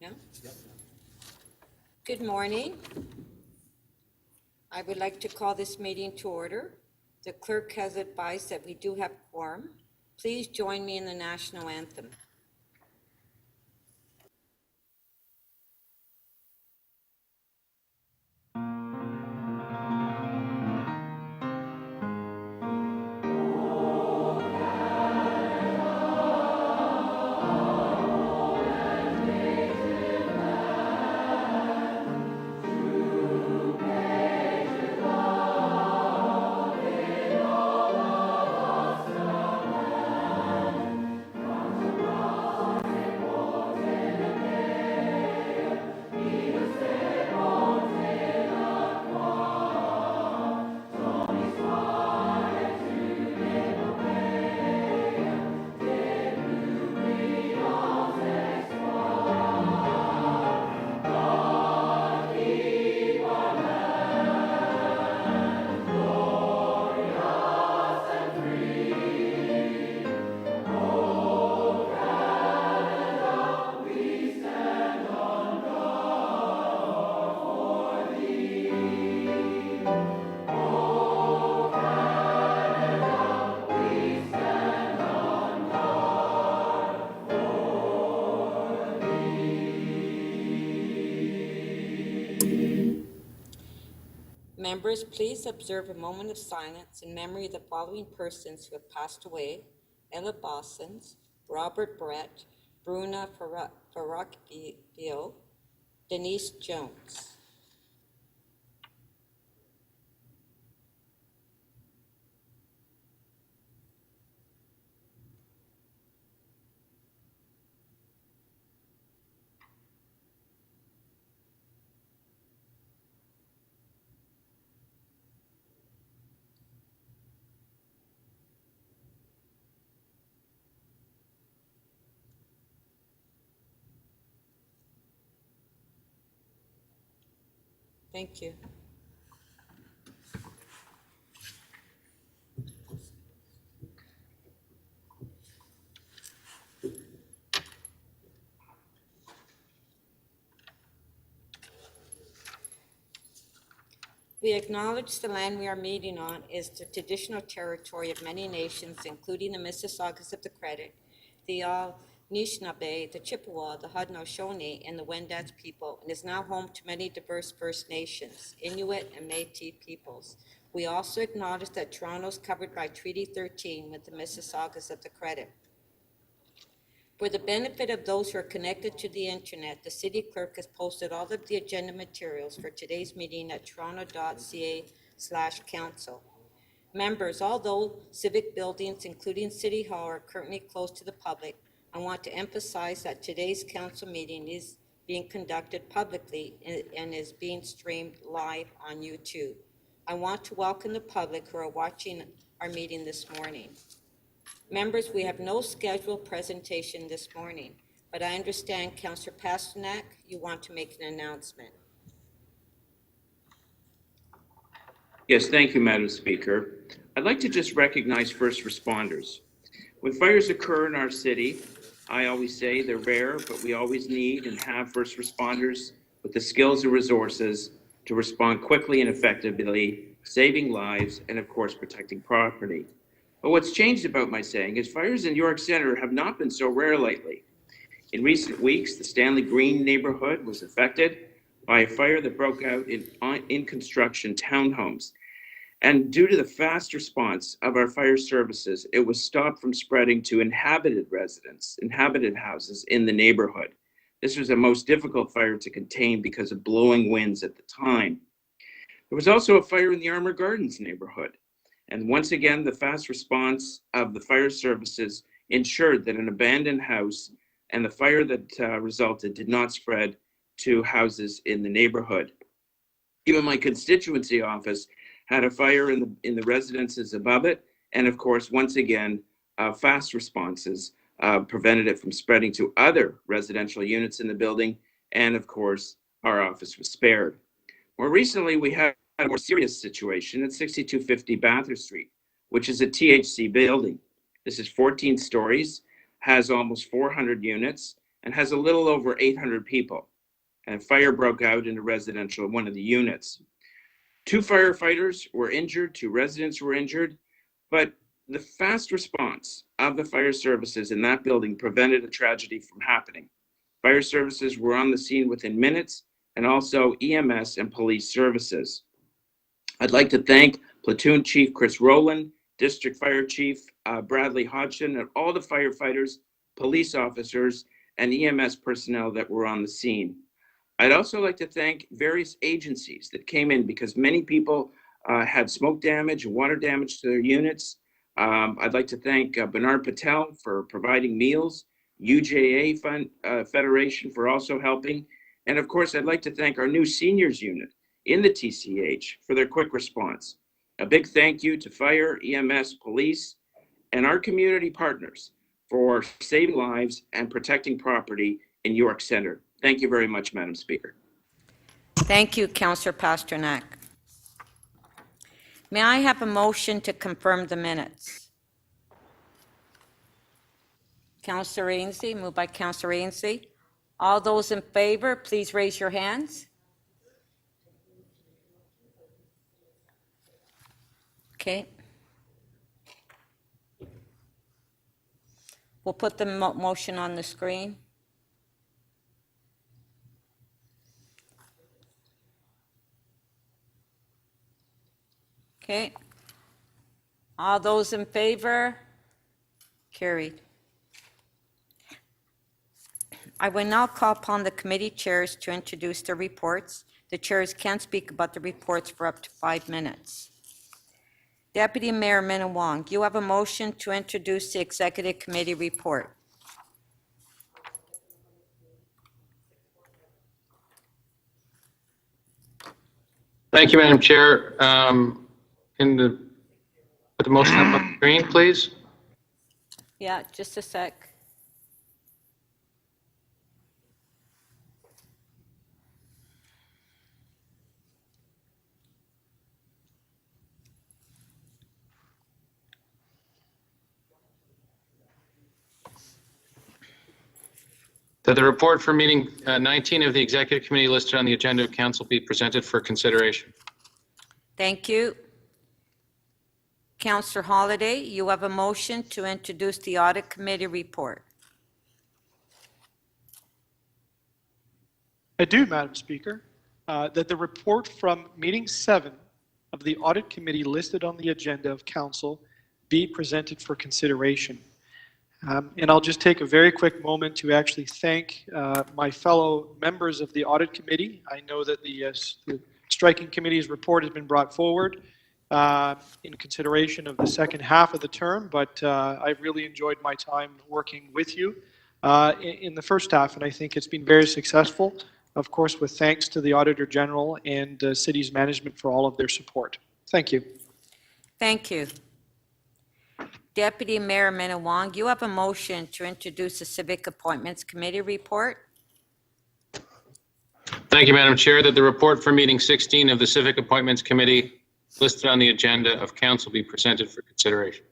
No? Good morning. I would like to call this meeting to order. The clerk has advised that we do have quorum. Please join me in the national anthem. Members, please observe a moment of silence in memory of the following persons who have passed away: Ella Bossens, Robert Brett, Bruna Farrakvio, Denise Jones. Thank you. We acknowledge the land we are meeting on is the traditional territory of many nations, including the Mississaugas of the Credit, the Anishinaabe, the Chippewa, the Haudenosaunee, and the Wendat people, and is now home to many diverse First Nations, Inuit, and Métis peoples. We also acknowledge that Toronto is covered by Treaty 13 with the Mississaugas of the Credit. For the benefit of those who are connected to the internet, the city clerk has posted all of the agenda materials for today's meeting at toronto.ca/council. Members, although civic buildings, including City Hall, are currently closed to the public, I want to emphasize that today's council meeting is being conducted publicly and is being streamed live on YouTube. I want to welcome the public who are watching our meeting this morning. Members, we have no scheduled presentation this morning, but I understand, Councillor Pasternak, you want to make an announcement. Yes, thank you, Madam Speaker. I'd like to just recognize first responders. When fires occur in our city, I always say they're rare, but we always need and have first responders with the skills and resources to respond quickly and effectively, saving lives and, of course, protecting property. But what's changed about my saying is fires in York Centre have not been so rare lately. In recent weeks, the Stanley Green neighborhood was affected by a fire that broke out in construction townhomes. And due to the fast response of our fire services, it was stopped from spreading to inhabited houses in the neighborhood. This was the most difficult fire to contain because of blowing winds at the time. There was also a fire in the Armour Gardens neighborhood. And once again, the fast response of the fire services ensured that an abandoned house and the fire that resulted did not spread to houses in the neighborhood. Even my constituency office had a fire in the residences above it. And of course, once again, fast responses prevented it from spreading to other residential units in the building. And of course, our office was spared. More recently, we had a more serious situation at 6250 Bathurst Street, which is a THC building. This is 14 stories, has almost 400 units, and has a little over 800 people. And a fire broke out in a residential, one of the units. 2 firefighters were injured, 2 residents were injured, but the fast response of the fire services in that building prevented a tragedy from happening. Fire services were on the scene within minutes, and also EMS and police services. I'd like to thank Platoon Chief Chris Rowland, District Fire Chief Bradley Hodgson, and all the firefighters, police officers, and EMS personnel that were on the scene. I'd also like to thank various agencies that came in because many people had smoke damage and water damage to their units. I'd like to thank Bernard Patel for providing meals, UJA Federation for also helping, and of course, I'd like to thank our new seniors unit in the TCH for their quick response. A big thank you to fire, EMS, police, and our community partners for saving lives and protecting property in York Center. Thank you very much, Madam Speaker. Thank you, Councillor Pasternak. May I have a motion to confirm the minutes? Councillor Ainslie, moved by Councillor Ainslie. All those in favor, please raise your hands. Okay. We'll put the motion on the screen. Okay. All those in favor? Carried. I will now call upon the committee chairs to introduce their reports. The chairs can speak about the reports for up to 5 minutes. Deputy Mayor Minnan-Wong, you have a motion to introduce the Executive Committee report. Thank you, Madam Chair. Put the motion up on the screen, please. Yeah, just a sec. That the report for meeting 19 of the Executive Committee listed on the agenda of Council be presented for consideration. Thank you. Councillor Holliday, you have a motion to introduce the Audit Committee report. I do, Madam Speaker, that the report from meeting 7 of the Audit Committee listed on the agenda of Council be presented for consideration. And I'll just take a very quick moment to actually thank my fellow members of the Audit Committee. I know that the Striking Committee's report has been brought forward in consideration of the second half of the term, but I've really enjoyed my time working with you in the first half, and I think it's been very successful, of course, with thanks to the Auditor General and City's management for all of their support. Thank you. Thank you. Deputy Mayor Minnan-Wong, you have a motion to introduce the Civic Appointments Committee report. Thank you, Madam Chair. That the report for meeting 16 of the Civic Appointments Committee listed on the agenda of Council be presented for consideration.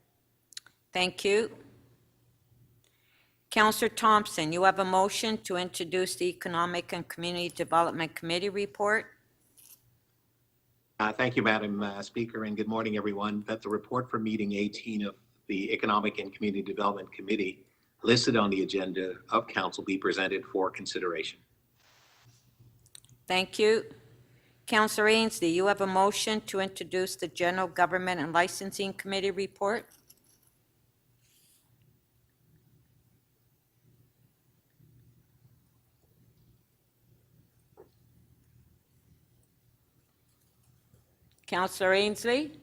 Thank you. Councillor Thompson, you have a motion to introduce the Economic and Community Development Committee report. Thank you, Madam Speaker, and good morning, everyone. That the report for meeting 18 of the Economic and Community Development Committee listed on the agenda of Council be presented for consideration. Thank you. Councillor Ainslie, you have a motion to introduce the General Government and Licensing Committee report. Councillor Ainslie?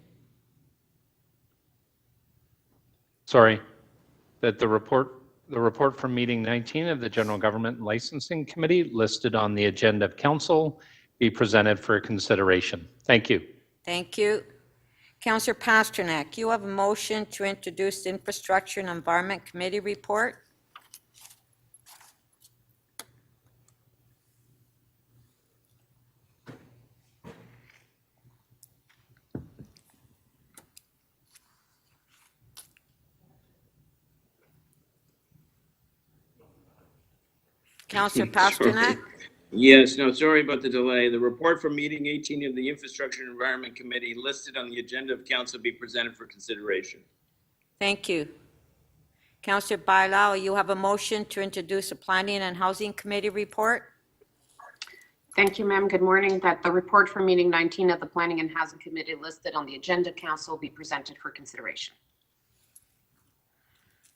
Sorry, that the report from meeting 19 of the General Government and Licensing Committee listed on the agenda of Council be presented for consideration. Thank you. Thank you. Councillor Pasternak, you have a motion to introduce the Infrastructure and Environment Committee report. Councillor Pasternak? Yes, no, sorry about the delay. The report from meeting 18 of the Infrastructure and Environment Committee listed on the agenda of council be presented for consideration. Thank you. Councillor Bailao, you have a motion to introduce a Planning and Housing Committee report? Thank you, ma'am. Good morning. That the report from meeting 19 of the Planning and Housing Committee listed on the agenda of council be presented for consideration.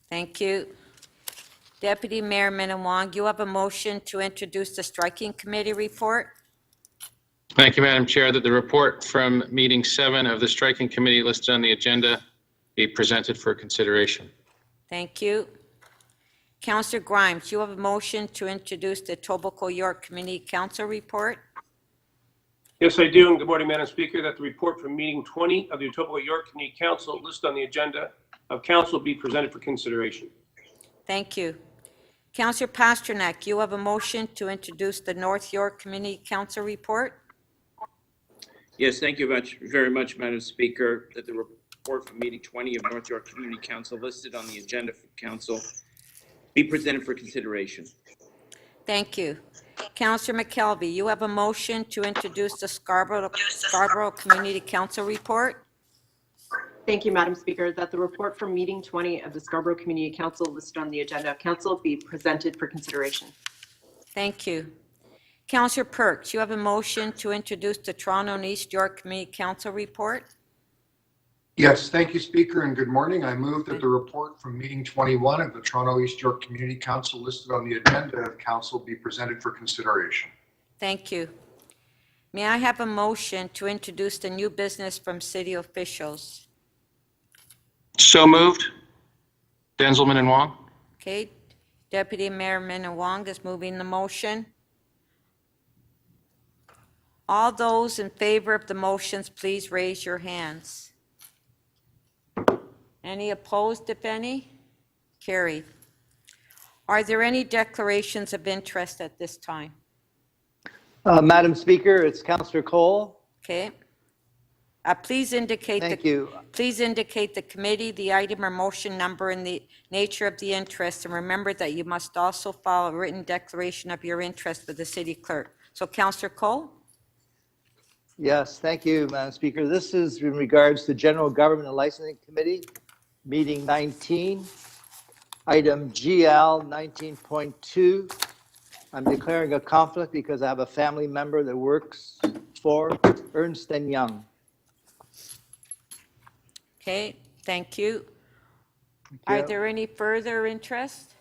Thank you. Deputy Mayor Minnan-Wong, you have a motion to introduce the Striking Committee report? Thank you, Madam Chair, that the report from meeting 7 of the striking committee listed on the agenda be presented for consideration. Thank you. Councillor Grimes, you have a motion to introduce the Etobicoke York Community Council report? Yes, I do. And good morning, Madam Speaker, that the report from meeting 20 of the Etobicoke York Community Council listed on the agenda of council be presented for consideration. Thank you. Councillor Pasternak, you have a motion to introduce the North York Community Council report? Yes, thank you very much, Madam Speaker, that the report from meeting 20 of North York Community Council listed on the agenda for council be presented for consideration. Thank you. Councillor McKelvey, you have a motion to introduce the Scarborough Community Council report? Thank you, Madam Speaker, that the report from meeting 20 of the Scarborough Community Council listed on the agenda of council be presented for consideration. Thank you. Councillor Perks, you have a motion to introduce the Toronto and East York Community Council report? Yes, thank you, Speaker, and good morning. I move that the report from meeting 21 of the Toronto East York Community Council listed on the agenda of council be presented for consideration. Thank you. May I have a motion to introduce the new business from city officials? So moved. Denzelman and Wong. Okay, Deputy Mayor Minnan-Wong is moving the motion. All those in favor of the motions, please raise your hands. Any opposed, if any? Carried. Are there any declarations of interest at this time? Madam Speaker, it's Councillor Cole. Okay. Please indicate Thank you. Please indicate the committee, the item or motion number, and the nature of the interest. And remember that you must also file a written declaration of your interest with the city clerk. So, Councillor Cole? Yes, thank you, Madam Speaker. This is in regards to General Government and Licensing Committee, meeting 19, item GL 19.2. I'm declaring a conflict because I have a family member that works for Ernst & Young. Okay, thank you. Are there any further interest?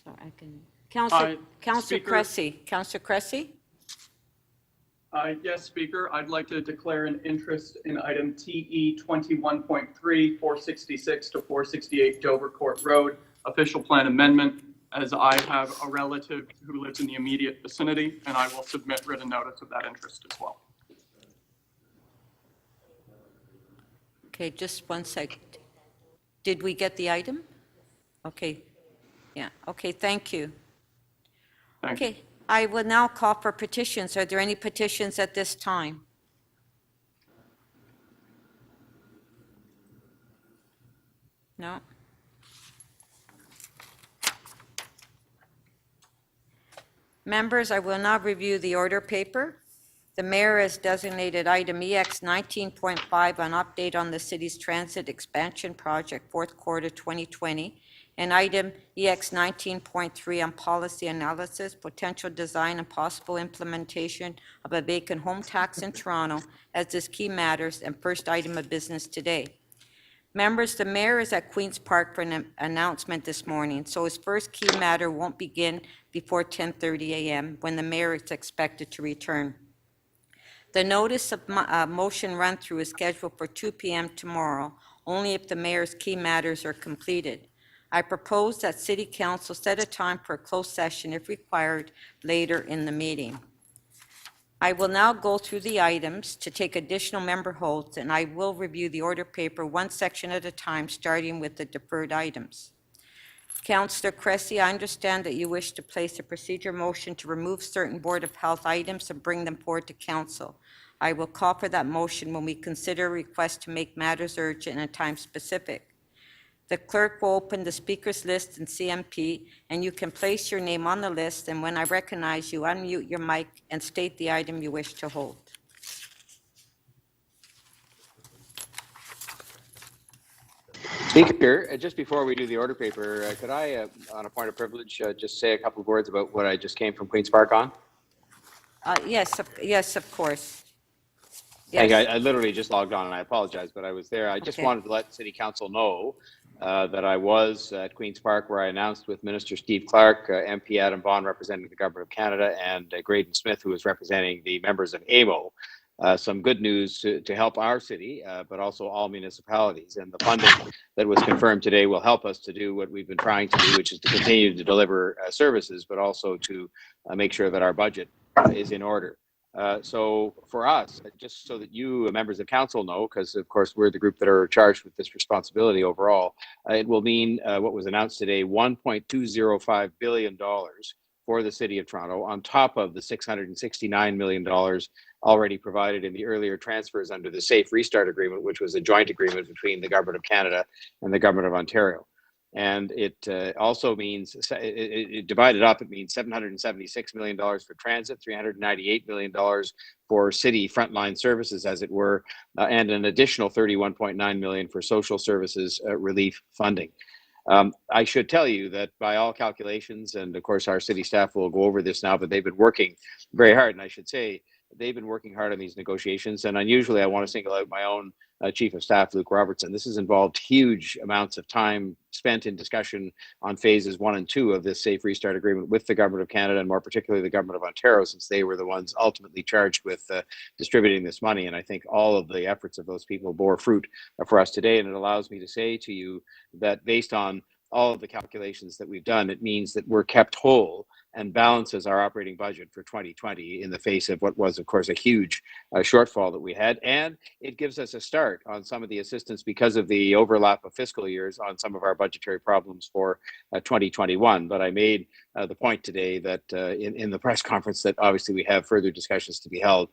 So I can, Councillor Speaker. Cressy. Councillor Cressy? Yes, Speaker, I'd like to declare an interest in item TE 21.3, 466 to 468 Dover Court Road, official plan amendment, as I have a relative who lives in the immediate vicinity, and I will submit written notice of that interest as well. Okay, just one second. Did we get the item? Okay, yeah, okay, thank you. Thank you. Okay, I will now call for petitions. Are there any petitions at this time? No? Members, I will now review the order paper. The mayor has designated item EX 19.5 on update on the city's transit expansion project, fourth quarter 2020, and item EX 19.3 on policy analysis, potential design, and possible implementation of a vacant home tax in Toronto as this key matters and first item of business today. Members, the mayor is at Queen's Park for an announcement this morning, so his first key matter won't begin before 10:30 a.m. when the mayor is expected to return. The notice of motion run-through is scheduled for 2 p.m. tomorrow, only if the mayor's key matters are completed. I propose that City Council set a time for a closed session if required later in the meeting. I will now go through the items to take additional member holds, and I will review the order paper one section at a time, starting with the deferred items. Councillor Cressy, I understand that you wish to place a procedure motion to remove certain Board of Health items and bring them forward to Council. I will call for that motion when we consider a request to make matters urgent and time specific. The clerk will open the speakers list in CMP, and you can place your name on the list, and when I recognize you, unmute your mic and state the item you wish to hold. Speaker, just before we do the order paper, could I, on a point of privilege, just say a couple of words about what I just came from Queen's Park on? Yes, of course. Thank you. Yes. I literally just logged on, and I apologize, but I was there. I just Okay. wanted to let City Council know that I was at Queen's Park, where I announced with Minister Steve Clark, MP Adam Bond representing the Government of Canada, and Graydon Smith, who was representing the members of AMO, some good news to help our city, but also all municipalities. And the funding that was confirmed today will help us to do what we've been trying to do, which is to continue to deliver services, but also to make sure that our budget is in order. So for us, just so that you members of council know, because of course we're the group that are charged with this responsibility overall, it will mean what was announced today, $1.205 billion for the City of Toronto, on top of the $669 million already provided in the earlier transfers under the Safe Restart Agreement, which was a joint agreement between the Government of Canada and the Government of Ontario. And it also means, it divided up, it means $776 million for transit, $398 million for city frontline services, as it were, and an additional $31.9 million for social services relief funding. I should tell you that by all calculations, and of course our city staff will go over this now, but they've been working very hard, and I should say they've been working hard on these negotiations. And unusually, I want to single out my own Chief of Staff, Luke Robertson. This has involved huge amounts of time spent in discussion on phases 1 and 2 of this Safe Restart Agreement with the Government of Canada, and more particularly the Government of Ontario, since they were the ones ultimately charged with distributing this money. And I think all of the efforts of those people bore fruit for us today. And it allows me to say to you that based on all of the calculations that we've done, it means that we're kept whole and balances our operating budget for 2020 in the face of what was, of course, a huge shortfall that we had. And it gives us a start on some of the assistance because of the overlap of fiscal years on some of our budgetary problems for 2021. But I made the point today that in the press conference that obviously we have further discussions to be held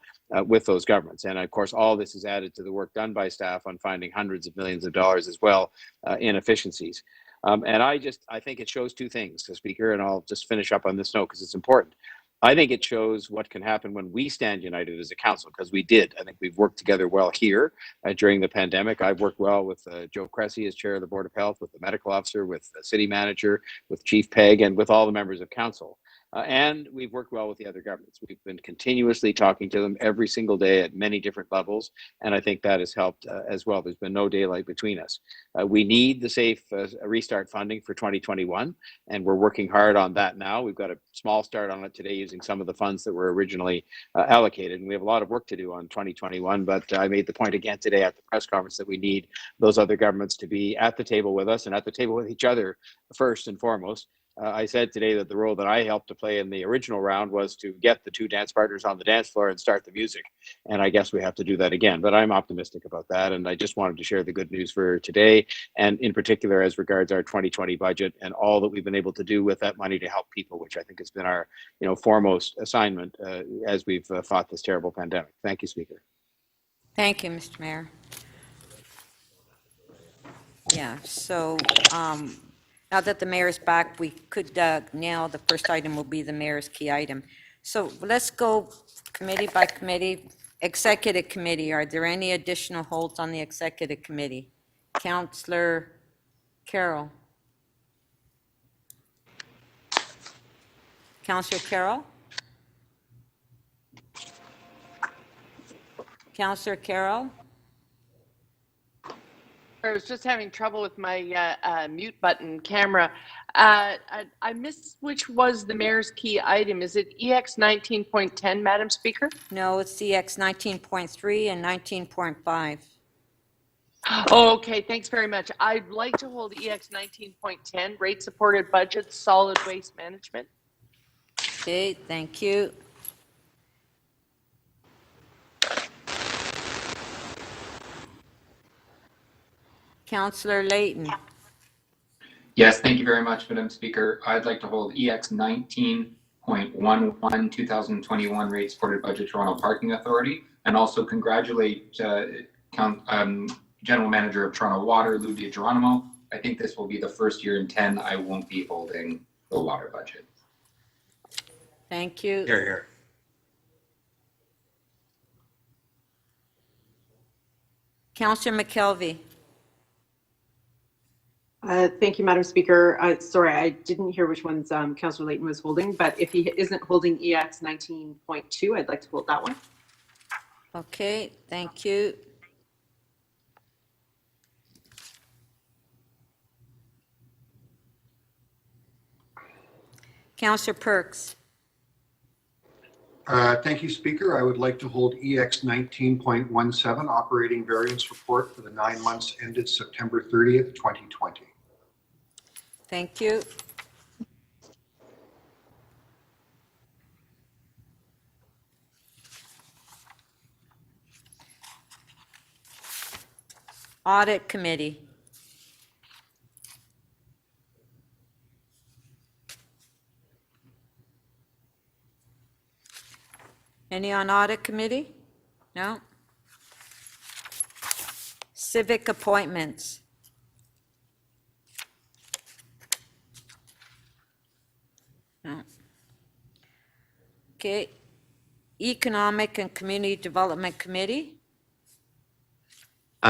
with those governments. And of course, all this is added to the work done by staff on finding hundreds of millions of dollars as well in efficiencies. And I think it shows two things, Speaker, and I'll just finish up on this note because it's important. I think it shows what can happen when we stand united as a council, because we did. I think we've worked together well here during the pandemic. I've worked well with Joe Cressy as chair of the Board of Health, with the medical officer, with the city manager, with Chief Peg, and with all the members of council. And we've worked well with the other governments. We've been continuously talking to them every single day at many different levels, and I think that has helped as well. There's been no daylight between us. We need the Safe Restart funding for 2021, and we're working hard on that now. We've got a small start on it today using some of the funds that were originally allocated, and we have a lot of work to do on 2021, but I made the point again today at the press conference that we need those other governments to be at the table with us and at the table with each other first and foremost. I said today that the role that I helped to play in the original round was to get the two dance partners on the dance floor and start the music. And I guess we have to do that again, but I'm optimistic about that. And I just wanted to share the good news for today, and in particular as regards our 2020 budget and all that we've been able to do with that money to help people, which I think has been our foremost assignment as we've fought this terrible pandemic. Thank you, Speaker. Thank you, Mr. Mayor. Yeah, so now that the mayor's back, we could now the first item will be the mayor's key item. So let's go committee by committee. Executive committee, are there any additional holds on the executive committee? Councillor Carroll. Councillor Carroll? Councillor Carroll? I was just having trouble with my mute button camera. I missed which was the mayor's key item. Is it EX 19.10, Madam Speaker? No, it's EX 19.3 and 19.5. Oh, okay, thanks very much. I'd like to hold EX 19.10, rate supported budget, solid waste management. Okay, thank you. Councillor Layton. Yes, thank you very much, Madam Speaker. I'd like to hold EX 19.11 2021 rate supported budget Toronto Parking Authority, and also congratulate General Manager of Toronto Water, Lou DiGeronimo, I think this will be the first year in 10 I won't be holding the water budget. Thank you. Here, here. Councillor McKelvey. Thank you, Madam Speaker. Sorry, I didn't hear which ones Councillor Layton was holding, but if he isn't holding EX 19.2, I'd like to hold that one. Okay, thank you. Councillor Perks. Thank you, Speaker. I would like to hold EX 19.17, Operating Variance Report for the 9 months ended September 30th, 2020. Thank you. Audit Committee. Any on Audit Committee? No? Civic Appointments. No. Okay. Economic and Community Development Committee.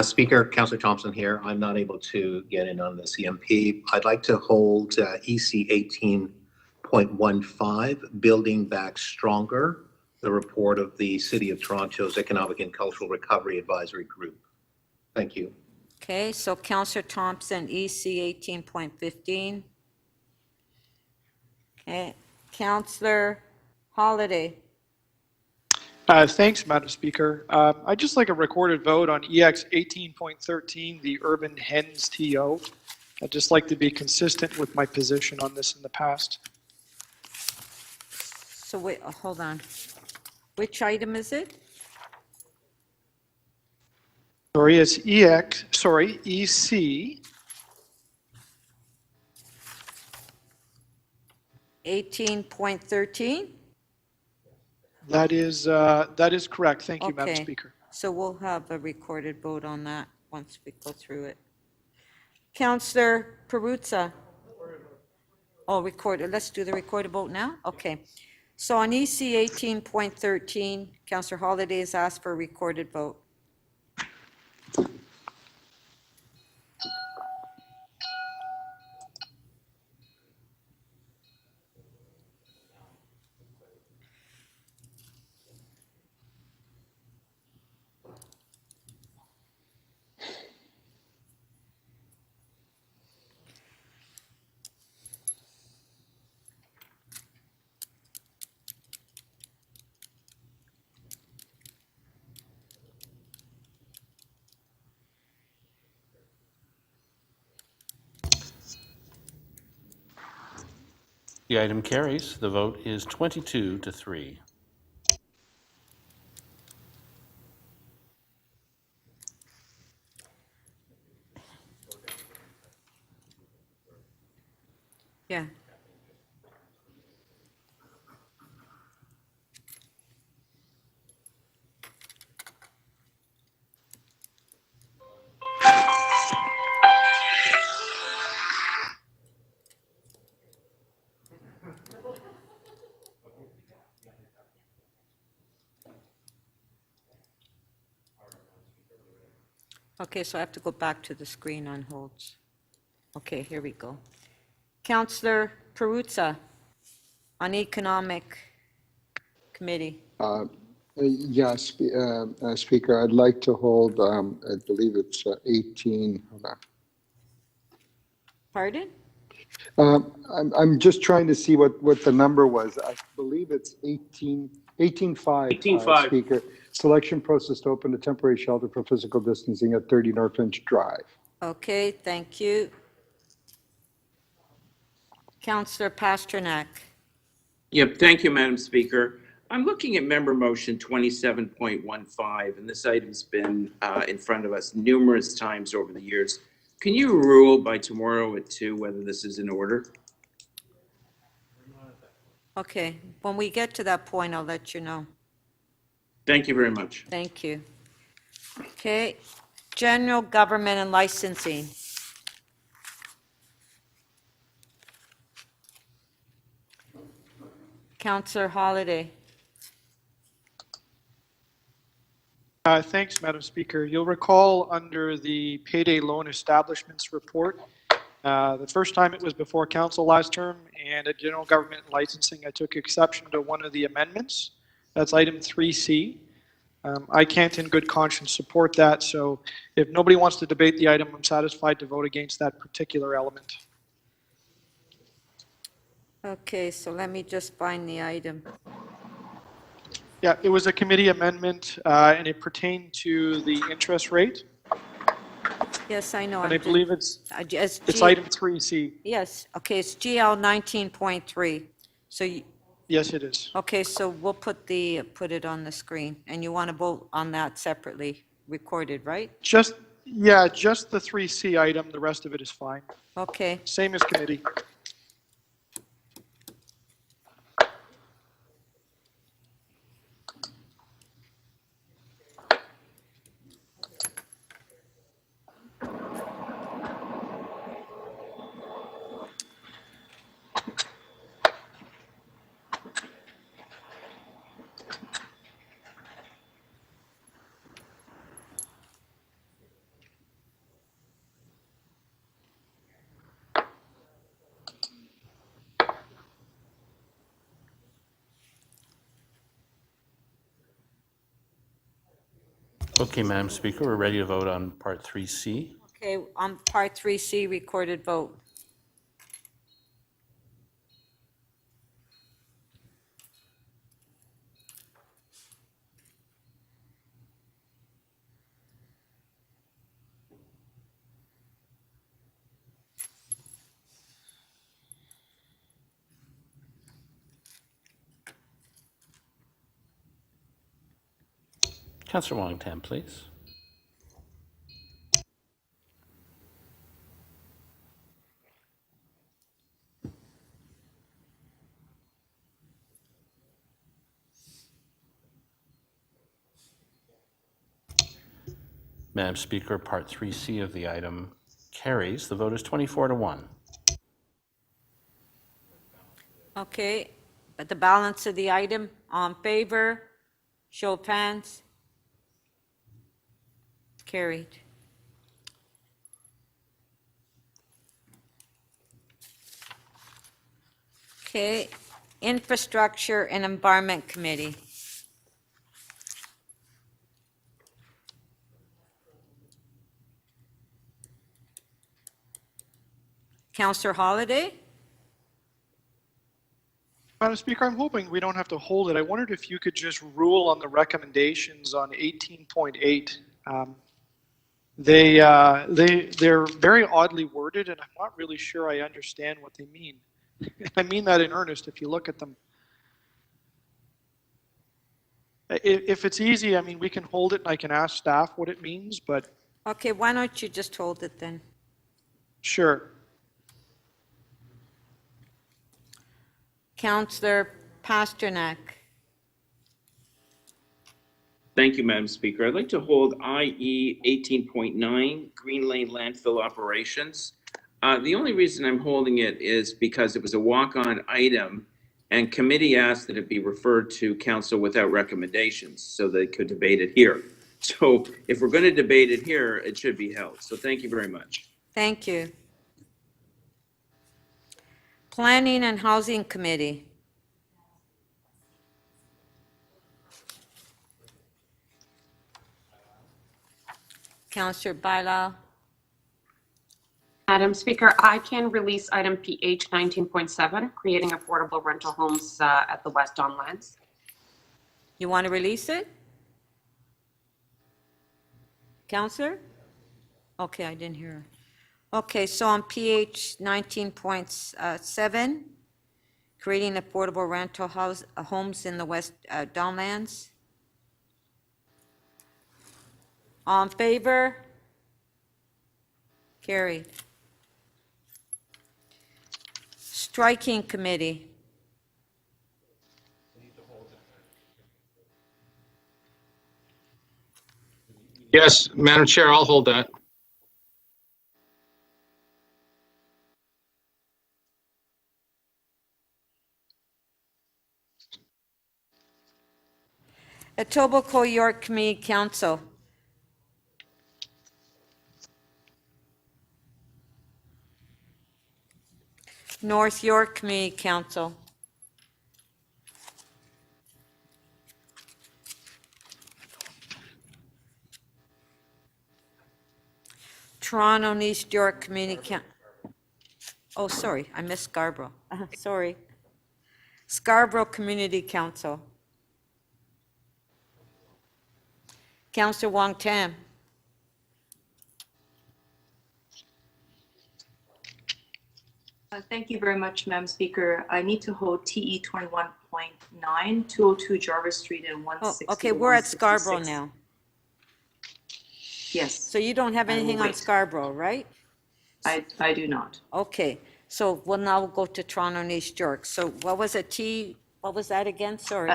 Speaker, Councillor Thompson here. I'm not able to get in on the CMP. I'd like to hold EC 18.15, Building Back Stronger, the report of the City of Toronto's Economic and Cultural Recovery Advisory Group. Thank you. Okay, so Councillor Thompson, EC 18.15. Okay, Councillor Holiday. Thanks, Madam Speaker. I'd just like a recorded vote on EX 18.13, the Urban Hens TO. I'd just like to be consistent with my position on this in the past. So wait, hold on. Which item is it? Sorry, it's EC 18.13? That is correct. Thank you, Madam Okay. Speaker. So we'll have a recorded vote on that once we go through it. Councillor Perruzza. Oh, recorded. Let's do the recorded vote now? Okay. So on EC 18.13, Councillor Holiday has asked for a recorded vote. The item carries. The vote is 22-3. Yeah. Okay, so I have to go back to the screen on holds. Okay, here we go. Councillor Perruzza on Economic Committee. Yes, Speaker, I'd like to hold, I believe it's 18. Hold on. Pardon? I'm just trying to see what the number was. I believe it's 18.5. 18.5. Speaker, selection process to open a temporary shelter for physical distancing at 30 North Finch Drive. Okay, thank you. Councillor Pasternak. Yep, thank you, Madam Speaker. I'm looking at member motion 27.15, and this item's been in front of us numerous times over the years. Can you rule by tomorrow at 2 whether this is in order? Okay, when we get to that point, I'll let you know. Thank you very much. Thank you. Okay, General Government and Licensing. Councillor Holliday. Thanks, Madam Speaker. You'll recall under the payday loan establishments report, the first time it was before council last term, and at general government licensing, I took exception to one of the amendments. That's item 3C. I can't in good conscience support that, so if nobody wants to debate the item, I'm satisfied to vote against that particular element. Okay, so let me just find the item. Yeah, it was a committee amendment, and it pertained to the interest rate, Yes, I know. and I believe it's item 3C. Yes, okay, it's GL 19.3. So, Yes, it is. okay, so we'll put it on the screen, and you want to vote on that separately, recorded, right? Just the 3C item, the rest of it is fine. Okay. Same as committee. Okay, Madam Speaker, we're ready to vote on Part 3C. Okay, on Part 3C, recorded vote. Councillor Wong-Tam, please. Madam Speaker, Part 3C of the item carries. The vote is 24-1. Okay, but the balance of the item, on favor, show of hands. Carried. Okay, Infrastructure and Environment Committee. Councillor Holliday? Madam Speaker, I'm hoping we don't have to hold it. I wondered if you could just rule on the recommendations on 18.8. They're very oddly worded, and I'm not really sure I understand what they mean. I mean that in earnest if you look at them. If it's easy, I mean, we can hold it and I can ask staff what it means, but Okay, why don't you just hold it then? sure. Councillor Pasternak. Thank you, Madam Speaker. I'd like to hold IE 18.9, Green Lane Landfill Operations. The only reason I'm holding it is because it was a walk-on item and committee asked that it be referred to council without recommendations so they could debate it here. So if we're going to debate it here, it should be held. So thank you very much. Thank you. Planning and Housing Committee. Councillor Bailao. Madam Speaker, I can release item PH 19.7, creating affordable rental homes at the West Don Lands. You want to release it? Councillor? Okay, I didn't hear her. Okay, so on PH 19.7, creating affordable rental homes in the West Downlands. All in favor? Carried. Striking Committee. Yes, Madam Chair, I'll hold that. Etobicoke York Community Council. North York Community Council. Toronto and East York Community Council. Oh, sorry, I missed Scarborough. Sorry. Scarborough Community Council. Councillor Wong Tam. Thank you very much, Madam Speaker. I need to hold TE 21.9, 202 Jarvis Street and 160. Okay, we're at Scarborough now. Yes. So you don't have I will anything on wait. Scarborough, right? I do not. Okay, so we'll now go to Toronto and East York. So what was it, what was that again? Sorry.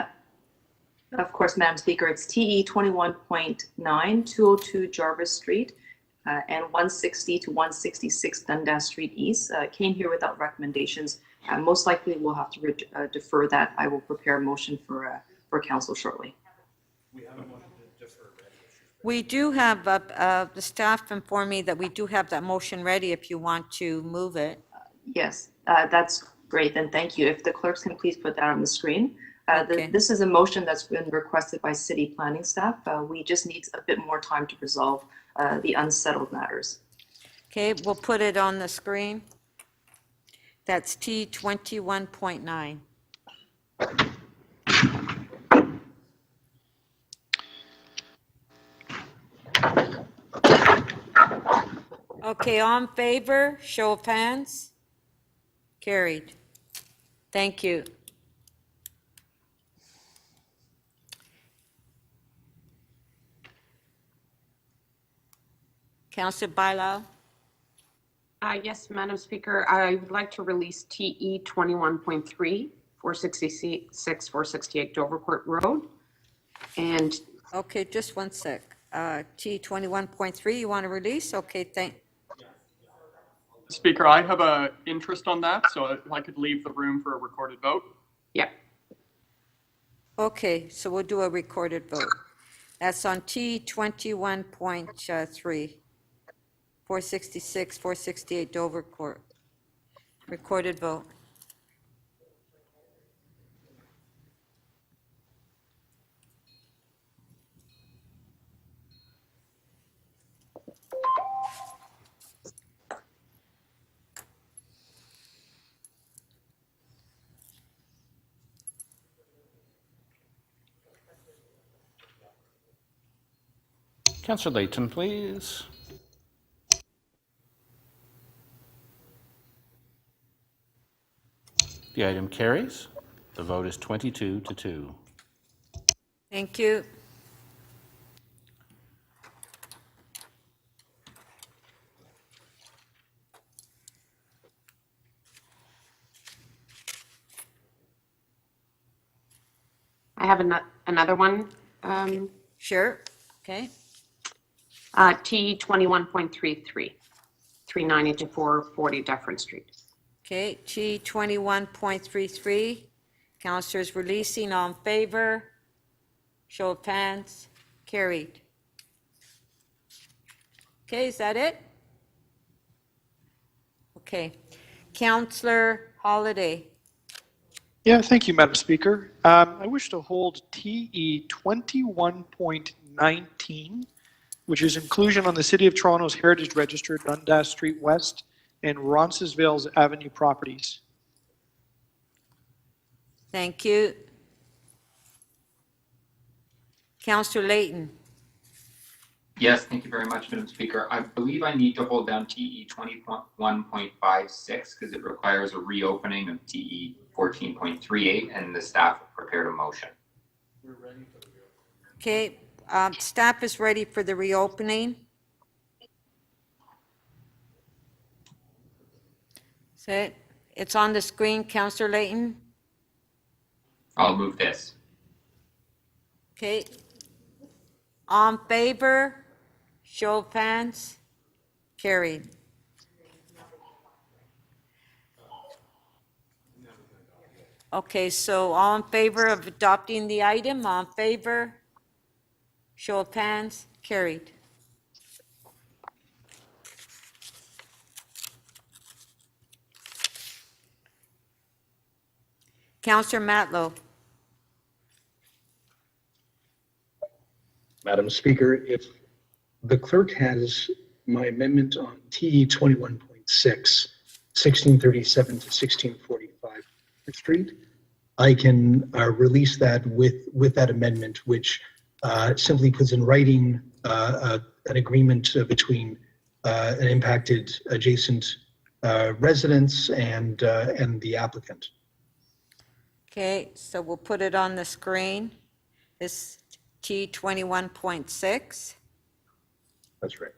Of course, Madam Speaker, it's TE 21.9, 202 Jarvis Street and 160 to 166 Dundas Street East. Came here without recommendations. Most likely we'll have to defer that. I will prepare a motion for council shortly. We have a motion to defer. We do have, the staff informed me that we do have that motion ready if you want to move it. Yes, that's great. Then thank you. If the clerks can please put that on the screen. Okay. This is a motion that's been requested by city planning staff. We just need a bit more time to resolve the unsettled matters. Okay, we'll put it on the screen. That's T 21.9. Okay, all in favor, show of hands. Carried. Thank you. Councillor Bailao. Yes, Madam Speaker, I would like to release TE 21.3, 466, 468 Dovercourt Road. And Okay, just one sec. T 21.3, you want to release? Okay, Speaker, I have a interest on that, so if I could leave the room for a recorded vote. yeah, Okay, so we'll do a recorded vote. That's on T 21.3, 466, 468 Dover Court. Recorded vote. Councillor Layton, please. The item carries. The vote is 22-2. Thank you. I have another one. Sure, okay. T 21.33, 390 to 440 Dufferin Street. Okay, T 21.33. Councillors releasing, all in favor. Show of hands. Carried. Okay, is that it? Okay. Councillor Holiday. Yeah, thank you, Madam Speaker. I wish to hold TE 21.19, which is inclusion on the City of Toronto's Heritage Register, Dundas Street West and Roncesvalles Avenue properties. Thank you. Councillor Layton. Yes, thank you very much, Madam Speaker. I believe I need to hold down TE 21.56 because it requires a reopening of TE 14.38, and the staff prepared a motion. Okay, staff is ready for the reopening. That's it. It's on the screen, Councillor Layton. I'll move this. Okay. On favor, show of hands, carried. Okay, so all in favor of adopting the item, all in favor, Show of hands, carried. Counselor Matlow. Madam Speaker, if the clerk has my amendment on TE 21.6, 1637 to 1645 Street, I can release that with that amendment, which simply puts in writing an agreement between an impacted adjacent residents and the applicant. Okay, so we'll put it on the screen. This T 21.6. That's right.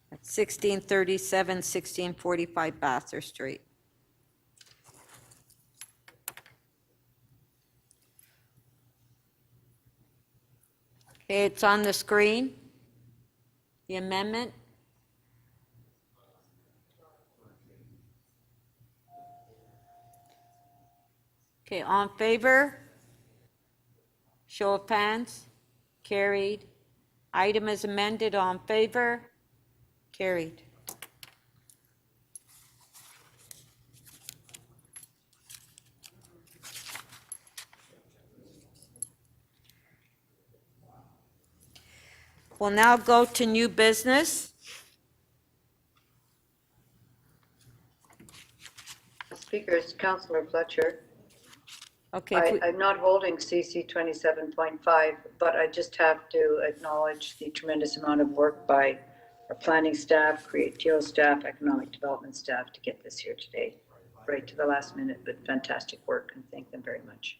1637, 1645 Bathurst Street. Okay, it's on the screen. The amendment. Okay, all in favor? Show of hands. Carried. Item is amended. All in favor? Carried. We'll now go to new business. Speaker is Councillor Fletcher. Okay. I'm not holding CC 27.5, but I just have to acknowledge the tremendous amount of work by our planning staff, Creatio staff, economic development staff to get this here today, right to the last minute, but fantastic work, and thank them very much.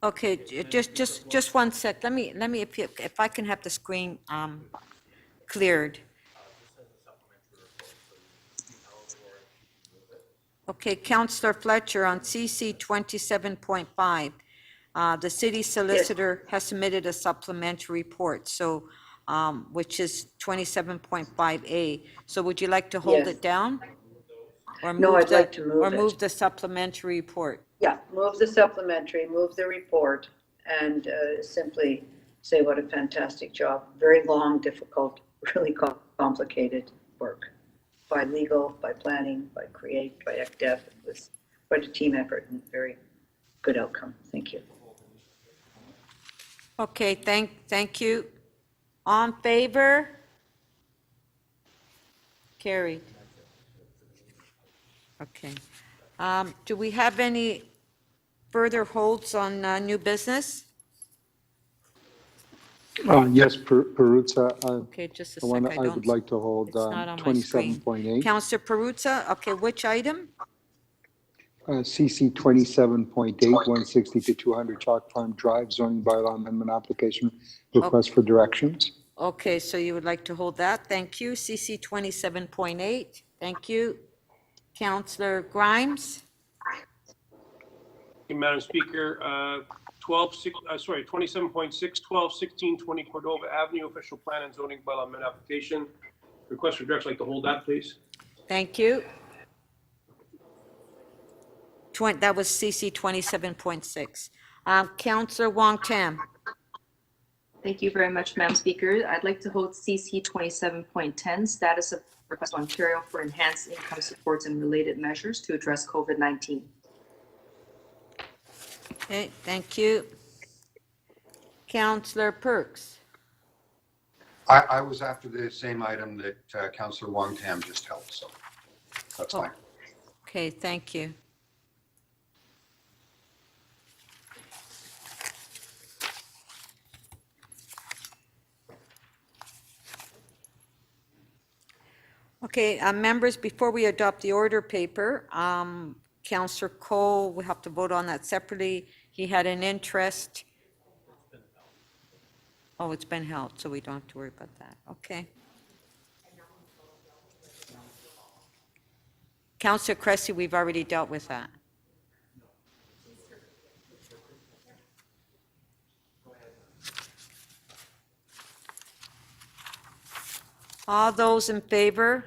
Okay, just one sec. Let me if I can have the screen cleared. Okay, Councillor Fletcher, on CC 27.5, the city solicitor has submitted a supplementary report, so which is 27.5A. So would you like to hold Yes. it down? Or No, move I'd like to move or it. move the supplementary report? Yeah, move the supplementary, move the report, and simply say what a fantastic job. Very long, difficult, really complicated work by legal, by planning, by create, by ECDF. It was quite a team effort and very good outcome. Thank you. Okay, thank you. On favor? Carried. Okay. Do we have any further holds on new business? Yes, Peruzza. Okay, just a the sec. one I would like to hold It's not on my screen. 27.8. Councillor Peruzza, okay, which item? CC 27.8, 160 to 200 Chalk Farm Drive zoning bylaw amendment application request for directions. Okay, so you would like to hold that. Thank you. CC 27.8. Thank you. Councillor Grimes? Thank you, Madam Speaker. 27.6, 12, 16, 20 Cordova Avenue, official plan and zoning bylaw amendment application. Request for direction, like to hold that, please. Thank you. That was CC 27.6. Councillor Wong Tam? Thank you very much, Madam Speaker. I'd like to hold CC 27.10, status of request Ontario for enhanced income supports and related measures to address COVID-19. Okay, thank you. Councillor Perks? I was after the same item that Councillor Wong Tam just held, so that's fine. Okay, thank you. Okay, members, before we adopt the order paper, Councillor Cole, we have to vote on that separately. He had an interest. Oh, it's been held, so we don't have to worry about that. Okay. Councillor Cressy, we've already dealt with that. All those in favor?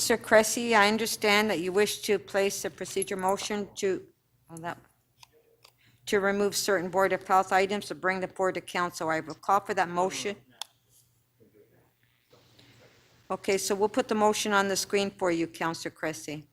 Councillor Cressy, I understand that you wish to place a procedure motion to remove certain Board of Health items to bring the board to council. I will call for that motion. Okay, so we'll put the motion on the screen for you, Councillor Cressy.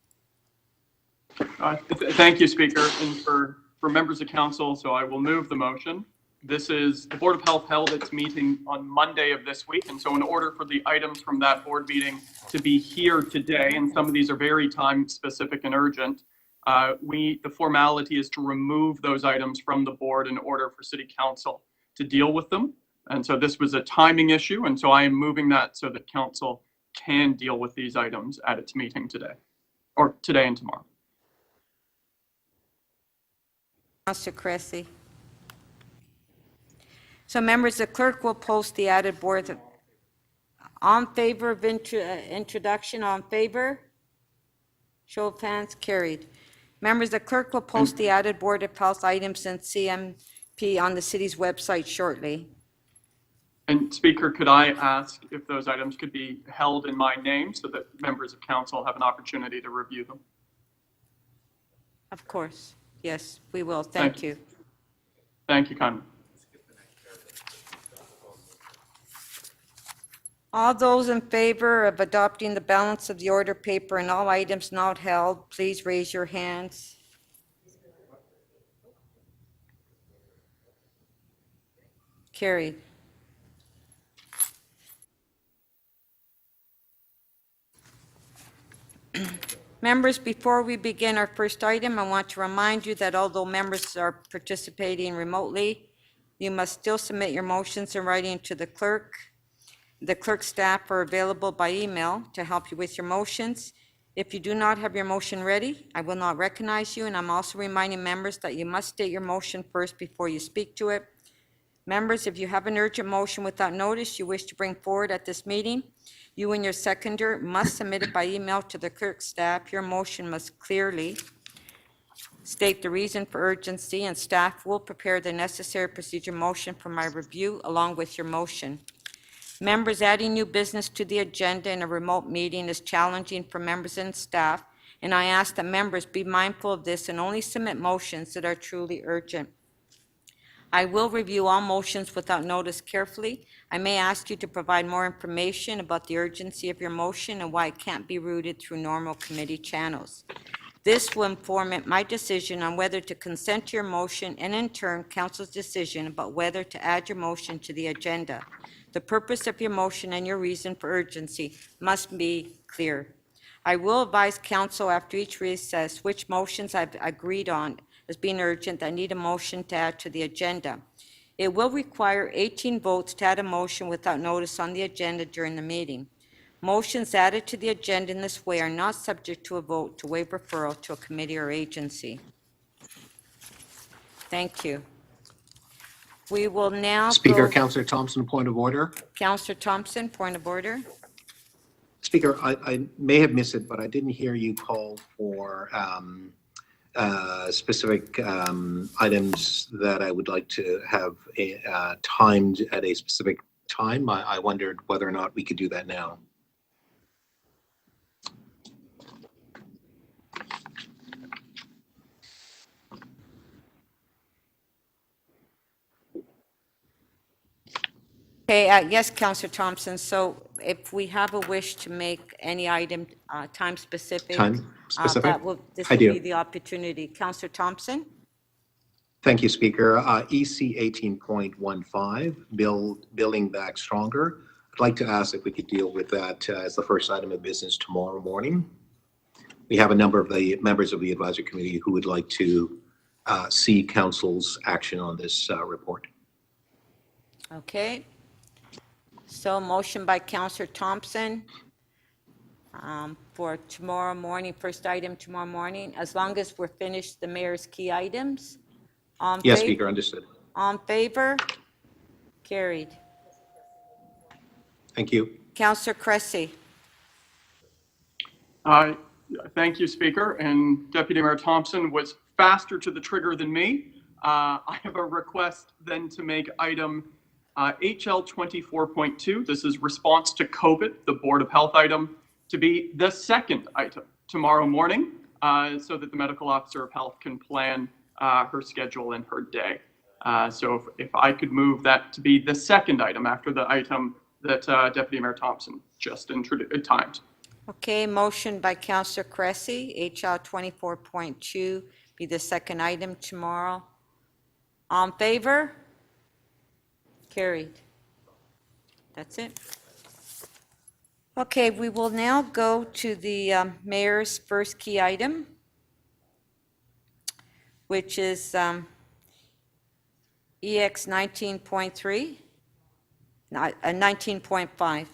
Thank you, Speaker, and for members of council, so I will move the motion. This is, the Board of Health held its meeting on Monday of this week, and so in order for the items from that board meeting to be here today, and some of these are very time-specific and urgent, the formality is to remove those items from the board in order for City Council to deal with them. And so this was a timing issue, and so I am moving that so that council can deal with these items at its meeting today, or today and tomorrow. Councillor Cressy. So members, the clerk will post the added board. On favor of introduction, on favor? Show of hands, carried. Members, the clerk will post the added Board of Health items and CMP on the city's website shortly. And Speaker, could I ask if those items could be held in my name so that members of council have an opportunity to review them? Of course. Yes, we will. Thank you. Thank you kindly. All those in favor of adopting the balance of the order paper and all items not held, please raise your hands. Carried. Members, before we begin our first item, I want to remind you that although members are participating remotely, you must still submit your motions in writing to the clerk. The clerk staff are available by email to help you with your motions. If you do not have your motion ready, I will not recognize you, and I'm also reminding members that you must state your motion first before you speak to it. Members, if you have an urgent motion without notice you wish to bring forward at this meeting, you and your seconder must submit it by email to the clerk staff. Your motion must clearly state the reason for urgency, and staff will prepare the necessary procedure motion for my review along with your motion. Members, adding new business to the agenda in a remote meeting is challenging for members and staff, and I ask that members be mindful of this and only submit motions that are truly urgent. I will review all motions without notice carefully. I may ask you to provide more information about the urgency of your motion and why it can't be routed through normal committee channels. This will inform my decision on whether to consent to your motion and in turn council's decision about whether to add your motion to the agenda. The purpose of your motion and your reason for urgency must be clear. I will advise council after each recess which motions I've agreed on as being urgent that need a motion to add to the agenda. It will require 18 votes to add a motion without notice on the agenda during the meeting. Motions added to the agenda in this way are not subject to a vote to waive referral to a committee or agency. Thank you. We will now Speaker, go. Councillor Thompson, point of order. Councillor Thompson, point of order. Speaker, I may have missed it, but I didn't hear you call for specific items that I would like to have timed at a specific time. I wondered whether or not we could do that now. Okay, yes, Councillor Thompson. So if we have a wish to make any item time specific, this will be the opportunity. Councillor Thompson? Thank you, Speaker. EC 18.15, Building Back Stronger. I'd like to ask if we could deal with that as the first item of business tomorrow morning. We have a number of the members of the advisory committee who would like to see council's action on this report. Okay. So motion by Councillor Thompson for tomorrow morning, first item tomorrow morning, as long as we're finished the mayor's key items. Yes, Speaker, understood. On favor? Carried. Thank you. Councillor Cressy. Thank you, Speaker. And Deputy Mayor Thompson was faster to the trigger than me. I have a request then to make item HL 24.2. This is response to COVID, the Board of Health item, to be the second item tomorrow morning, so that the medical officer of health can plan her schedule and her day. So if I could move that to be the second item after the item that Deputy Mayor Thompson just timed. Okay, motion by Councillor Cressy, HR 24.2 be the second item tomorrow. All in favor? Carried. That's it. Okay, we will now go to the mayor's first key item, which is EX 19.3, 19.5.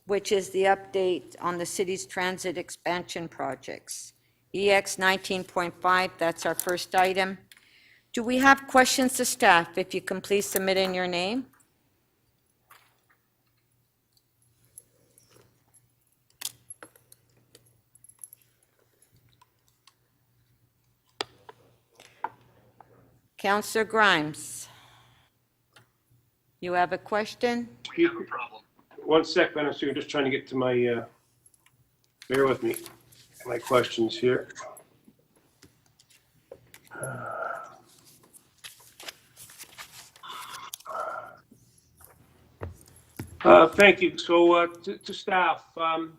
Which is the update on the city's transit expansion projects. EX 19.5, that's our first item. Do we have questions to staff? If you can please submit in your name. Councillor Grimes, you have a question? No problem. One sec, Madam Speaker, just trying to get to my, bear with me, my questions here. Thank you. So to staff, the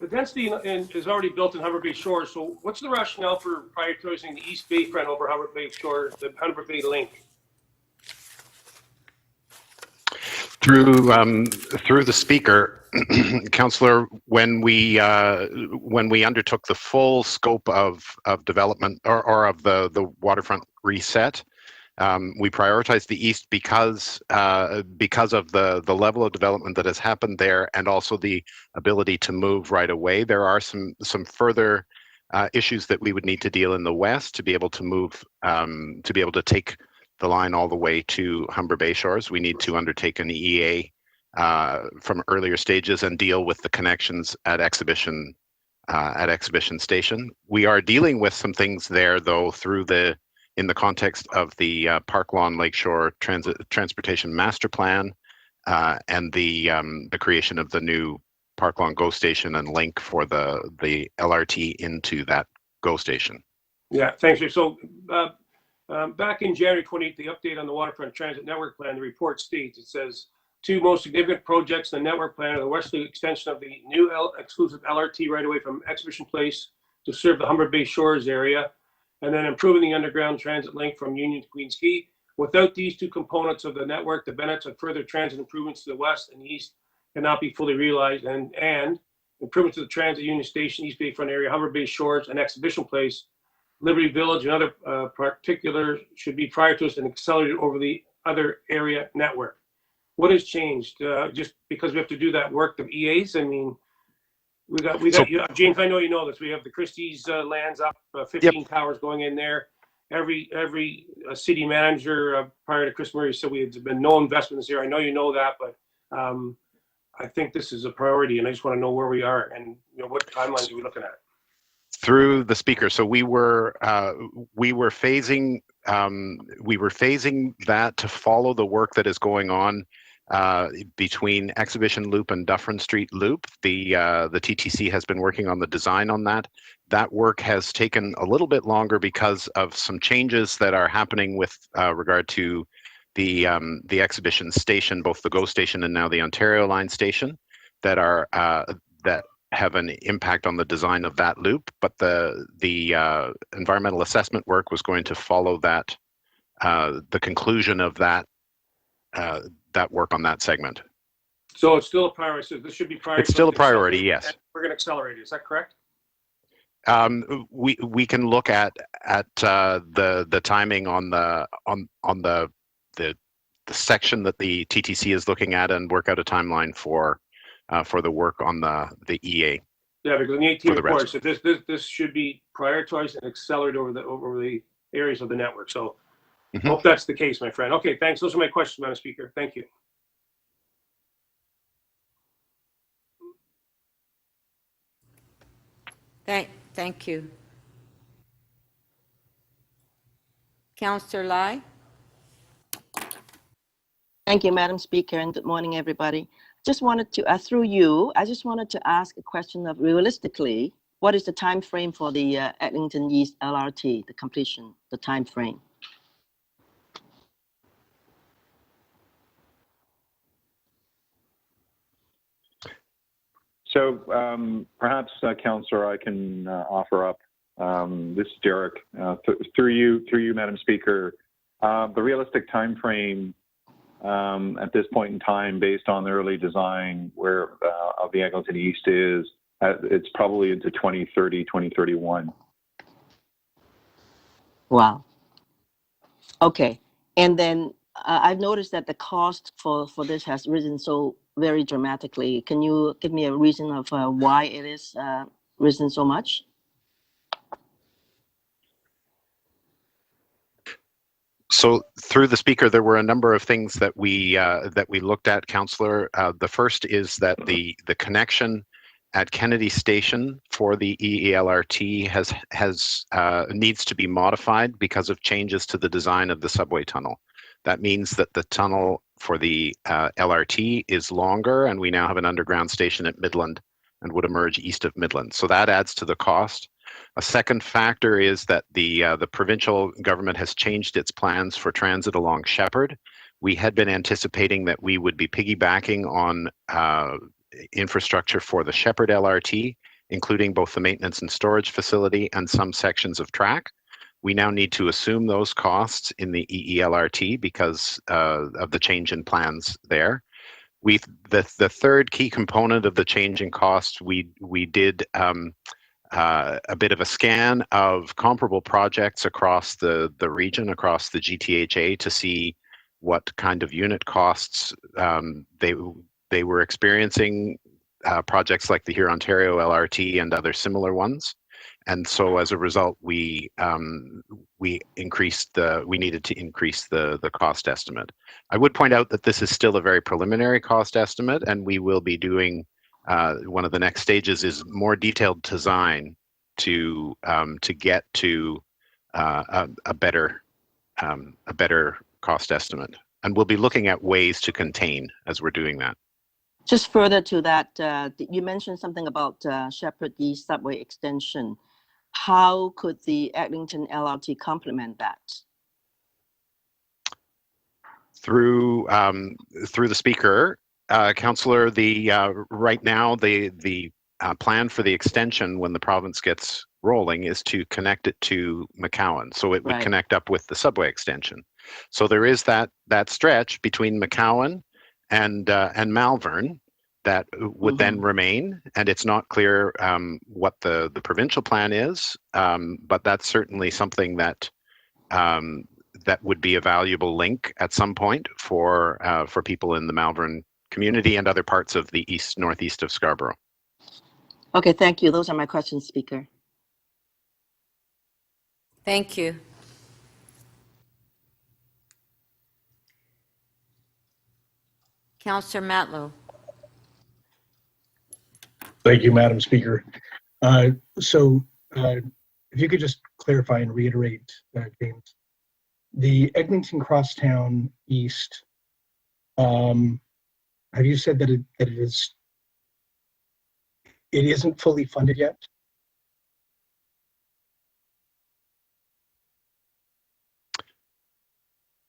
density is already built in Humber Bay Shores. So what's the rationale for prioritizing the East Bay front over Humber Bay Shore, the Humber Bay link? Through the speaker, Councillor, when we undertook the full scope of development or of the waterfront reset, we prioritized the east because of the level of development that has happened there, and also the ability to move right away. There are some further issues that we would need to deal in the west to be able to move, to be able to take the line all the way to Humber Bay Shores. We need to undertake an EA from earlier stages and deal with the connections at Exhibition Station. We are dealing with some things there, though, in the context of the Park Lawn Lakeshore Transportation Master Plan and the creation of the new Park Lawn GO Station and link for the LRT into that GO Station. Yeah, thanks. So back in January 28th, the update on the Waterfront Transit Network Plan, the report states, it says, two most significant projects in the network plan are the westerly extension of the new exclusive LRT right away from Exhibition Place to serve the Humber Bay Shores area, and then improving the underground transit link from Union to Queens Quay. Without these two components of the network, the benefits of further transit improvements to the west and east cannot be fully realized, and improvements to the transit Union Station, East Bayfront area, Humber Bay Shores, and Exhibition Place, Liberty Village, and other particulars should be prioritized and accelerated over the other area network. What has changed? Just because we have to do that work of EAs? I mean, we got James, I know you know this. We have the Christie's lands up, 15 towers going in there. Every city manager prior to Chris Murray said there's been no investment this year. I know you know that, but I think this is a priority, and I just want to know where we are and what timelines are we looking at? Through the speaker, so we were phasing that to follow the work that is going on between Exhibition Loop and Dufferin Street Loop. The TTC has been working on the design on that. That work has taken a little bit longer because of some changes that are happening with regard to the Exhibition Station, both the GO Station and now the Ontario Line Station, that have an impact on the design of that loop. But the environmental assessment work was going to follow that, the conclusion of that work on that segment. So it's still a priority. So this should be priority. It's still a priority, yes. We're going to accelerate it. Is that correct? We can look at the timing on the section that the TTC is looking at and work out a timeline for the work on the EA. Yeah, because in the 18 report, so this should be prioritized and accelerated over the areas of the network. So hope that's the case, my friend. Okay, thanks. Those are my questions, Madam Speaker. Thank you. Thank you. Councillor Lai? Thank you, Madam Speaker, and good morning, everybody. Just wanted to, through you, I just wanted to ask a question of realistically, what is the time frame for the Eglinton East LRT, the completion, the time frame? So perhaps, Councillor, I can offer up. This is Derek. Through you, Madam Speaker. The realistic time frame at this point in time, based on the early design where of the Eglinton East is, it's probably into 2030, 2031. Wow. Okay. And then I've noticed that the cost for this has risen so very dramatically. Can you give me a reason of why it is risen so much? So through the speaker, there were a number of things that we looked at, Councillor. The first is that the connection at Kennedy Station for the EELRT needs to be modified because of changes to the design of the subway tunnel. That means that the tunnel for the LRT is longer, and we now have an underground station at Midland and would emerge east of Midland. So that adds to the cost. A second factor is that the provincial government has changed its plans for transit along Shepherd. We had been anticipating that we would be piggybacking on infrastructure for the Shepherd LRT, including both the maintenance and storage facility and some sections of track. We now need to assume those costs in the EELRT because of the change in plans there. The third key component of the change in costs, we did a bit of a scan of comparable projects across the region, across the GTHA, to see what kind of unit costs they were experiencing, projects like the Here Ontario LRT and other similar ones. And so as a result, we needed to increase the cost estimate. I would point out that this is still a very preliminary cost estimate, and we will be doing one of the next stages is more detailed design to get to a better cost estimate. And we'll be looking at ways to contain as we're doing that. Just further to that, you mentioned something about Shepherd East subway extension. How could the Eglinton LRT complement that? Through the speaker, Councillor, right now the plan for the extension when the province gets rolling is to connect it to McCowan, so it would connect up with the subway extension. So there is that stretch between McCowan and Malvern that would then remain, and it's not clear what the provincial plan is, but that's certainly something that that would be a valuable link at some point for people in the Malvern community and other parts of the northeast of Scarborough. Okay, thank you. Those are my questions, Speaker. Thank you. Councillor Matlow. Thank you, Madam Speaker. So if you could just clarify and reiterate, James, the Eglinton Crosstown East, have you said that it isn't fully funded yet?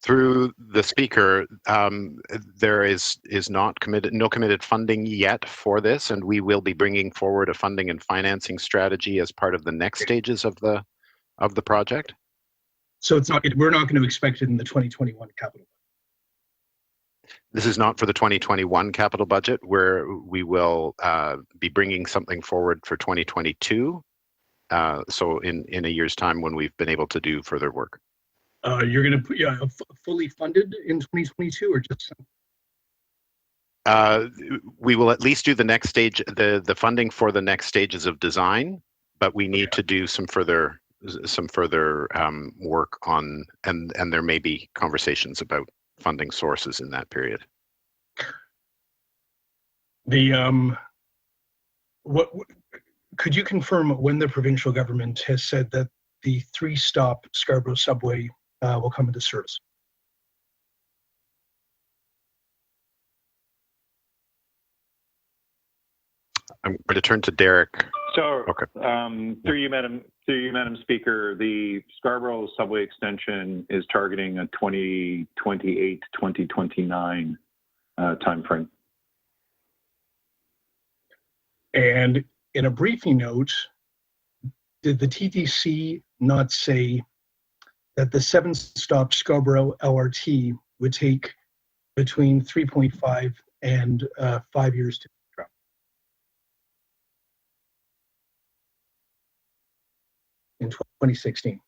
Through the speaker, there is no committed funding yet for this, and we will be bringing forward a funding and financing strategy as part of the next stages of the project. So we're not going to expect it in the 2021 capital. This is not for the 2021 capital budget, where we will be bringing something forward for 2022. So in a year's time, when we've been able to do further work. You're going to put fully funded in 2022, or just? We will at least do the next stage, the funding for the next stages of design, but we need to do some further work on, and there may be conversations about funding sources in that period. Could you confirm when the provincial government has said that the 3-stop Scarborough subway will come into service? I'm going to turn to Derek. So, Okay. through you, Madam Speaker, the Scarborough subway extension is targeting a 2028, 2029 timeframe. And in a briefing note, did the TTC not say that the 7-stop Scarborough LRT would take between 3.5 and 5 years to construct? In 2016.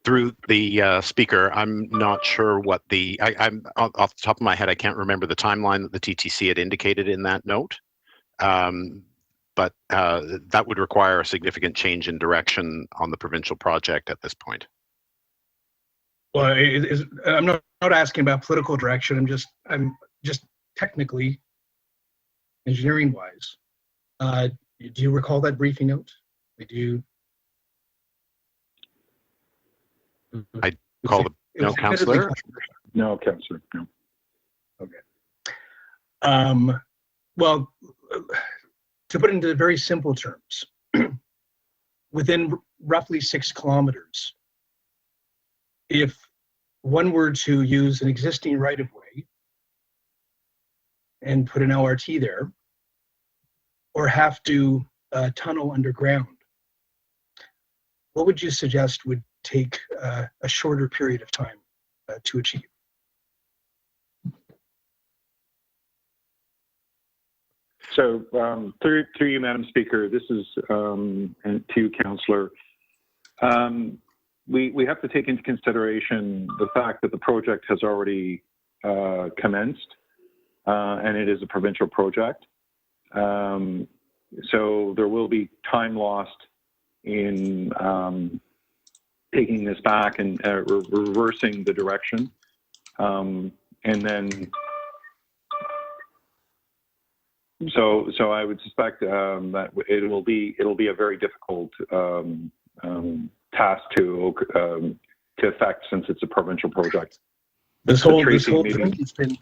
Through the speaker, I'm not sure what I'm off the top of my head, I can't remember the timeline that the TTC had indicated in that note. But that would require a significant change in direction on the provincial project at this point. Well, I'm not asking about political direction. I'm just technically, engineering wise. Do you recall that briefing note? I call no, Councillor. No, Councillor. No. Okay. Well, to put it into very simple terms, within roughly 6 kilometers, if one were to use an existing right-of-way and put an LRT there, or have to tunnel underground, what would you suggest would take a shorter period of time to achieve? So through you, Madam Speaker, this is and to you, Councillor. We have to take into consideration the fact that the project has already commenced, and it is a provincial project. So there will be time lost in taking this back and reversing the direction, and then. So I would suspect that it'll be a very difficult task to effect, since it's a provincial project. This whole journey has been,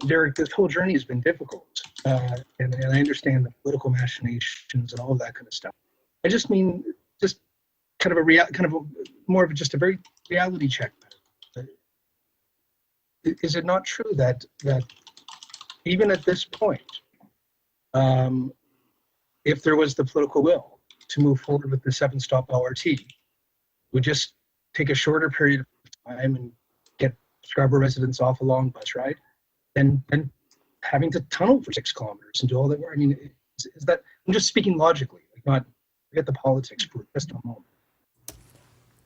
Derek. This whole journey has been difficult, and I understand the political machinations and all of that kind of stuff. I just mean kind of more of just a very reality check. Is it not true that even at this point, if there was the political will to move forward with the 7-stop LRT, would just take a shorter period of time and get Scarborough residents off a long bus ride, than having to tunnel for 6 kilometers and do all that work? I mean, is that, I'm just speaking logically, like, not forget the politics for just a moment.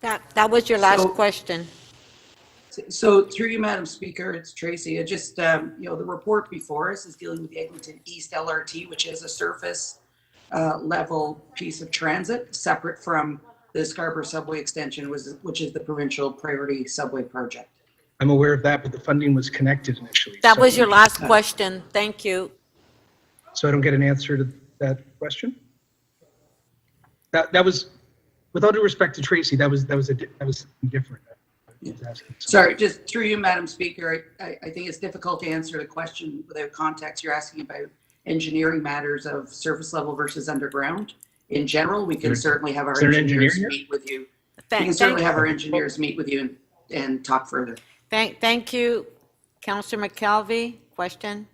That was your last question. So through you, Madam Speaker, it's Tracy. It just, the report before us is dealing with the Eglinton East LRT, which is a surface level piece of transit, separate from the Scarborough subway extension, which is the provincial priority subway project. I'm aware of that, but the funding was connected initially. That was your last question. Thank you. So I don't get an answer to that question? That was, with all due respect to Tracy, that was different. Sorry, just through you, Madam Speaker, I think it's difficult to answer the question without context. You're asking about engineering matters of surface level versus underground. In general, we can certainly have our engineers meet with you. We can certainly have our engineers meet with you and talk further. Thank you. Councillor McKelvey, question?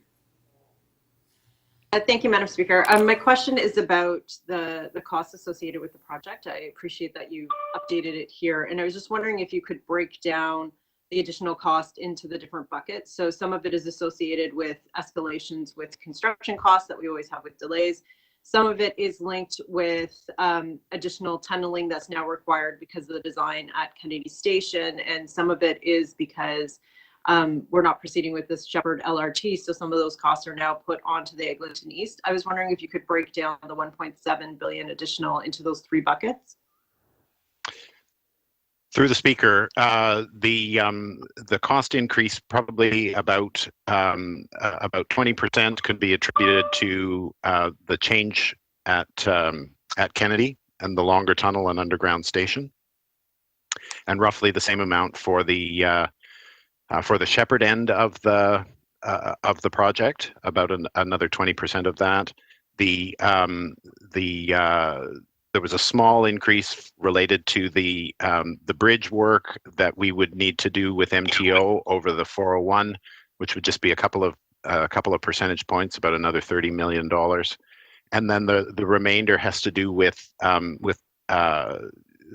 Thank you, Madam Speaker. My question is about the costs associated with the project. I appreciate that you updated it here. And I was just wondering if you could break down the additional cost into the different buckets. So some of it is associated with escalations with construction costs that we always have with delays. Some of it is linked with additional tunneling that's now required because of the design at Kennedy Station. And some of it is because we're not proceeding with this Shepherd LRT, so some of those costs are now put onto the Eglinton East. I was wondering if you could break down the 1.7 billion additional into those 3 buckets. Through the speaker, the cost increase, probably about 20%, could be attributed to the change at Kennedy and the longer tunnel and underground station, and roughly the same amount for the For the Shepherd end of the project, about another 20% of that. There was a small increase related to the bridge work that we would need to do with MTO over the 401, which would just be a couple of percentage points, about another $30 million. And then the remainder has to do with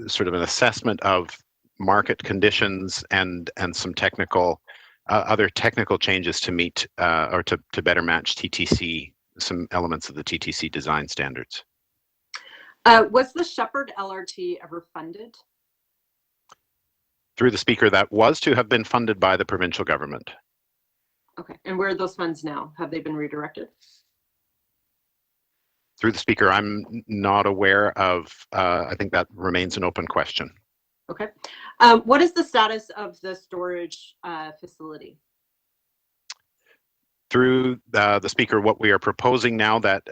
sort of an assessment of market conditions and some other technical changes to meet or to better match TTC, some elements of the TTC design standards. Was the Shepherd LRT ever funded? Through the speaker, that was to have been funded by the provincial government. Okay, and where are those funds now? Have they been redirected? Through the speaker, I'm not aware of, I think that remains an open question. Okay. What is the status of the storage facility? Through the speaker, what we are proposing now that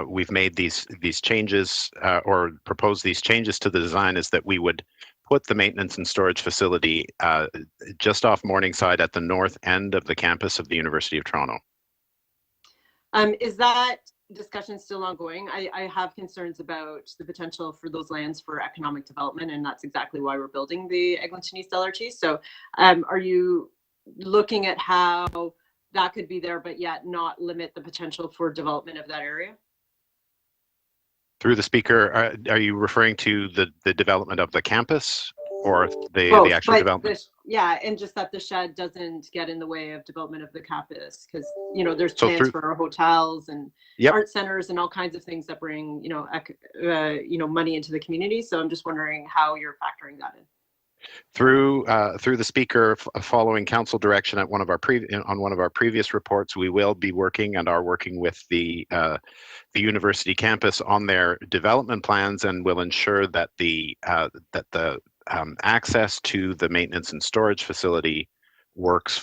we've made these changes or proposed these changes to the design is that we would put the maintenance and storage facility just off Morningside at the north end of the campus of the University of Toronto. Is that discussion still ongoing? I have concerns about the potential for those lands for economic development, and that's exactly why we're building the Eglinton East LRT. So are you looking at how that could be there, but yet not limit the potential for development of that area? Through the speaker, are you referring to the development of the campus or the actual development? Yeah, and just that the shed doesn't get in the way of development of the campus, because there's plans for hotels and art centers and all kinds of things that bring money into the community. So I'm just wondering how you're factoring that in. Through the speaker, following council direction at one of our previous reports, we will be working and are working with the university campus on their development plans, and will ensure that the access to the maintenance and storage facility works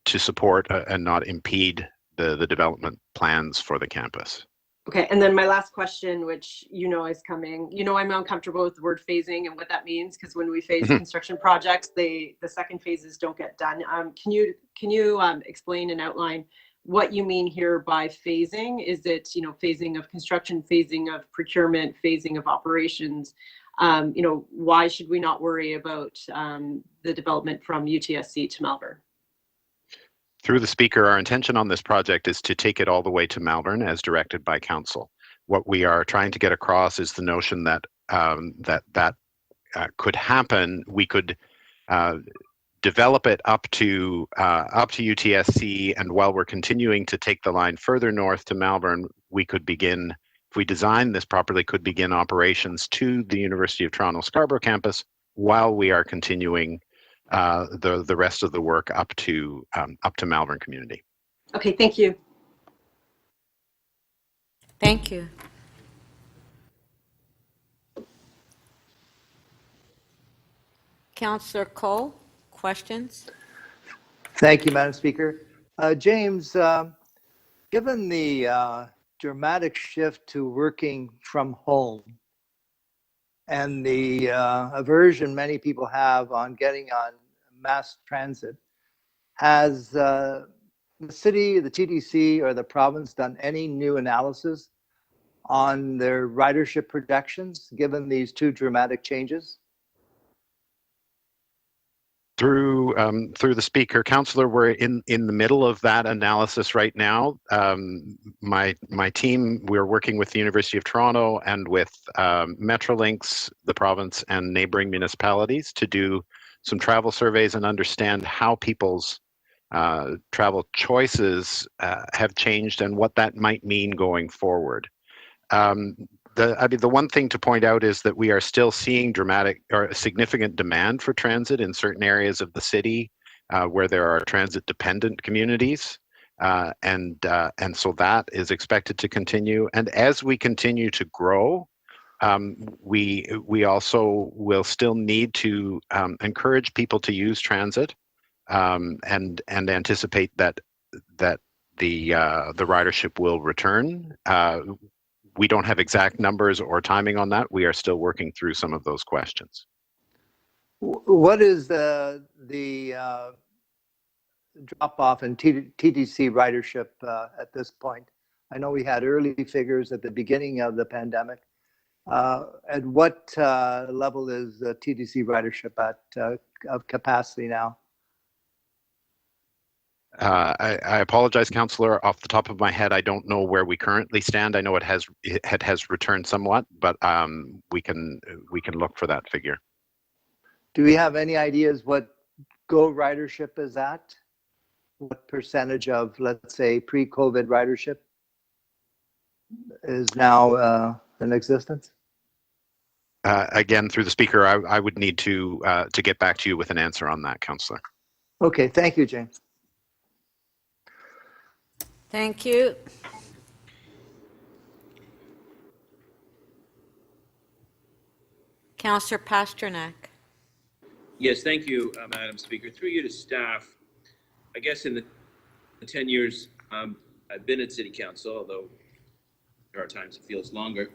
to support and not impede the development plans for the campus. Okay, and then my last question, which is coming. I'm uncomfortable with the word phasing and what that means, because when we phase construction projects, the second phases don't get done. Can you explain and outline what you mean here by phasing? Is it phasing of construction, phasing of procurement, phasing of operations? Why should we not worry about the development from UTSC to Malvern? Through the speaker, our intention on this project is to take it all the way to Malvern as directed by council. What we are trying to get across is the notion that that could happen. We could develop it up to UTSC, and while we're continuing to take the line further north to Malvern, we could begin, if we design this properly, could begin operations to the University of Toronto Scarborough campus while we are continuing the rest of the work up to Malvern community. Okay, thank you. Thank you. Councillor Cole, questions? Thank you, Madam Speaker. James, given the dramatic shift to working from home and the aversion many people have on getting on mass transit, has the city, the TTC, or the province done any new analysis on their ridership projections given these two dramatic changes? Through the speaker, Councillor, we're in the middle of that analysis right now. My team, we're working with the University of Toronto and with Metrolinx, the province, and neighboring municipalities to do some travel surveys and understand how people's travel choices have changed and what that might mean going forward. The one thing to point out is that we are still seeing dramatic or significant demand for transit in certain areas of the city where there are transit-dependent communities, and so that is expected to continue. And as we continue to grow, we also will still need to encourage people to use transit, and anticipate that the ridership will return. We don't have exact numbers or timing on that. We are still working through some of those questions. What is the drop off in TTC ridership at this point? I know we had early figures at the beginning of the pandemic. At what level is the TTC ridership at of capacity now? I apologize, Councillor. Off the top of my head, I don't know where we currently stand. I know it has returned somewhat, but we can look for that figure. Do we have any ideas what GO ridership is at? What percentage of, let's say, pre-COVID ridership is now in existence? Again, through the speaker, I would need to get back to you with an answer on that, Councillor. Okay, thank you, James. Thank you. Councillor Pasternak. Yes, thank you, Madam Speaker. Through you to staff, I guess in the 10 years I've been at City Council, although there are times it feels longer,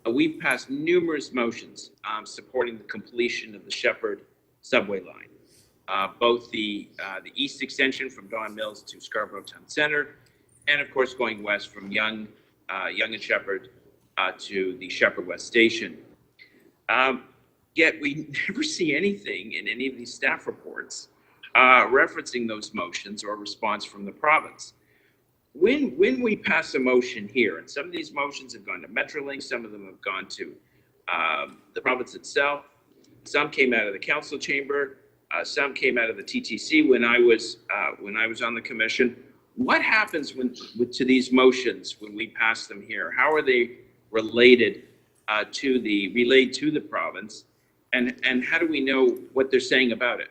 we've passed numerous motions supporting the completion of the Shepherd subway line, both the east extension from Don Mills to Scarborough Town Centre, and of course going west from Yonge and Shepherd to the Shepherd West Station. Yet we never see anything in any of these staff reports referencing those motions or response from the province. When we pass a motion here, and some of these motions have gone to Metrolink, some of them have gone to the province itself, some came out of the council chamber, some came out of the TTC when I was on the commission. What happens to these motions when we pass them here? How are they relayed to the province, and how do we know what they're saying about it?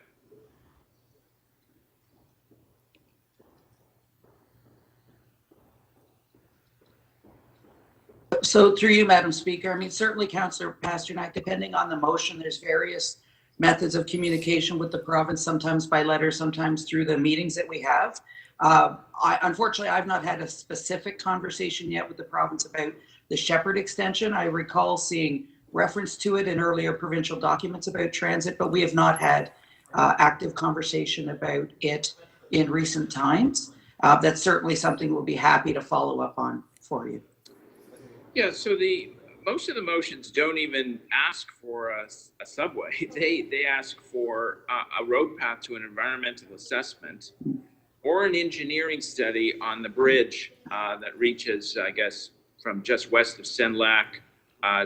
So through you, Madam Speaker, I mean, certainly Councillor Pasternak, depending on the motion, there's various methods of communication with the province, sometimes by letter, sometimes through the meetings that we have. Unfortunately, I've not had a specific conversation yet with the province about the Shepherd extension. I recall seeing reference to it in earlier provincial documents about transit, but we have not had active conversation about it in recent times. That's certainly something we'll be happy to follow up on for you. Yeah, so most of the motions don't even ask for a subway. They ask for a road path to an environmental assessment or an engineering study on the bridge that reaches, I guess, from just west of Senlac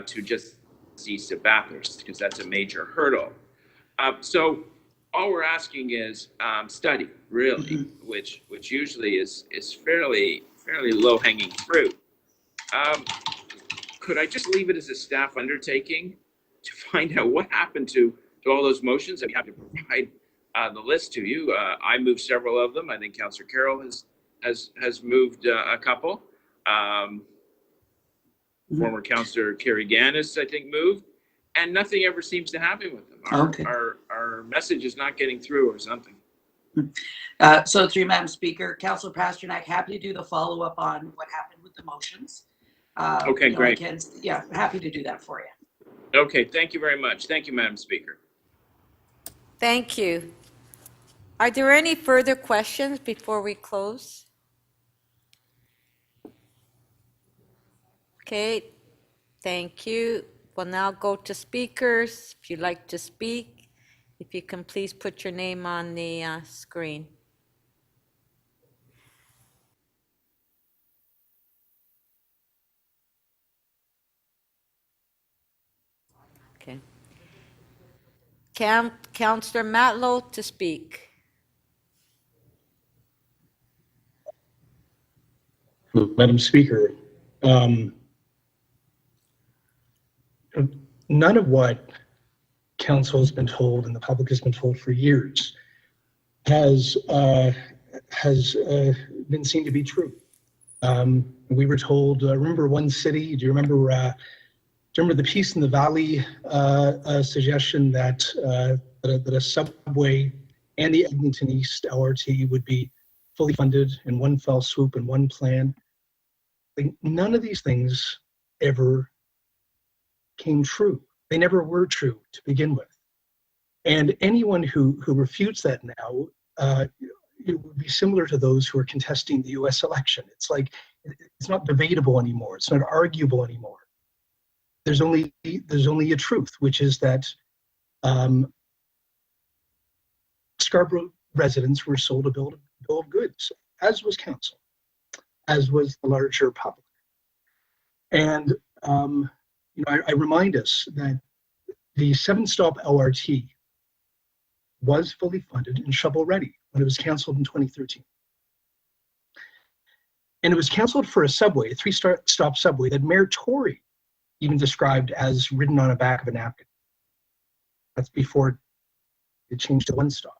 to just east of Bathurst, because that's a major hurdle. So all we're asking is study, really, which usually is fairly low-hanging fruit. Could I just leave it as a staff undertaking to find out what happened to all those motions? I'd be happy to provide the list to you. I moved several of them. I think Councillor Carroll has moved a couple. Former Councillor Kerry Gannis, I think, moved, and nothing ever seems to happen with them. Our message is not getting through or something. So through you, Madam Speaker, Councillor Pasternak, happy to do the follow-up on what happened with the motions. Okay, great. Happy to do that for you. Okay, thank you very much. Thank you, Madam Speaker. Thank you. Are there any further questions before we close? Okay, thank you. We'll now go to speakers. If you'd like to speak, if you can please put your name on the screen. Okay. Councillor Matlow to speak. Madam Speaker, none of what council has been told and the public has been told for years has been seen to be true. We were told, remember one city, do you remember the Peace in the Valley suggestion that a subway and the Eglinton East LRT would be fully funded in one fell swoop in one plan? Like, none of these things ever came true. They never were true to begin with. And anyone who refutes that now, it would be similar to those who are contesting the US election. It's like, it's not debatable anymore. It's not arguable anymore. There's only a truth, which is that Scarborough residents were sold a bill of goods, as was council, as was the larger public. And I remind us that the 7-stop LRT was fully funded and shovel-ready when it was canceled in 2013. And it was canceled for a subway, a 3-stop subway that Mayor Tory even described as written on the back of a napkin. That's before it changed to 1-stop.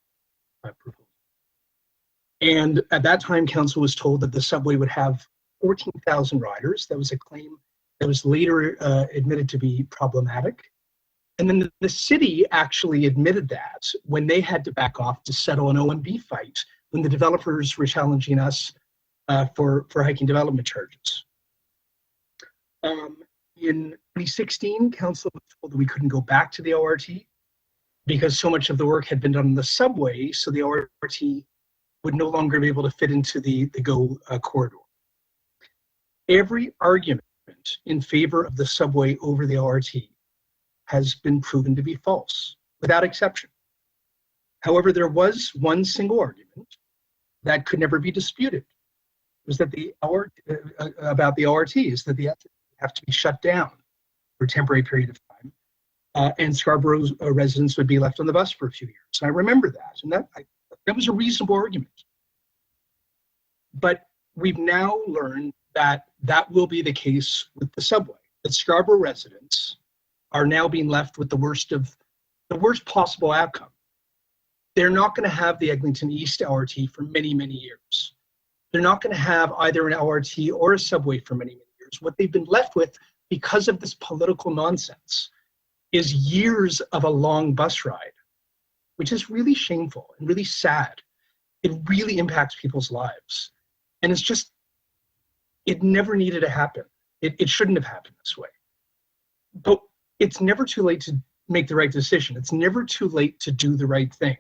And at that time, council was told that the subway would have 14,000 riders. That was a claim that was later admitted to be problematic. And then the city actually admitted that when they had to back off to settle an OMB fight when the developers were challenging us for hiking development charges. In 2016, council was told that we couldn't go back to the LRT because so much of the work had been done on the subway, so the LRT would no longer be able to fit into the GO corridor. Every argument in favor of the subway over the LRT has been proven to be false, without exception. However, there was one single argument that could never be disputed, was that about the LRT is that the have to be shut down for a temporary period of time, and Scarborough residents would be left on the bus for a few years. And I remember that, and that was a reasonable argument. But we've now learned that that will be the case with the subway, that Scarborough residents are now being left with the worst possible outcome. They're not going to have the Eglinton East LRT for many, many years. They're not going to have either an LRT or a subway for many, many years. What they've been left with, because of this political nonsense, is years of a long bus ride, which is really shameful and really sad. It really impacts people's lives. And it's just, it never needed to happen. It shouldn't have happened this way. But it's never too late to make the right decision. It's never too late to do the right thing.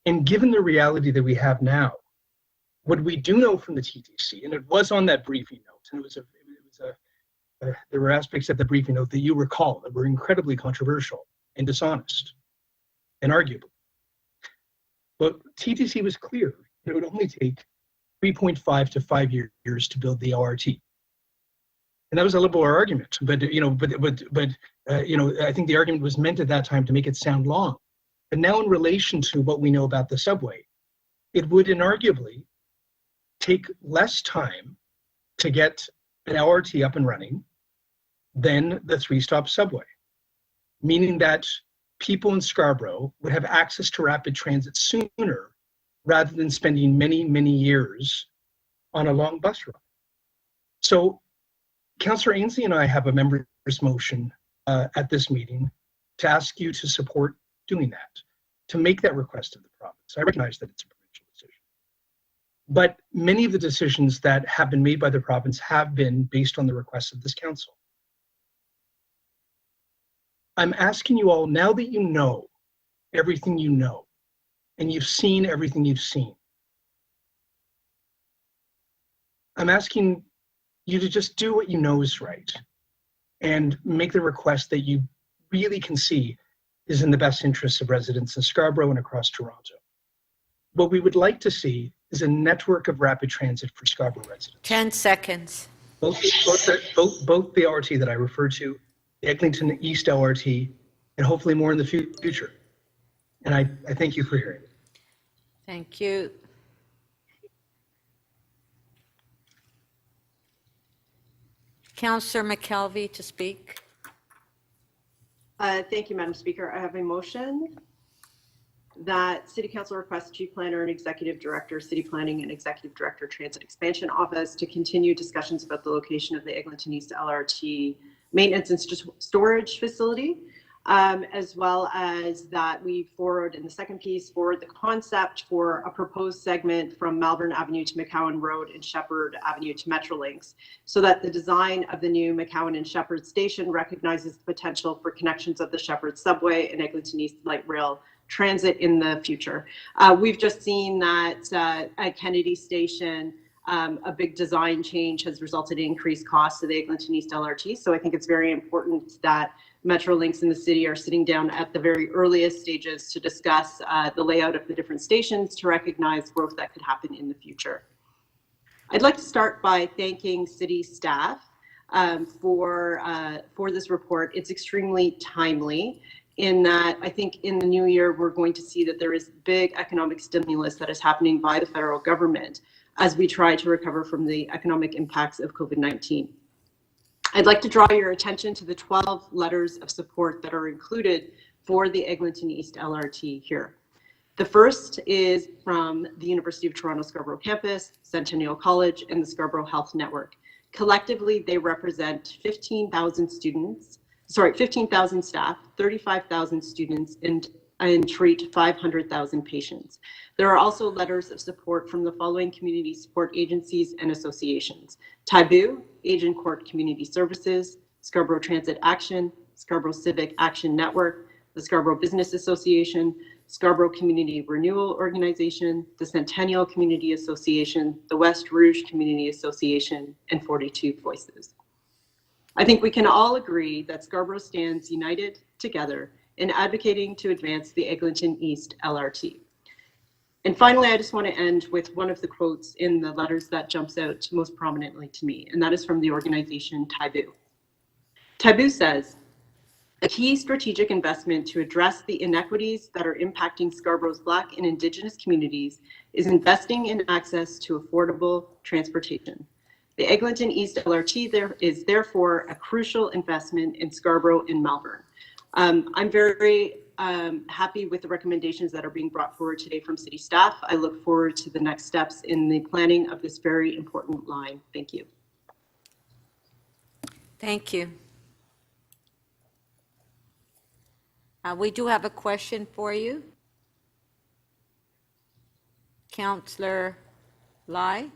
And given the reality that we have now, what we do know from the TTC, and it was on that briefing note, and there were aspects of the briefing note that you recall that were incredibly controversial and dishonest and arguable. But TTC was clear that it would only take 3.5 to 5 years to build the LRT. And that was a liberal argument, but I think the argument was meant at that time to make it sound long. But now, in relation to what we know about the subway, it would inarguably take less time to get an LRT up and running than the 3-stop subway, meaning that people in Scarborough would have access to rapid transit sooner rather than spending many, many years on a long bus ride. So Councillor Ainsley and I have a member's motion at this meeting to ask you to support doing that, to make that request of the province. I recognize that it's a provincial decision, but many of the decisions that have been made by the province have been based on the request of this council. I'm asking you all, now that you know everything you know, and you've seen everything you've seen, I'm asking you to just do what you know is right and make the request that you really can see is in the best interests of residents in Scarborough and across Toronto. What we would like to see is a network of rapid transit for Scarborough residents. 10 seconds. Both the LRT that I referred to, the Eglinton East LRT, and hopefully more in the future. And I thank you for hearing it. Thank you. Councillor McKelvey to speak. Thank you, Madam Speaker. I have a motion that City Council requests Chief Planner and Executive Director, City Planning and Executive Director, Transit Expansion Office to continue discussions about the location of the Eglinton East LRT maintenance and storage facility as well as that we forward, in the second piece, forward the concept for a proposed segment from Malvern Avenue to McCowan Road and Shepherd Avenue to Metrolinx, so that the design of the new McCowan and Shepherd station recognizes the potential for connections of the Shepherd subway and Eglinton East Light Rail transit in the future. We've just seen that at Kennedy Station, a big design change has resulted in increased costs to the Eglinton East LRT. So I think it's very important that Metrolinx and the city are sitting down at the very earliest stages to discuss the layout of the different stations to recognize growth that could happen in the future. I'd like to start by thanking city staff for this report. It's extremely timely in that I think in the new year, we're going to see that there is big economic stimulus that is happening by the federal government as we try to recover from the economic impacts of COVID-19. I'd like to draw your attention to the 12 letters of support that are included for the Eglinton East LRT here. The first is from the University of Toronto Scarborough campus, Centennial College, and the Scarborough Health Network. Collectively, they represent 15,000 staff, 35,000 students, and treat 500,000 patients. There are also letters of support from the following community support agencies and associations: Taboo, Agincourt Community Services, Scarborough Transit Action, Scarborough Civic Action Network, the Scarborough Business Association, Scarborough Community Renewal Organization, the Centennial Community Association, the West Rouge Community Association, and 42 Voices. I think we can all agree that Scarborough stands united together in advocating to advance the Eglinton East LRT. And finally, I just want to end with one of the quotes in the letters that jumps out most prominently to me, and that is from the organization Taboo. Taboo says, "A key strategic investment to address the inequities that are impacting Scarborough's Black and Indigenous communities is investing in access to affordable transportation. The Eglinton East LRT is therefore a crucial investment in Scarborough and Malvern." I'm very happy with the recommendations that are being brought forward today from city staff. I look forward to the next steps in the planning of this very important line. Thank you. Thank you. We do have a question for you. Councillor Lai.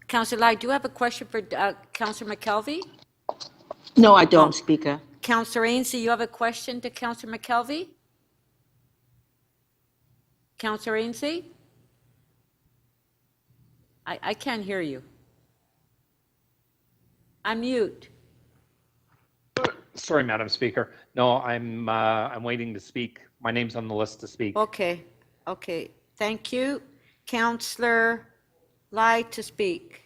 Councillor Lai, do you have a question for Councillor McKelvey? No, I don't, Speaker. Councillor Ainslie, you have a question to Councillor McKelvey? Councillor Ainslie? I can't hear you. Unmute. Sorry, Madam Speaker. No, I'm waiting to speak. My name's on the list to speak. Okay. Thank you. Councillor Lai to speak.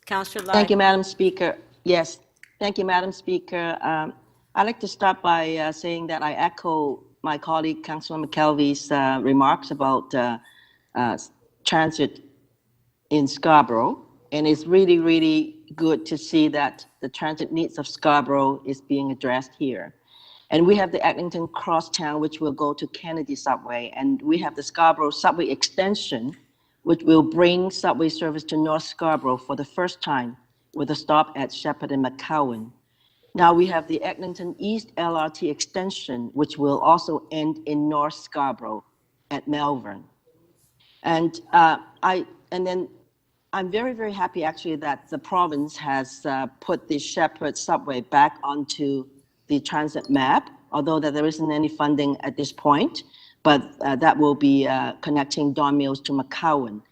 Councillor Lai. Thank you, Madam Speaker. Yes, thank you, Madam Speaker. I'd like to start by saying that I echo my colleague, Councillor McKelvey's remarks about transit in Scarborough. And it's really, really good to see that the transit needs of Scarborough is being addressed here. And we have the Eglinton Crosstown, which will go to Kennedy Subway. And we have the Scarborough Subway Extension, which will bring subway service to North Scarborough for the first time with a stop at Shepherd and McCowan. Now we have the Eglinton East LRT extension, which will also end in North Scarborough at Malvern. And I'm very, very happy actually that the province has put the Shepherd subway back onto the transit map, although that there isn't any funding at this point, but that will be connecting Don Mills to McCowan.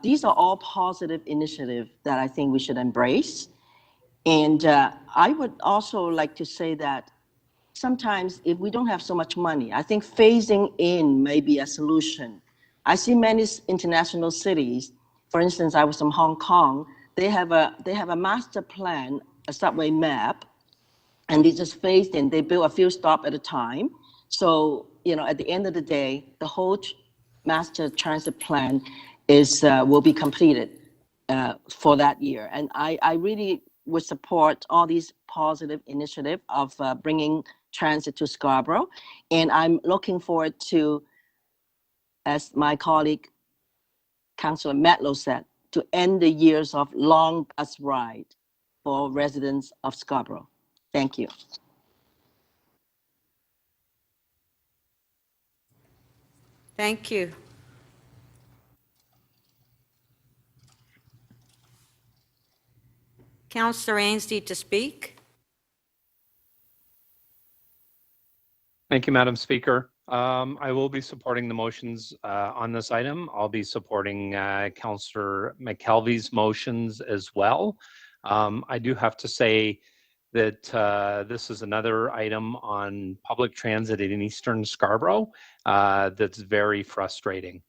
These are all positive initiatives that I think we should embrace. And I would also like to say that sometimes if we don't have so much money, I think phasing in may be a solution. I see many international cities, for instance, I was from Hong Kong, they have a master plan, a subway map, and they just phased in, they build a few stops at a time. So, you know, at the end of the day, the whole master transit plan will be completed for that year. And I really would support all these positive initiatives of bringing transit to Scarborough. And I'm looking forward to, as my colleague, Councillor Matlow said, to end the years of long bus ride for residents of Scarborough. Thank you. Thank you. Councillor Ainslie to speak. Thank you, Madam Speaker. I will be supporting the motions on this item. I'll be supporting Councillor McKelvey's motions as well. I do have to say that this is another item on public transit in Eastern Scarborough that's very frustrating.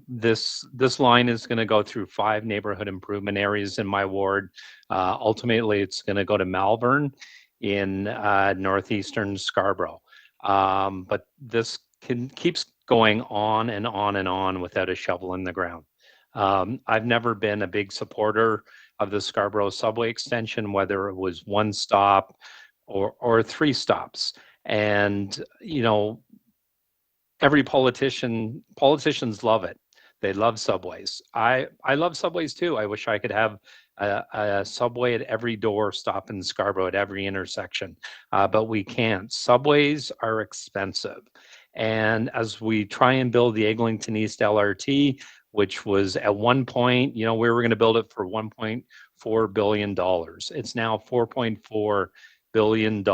This line is going to go through 5 neighborhood improvement areas in my ward. Ultimately, it's going to go to Malvern in northeastern Scarborough. But this keeps going on and on and on without a shovel in the ground. I've never been a big supporter of the Scarborough subway extension, whether it was 1 stop or 3 stops. And, every politicians love it. They love subways. I love subways too. I wish I could have a subway at every door stop in Scarborough at every intersection, but we can't. Subways are expensive. And as we try and build the Eglinton East LRT, which was at one point, we were going to build it for $1.4 billion. It's now $4.4 billion.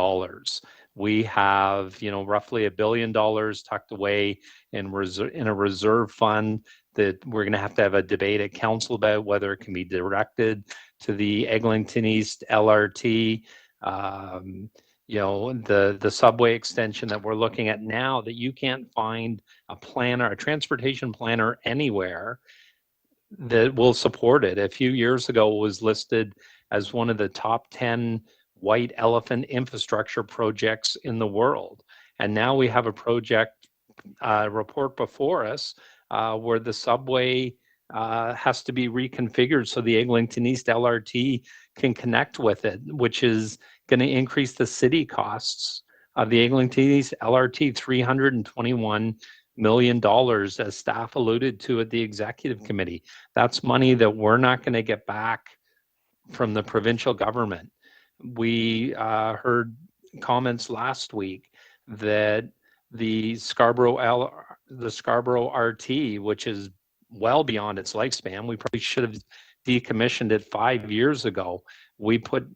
We have, roughly $1 billion tucked away in a reserve fund that we're going to have a debate at council about whether it can be directed to the Eglinton East LRT. The subway extension that we're looking at now, that you can't find a transportation planner anywhere that will support it. A few years ago, it was listed as one of the top 10 white elephant infrastructure projects in the world. And now we have a project report before us where the subway has to be reconfigured so the Eglinton East LRT can connect with it, which is going to increase the city costs of the Eglinton East LRT $321 million, as staff alluded to at the executive committee. That's money that we're not going to get back from the provincial government. We heard comments last week that the Scarborough RT, which is well beyond its lifespan, we probably should have decommissioned it 5 years ago. We put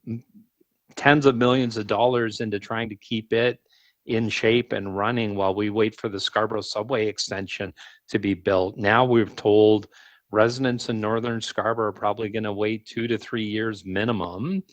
tens of millions of dollars into trying to keep it in shape and running while we wait for the Scarborough subway extension to be built. Now we've told residents in northern Scarborough are probably going to wait 2 to 3 years minimum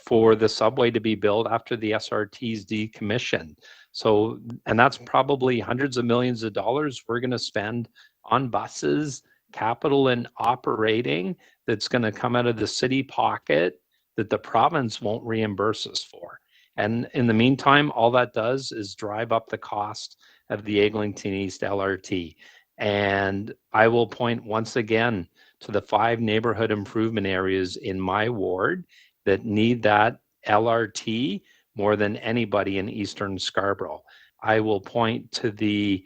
for the subway to be built after the SRT's decommissioned. So, and that's probably hundreds of millions of dollars we're going to spend on buses, capital and operating, that's going to come out of the city pocket that the province won't reimburse us for. And in the meantime, all that does is drive up the cost of the Eglinton East LRT. And I will point once again to the 5 neighborhood improvement areas in my ward that need that LRT more than anybody in Eastern Scarborough. I will point to the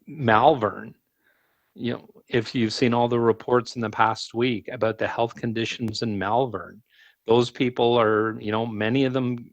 Malvern. If you've seen all the reports in the past week about the health conditions in Malvern, those people are, many of them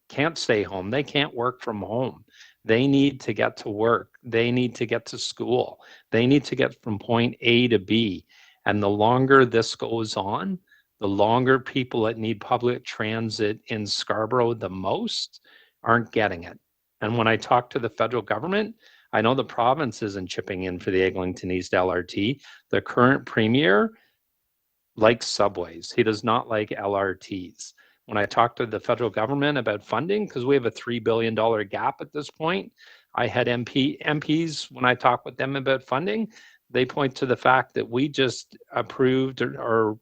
can't stay home. They can't work from home. They need to get to work. They need to get to school. They need to get from point A to B. And the longer this goes on, the longer people that need public transit in Scarborough the most aren't getting it. And when I talk to the federal government, I know the province isn't chipping in for the Eglinton East LRT. The current premier likes subways. He does not like LRTs. When I talk to the federal government about funding, because we have a $3 billion gap at this point, I had MPs, when I talk with them about funding, they point to the fact that we just approved or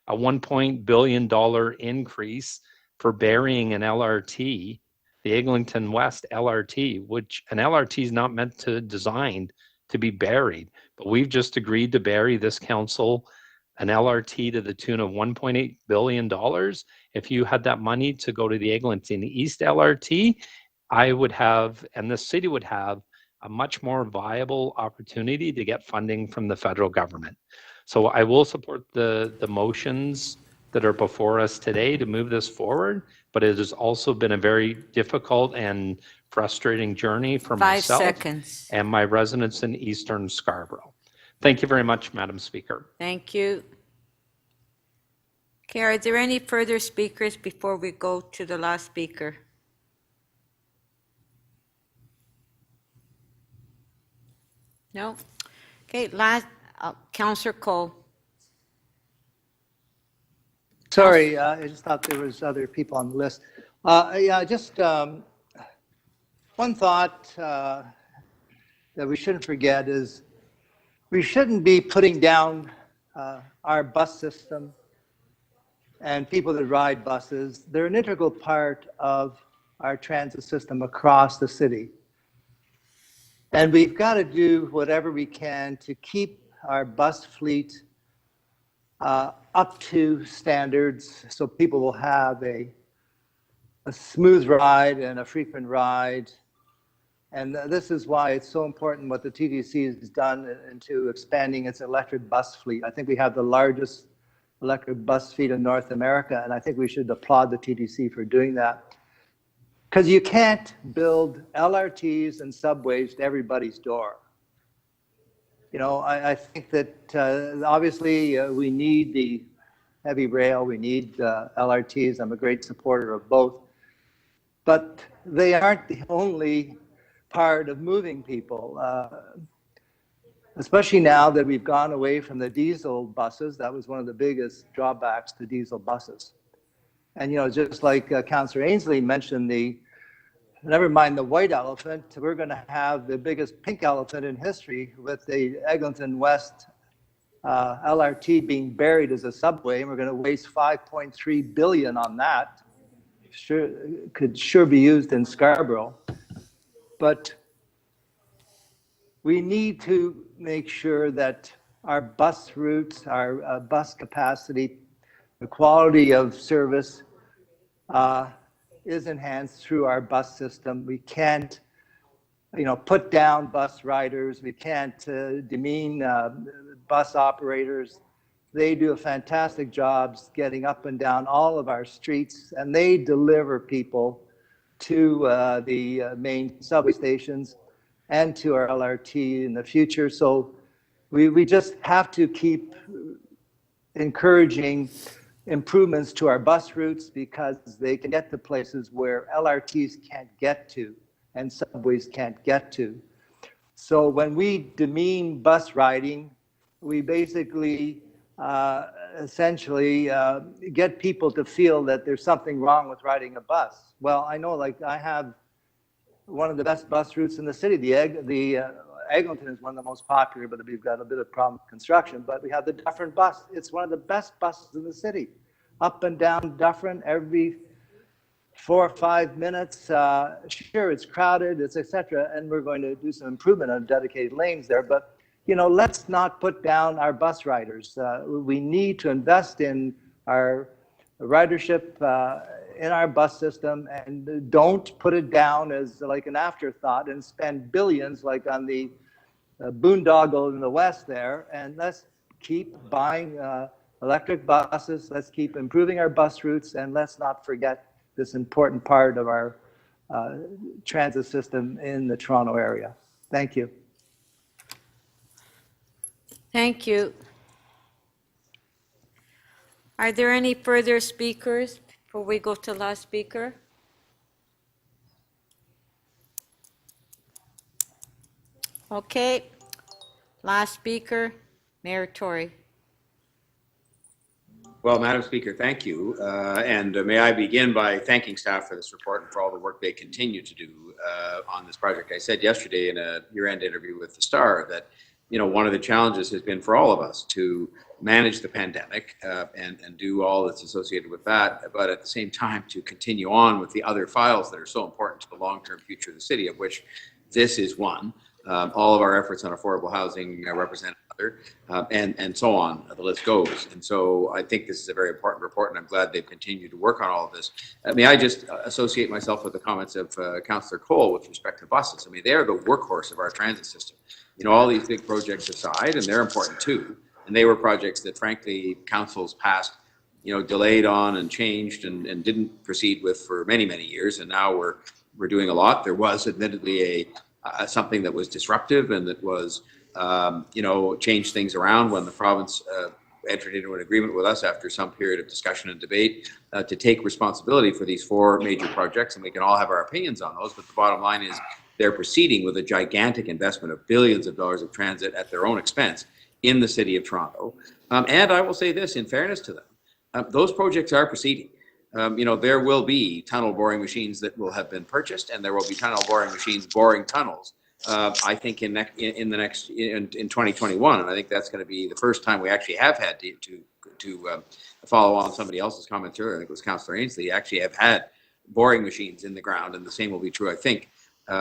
a $1 billion increase for burying an LRT, the Eglinton West LRT, which an LRT is not meant to designed to be buried. But we've just agreed to bury this council an LRT to the tune of $1.8 billion. If you had that money to go to the Eglinton East LRT, I would have, and the city would have, a much more viable opportunity to get funding from the federal government. So I will support the motions that are before us today to move this forward, but it has also been a very difficult and frustrating journey for 5 myself seconds. and my residents in Eastern Scarborough. Thank you very much, Madam Speaker. Thank you. Okay, are there any further speakers before we go to the last speaker? No? Okay, Councillor Cole. Sorry, I just thought there was other people on the list. Yeah, just one thought that we shouldn't forget is we shouldn't be putting down our bus system and people that ride buses. They're an integral part of our transit system across the city. And we've got to do whatever we can to keep our bus fleet up to standards so people will have a smooth ride and a frequent ride. And this is why it's so important what the TTC has done into expanding its electric bus fleet. I think we have the largest electric bus fleet in North America, and I think we should applaud the TTC for doing that. Because you can't build LRTs and subways to everybody's door. You know, I think that obviously we need the heavy rail, we need LRTs. I'm a great supporter of both. But they aren't the only part of moving people, especially now that we've gone away from the diesel buses. That was one of the biggest drawbacks to diesel buses. And, you know, just like Councillor Ainsley mentioned, never mind the white elephant, we're going to have the biggest pink elephant in history with the Eglinton West LRT being buried as a subway, and we're going to waste $5.3 billion on that. Could sure be used in Scarborough. But we need to make sure that our bus routes, our bus capacity, the quality of service is enhanced through our bus system. We can't, you know, put down bus riders. We can't demean bus operators. They do a fantastic job getting up and down all of our streets, and they deliver people to the main subway stations and to our LRT in the future. So we just have to keep encouraging improvements to our bus routes because they can get to places where LRTs can't get to and subways can't get to. So when we demean bus riding, we basically essentially get people to feel that there's something wrong with riding a bus. Well, I know, like, I have one of the best bus routes in the city. The Eglinton is one of the most popular, but we've got a bit of problem with construction. But we have the Dufferin bus. It's one of the best buses in the city. Up and down Dufferin every 4 or 5 minutes. Sure, it's crowded, it's etc. And we're going to do some improvement on dedicated lanes there. But, you know, let's not put down our bus riders. We need to invest in our ridership in our bus system, and don't put it down as like an afterthought and spend billions like on the boondoggle in the west there. And let's keep buying electric buses. Let's keep improving our bus routes, and let's not forget this important part of our transit system in the Toronto area. Thank you. Thank you. Are there any further speakers before we go to the last speaker? Okay, last speaker, Mayor Tory. Well, Madam Speaker, thank you. And may I begin by thanking staff for this report and for all the work they continue to do on this project. I said yesterday in a year-end interview with the Star that, you know, one of the challenges has been for all of us to manage the pandemic and do all that's associated with that, but at the same time to continue on with the other files that are so important to the long-term future of the city, of which this is one. All of our efforts on affordable housing represent another, and so on. The list goes. And so I think this is a very important report, and I'm glad they've continued to work on all of this. May I just associate myself with the comments of Councillor Cole with respect to buses. I mean, they are the workhorse of our transit system. You know, all these big projects aside, and they're important too, And they were projects that frankly councils passed, delayed on and changed and didn't proceed with for many, many years. And now we're doing a lot. There was admittedly something that was disruptive and that was, changed things around when the province entered into an agreement with us after some period of discussion and debate to take responsibility for these 4 major projects. And we can all have our opinions on those, but the bottom line is they're proceeding with a gigantic investment of billions of dollars of transit at their own expense in the city of Toronto. And I will say this, in fairness to them, those projects are proceeding. There will be tunnel boring machines that will have been purchased, and there will be tunnel boring machines boring tunnels. I think in 2021, and I think that's going to be the first time we actually have had to follow on somebody else's comment earlier. I think it was Councillor Ainsley. Actually, have had boring machines in the ground, and the same will be true, I think,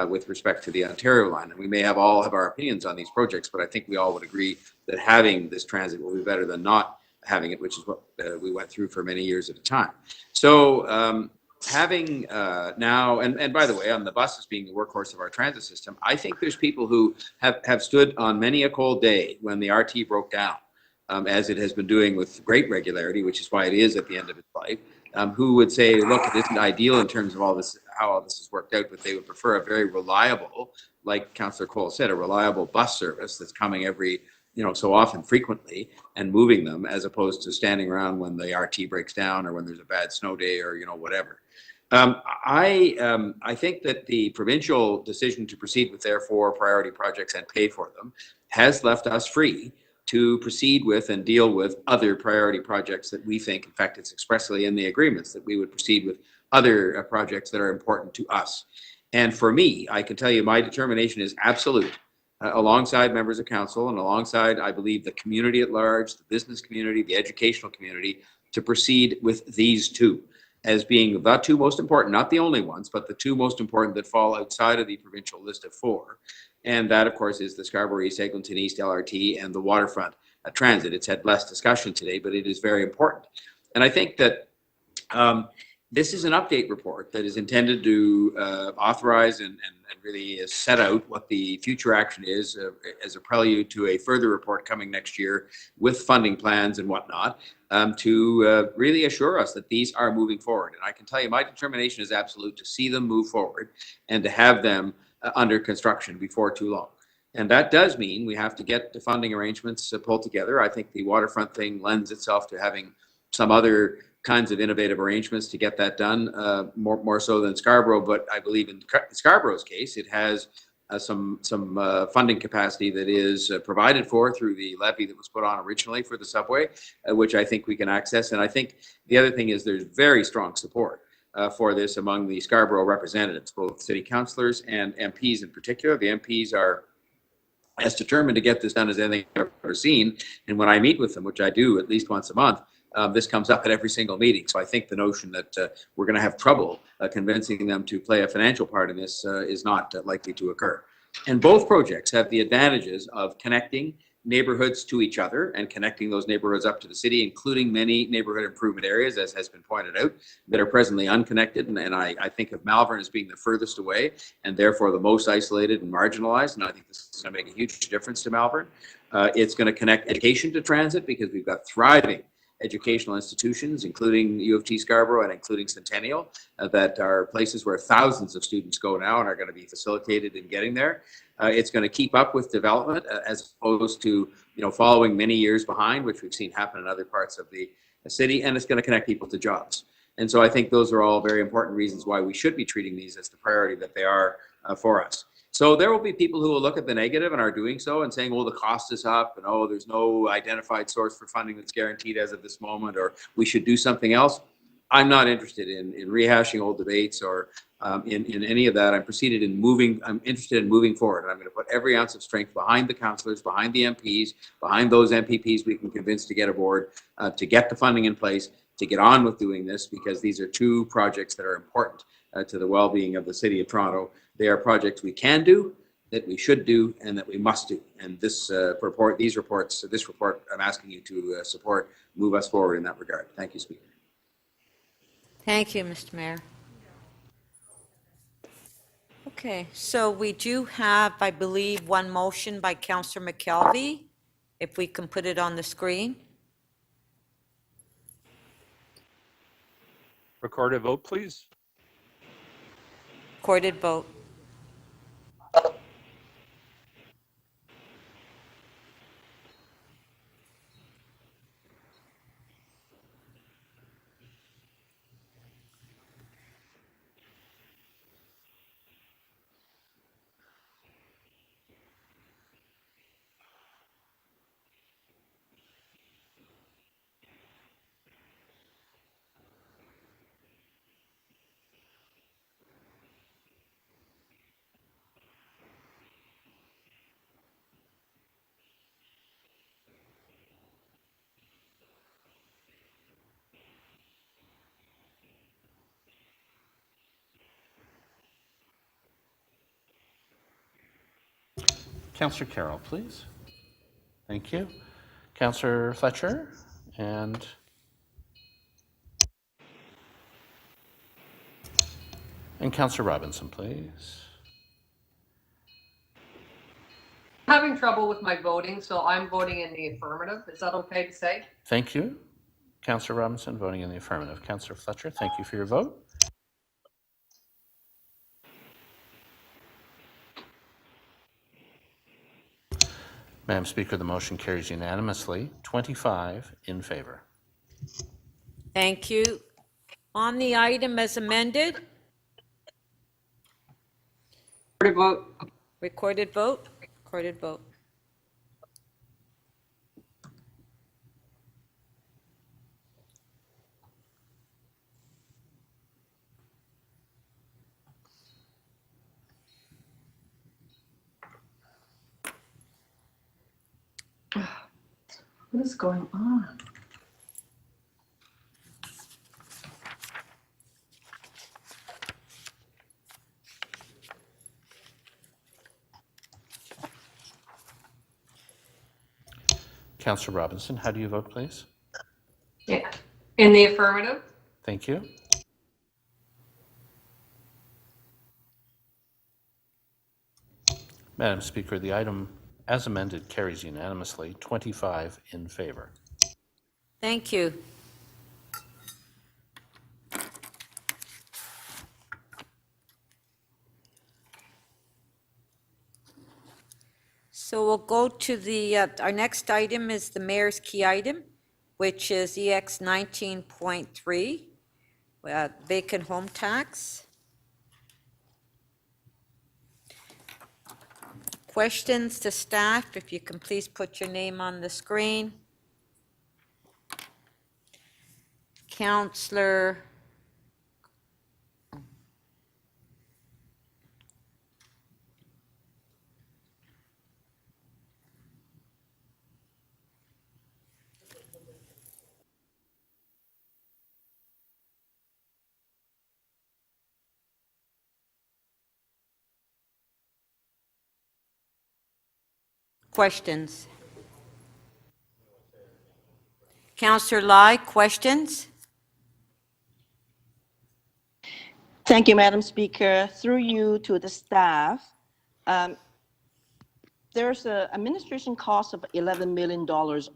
with respect to the Ontario line. And we may all have our opinions on these projects, but I think we all would agree that having this transit will be better than not having it, which is what we went through for many years at a time. So having now, and by the way, on the buses being the workhorse of our transit system, I think there's people who have stood on many a cold day when the RT broke down, as it has been doing with great regularity, which is why it is at the end of its life, who would say, look, it isn't ideal in terms of all this, how all this has worked out, but they would prefer a very reliable, like Councillor Cole said, a reliable bus service that's coming every, so often frequently and moving them, as opposed to standing around when the RT breaks down or when there's a bad snow day or, whatever. I think that the provincial decision to proceed with their 4 priority projects and pay for them has left us free to proceed with and deal with other priority projects that we think, in fact, it's expressly in the agreements that we would proceed with other projects that are important to us. And for me, I can tell you my determination is absolute, alongside members of council and alongside, I believe, the community at large, the business community, the educational community, to proceed with these 2 as being the 2 most important, not the only ones, but the 2 most important that fall outside of the provincial list of 4. And that, of course, is the Scarborough East, Eglinton East LRT and the waterfront transit. It's had less discussion today, but it is very important. And I think that this is an update report that is intended to authorize and really set out what the future action is as a prelude to a further report coming next year with funding plans and whatnot, to really assure us that these are moving forward. And I can tell you my determination is absolute to see them move forward and to have them under construction before too long. And that does mean we have to get the funding arrangements pulled together. I think the waterfront thing lends itself to having some other kinds of innovative arrangements to get that done, more so than Scarborough. But I believe in Scarborough's case, it has some funding capacity that is provided for through the levy that was put on originally for the subway, which I think we can access. And I think the other thing is there's very strong support for this among the Scarborough representatives, both city councillors and MPs in particular. The MPs are as determined to get this done as anything I've ever seen. And when I meet with them, which I do at least once a month, this comes up at every single meeting. So I think the notion that we're going to have trouble convincing them to play a financial part in this is not likely to occur. And both projects have the advantages of connecting neighborhoods to each other and connecting those neighborhoods up to the city, including many neighborhood improvement areas, as has been pointed out, that are presently unconnected. And I think of Malvern as being the furthest away and therefore the most isolated and marginalized. And I think this is going to make a huge difference to Malvern. It's going to connect education to transit because we've got thriving educational institutions, including U of T Scarborough and including Centennial, that are places where thousands of students go now and are going to be facilitated in getting there. It's going to keep up with development as opposed to following many years behind, which we've seen happen in other parts of the city, and it's going to connect people to jobs. And so I think those are all very important reasons why we should be treating these as the priority that they are for us. So there will be people who will look at the negative and are doing so and saying, well, the cost is up and oh, there's no identified source for funding that's guaranteed as of this moment, or we should do something else. I'm not interested in rehashing old debates or in any of that. I'm interested in moving forward. And I'm going to put every ounce of strength behind the councillors, behind the MPs, behind those MPPs we can convince to get aboard, to get the funding in place, to get on with doing this, because these are 2 projects that are important to the well-being of the city of Toronto. They are projects we can do, that we should do, and that we must do. And this report I'm asking you to support, move us forward in that regard. Thank you, Speaker. Thank you, Mr. Mayor. Okay, so we do have, I believe, one motion by Councillor McKelvey. If we can put it on the screen. Recorded vote, please. Recorded vote. Councillor Carroll, please. Thank you. Councillor Fletcher and Councillor Robinson, please. I'm having trouble with my voting, so I'm voting in the affirmative. Is that okay to say? Thank you. Councillor Robinson voting in the affirmative. Councillor Fletcher, thank you for your vote. Madam Speaker, the motion carries unanimously, 25 in favor. Thank you. On the item as amended. Recorded vote. Recorded vote. Recorded vote. What is going on? Councillor Robinson, how do you vote, please? Yeah. In the affirmative. Thank you. Madam Speaker, the item as amended carries unanimously, 25 in favor. Thank you. So we'll go to the, our next item is the mayor's key item, which is EX 19.3, vacant home tax. Questions to staff, if you can please put your name on the screen. Councillor questions. Councillor Lai, questions? Thank you, Madam Speaker. Through you to the staff, there's an administration cost of $11 million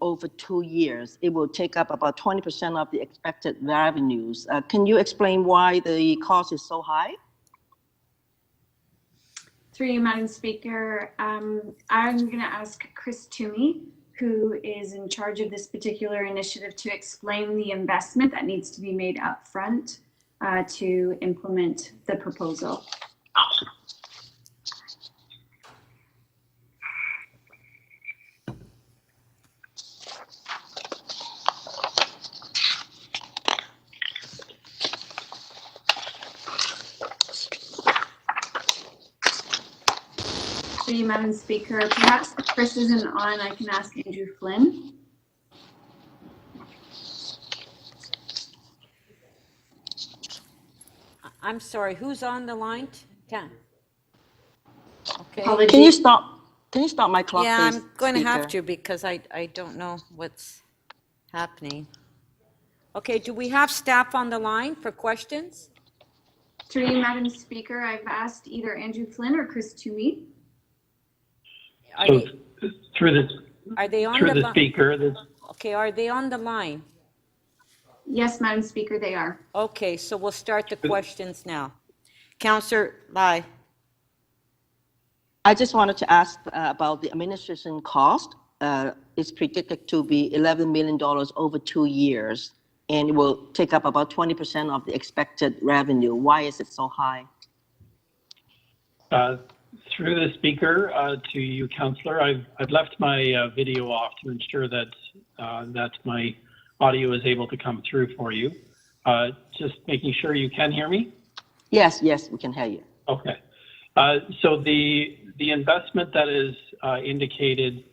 over 2 years. It will take up about 20% of the expected revenues. Can you explain why the cost is so high? Through you, Madam Speaker, I'm going to ask Chris Toomey, who is in charge of this particular initiative, to explain the investment that needs to be made up front to implement the proposal. Through you, Madam Speaker, perhaps if Chris isn't on, I can ask Andrew Flynn. I'm sorry, who's on the line? Okay. Can you stop my clock, Yeah, please, I'm going to have Speaker? to because I don't know what's happening. Okay, do we have staff on the line for questions? Through you, Madam Speaker, I've asked either Andrew Flynn or Chris Toomey. So through Are they on Through the the line? speaker, Okay, are they on the line? Yes, Madam Speaker, they are. Okay, so we'll start the questions now. Councillor Lai. I just wanted to ask about the administration cost. It's predicted to be $11 million over 2 years, and it will take up about 20% of the expected revenue. Why is it so high? Through the speaker to you, Councillor, I've left my video off to ensure that that my audio is able to come through for you. Just making sure you can hear me. Yes, we can hear you. Okay. So the investment that is indicated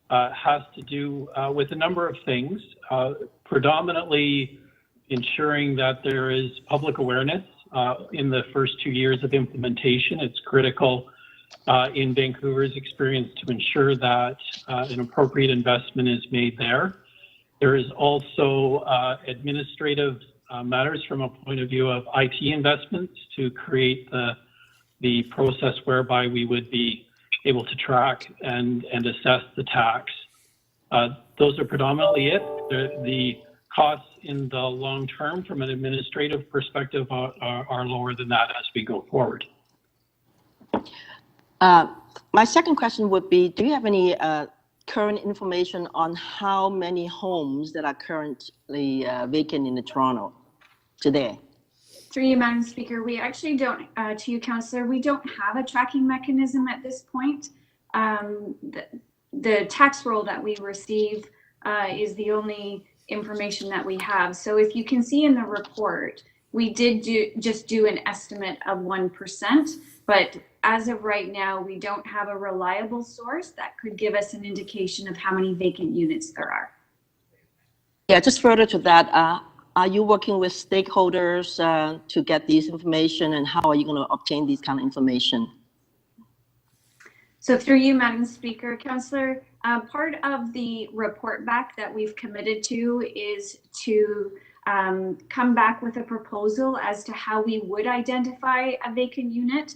has to do with a number of things, predominantly ensuring that there is public awareness in the first 2 years of implementation. It's critical in Vancouver's experience to ensure that an appropriate investment is made there. There is also administrative matters from a point of view of IT investments to create the process whereby we would be able to track and assess the tax. Those are predominantly it. The costs in the long term from an administrative perspective are lower than that as we go forward. My second question would be, do you have any current information on how many homes that are currently vacant in Toronto today? Through you, Madam Speaker, we actually don't, to you, Councillor, we don't have a tracking mechanism at this point. The tax roll that we receive is the only information that we have. So if you can see in the report, we did just do an estimate of 1%, but as of right now, we don't have a reliable source that could give us an indication of how many vacant units there are. Yeah, just further to that, are you working with stakeholders to get these information, and how are you going to obtain these kind of information? So through you, Madam Speaker, Councillor, part of the report back that we've committed to is to come back with a proposal as to how we would identify a vacant unit.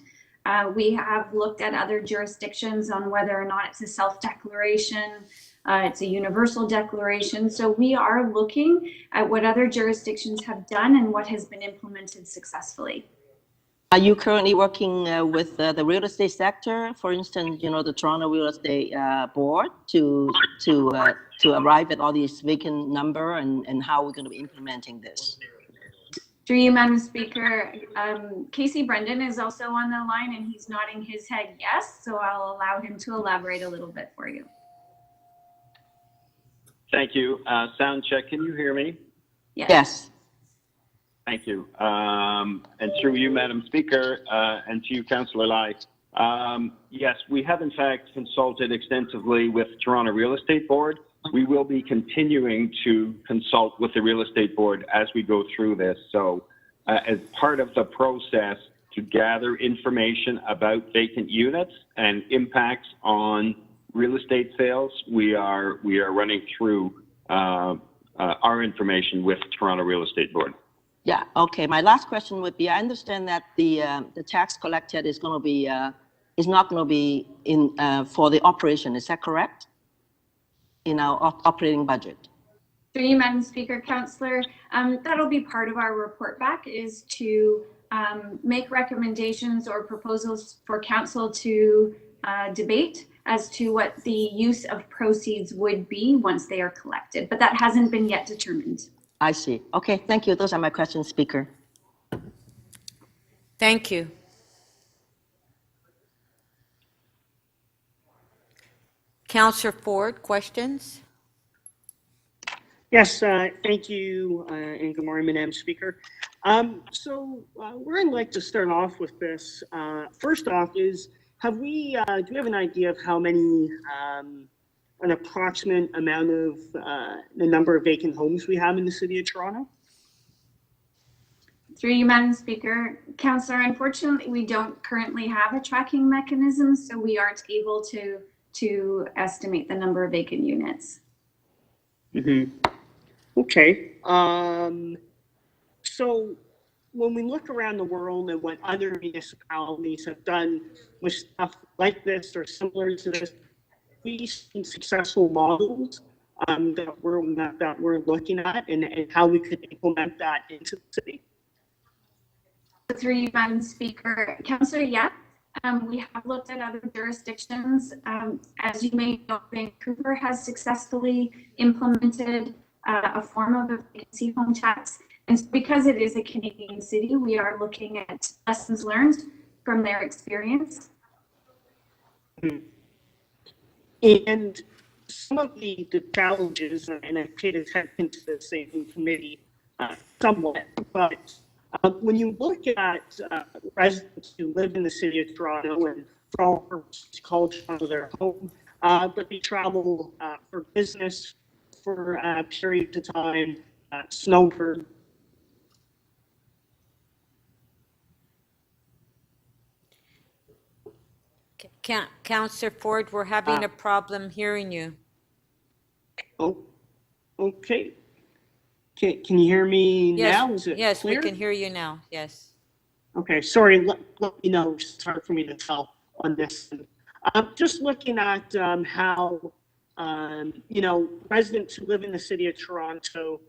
We have looked at other jurisdictions on whether or not it's a self-declaration, it's a universal declaration. So we are looking at what other jurisdictions have done and what has been implemented successfully. Are you currently working with the real estate sector, for instance, the Toronto Real Estate Board, to arrive at all these vacant number and how we're going to be implementing this? Through you, Madam Speaker, Casey Brendan is also on the line and he's nodding his head yes, so I'll allow him to elaborate a little bit for you. Thank you. Sound check, can you hear me? Yes. Thank you. And through you, Madam Speaker, and to you, Councillor Lai. Yes, we have in fact consulted extensively with Toronto Real Estate Board. We will be continuing to consult with the Real Estate Board as we go through this. So as part of the process to gather information about vacant units and impacts on real estate sales, we are running through our information with Toronto Real Estate Board. Yeah. Okay. My last question would be: I understand that the tax collected is going to be is not going to be in for the operation. Is that correct? In our operating budget. Through you, Madam Speaker, Councillor, that'll be part of our report back, is to make recommendations or proposals for Council to debate as to what the use of proceeds would be once they are collected, but that hasn't been yet determined. I see. Okay, thank you. Those are my questions, Speaker. Thank you. Councillor Ford, questions? Yes, thank you, and good morning, Madam Speaker. Where I'd like to start off with this, first off, is do we have an idea of how many, an approximate amount of the number of vacant homes we have in the City of Toronto? Through you, Madam Speaker, Councillor, unfortunately, we don't currently have a tracking mechanism, so we aren't able to estimate the number of vacant units. Mm-hmm. Okay. So when we look around the world at what other municipalities have done with stuff like this or similar to this, we seen successful models that we're looking at, and how we could implement that into the city? Through you, Madam Speaker. Councillor, yeah, we have looked at other jurisdictions. As you may know, Vancouver has successfully implemented a form of a vacancy home tax. And because it is a Canadian city, we are looking at lessons learned from their experience. And some of the challenges, and I've paid attention to this in committee somewhat, but when you look at residents who live in the city of Toronto and for all purposes call Toronto their home, but they travel for business for periods of time, snowbird. Councillor Ford, we're having a problem hearing you. Oh, okay. Can you hear me now? Is it yes, clear? we can hear you now. Yes. Okay, sorry. Let me know. It's hard for me to tell on this. Just looking at how residents who live in the city of Toronto,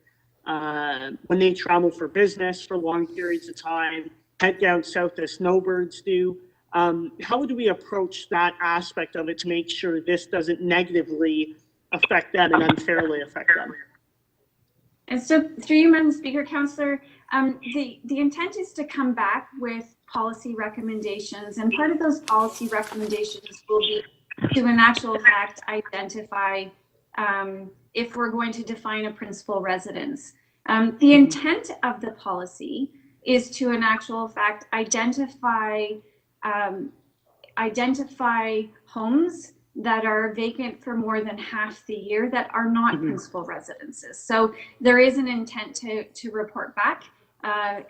when they travel for business for long periods of time, head down south as snowbirds do. How do we approach that aspect of it to make sure this doesn't negatively affect them and unfairly affect them? And so through you, Madam Speaker, Councillor, the intent is to come back with policy recommendations, and part of those policy recommendations will be to, in actual fact, identify if we're going to define a principal residence. The intent of the policy is to, in actual fact, identify homes that are vacant for more than half the year that are not principal residences. So there is an intent to report back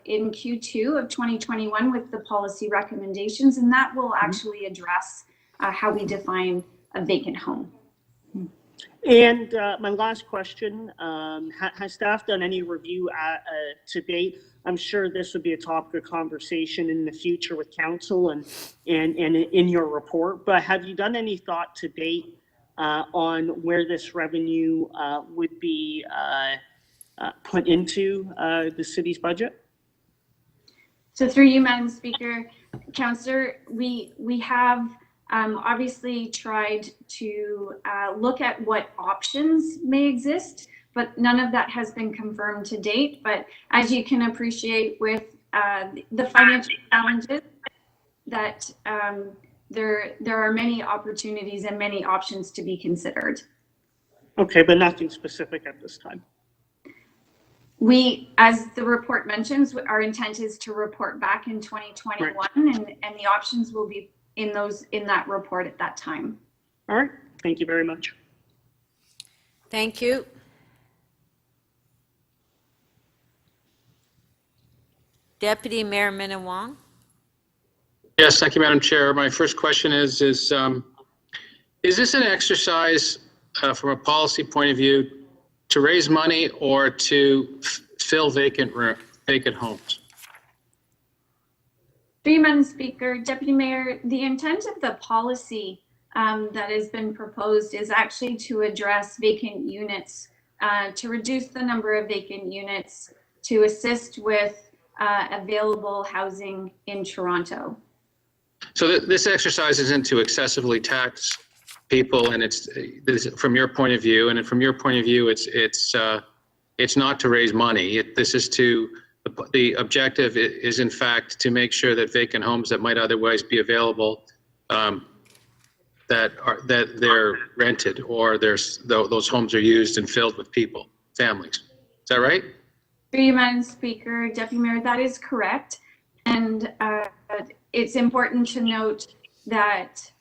in Q2 of 2021 with the policy recommendations, and that will actually address how we define a vacant home. And my last question, has staff done any review to date? I'm sure this would be a topic of conversation in the future with council and in your report, but have you done any thought to date on where this revenue would be put into the city's budget? So through you, Madam Speaker, Councillor, we have obviously tried to look at what options may exist, but none of that has been confirmed to date. But as you can appreciate with the financial challenges, that there are many opportunities and many options to be considered. Okay, but nothing specific at this time. We, as the report mentions, our intent is to report back in 2021, right. and the options will be in that report at that time. All right, thank you very much. Thank you. Deputy Mayor Minnan-Wong. Yes, thank you, Madam Chair. My first question is this an exercise from a policy point of view to raise money or to fill vacant homes? Through you, Madam Speaker, Deputy Mayor, the intent of the policy that has been proposed is actually to address vacant units, to reduce the number of vacant units, to assist with available housing in Toronto. So this exercise isn't to excessively tax people, and it's from your point of view, and from your point of view, it's not to raise money. This is the objective is in fact to make sure that vacant homes that might otherwise be available, that they're rented, or those homes are used and filled with people, families. Is that right? Through you, Madam Speaker, Deputy Mayor, that is correct. And it's important to note that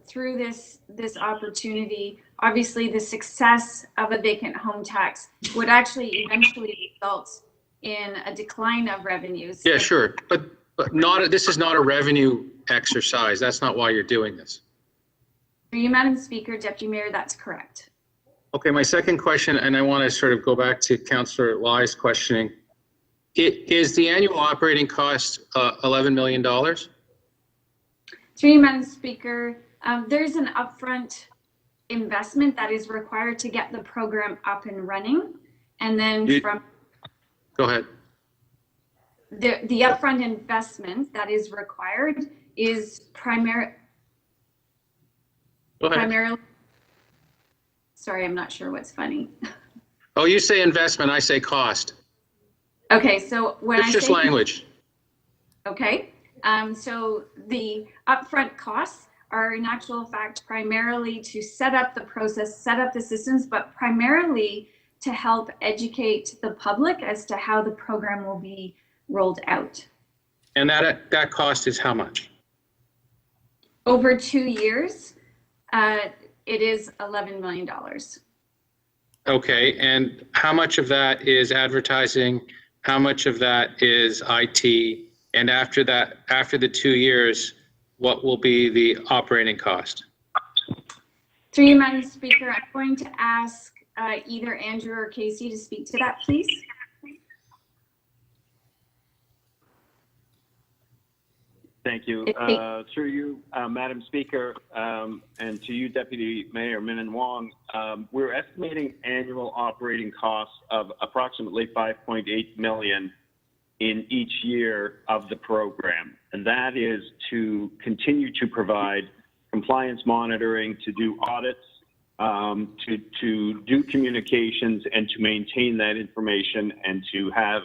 through this opportunity, obviously the success of a vacant home tax would actually eventually result in a decline of revenues. Yeah, sure, but this is not a revenue exercise. That's not why you're doing this. Through you, Madam Speaker, Deputy Mayor, that's correct. Okay, my second question, and I want to sort of go back to Councillor Lai's questioning. Is the annual operating cost $11 million? Through you, Madam Speaker, there's an upfront investment that is required to get the program up and running. And then Go ahead. The upfront investment that is required is primarily, sorry, I'm not sure what's funny. Oh, you say investment, I say cost. Okay, so when It's just language. Okay, so the upfront costs are in actual fact primarily to set up the process, set up the systems, but primarily to help educate the public as to how the program will be rolled out. And that cost is how much? Over 2 years, it is $11 million. Okay, and how much of that is advertising? How much of that is IT? And after that, after the 2 years, what will be the operating cost? Through you, Madam Speaker, I'm going to ask either Andrew or Casey to speak to that, please. Thank you. Through you, Madam Speaker, and to you, Deputy Mayor Min Wong, we're estimating annual operating costs of approximately $5.8 million in each year of the program. And that is to continue to provide compliance monitoring, to do audits, to do communications, and to maintain that information and to have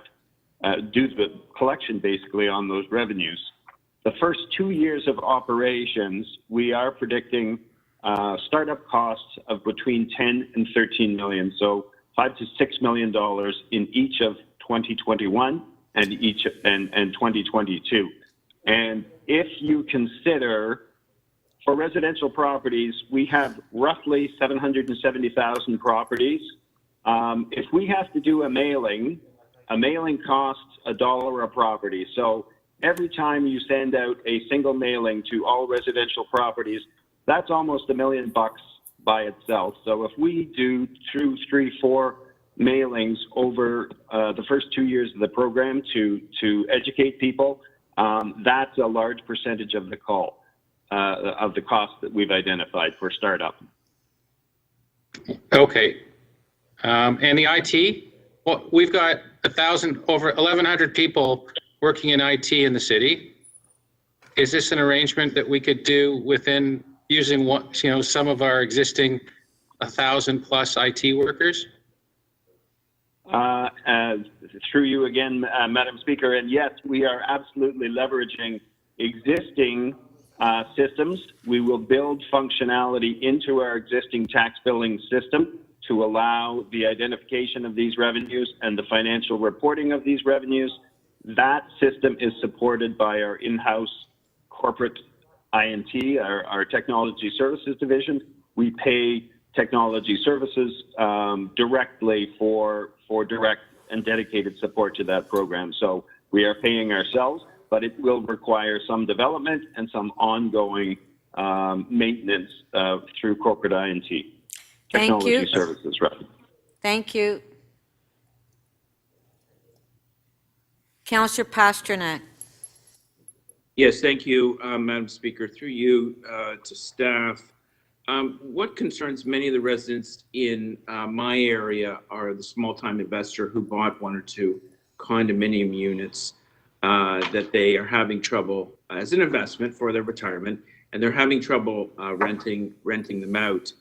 do the collection basically on those revenues. The first 2 years of operations, we are predicting startup costs of between 10 and 13 million, so $5 to $6 million in each of 2021 and 2022. And if you consider, for residential properties, we have roughly 770,000 properties. If we have to do a mailing costs $1 a property. So every time you send out a single mailing to all residential properties, that's almost $1 million by itself. So if we do 2, 3, 4 mailings over the first 2 years of the program to educate people, that's a large percentage of the of the cost that we've identified for startup. Okay. And the IT? Well, we've got over 1,100 people working in IT in the city. Is this an arrangement that we could do within using some of our existing 1,000 plus IT workers? Through you again, Madam Speaker, and yes, we are absolutely leveraging existing systems. We will build functionality into our existing tax billing system to allow the identification of these revenues and the financial reporting of these revenues. That system is supported by our in-house corporate INT, our technology services division. We pay technology services directly for direct and dedicated support to that program. So we are paying ourselves, but it will require some development and some ongoing maintenance through corporate INT. Technology services, right? Thank you. Councillor Pasternak. Yes, thank you, Madam Speaker. Through you to staff. What concerns many of the residents in my area are the small-time investor who bought 1 or 2 condominium units that they are having trouble as an investment for their retirement, and they're having trouble renting them out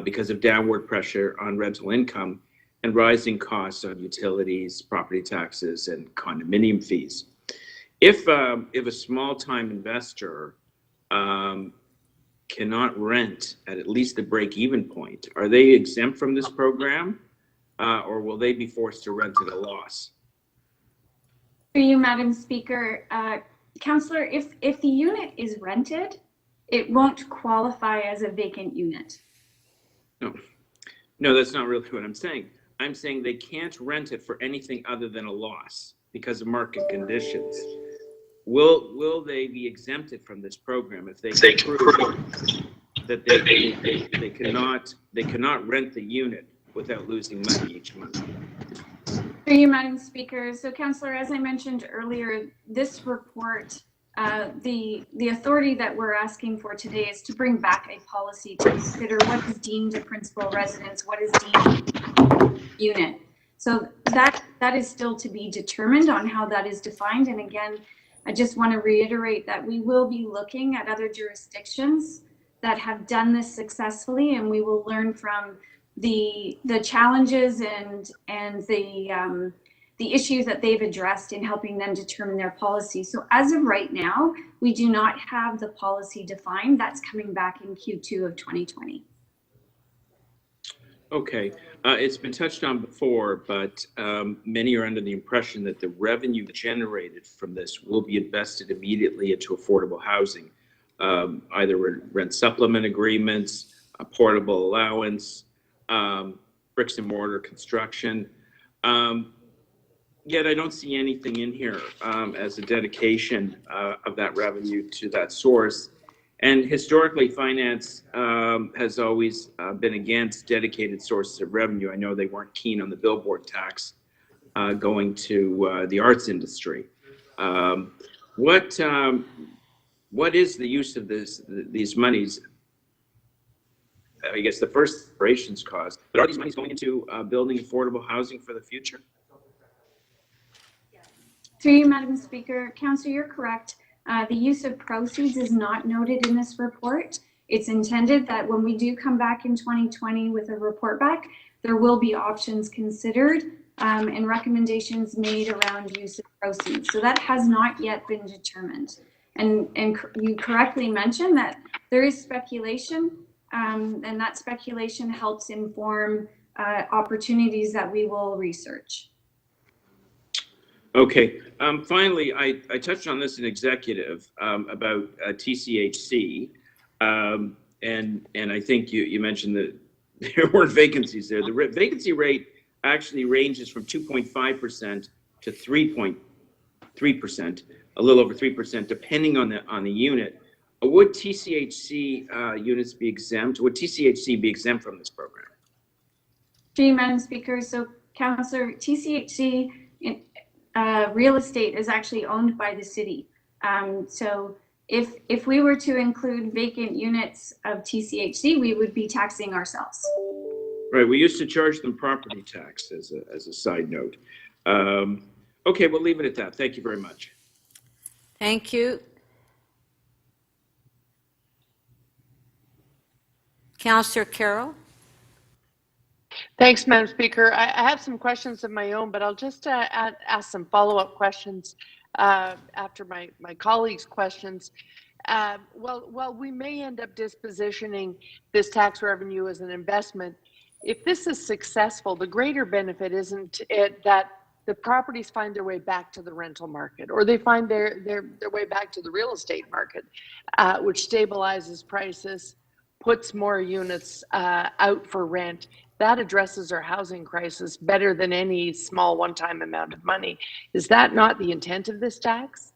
because of downward pressure on rental income and rising costs on utilities, property taxes, and condominium fees. If a small-time investor cannot rent at least the break-even point, are they exempt from this program, or will they be forced to rent at a loss? Through you, Madam Speaker, Councillor, if the unit is rented, it won't qualify as a vacant unit. No, that's not really what I'm saying. I'm saying they can't rent it for anything other than a loss because of market conditions. Will they be exempted from this program if they can prove that they cannot rent the unit without losing money each month? Through you, Madam Speaker. So, Councillor, as I mentioned earlier, this report The authority that we're asking for today is to bring back a policy to consider what is deemed a principal residence, what is deemed a unit. So that is still to be determined on how that is defined. And again, I just want to reiterate that we will be looking at other jurisdictions that have done this successfully, and we will learn from the challenges and the issues that they've addressed in helping them determine their policy. So as of right now, we do not have the policy defined. That's coming back in Q2 of 2020. Okay, it's been touched on before, but many are under the impression that the revenue generated from this will be invested immediately into affordable housing, either rent supplement agreements, a portable allowance, bricks and mortar construction. Yet I don't see anything in here as a dedication of that revenue to that source. And historically, finance has always been against dedicated sources of revenue. I know they weren't keen on the billboard tax going to the arts industry. What is the use of these monies? I guess the first operations cost, but are these monies going into building affordable housing for the future? Through you, Madam Speaker. Councillor, you're correct. The use of proceeds is not noted in this report. It's intended that when we do come back in 2020 with a report back, there will be options considered and recommendations made around use of proceeds. So that has not yet been determined. And you correctly mentioned that there is speculation, and that speculation helps inform opportunities that we will research. Okay. Finally, I touched on this in executive about TCHC, and I think you mentioned that there weren't vacancies there. The vacancy rate actually ranges from 2.5% to 3.3%, a little over 3%, depending on the unit. Would TCHC units be exempt? Would TCHC be exempt from this program? Through you, Madam Speaker. So, Councillor, TCHC real estate is actually owned by the city. So if we were to include vacant units of TCHC, we would be taxing ourselves. Right. We used to charge them property tax as a side note. Okay, we'll leave it at that. Thank you very much. Thank you. Councillor Carroll. Thanks, Madam Speaker. I have some questions of my own, but I'll just ask some follow-up questions after my colleagues' questions. Well, we may end up dispositioning this tax revenue as an investment. If this is successful, the greater benefit isn't it that the properties find their way back to the rental market, or they find their way back to the real estate market, which stabilizes prices, puts more units out for rent. That addresses our housing crisis better than any small one-time amount of money. Is that not the intent of this tax?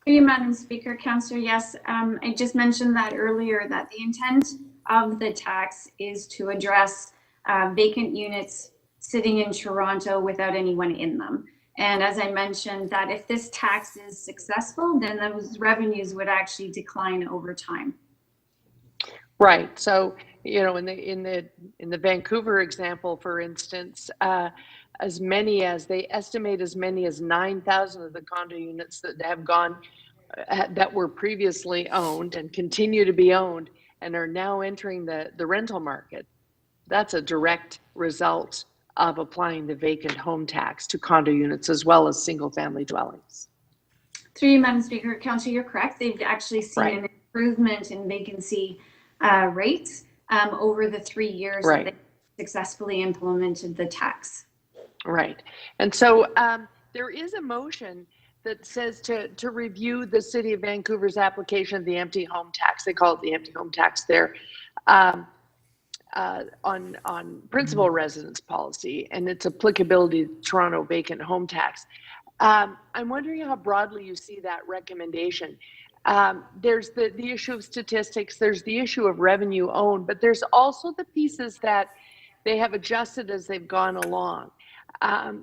Through you, Madam Speaker. Councillor, yes, I just mentioned that earlier, that the intent of the tax is to address vacant units sitting in Toronto without anyone in them. And as I mentioned, that if this tax is successful, then those revenues would actually decline over time. Right. So, you know, in the Vancouver example, for instance, as many as 9,000 of the condo units that have gone that were previously owned and continue to be owned and are now entering the rental market. That's a direct result of applying the vacant home tax to condo units as well as single family dwellings. Through you, Madam Speaker. Councillor, you're correct. They've actually seen an improvement in vacancy rates over the 3 years that they successfully implemented the tax. Right. And so there is a motion that says to review the City of Vancouver's application of the empty home tax. They call it the empty home tax there, on principal residence policy and its applicability to Toronto vacant home tax. I'm wondering how broadly you see that recommendation. There's the issue of statistics, there's the issue of revenue owned, but there's also the pieces that they have adjusted as they've gone along.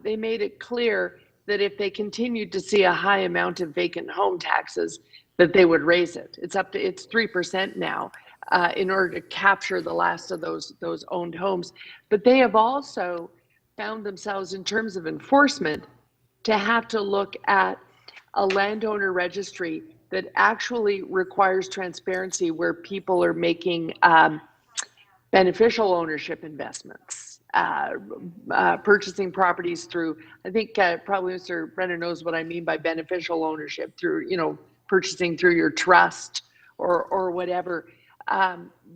They made it clear that if they continued to see a high amount of vacant home taxes, that they would raise it. It's 3% now in order to capture the last of those owned homes. But they have also found themselves, in terms of enforcement, to have to look at a landowner registry that actually requires transparency, where people are making beneficial ownership investments, purchasing properties through, I think probably Mr. Brennan knows what I mean by beneficial ownership, through, purchasing through your trust or whatever.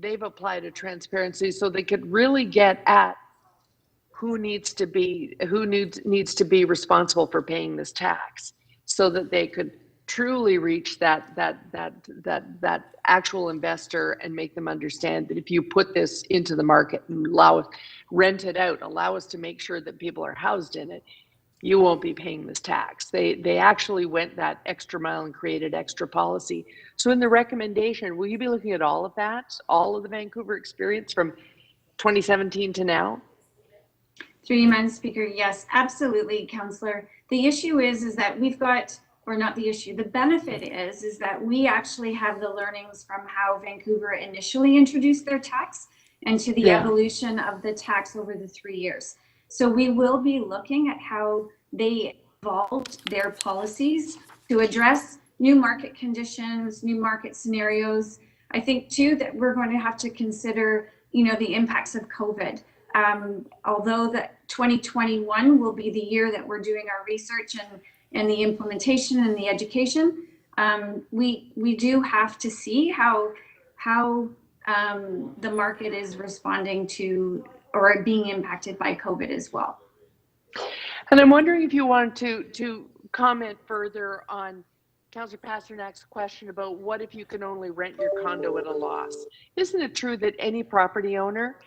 They've applied a transparency so they could really get at who needs to be responsible for paying this tax, so that they could truly reach that actual investor and make them understand that if you put this into the market and rent it out, allow us to make sure that people are housed in it, you won't be paying this tax. They actually went that extra mile and created extra policy. So in the recommendation, will you be looking at all of that, all of the Vancouver experience from 2017 to now? Through you, Madam Speaker, yes, absolutely, Councillor. The issue is that we've got, or not the issue, the benefit is that we actually have the learnings from how Vancouver initially introduced their tax and to the evolution of the tax over the 3 years. So we will be looking at how they evolved their policies to address new market conditions, new market scenarios. I think too that we're going to have to consider, the impacts of COVID. Although that 2021 will be the year that we're doing our research and the implementation and the education, we do have to see how the market is responding to or being impacted by COVID as well. And I'm wondering if you want to comment further on Councillor Pasternak's question about what if you can only rent your condo at a loss? Isn't it true that any property owner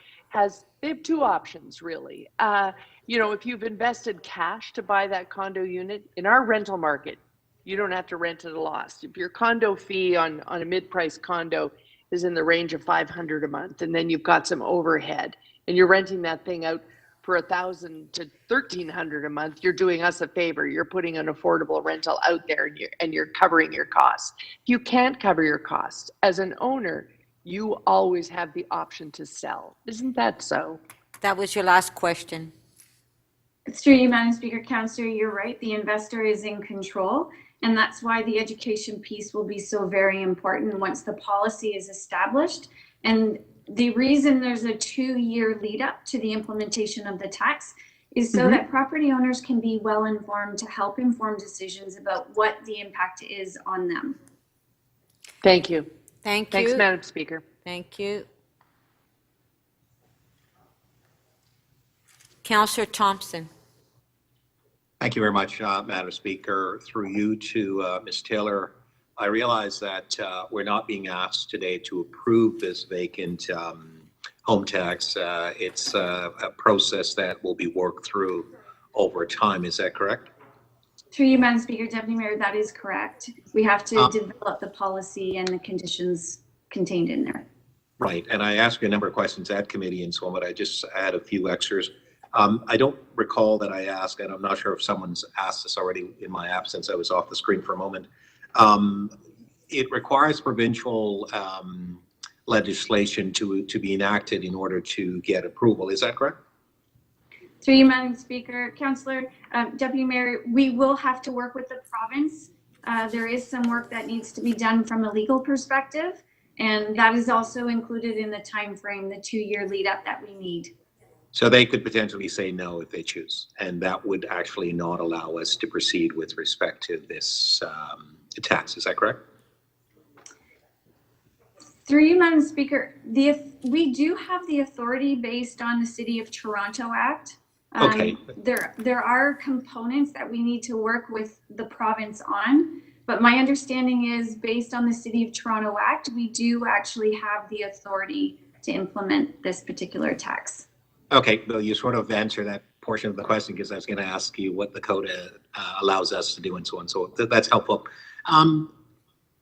they have two options, really? If you've invested cash to buy that condo unit, in our rental market, you don't have to rent at a loss. If your condo fee on a mid-price condo is in the range of $500 a month, and then you've got some overhead, and you're renting that thing out for $1,000 to $1,300 a month, you're doing us a favor. You're putting an affordable rental out there, and you're covering your costs. If you can't cover your costs as an owner, you always have the option to sell. Isn't that so? That was your last question. It's through you, Madam Speaker. Councillor, you're right. The investor is in control, and that's why the education piece will be so very important once the policy is established. And the reason there's a 2-year lead up to the implementation of the tax is so that property owners can be well informed to help inform decisions about what the impact is on them. Thank you. Thanks, Madam Speaker. Thank you. Councillor Thompson. Thank you very much, Madam Speaker. Through you to Ms. Taylor, I realize that we're not being asked today to approve this vacant home tax. It's a process that will be worked through over time. Is that correct? Through you, Madam Speaker, Deputy Mayor, that is correct. We have to develop the policy and the conditions contained in there. Right, and I asked you a number of questions at committee and so on, but I just add a few extras. I don't recall that I asked, and I'm not sure if someone's asked this already in my absence. I was off the screen for a moment. It requires provincial legislation to be enacted in order to get approval. Is that correct? Through you, Madam Speaker, Councillor, Deputy Mayor, we will have to work with the province. There is some work that needs to be done from a legal perspective, and that is also included in the time frame, the 2-year lead up that we need. So they could potentially say no if they choose, and that would actually not allow us to proceed with respect to this tax. Is that correct? Through you, Madam Speaker, we do have the authority based on the City of Toronto Act. Okay. There are components that we need to work with the province on, but my understanding is based on the City of Toronto Act, we do actually have the authority to implement this particular tax. Okay, well, you sort of answered that portion of the question because I was going to ask you what the code allows us to do and so on. So that's helpful.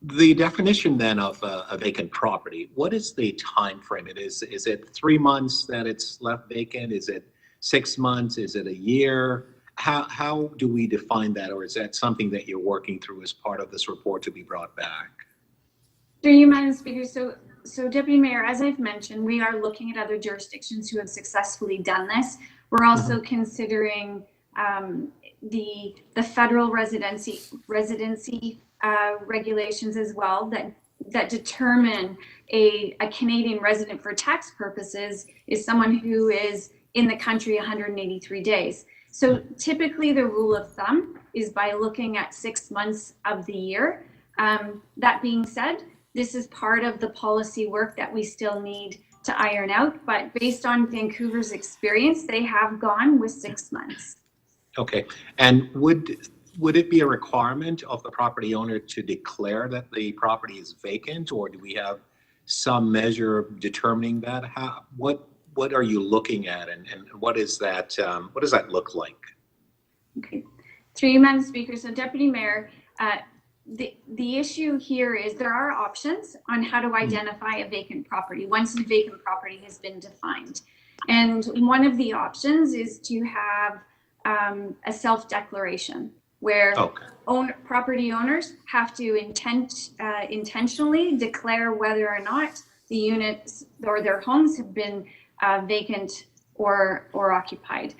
The definition then of a vacant property, what is the time frame? Is it 3 months that it's left vacant? Is it 6 months? Is it a year? how do we define that, or is that something that you're working through as part of this report to be brought back? Through you, Madam Speaker. So Deputy Mayor, as I've mentioned, we are looking at other jurisdictions who have successfully done this. We're also considering the federal residency regulations as well that determine a Canadian resident for tax purposes is someone who is in the country 183 days. So typically the rule of thumb is by looking at 6 months of the year. That being said, this is part of the policy work that we still need to iron out, but based on Vancouver's experience, they have gone with 6 months. Okay, and would it be a requirement of the property owner to declare that the property is vacant, or do we have some measure of determining that? What are you looking at, and what is that? What does that look like? Okay, through you, Madam Speaker. So, Deputy Mayor, the issue here is there are options on how to identify a vacant property once a vacant property has been defined, and one of the options is to have a self-declaration where property owners have to intentionally declare whether or not the units or their homes have been vacant or occupied.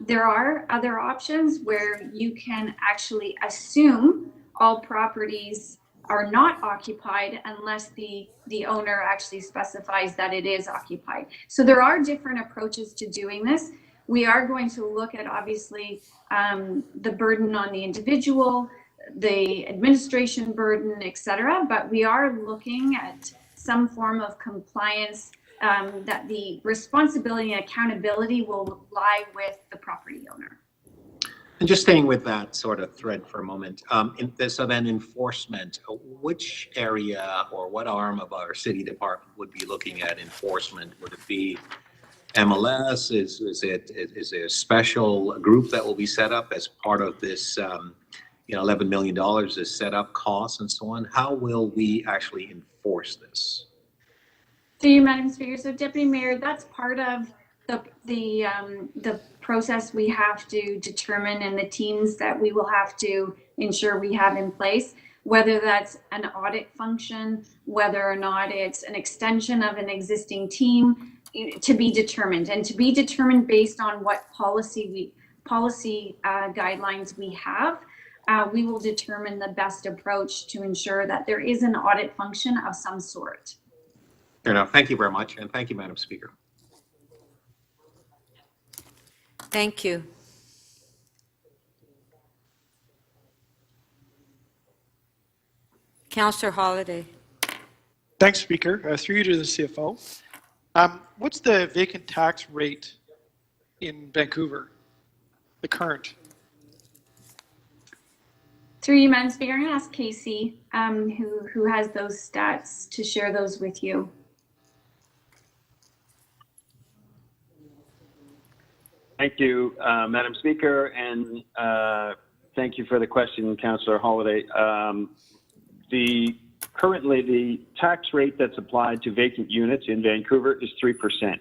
There are other options where you can actually assume all properties are not occupied unless the owner actually specifies that it is occupied. So there are different approaches to doing this. We are going to look at, obviously, the burden on the individual, the administration burden, et cetera, but we are looking at some form of compliance that the responsibility and accountability will lie with the property owner. And just staying with that sort of thread for a moment, so then enforcement, which area or what arm of our city department would be looking at enforcement? Would it be MLS? Is there a special group that will be set up as part of this, $11 million is set up costs and so on? How will we actually enforce this? Through you, Madam Speaker. So, Deputy Mayor, that's part of the process we have to determine, and the teams that we will have to ensure we have in place, whether that's an audit function, whether or not it's an extension of an existing team, to be determined, and to be determined based on what policy guidelines we have. We will determine the best approach to ensure that there is an audit function of some sort. Fair enough. Thank you very much, and thank you, Madam Speaker. Thank you. Councillor Holiday. Thanks, Speaker. Through you to the CFO. What's the vacant tax rate in Vancouver, the current? Through you, Madam Speaker, I'm going to ask Casey, who has those stats, to share those with you. Thank you, Madam Speaker, and thank you for the question, Councillor Holiday. Currently, the tax rate that's applied to vacant units in Vancouver is 3%.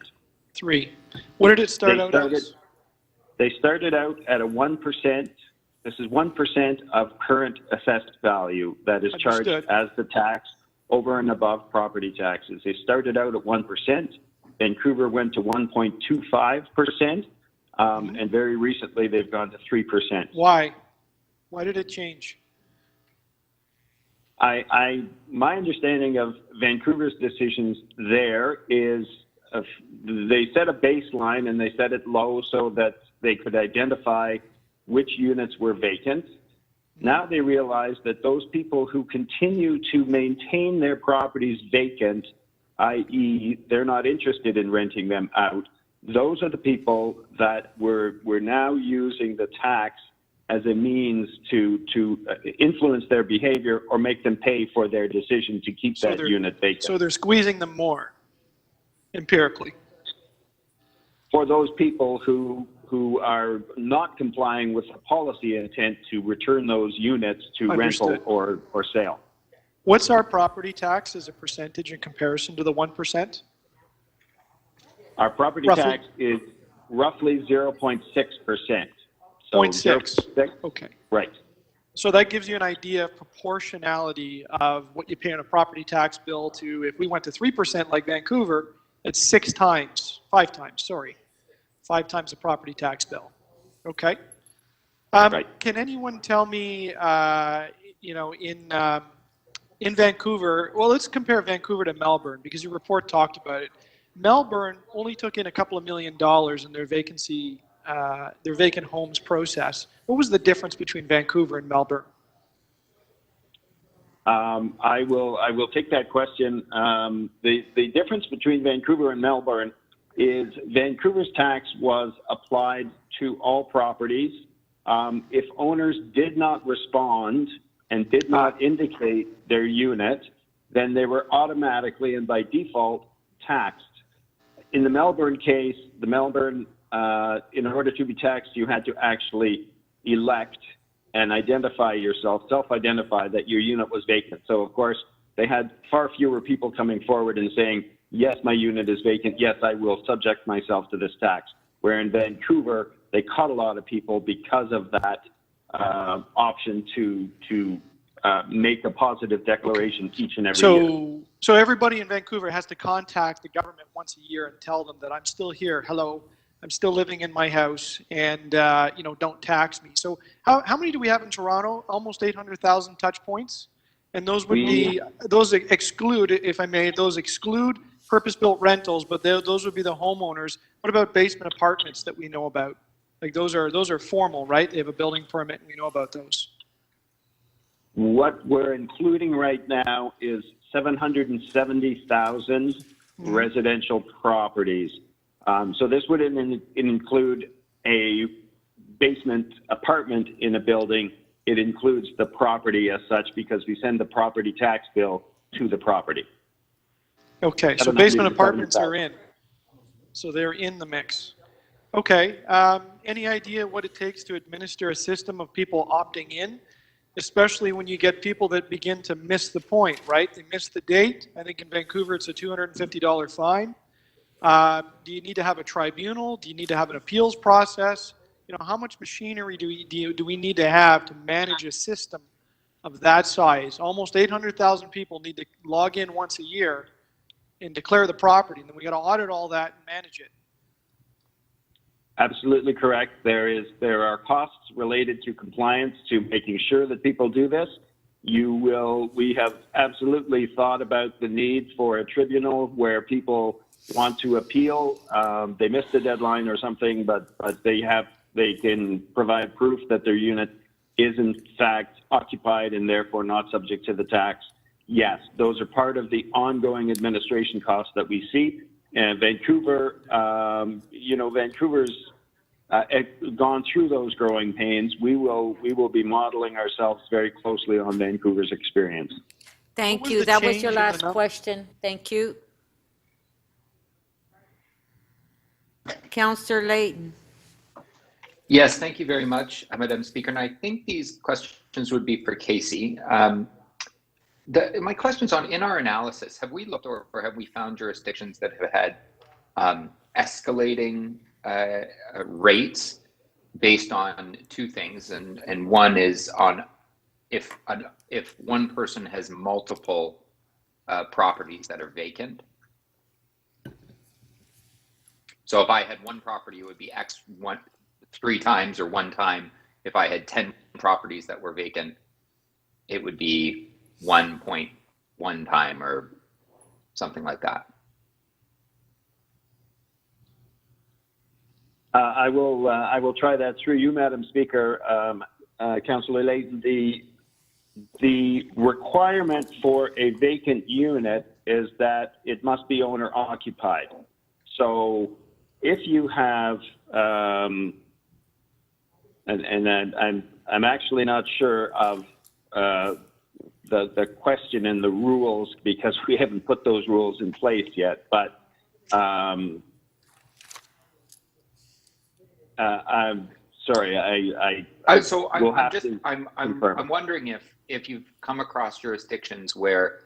3. What did it start out as? They started out at a 1%. This is 1% of current assessed value that is charged as the tax over and above property taxes. They started out at 1%. Vancouver went to 1.25%. And very recently, they've gone to 3%. Why? Why did it change? My understanding of Vancouver's decisions there is they set a baseline and they set it low so that they could identify which units were vacant. Now they realize that those people who continue to maintain their properties vacant, i.e. they're not interested in renting them out, those are the people that we're now using the tax as a means to influence their behavior or make them pay for their decision to keep that unit vacant. So they're squeezing them more, empirically. For those people who are not complying with the policy intent to return those units to rental or sale. What's our property tax as a percentage in comparison to the 1%? Our property tax is roughly 0.6%. So 0.6. Okay. Right. So that gives you an idea of proportionality of what you pay on a property tax bill to, if we went to 3% like Vancouver, it's 5 times the property tax bill. Okay. Right. Can anyone tell me, in Vancouver, well, let's compare Vancouver to Melbourne because your report talked about it. Melbourne only took in a couple of $1 million in their vacant homes process. What was the difference between Vancouver and Melbourne? I will take that question. The difference between Vancouver and Melbourne is Vancouver's tax was applied to all properties. If owners did not respond and did not indicate their unit, then they were automatically and by default taxed. In the Melbourne case, in order to be taxed, you had to actually elect and identify yourself, self-identify that your unit was vacant. So of course, they had far fewer people coming forward and saying, yes, my unit is vacant. Yes, I will subject myself to this tax. Where in Vancouver, they caught a lot of people because of that option to make a positive declaration each and every year. So everybody in Vancouver has to contact the government once a year and tell them that I'm still here. Hello, I'm still living in my house, and don't tax me. So how many do we have in Toronto? Almost 800,000 touch points, and those would those exclude, if I may, those exclude purpose-built rentals, but those would be the homeowners. What about basement apartments that we know about? Like those are formal, right? They have a building permit, and we know about those. What we're including right now is 770,000 residential properties. So this would include a basement apartment in a building. It includes the property as such because we send the property tax bill to the property. Okay, so basement apartments are in. So they're in the mix. Okay, any idea what it takes to administer a system of people opting in? Especially when you get people that begin to miss the point, right? They miss the date. I think in Vancouver it's a $250 fine. Do you need to have a tribunal? Do you need to have an appeals process? How much machinery do we need to have to manage a system of that size? Almost 800,000 people need to log in once a year and declare the property, and then we got to audit all that and manage it. Absolutely correct. There are costs related to compliance, to making sure that people do this. We have absolutely thought about the need for a tribunal where people want to appeal. They missed the deadline or something, but they can provide proof that their unit is in fact occupied and therefore not subject to the tax. Yes, those are part of the ongoing administration costs that we see. And Vancouver, Vancouver's gone through those growing pains. We will be modeling ourselves very closely on Vancouver's experience. Thank you. That was your last question. Thank you. Councillor Layton. Yes, thank you very much, Madam Speaker. And I think these questions would be for Casey. My question's on, in our analysis, have we looked or have we found jurisdictions that have had escalating rates based on two things, and one is on if one person has multiple properties that are vacant. So if I had one property, it would be X 3 times or 1 time. If I had 10 properties that were vacant, it would be 1.1 time or something like that. I will try that through you, Madam Speaker. Councillor Layton, the requirement for a vacant unit is that it must be owner occupied. So if you have, and I'm actually not sure of the question in the rules because we haven't put those rules in place yet, but I'm sorry, I'm wondering if you've come across jurisdictions where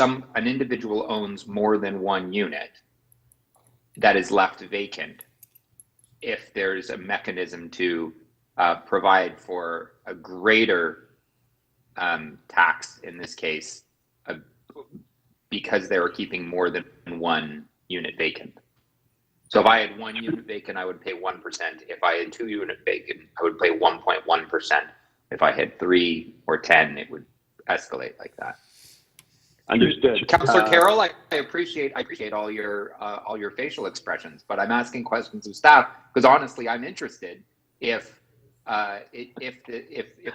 an individual owns more than one unit that is left vacant, if there's a mechanism to provide for a greater tax in this case because they were keeping more than one unit vacant. So if I had 1 unit vacant, I would pay 1%. If I had 2 unit vacant, I would pay 1.1%. If I had 3 or 10, it would escalate like that. Understood. Councillor Carroll, I appreciate all your facial expressions, but I'm asking questions of staff because honestly, I'm interested if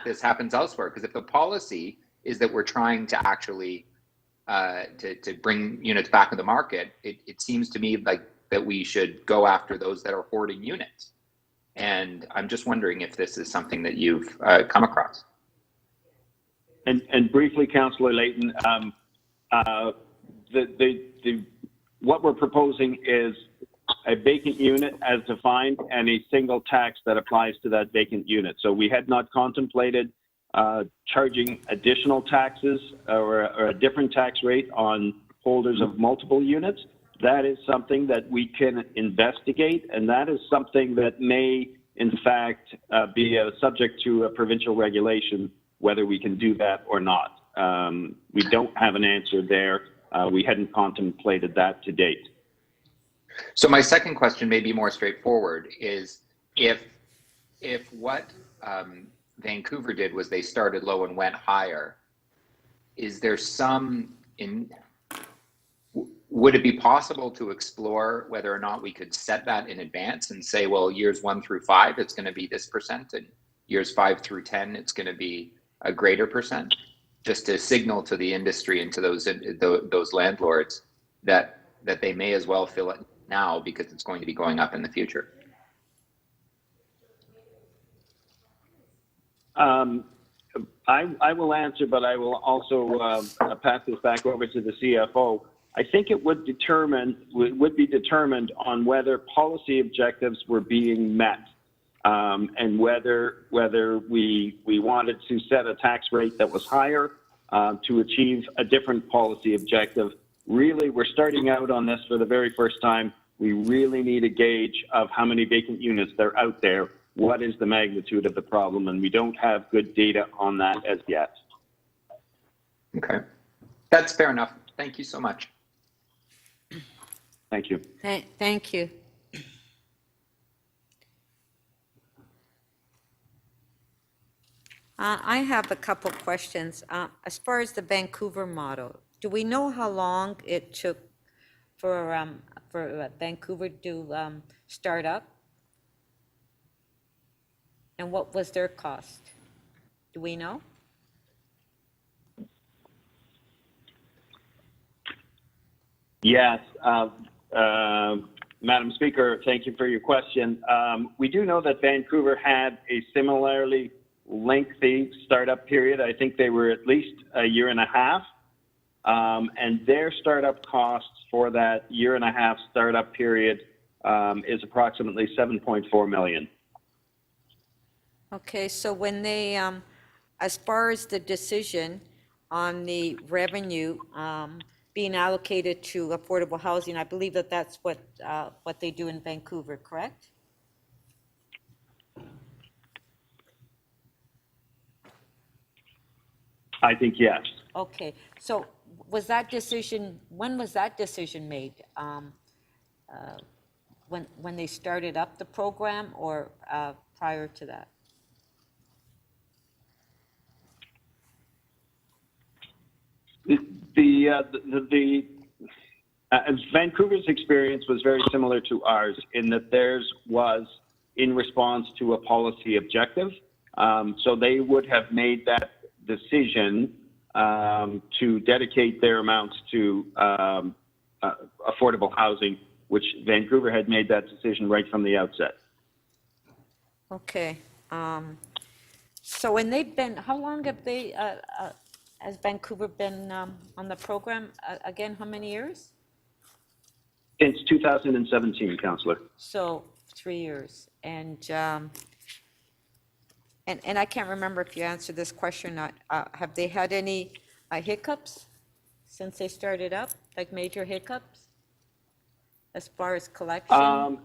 this happens elsewhere. Because if the policy is that we're trying to actually to bring units back in the market, it seems to me like that we should go after those that are hoarding units. And I'm just wondering if this is something that you've come across. And briefly, Councillor Layton, what we're proposing is a vacant unit as defined and a single tax that applies to that vacant unit. So we had not contemplated charging additional taxes or a different tax rate on holders of multiple units. That is something that we can investigate, and that is something that may, in fact, be subject to a provincial regulation, whether we can do that or not. We don't have an answer there. We hadn't contemplated that to date. So my second question may be more straightforward, is if what Vancouver did was they started low and went higher, is there would it be possible to explore whether or not we could set that in advance and say, well, years 1 through 5, it's going to be this percent, and years 5 through 10, it's going to be a greater percent, just to signal to the industry and to those landlords that they may as well fill it now because it's going to be going up in the future? I will answer, but I will also pass this back over to the CFO. I think it would be determined on whether policy objectives were being met, and whether we wanted to set a tax rate that was higher to achieve a different policy objective. Really, we're starting out on this for the very first time. We really need a gauge of how many vacant units there are out there. What is the magnitude of the problem? And we don't have good data on that as yet. Okay, that's fair enough. Thank you so much. Thank you. Thank you. I have a couple questions. As far as the Vancouver model, do we know how long it took for Vancouver to start up? And what was their cost? Do we know? Yes. Madam Speaker, thank you for your question. We do know that Vancouver had a similarly lengthy startup period. I think they were at least a year and a half. And their startup costs for that year and a half startup period is approximately $7.4 million. Okay, so when they, as far as the decision on the revenue being allocated to affordable housing, I believe that that's what they do in Vancouver, correct? I think yes. Okay, so was that decision, when was that decision made? When they started up the program or prior to that? Vancouver's experience was very similar to ours in that theirs was in response to a policy objective. So they would have made that decision to dedicate their amounts to affordable housing, which Vancouver had made that decision right from the outset. Okay. So when they've been, how long have they, has Vancouver been on the program? Again, how many years? Since 2017, Councillor. So 3 years. And I can't remember if you answered this question or not. Have they had any hiccups since they started up, like major hiccups as far as collection?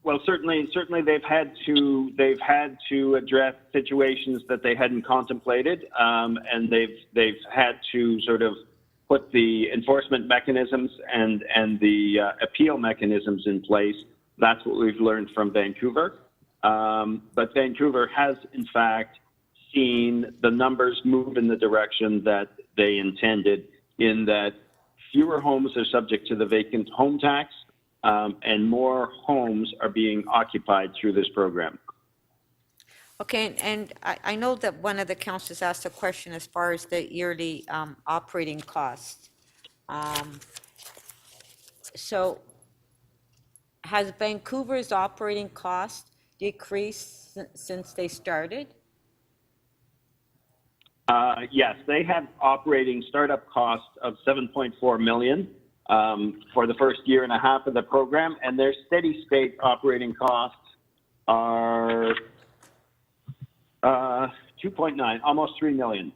Well, certainly they've had to address situations that they hadn't contemplated, and they've had to sort of put the enforcement mechanisms and the appeal mechanisms in place. That's what we've learned from Vancouver. But Vancouver has, in fact, seen the numbers move in the direction that they intended, in that fewer homes are subject to the vacant home tax, and more homes are being occupied through this program. Okay, and I know that one of the councillors asked a question as far as the yearly operating cost. So has Vancouver's operating cost decreased since they started? Yes, they have operating startup costs of $7.4 million for the first year and a half of the program, and their steady state operating costs are 2.9, almost $3 million.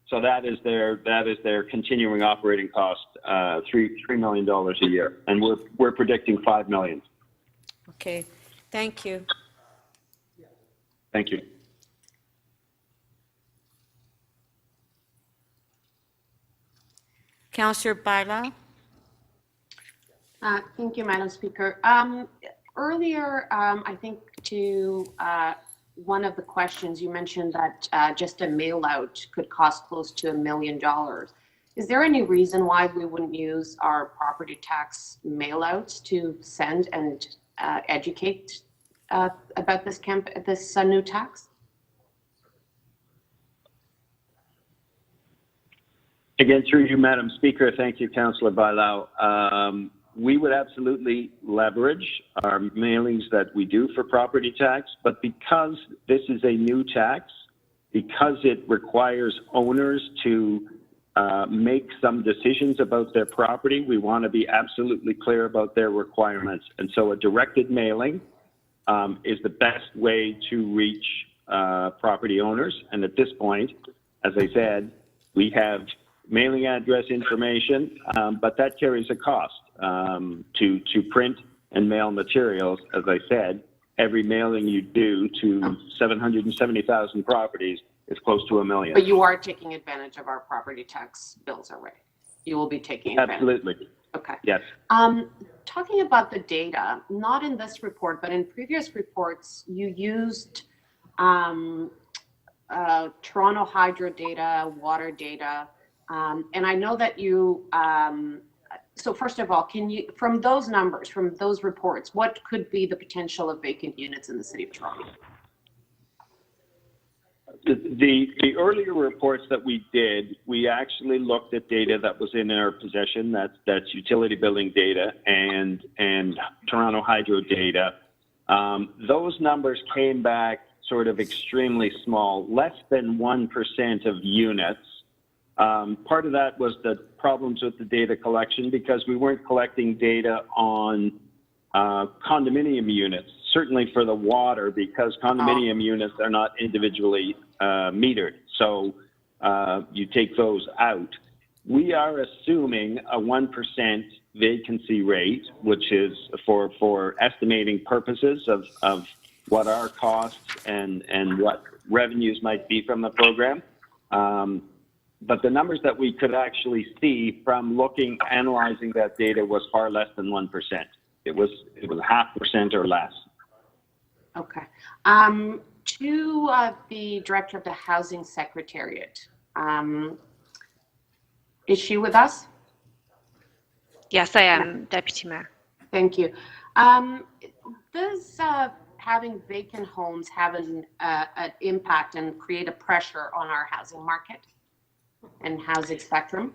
So that is their continuing operating cost, $3 million a year, and we're predicting $5 million. Okay, thank you. Thank you. Councillor Bailão. Thank you, Madam Speaker. Earlier, I think to one of the questions, you mentioned that just a mail out could cost close to $1 million. Is there any reason why we wouldn't use our property tax mail outs to send and educate about this new tax? Again, through you, Madam Speaker, thank you, Councillor Bailão. We would absolutely leverage our mailings that we do for property tax, but because this is a new tax, because it requires owners to make some decisions about their property, we want to be absolutely clear about their requirements. And so a directed mailing is the best way to reach property owners. And at this point, as I said, we have mailing address information, but that carries a cost to print and mail materials. As I said, every mailing you do to 770,000 properties is close to $1 million. But you are taking advantage of our property tax bills already. You will be taking advantage. Absolutely. Okay. Yes. Talking about the data, not in this report, but in previous reports, you used Toronto hydro data, water data, and I know that you, so first of all, can you, from those numbers, from those reports, what could be the potential of vacant units in the city of Toronto? The earlier reports that we did, we actually looked at data that was in our possession. That's utility billing data and Toronto hydro data. Those numbers came back sort of extremely small, less than 1% of units. Part of that was the problems with the data collection because we weren't collecting data on condominium units, certainly for the water, because condominium units are not individually metered. So you take those out. We are assuming a 1% vacancy rate, which is for estimating purposes of what our costs and what revenues might be from the program. But the numbers that we could actually see from analyzing that data was far less than 1%. It was 0.5% or less. Okay. To the director of the Housing Secretariat, is she with us? Yes, I am, Deputy Mayor. Thank you. Does having vacant homes have an impact and create a pressure on our housing market and housing spectrum?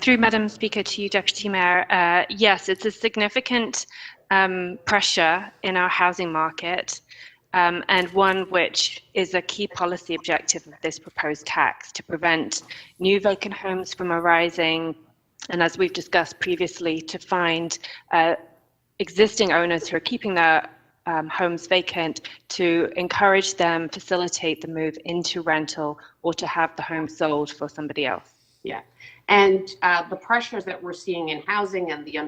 Through Madam Speaker to you, Deputy Mayor, yes, it's a significant pressure in our housing market, and one which is a key policy objective of this proposed tax, to prevent new vacant homes from arising, and as we've discussed previously, to find existing owners who are keeping their homes vacant, to encourage them, facilitate the move into rental, or to have the home sold for somebody else. Yeah, and the pressures that we're seeing in housing and the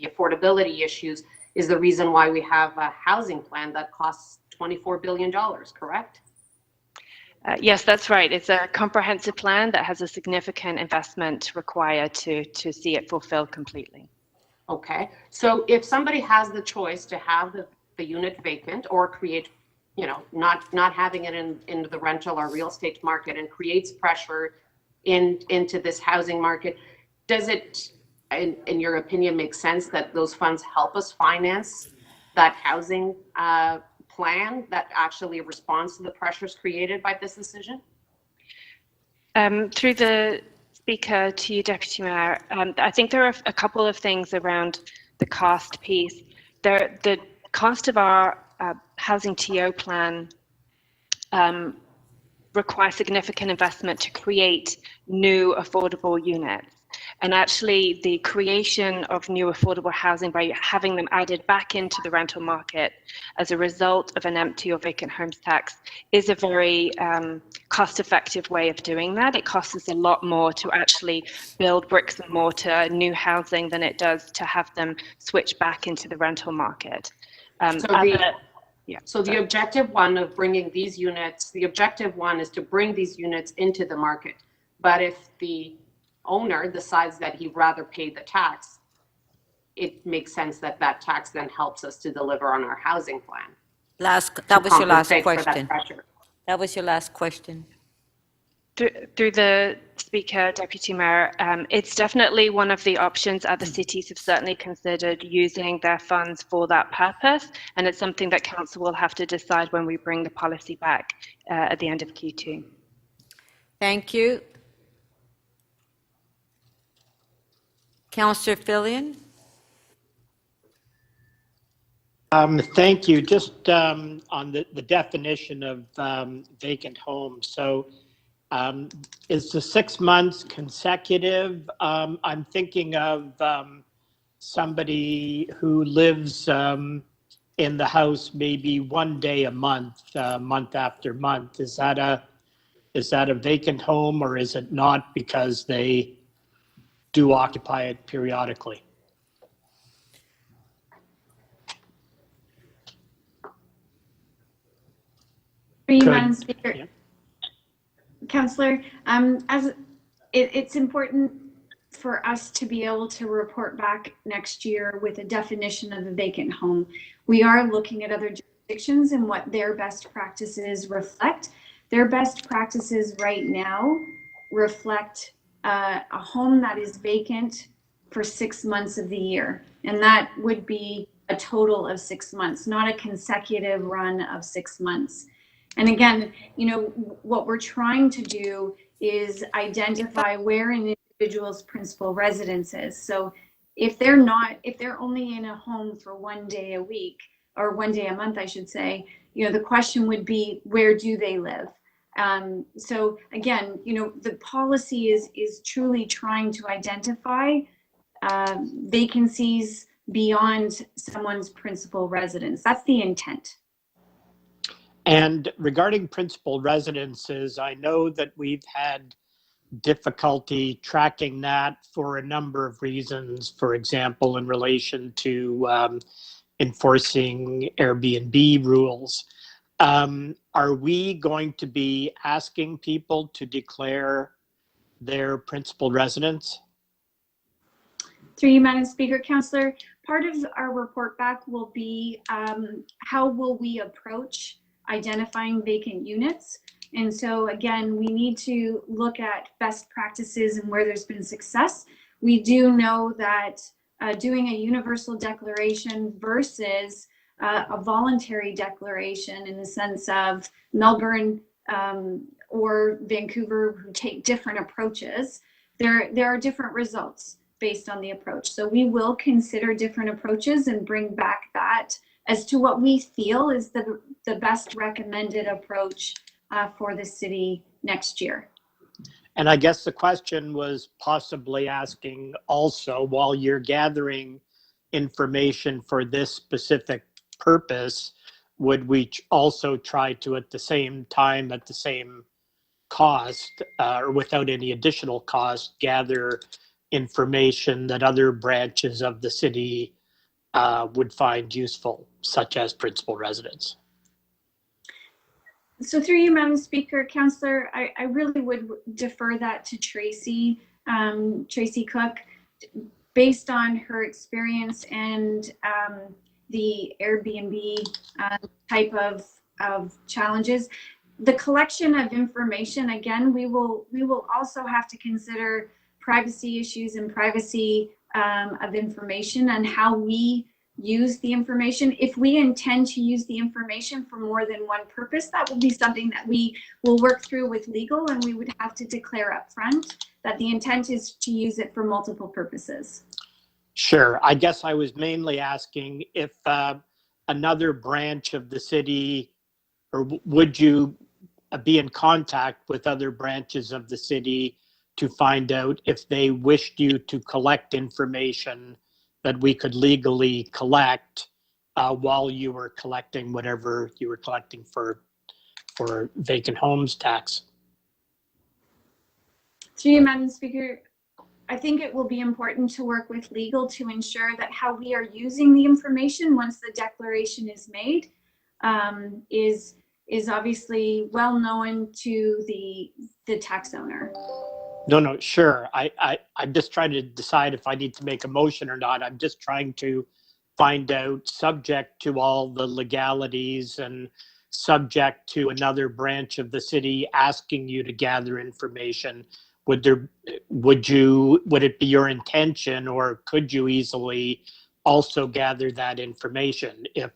affordability issues, is the reason why we have a housing plan that costs $24 billion, correct? Yes, that's right. It's a comprehensive plan that has a significant investment required to see it fulfilled completely. Okay, so if somebody has the choice to have the unit vacant or create, not having it into the rental or real estate market and creates pressure into this housing market, does it, in your opinion, make sense that those funds help us finance that housing plan that actually responds to the pressures created by this decision? Through the Speaker to you, Deputy Mayor, I think there are a couple of things around the cost piece. The cost of our housing TO plan requires significant investment to create new affordable units. And actually, the creation of new affordable housing by having them added back into the rental market as a result of an empty or vacant homes tax is a very cost-effective way of doing that. It costs us a lot more to actually build bricks and mortar new housing than it does to have them switch back into the rental market. So the objective one of bringing these units, the objective one is to bring these units into the market. But if the owner decides that he'd rather pay the tax, it makes sense that that tax then helps us to deliver on our housing plan. That was your last compensate for that question. pressure. That was your last question. Through the Speaker, Deputy Mayor, it's definitely one of the options. Other cities have certainly considered using their funds for that purpose, and it's something that Council will have to decide when we bring the policy back at the end of Q2. Thank you. Councillor Fillion. Thank you. Just on the definition of vacant homes. So is the 6 months consecutive? I'm thinking of somebody who lives in the house maybe one day a month, month after month. Is that a vacant home, or is it not because they do occupy it periodically? Madam Speaker. Yeah. Councillor, it's important for us to be able to report back next year with a definition of a vacant home. We are looking at other jurisdictions and what their best practices reflect. Their best practices right now reflect a home that is vacant for 6 months of the year. And that would be a total of 6 months, not a consecutive run of 6 months. And again, what we're trying to do is identify where an individual's principal residence is. So if they're only in a home for 1 day a week, or 1 day a month, I should say, the question would be, where do they live? So again, the policy is truly trying to identify vacancies beyond someone's principal residence. That's the intent. And regarding principal residences, I know that we've had difficulty tracking that for a number of reasons. For example, in relation to enforcing Airbnb rules. Are we going to be asking people to declare their principal residence? Through you, Madam Speaker, Councillor, part of our report back will be how will we approach identifying vacant units. And so again, we need to look at best practices and where there's been success. We do know that doing a universal declaration versus a voluntary declaration, in the sense of Melbourne or Vancouver, who take different approaches, there are different results based on the approach. So we will consider different approaches and bring back that as to what we feel is the best recommended approach for the city next year. And I guess the question was possibly asking also, while you're gathering information for this specific purpose, would we also try to, at the same time, at the same cost, or without any additional cost, gather information that other branches of the city would find useful, such as principal residence. So through you, Madam Speaker, Councillor, I really would defer that to Tracy, Tracy Cook, based on her experience and the Airbnb type of challenges. The collection of information, again, we will also have to consider privacy issues and privacy of information and how we use the information. If we intend to use the information for more than one purpose, that will be something that we will work through with legal, and we would have to declare up front that the intent is to use it for multiple purposes. Sure. I guess I was mainly asking if another branch of the city, or would you be in contact with other branches of the city to find out if they wished you to collect information that we could legally collect while you were collecting whatever you were collecting for vacant homes tax? Through you, Madam Speaker, I think it will be important to work with legal to ensure that how we are using the information once the declaration is made is obviously well known to the tax owner. No, sure. I'm just trying to decide if I need to make a motion or not. I'm just trying to find out, subject to all the legalities and subject to another branch of the city asking you to gather information, would it be your intention, or could you easily also gather that information if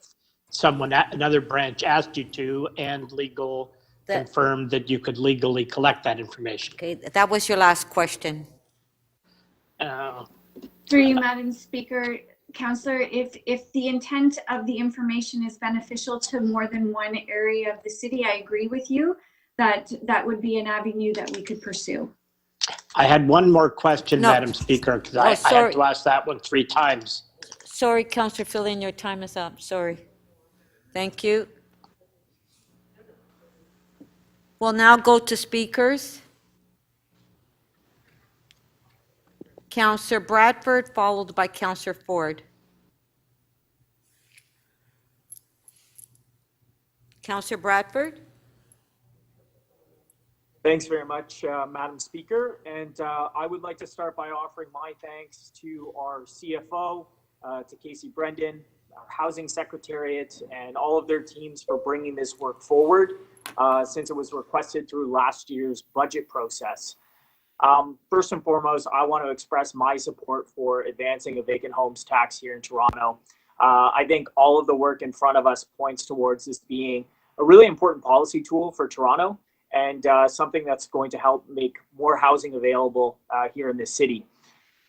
someone at another branch asked you to, and legal confirmed that you could legally collect that information? Okay, that was your last question. Through you, Madam Speaker, Councillor, if the intent of the information is beneficial to more than one area of the city, I agree with you that that would be an avenue that we could pursue. I had one more question, No. Madam Speaker, because Oh, I sorry. had to ask that one 3 times. Sorry, Councillor Fillion, your time is up. Sorry. Thank you. We'll now go to speakers. Councillor Bradford, followed by Councillor Ford. Councillor Bradford? Thanks very much, Madam Speaker. And I would like to start by offering my thanks to our CFO, to Casey Brendan, our Housing Secretariat, and all of their teams for bringing this work forward since it was requested through last year's budget process. First and foremost, I want to express my support for advancing a vacant homes tax here in Toronto. I think all of the work in front of us points towards this being a really important policy tool for Toronto, and something that's going to help make more housing available here in this city.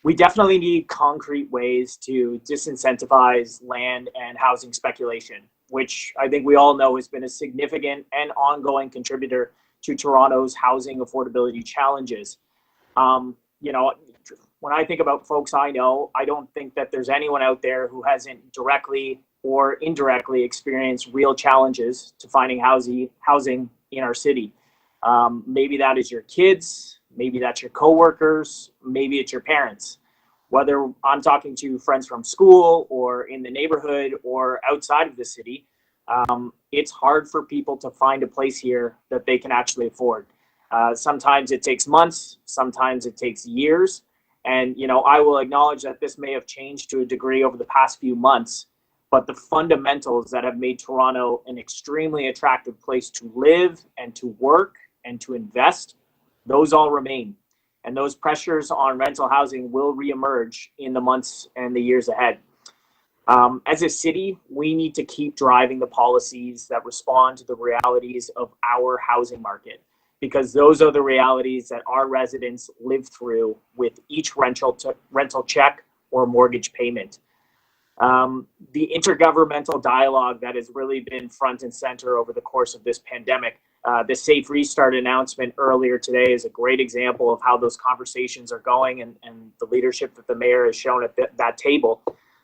We definitely need concrete ways to disincentivize land and housing speculation, which I think we all know has been a significant and ongoing contributor to Toronto's housing affordability challenges. You know, when I think about folks I know, I don't think that there's anyone out there who hasn't directly or indirectly experienced real challenges to finding housing in our city. Maybe that is your kids, maybe that's your coworkers, maybe it's your parents. Whether I'm talking to friends from school or in the neighborhood or outside of the city, it's hard for people to find a place here that they can actually afford. Sometimes it takes months, sometimes it takes years. And, you know, I will acknowledge that this may have changed to a degree over the past few months, but the fundamentals that have made Toronto an extremely attractive place to live and to work and to invest, those all remain. And those pressures on rental housing will reemerge in the months and the years ahead. As a city, we need to keep driving the policies that respond to the realities of our housing market, because those are the realities that our residents live through with each rental check or mortgage payment. The intergovernmental dialogue that has really been front and center over the course of this pandemic, the Safe Restart announcement earlier today is a great example of how those conversations are going and the leadership that the mayor has shown at that table.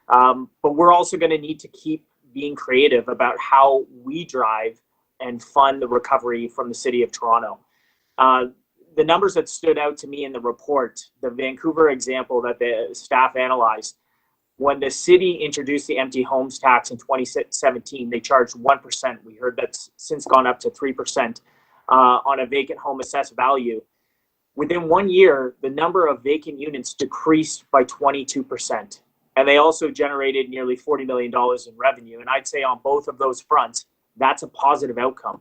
But we're also going to need to keep being creative about how we drive and fund the recovery from the city of Toronto. The numbers that stood out to me in the report, the Vancouver example that the staff analyzed, When the city introduced the empty homes tax in 2017, they charged 1%. We heard that's since gone up to 3% on a vacant home assessed value. Within 1 year, the number of vacant units decreased by 22%. And they also generated nearly $40 million in revenue. And I'd say on both of those fronts, that's a positive outcome.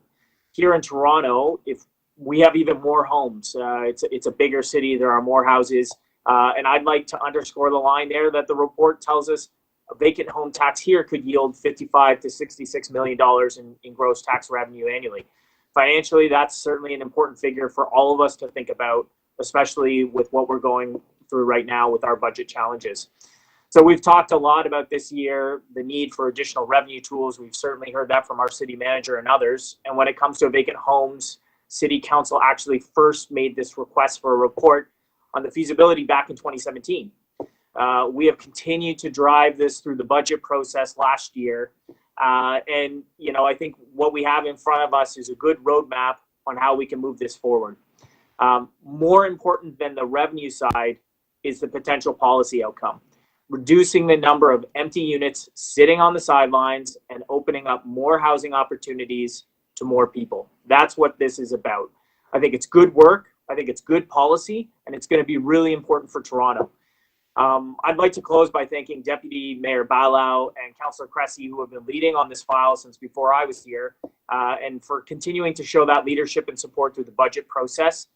Here in Toronto, if we have even more homes, it's a bigger city, there are more houses. And I'd like to underscore the line there that the report tells us a vacant home tax here could yield $55 to $66 million in gross tax revenue annually. Financially, that's certainly an important figure for all of us to think about, especially with what we're going through right now with our budget challenges. So we've talked a lot about this year, the need for additional revenue tools. We've certainly heard that from our city manager and others. And when it comes to vacant homes, City Council actually first made this request for a report on the feasibility back in 2017. We have continued to drive this through the budget process last year. And, you know, I think what we have in front of us is a good roadmap on how we can move this forward. More important than the revenue side is the potential policy outcome. Reducing the number of empty units sitting on the sidelines and opening up more housing opportunities to more people. That's what this is about. I think it's good work. I think it's good policy, and it's going to be really important for Toronto. I'd like to close by thanking Deputy Mayor Balau and Councillor Cressy, who have been leading on this file since before I was here, and for continuing to show that leadership and support through the budget process.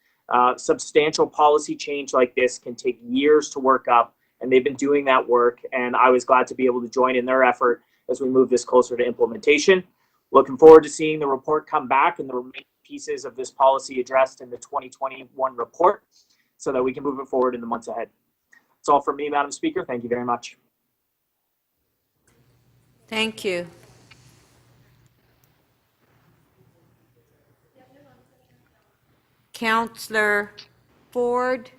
Substantial policy change like this can take years to work up, and they've been doing that work, and I was glad to be able to join in their effort as we move this closer to implementation. Looking forward to seeing the report come back and the remaining pieces of this policy addressed in the 2021 report so that we can move it forward in the months ahead. That's all from me, Madam Speaker. Thank you very much. Thank you. Councillor Ford.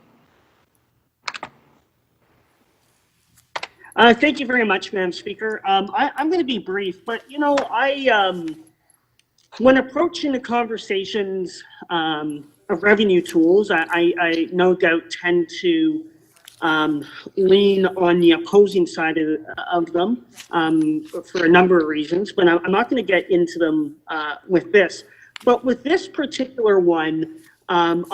Thank you very much, Madam Speaker. I'm going to be brief, but you know, when approaching the conversations of revenue tools, I no doubt tend to lean on the opposing side of them for a number of reasons, but I'm not going to get into them with this. But with this particular one, I'm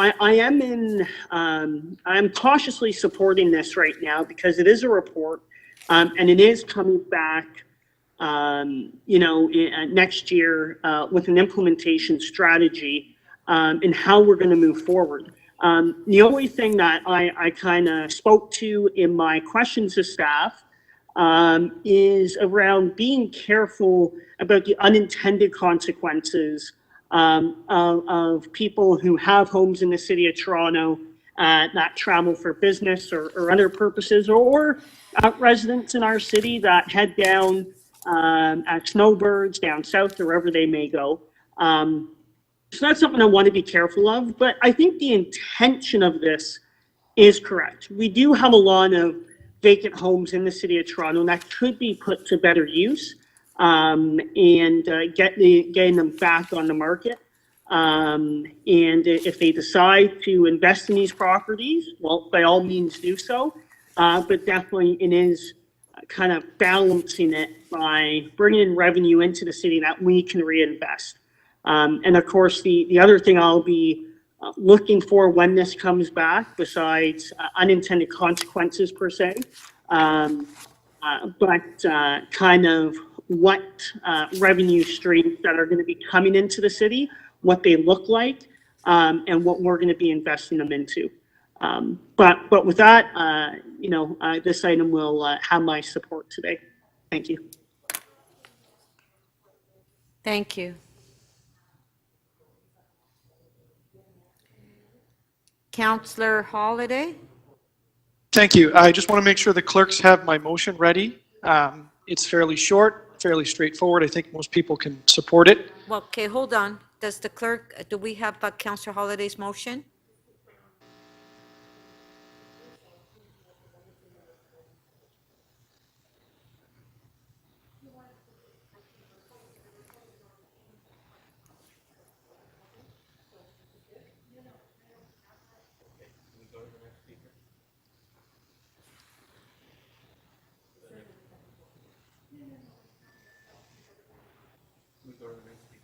cautiously supporting this right now because it is a report. And it is coming back, you know, next year with an implementation strategy and how we're going to move forward. The only thing that I kind of spoke to in my questions to staff is around being careful about the unintended consequences of people who have homes in the city of Toronto that travel for business or other purposes, or residents in our city that head down at snowbirds down south or wherever they may go. So that's something I want to be careful of, but I think the intention of this is correct. We do have a lot of vacant homes in the city of Toronto that could be put to better use and getting them back on the market. And if they decide to invest in these properties, well, by all means do so. But definitely it is kind of balancing it by bringing in revenue into the city that we can reinvest. And of course, the other thing I'll be looking for when this comes back, besides unintended consequences per se, but kind of what revenue streams that are going to be coming into the city, what they look like, and what we're going to be investing them into. But with that, you know, this item will have my support today. Thank you. Thank you. Councillor Holiday. Thank you. I just want to make sure the clerks have my motion ready. It's fairly short, fairly straightforward. I think most people can support it. Well, okay, hold on. Does the clerk, do we have Councillor Holiday's motion?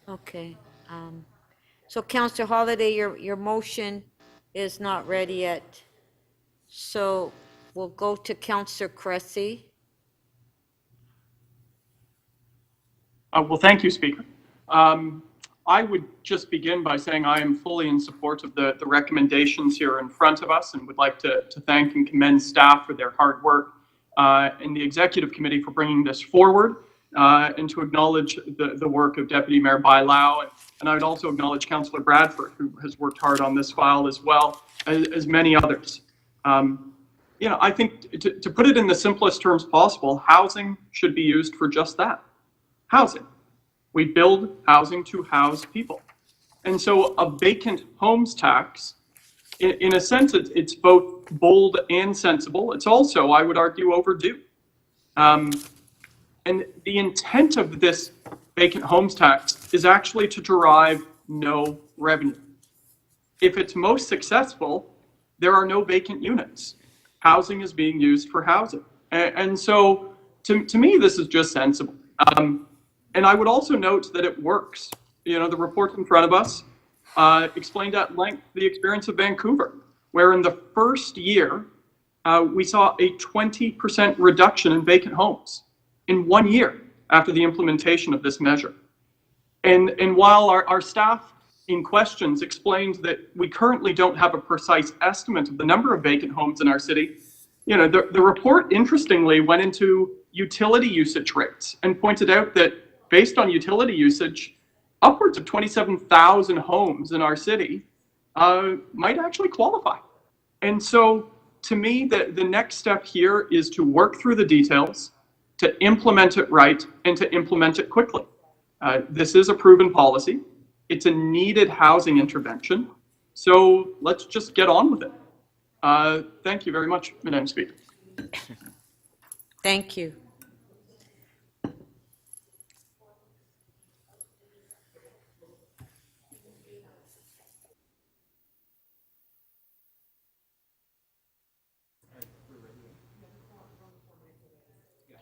Okay. So Councillor Holiday, your motion is not ready yet. So we'll go to Councillor Cressy. Well, thank you, Speaker. I would just begin by saying I am fully in support of the recommendations here in front of us and would like to thank and commend staff for their hard work and the Executive Committee for bringing this forward and to acknowledge the work of Deputy Mayor Bailao. And I would also acknowledge Councillor Bradford, who has worked hard on this file as well, as many others. You know, I think to put it in the simplest terms possible, housing should be used for just that, housing. We build housing to house people. And so a vacant homes tax, in a sense, it's both bold and sensible. It's also, I would argue, overdue. And the intent of this vacant homes tax is actually to derive no revenue. If it's most successful, there are no vacant units. Housing is being used for housing. And so to me, this is just sensible. And I would also note that it works. You know, the report in front of us explained at length the experience of Vancouver, where in the first year, we saw a 20% reduction in vacant homes in 1 year after the implementation of this measure. And while our staff in questions explained that we currently don't have a precise estimate of the number of vacant homes in our city, you know, the report interestingly went into utility usage rates and pointed out that based on utility usage, upwards of 27,000 homes in our city might actually qualify. And so to me, the next step here is to work through the details, to implement it right, and to implement it quickly. This is a proven policy. It's a needed housing intervention. So let's just get on with it. Thank you very much, Madam Speaker. Thank you.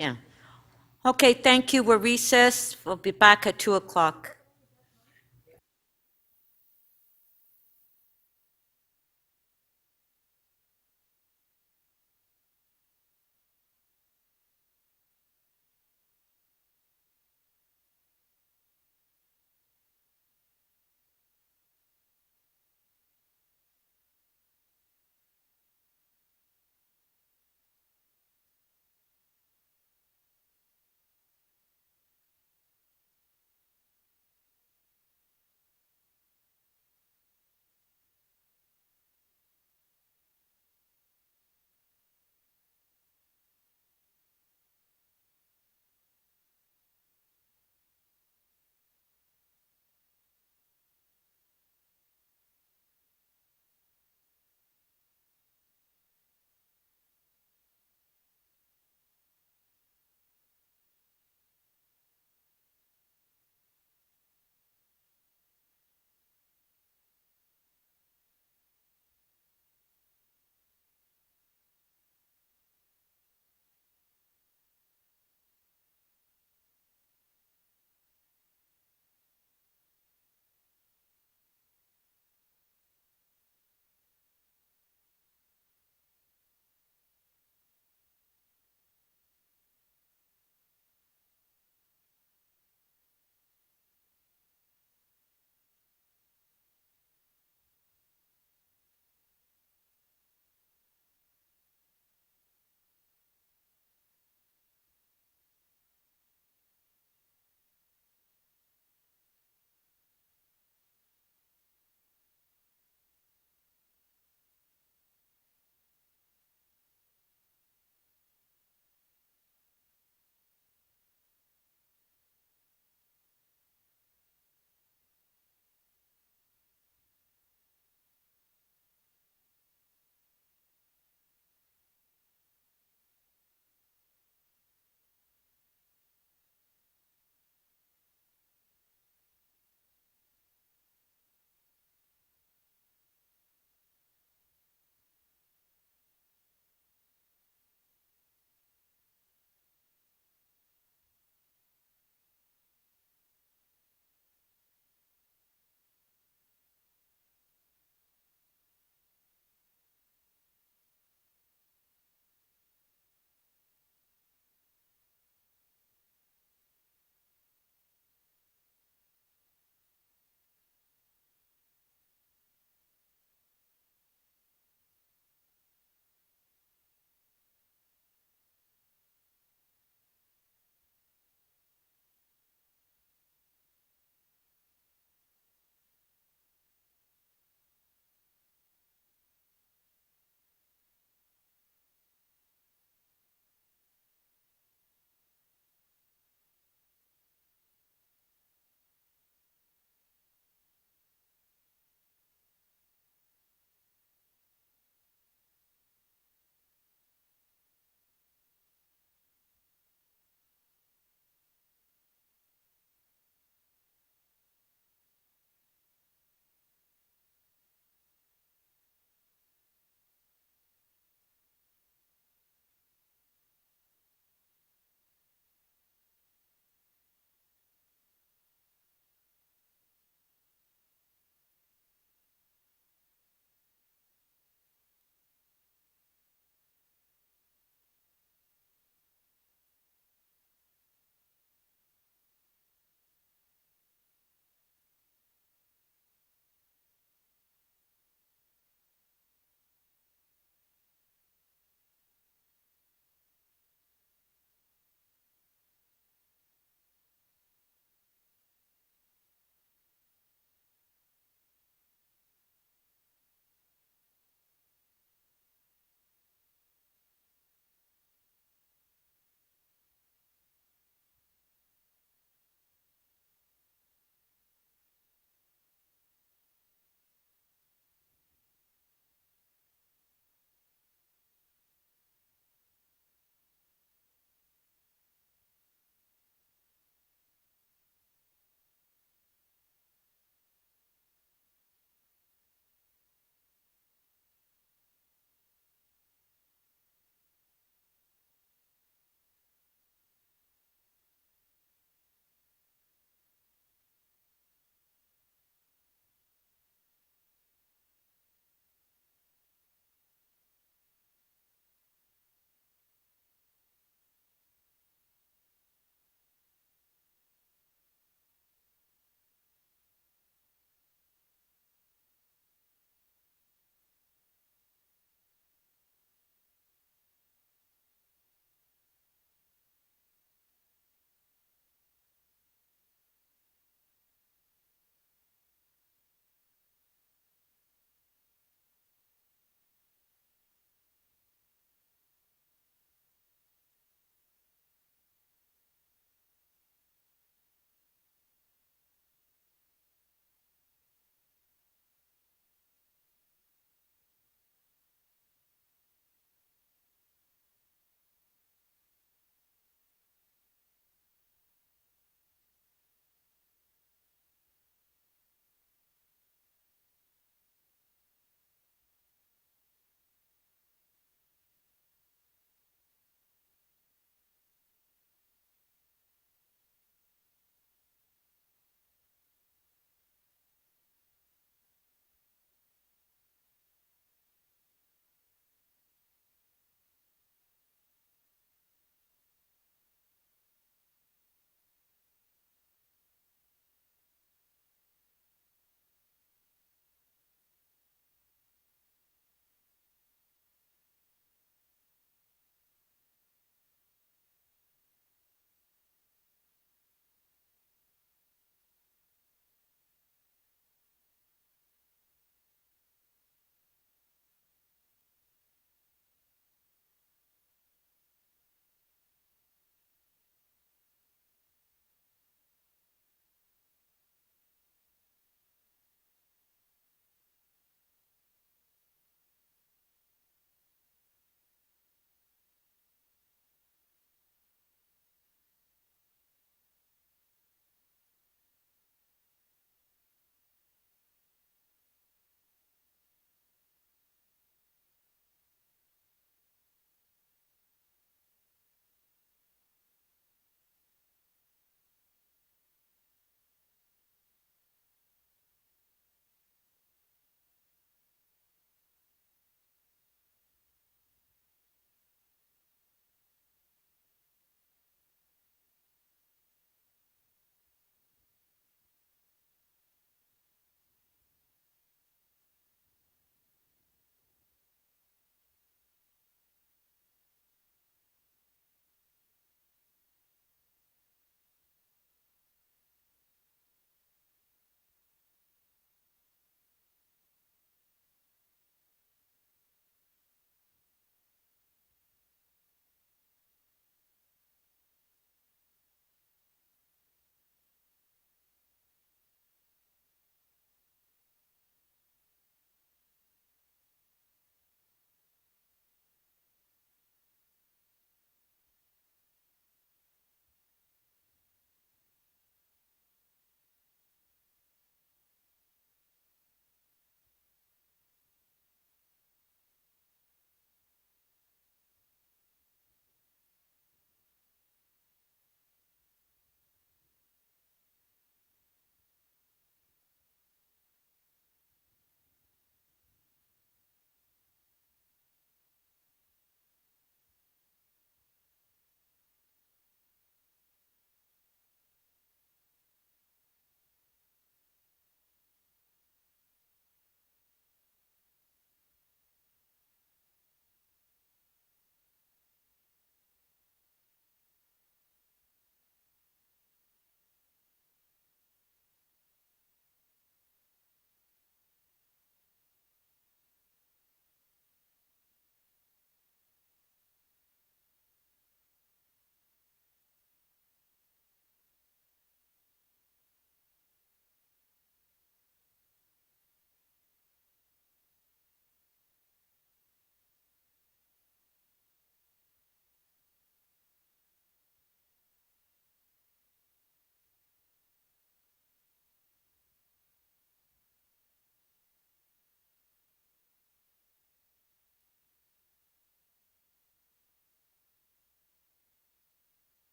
Yeah. Okay, thank you. We're recessed. We'll be back at 2 o'clock.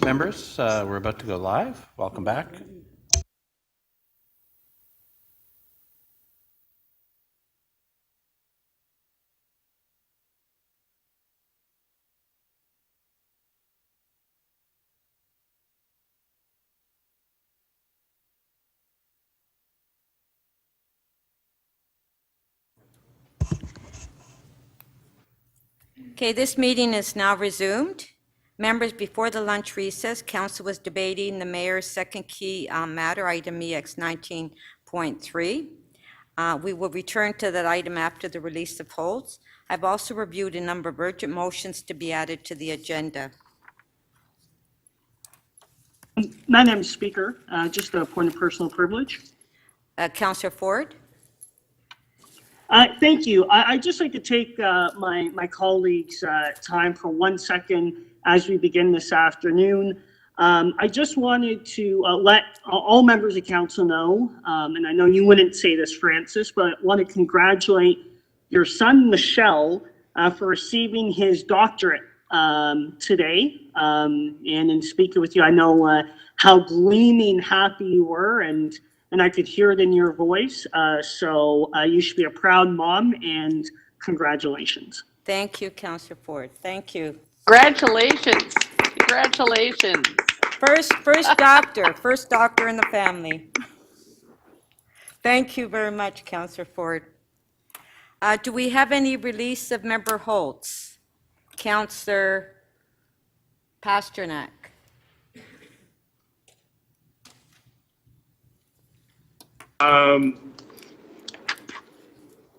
Members, we're about to go live. Welcome back. Okay, this meeting is now resumed. Members, before the lunch recess, council was debating the mayor's second key matter, item EX 19.3. We will return to that item after the release of holds. I've also reviewed a number of urgent motions to be added to the agenda. Madam Speaker, just a point of personal privilege. Councillor Ford? Thank you. I'd just like to take my colleagues' time for 1 second as we begin this afternoon. I just wanted to let all members of council know, and I know you wouldn't say this, Francis, but I want to congratulate your son, Michelle, for receiving his doctorate today. And in speaking with you, I know how gleaming happy you were, and I could hear it in your voice. So you should be a proud mom, and congratulations. Thank you, Councillor Ford. Thank you. Congratulations. Congratulations. First doctor in the family. Thank you very much, Councillor Ford. Do we have any release of member holds? Councillor Pasternak.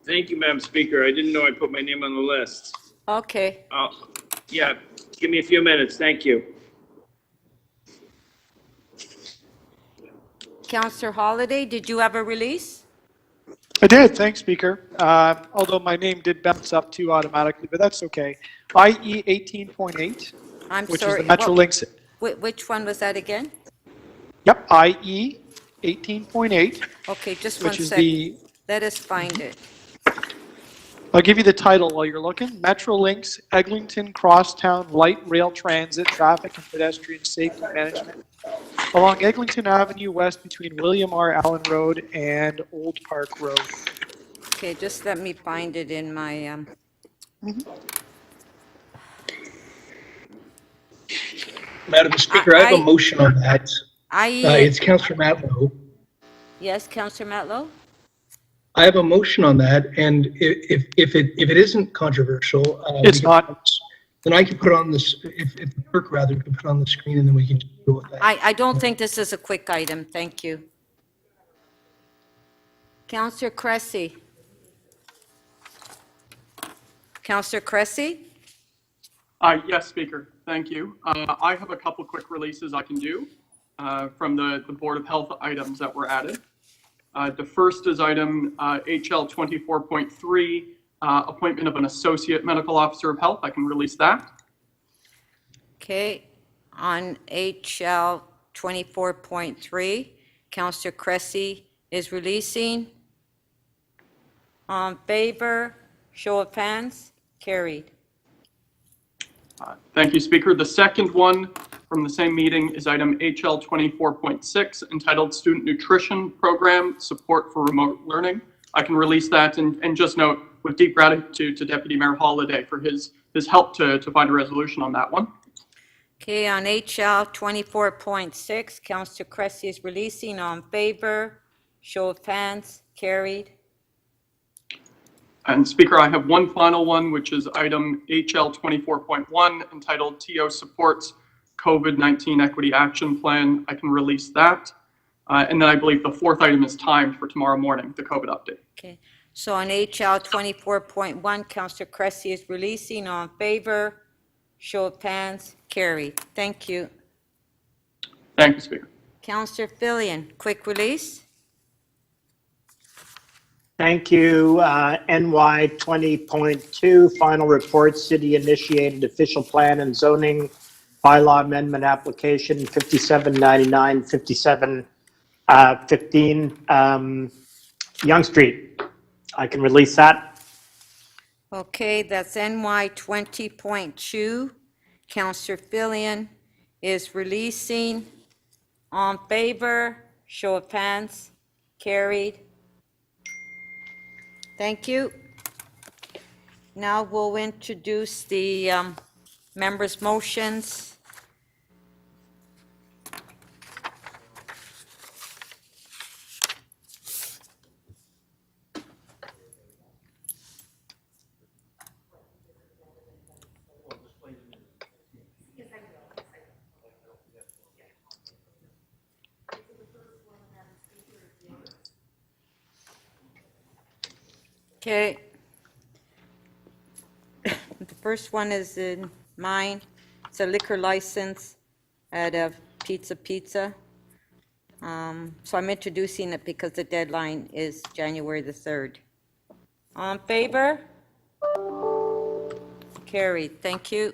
Thank you, Madam Speaker. I didn't know I put my name on the list. Okay. Yeah, give me a few minutes. Thank you. Councillor Holliday, did you have a release? I did, thanks, Speaker. Although my name did bounce up too automatically, but that's okay. IE 18.8, which sorry, is the Metrolinx. Which one was that again? Yep, IE 18.8. Okay, just which one is second. Let us find it. I'll give you the title while you're looking. Metrolinx Eglinton Crosstown Light Rail Transit Traffic and Pedestrian Safety Management along Eglinton Avenue West between William R. Allen Road and Old Park Road. Okay, just let me find it in my... Madam Speaker, I have a motion on that. It's Councillor Matlow. Yes, Councillor Matlow? I have a motion on that, and if it isn't controversial, it's not. Then I can put it on this. If the clerk rather can put it on the screen, and then we can deal with that. I don't think this is a quick item. Thank you. Councillor Cressy. Councillor Cressy? Yes, Speaker. Thank you. I have a couple quick releases I can do from the Board of Health items that were added. The first is item HL 24.3, appointment of an Associate Medical Officer of Health. I can release that. Okay. On HL 24.3, Councillor Cressy is releasing. On favor, show of hands, carried. Thank you, Speaker. The second one from the same meeting is item HL 24.6, entitled Student Nutrition Program Support for Remote Learning. I can release that and just note with deep gratitude to Deputy Mayor Holliday for his help to find a resolution on that one. Okay, on HL 24.6, Councillor Cressy is releasing. On favor, show of hands, carried. And Speaker, I have one final one, which is item HL 24.1, entitled TO Supports COVID-19 Equity Action Plan. I can release that. And then I believe the fourth item is timed for tomorrow morning, the COVID update. Okay, so on HL 24.1, Councillor Cressy is releasing. On favor, show of hands, carried. Thank you. Thank you, Speaker. Councillor Fillion, quick release. Thank you. NY 20.2, final report, city-initiated official plan and zoning bylaw amendment application 5799, 5715 Yonge Street. I can release that. Okay, that's NY 20.2. Councillor Fillion is releasing. On favor, show of hands, carried. Thank you. Now we'll introduce the members' motions. Okay. The first one is in mine. It's a liquor license at a Pizza. So I'm introducing it because the deadline is January the 3rd. On favor? Carried. Thank you.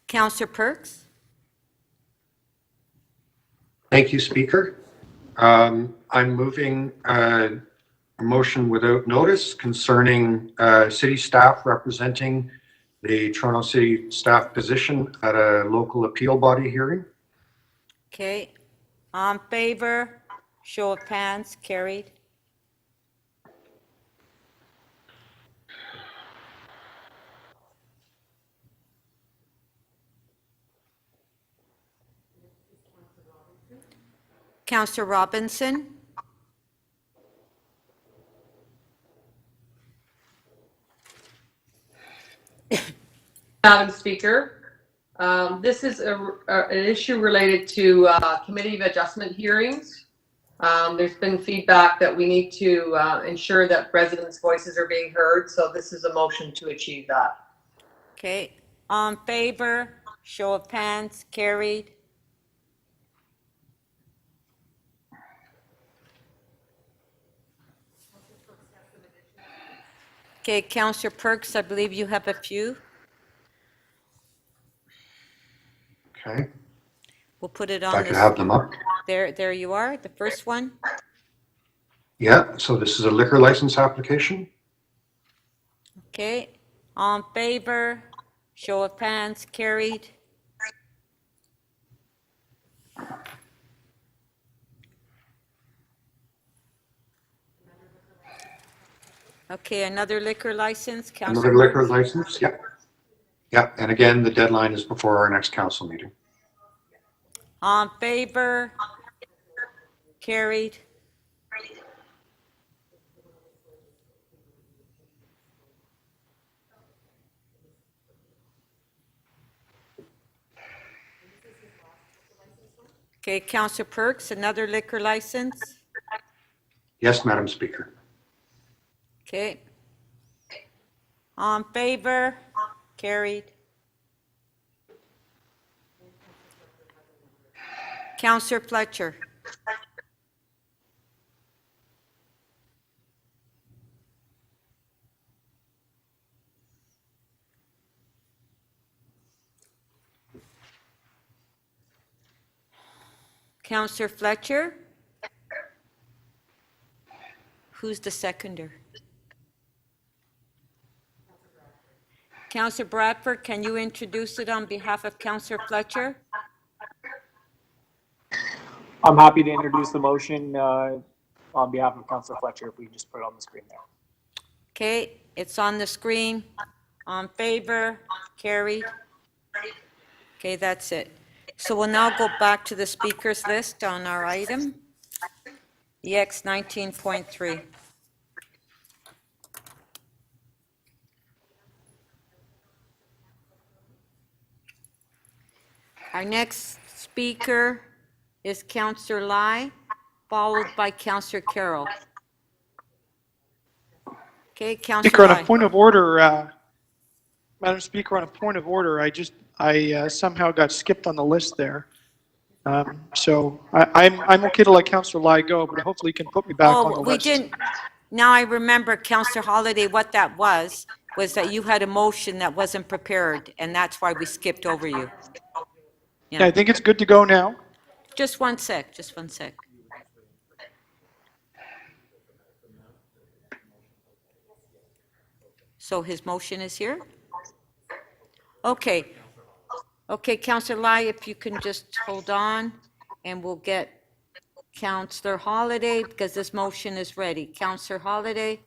Councillor Perks? Thank you, Speaker. I'm moving a motion without notice concerning city staff representing the Toronto City staff position at a local appeal body hearing. Okay. On favor? Show of hands. Carried. Councillor Robinson? Madam Speaker, this is an issue related to committee of adjustment hearings. There's been feedback that we need to ensure that residents' voices are being heard, so this is a motion to achieve that. Okay. On favor? Show of hands. Carried. Okay, Councillor Perks, I believe you have a few. Okay. We'll put it If on I could have them up. There you are, the first one. Yeah, so this is a liquor license application. Okay. On favor? Show of hands. Carried. Okay, another liquor license. Councillor Another liquor Perks? license, yeah. Yeah, and again, the deadline is before our next council meeting. On favor? Carried. Okay, Councillor Perks, another liquor license. Yes, Madam Speaker. Okay. On favor? Carried. Councillor Fletcher? Councillor Fletcher? Who's the seconder? Councillor Bradford, can you introduce it on behalf of Councillor Fletcher? I'm happy to introduce the motion on behalf of Councillor Fletcher, if we can just put it on the screen there. Okay, it's on the screen. On favor? Carried. Okay, that's it. So we'll now go back to the speakers list on our item, EX 19.3. Our next speaker is Councillor Lai, followed by Councillor Carroll. Okay, Councillor Speaker, on Lai. a point of order, Madam Speaker, on a point of order, I somehow got skipped on the list there. So I'm okay to let Councillor Lai go, but hopefully he can put me back on the Oh, we list. didn't, now I remember, Councillor Holiday, what that was that you had a motion that wasn't prepared, and that's why we skipped over you. Yeah, I think it's good to go now. Just one sec, just one sec. So his motion is here? Okay. Okay, Councillor Lai, if you can just hold on, and we'll get Councillor Holiday, because this motion is ready. Councillor Holiday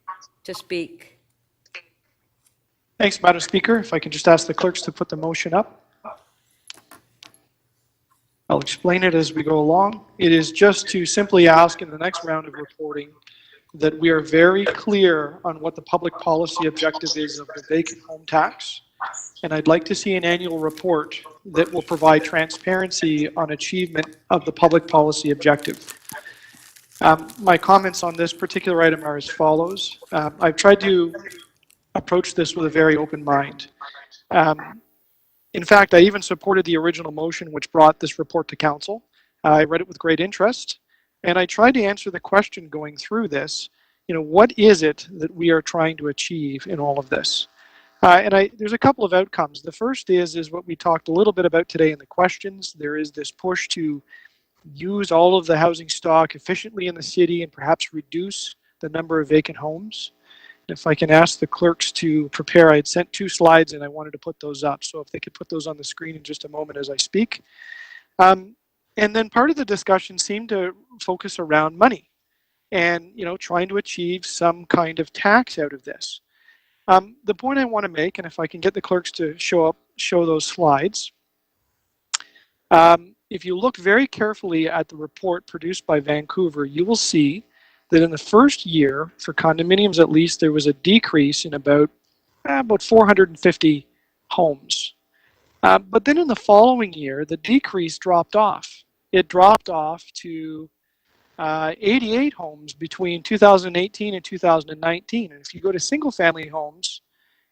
to speak. Thanks, Madam Speaker. If I can just ask the clerks to put the motion up. I'll explain it as we go along. It is just to simply ask in the next round of reporting that we are very clear on what the public policy objective is of the vacant home tax. And I'd like to see an annual report that will provide transparency on achievement of the public policy objective. My comments on this particular item are as follows. I've tried to approach this with a very open mind. In fact, I even supported the original motion which brought this report to council. I read it with great interest, and I tried to answer the question going through this, what is it that we are trying to achieve in all of this? There's a couple of outcomes. The first is what we talked a little bit about today in the questions. There is this push to use all of the housing stock efficiently in the city and perhaps reduce the number of vacant homes. If I can ask the clerks to prepare, I had sent 2 slides and I wanted to put those up. So if they could put those on the screen in just a moment as I speak. And then part of the discussion seemed to focus around money and, trying to achieve some kind of tax out of this. The point I want to make, and if I can get the clerks to show those slides, if you look very carefully at the report produced by Vancouver, you will see that in the first year, for condominiums at least, there was a decrease in about 450 homes. But then in the following year, the decrease dropped off. It dropped off to 88 homes between 2018 and 2019. And if you go to single-family homes,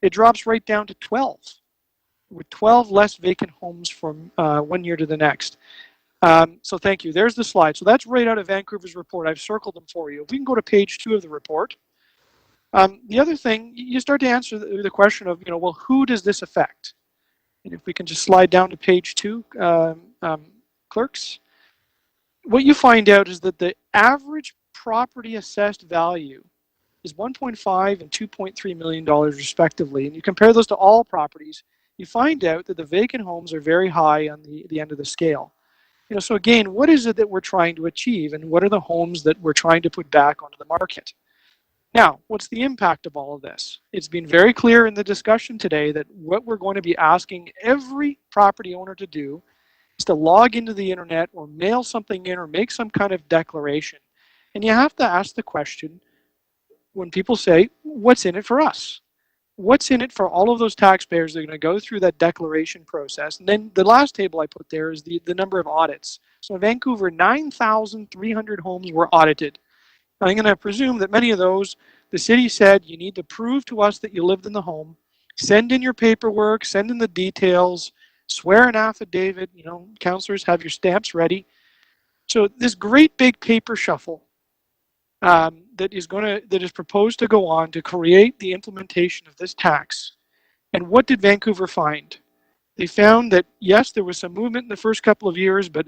it drops right down to 12, with 12 less vacant homes from one year to the next. So thank you. There's the slide. So that's right out of Vancouver's report. I've circled them for you. If we can go to page 2 of the report. The other thing, you start to answer the question of, well, who does this affect? And if we can just slide down to page 2, clerks. What you find out is that the average property assessed value is $1.5 and $2.3 million respectively. And you compare those to all properties, you find out that the vacant homes are very high on the end of the scale. So again, what is it that we're trying to achieve, and what are the homes that we're trying to put back onto the market? Now, what's the impact of all of this? It's been very clear in the discussion today that what we're going to be asking every property owner to do is to log into the internet or mail something in or make some kind of declaration. And you have to ask the question, when people say, what's in it for us? What's in it for all of those taxpayers that are going to go through that declaration process? And then the last table I put there is the number of audits. So in Vancouver, 9,300 homes were audited. I'm going to presume that many of those, the city said, you need to prove to us that you lived in the home, send in your paperwork, send in the details, swear an affidavit, councillors have your stamps ready. So this great big paper shuffle that is proposed to go on to create the implementation of this tax. And what did Vancouver find? They found that yes, there was some movement in the first couple of years, but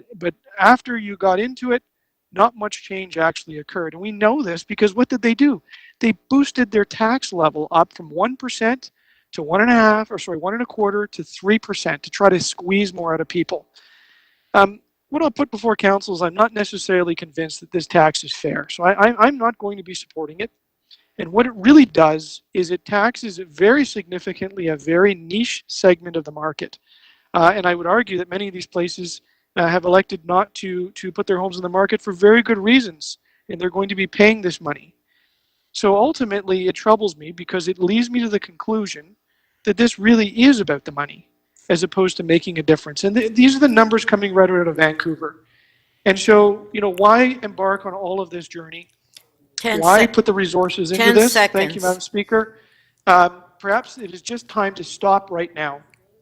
after you got into it, not much change actually occurred. And we know this because what did they do? They boosted their tax level up from 1% to 1.25% to 3% to try to squeeze more out of people. What I'll put before council is I'm not necessarily convinced that this tax is fair. So I'm not going to be supporting it. And what it really does is it taxes very significantly a very niche segment of the market. And I would argue that many of these places have elected not to put their homes in the market for very good reasons. And they're going to be paying this money. So ultimately, it troubles me because it leads me to the conclusion that this really is about the money, as opposed to making a difference. And these are the numbers coming right out of Vancouver. And so, why embark on all of this journey? Why put the resources into this? 10 seconds. Thank you, Madam Speaker. Perhaps it is just time to stop right now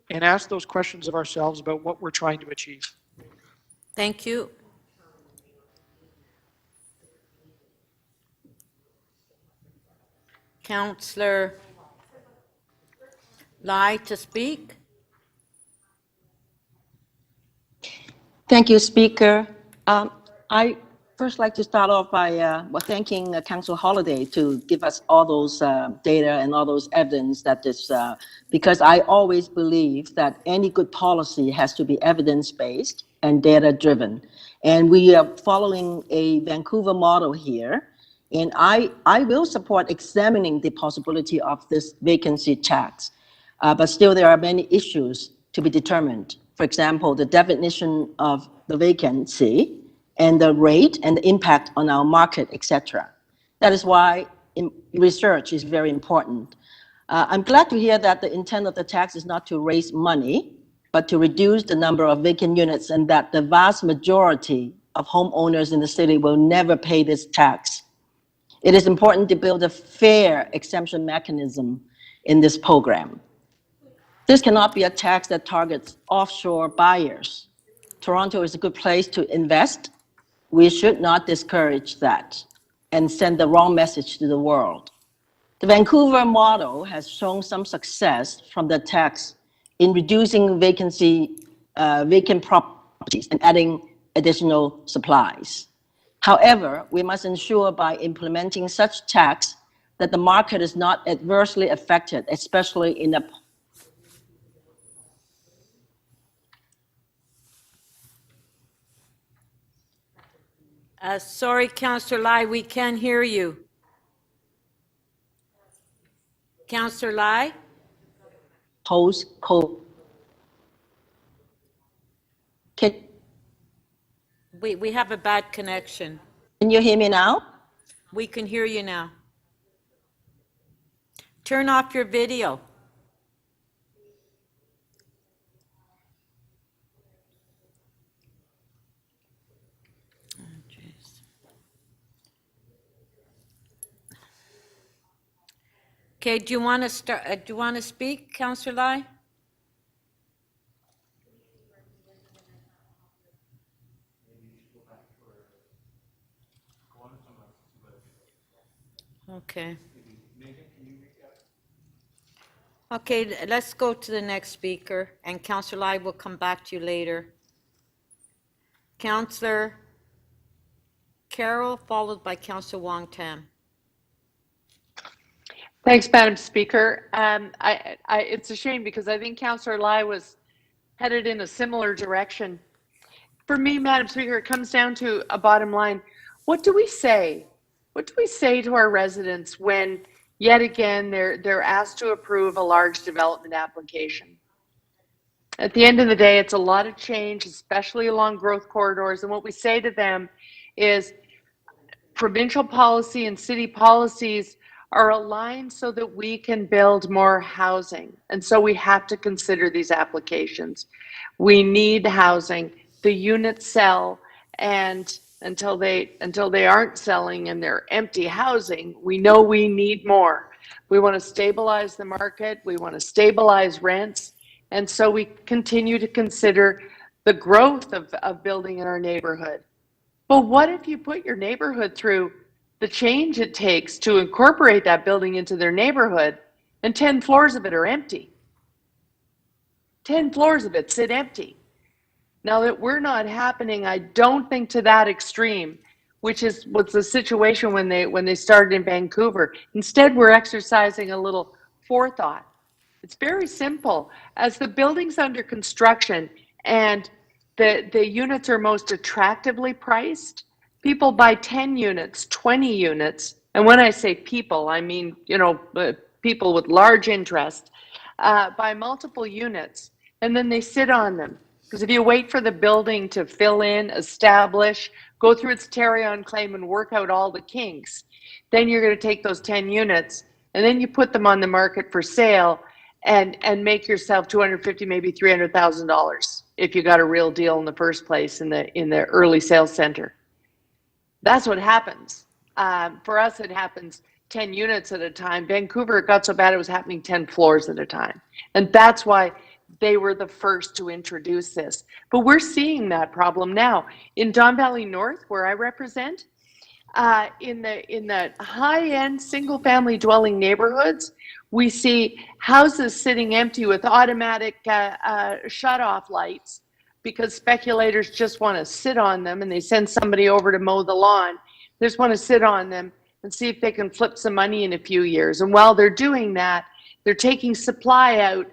and ask those questions of ourselves about what we're trying to achieve. Thank you. Councillor Lai to speak. Thank you, Speaker. I first like to start off by thanking Council Holiday to give us all those data and all those evidence that this, because I always believe that any good policy has to be evidence-based and data-driven. And we are following a Vancouver model here. And I will support examining the possibility of this vacancy tax. But still, there are many issues to be determined. For example, the definition of the vacancy and the rate and the impact on our market, etc. That is why research is very important. I'm glad to hear that the intent of the tax is not to raise money, but to reduce the number of vacant units, and that the vast majority of homeowners in the city will never pay this tax. It is important to build a fair exemption mechanism in this program. This cannot be a tax that targets offshore buyers. Toronto is a good place to invest. We should not discourage that and send the wrong message to the world. The Vancouver model has shown some success from the tax in reducing vacant properties and adding additional supplies. However, we must ensure by implementing such tax that the market is not adversely affected, especially in a Sorry, Councillor Lai, we can't hear you. Councillor Lai? post-COVID. We have a bad connection. Can you hear me now? We can hear you now. Turn off your video. Okay, do you want to start? Do you want to speak, Councillor Lai? Okay. Okay, let's go to the next speaker, and Councillor Lai will come back to you later. Councillor Carroll, followed by Councillor Wong Tam. Thanks, Madam Speaker. It's a shame because I think Councillor Lai was headed in a similar direction. For me, Madam Speaker, it comes down to a bottom line. What do we say? What do we say to our residents when, yet again, they're asked to approve a large development application? At the end of the day, it's a lot of change, especially along growth corridors. And what we say to them is provincial policy and city policies are aligned so that we can build more housing. And so we have to consider these applications. We need housing. The units sell, and until they aren't selling and they're empty housing, we know we need more. We want to stabilize the market. We want to stabilize rents. And so we continue to consider the growth of building in our neighborhood. But what if you put your neighborhood through the change it takes to incorporate that building into their neighborhood, and 10 floors of it are empty? 10 floors of it sit empty. Now that we're not happening, I don't think to that extreme, which is what's the situation when they started in Vancouver. Instead, we're exercising a little forethought. It's very simple. As the building's under construction and the units are most attractively priced, people buy 10 units, 20 units. And when I say people, I mean, people with large interest, buy multiple units, and then they sit on them. Because if you wait for the building to fill in, establish, go through its Terrion claim and work out all the kinks, then you're going to take those 10 units and then you put them on the market for sale and make yourself $250,000, maybe $300,000 if you got a real deal in the first place in the early sales center. That's what happens. For us, it happens 10 units at a time. Vancouver, it got so bad it was happening 10 floors at a time. And that's why they were the first to introduce this. But we're seeing that problem now. In Don Valley North, where I represent, in the high-end single-family dwelling neighborhoods, we see houses sitting empty with automatic shut-off lights because speculators just want to sit on them, and they send somebody over to mow the lawn. They just want to sit on them and see if they can flip some money in a few years. And while they're doing that, they're taking supply out,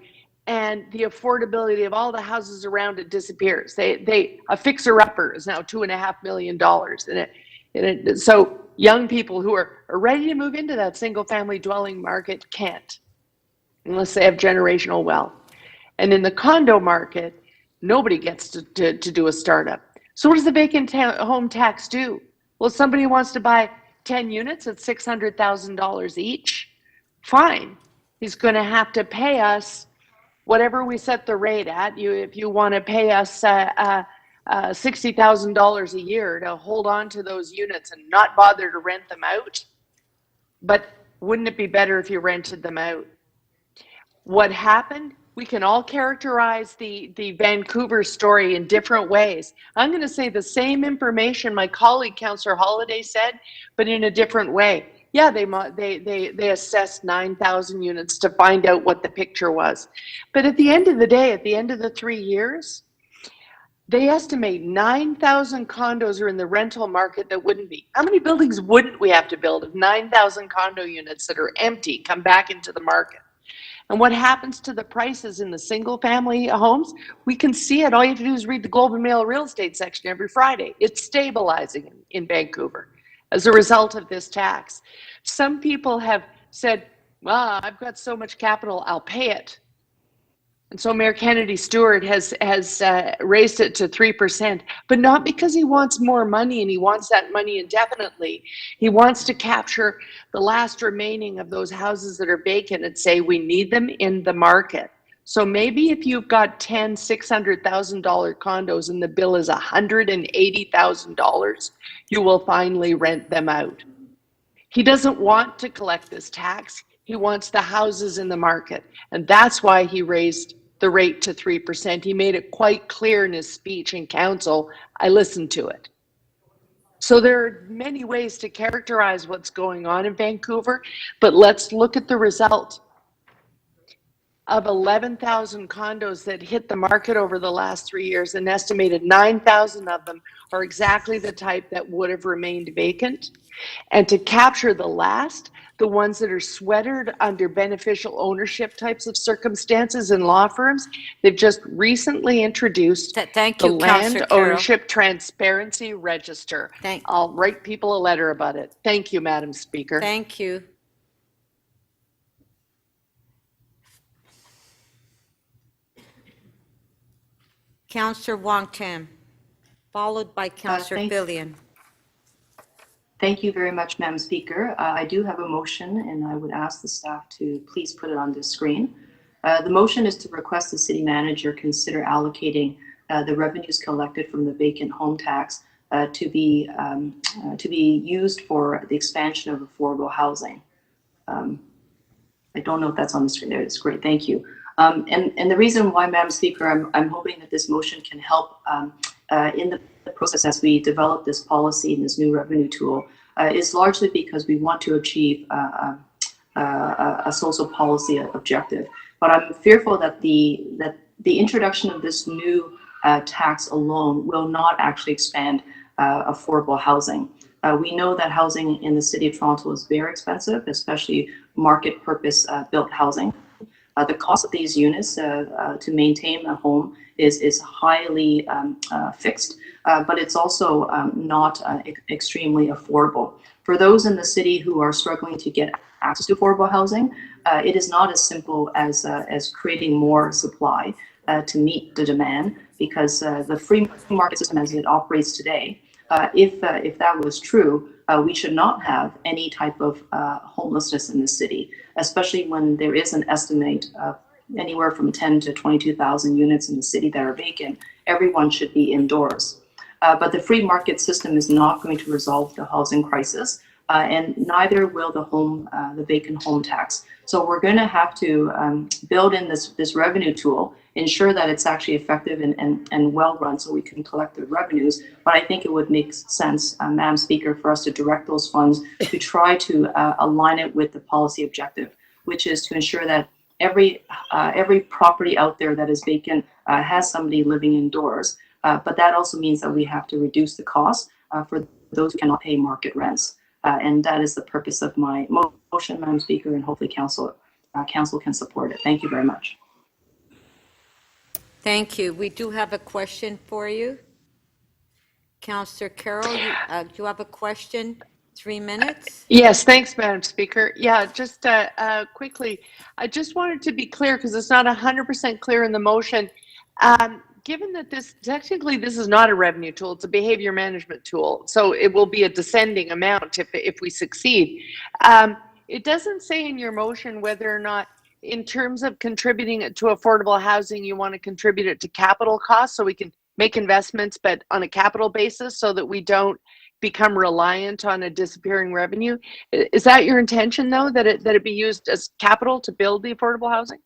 and the affordability of all the houses around it disappears. A fixer-upper is now $2.5 million. So young people who are ready to move into that single-family dwelling market can't, unless they have generational wealth. And in the condo market, nobody gets to do a startup. So what does the vacant home tax do? Well, if somebody wants to buy 10 units at $600,000 each, fine. He's going to have to pay us whatever we set the rate at. If you want to pay us $60,000 a year to hold on to those units and not bother to rent them out. But wouldn't it be better if you rented them out? What happened? We can all characterize the Vancouver story in different ways. I'm going to say the same information my colleague, Councillor Holiday, said, but in a different way. Yeah, they assessed 9,000 units to find out what the picture was. But at the end of the day, at the end of the 3 years, they estimate 9,000 condos are in the rental market that wouldn't be. How many buildings wouldn't we have to build if 9,000 condo units that are empty come back into the market? And what happens to the prices in the single family homes? We can see it. All you have to do is read the Globe and Mail real estate section every Friday. It's stabilizing in Vancouver as a result of this tax. Some people have said, well, I've got so much capital, I'll pay it. And so Mayor Kennedy Stewart has raised it to 3%, but not because he wants more money and he wants that money indefinitely. He wants to capture the last remaining of those houses that are vacant and say we need them in the market. So maybe if you've got 10 $600,000 condos and the bill is $180,000, you will finally rent them out. He doesn't want to collect this tax. He wants the houses in the market. And that's why he raised the rate to 3%. He made it quite clear in his speech in council. I listened to it. So there are many ways to characterize what's going on in Vancouver, but let's look at the result. Of 11,000 condos that hit the market over the last 3 years, an estimated 9,000 of them are exactly the type that would have remained vacant. And to capture the last, the ones that are sweatered under beneficial ownership types of circumstances in law firms, they've just recently introduced the Land Ownership Transparency Register. I'll write people a letter about it. Thank you, Madam Speaker. Thank you. Councillor Wong-Tam, followed by Councillor Fillion. Thank you very much, Madam Speaker. I do have a motion, and I would ask the staff to please put it on the screen. The motion is to request the city manager consider allocating the revenues collected from the vacant home tax to be used for the expansion of affordable housing. I don't know if that's on the screen there. It's great. Thank you. And the reason why, Madam Speaker, I'm hoping that this motion can help in the process as we develop this policy and this new revenue tool is largely because we want to achieve a social policy objective. But I'm fearful that the introduction of this new tax alone will not actually expand affordable housing. We know that housing in the City of Toronto is very expensive, especially market purpose built housing. The cost of these units to maintain a home is highly fixed, but it's also not extremely affordable. For those in the city who are struggling to get access to affordable housing, it is not as simple as creating more supply to meet the demand, because the free market system as it operates today, if that was true, we should not have any type of homelessness in the city, especially when there is an estimate of anywhere from 10 to 22,000 units in the city that are vacant. Everyone should be indoors. But the free market system is not going to resolve the housing crisis, and neither will the vacant home tax. So we're going to have to build in this revenue tool ensure that it's actually effective and well run so we can collect the revenues. But I think it would make sense, Madam Speaker, for us to direct those funds to try to align it with the policy objective, which is to ensure that every property out there that is vacant has somebody living indoors. But that also means that we have to reduce the cost for those who cannot pay market rents. And that is the purpose of my motion, Madam Speaker, and hopefully Council can support it. Thank you very much. Thank you. We do have a question for you. Councillor Carroll, you have a question? 3 minutes? Yes, thanks, Madam Speaker. Yeah, just quickly, I just wanted to be clear because it's not 100% clear in the motion. Given that this is not a revenue tool, it's a behavior management tool, so it will be a descending amount if we succeed. It doesn't say in your motion whether or not, in terms of contributing it to affordable housing, you want to contribute it to capital costs so we can make investments, but on a capital basis so that we don't become reliant on a disappearing revenue. Is that your intention, though, that it be used as capital to build the affordable housing?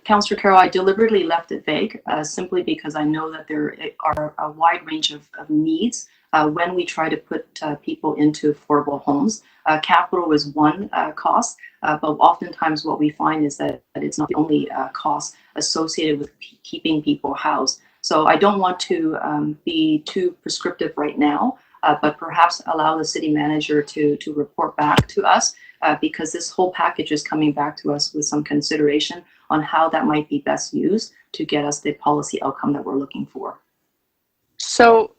Councillor Carroll, I deliberately left it vague simply because I know that there are a wide range of needs when we try to put people into affordable homes. Capital is one cost, but oftentimes what we find is that it's not the only cost associated with keeping people housed. So I don't want to be too prescriptive right now, but perhaps allow the city manager to report back to us because this whole package is coming back to us with some consideration on how that might be best used to get us the policy outcome that we're looking for. So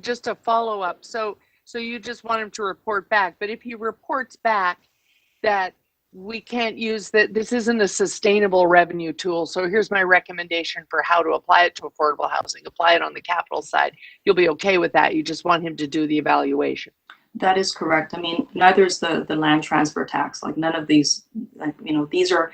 just a follow up. So you just want him to report back, but if he reports back that we can't use that, this isn't a sustainable revenue tool. So here's my recommendation for how to apply it to affordable housing. Apply it on the capital side. You'll be okay with that. You just want him to do the evaluation. That is correct. I mean, neither is the land transfer tax. Like none of these, these are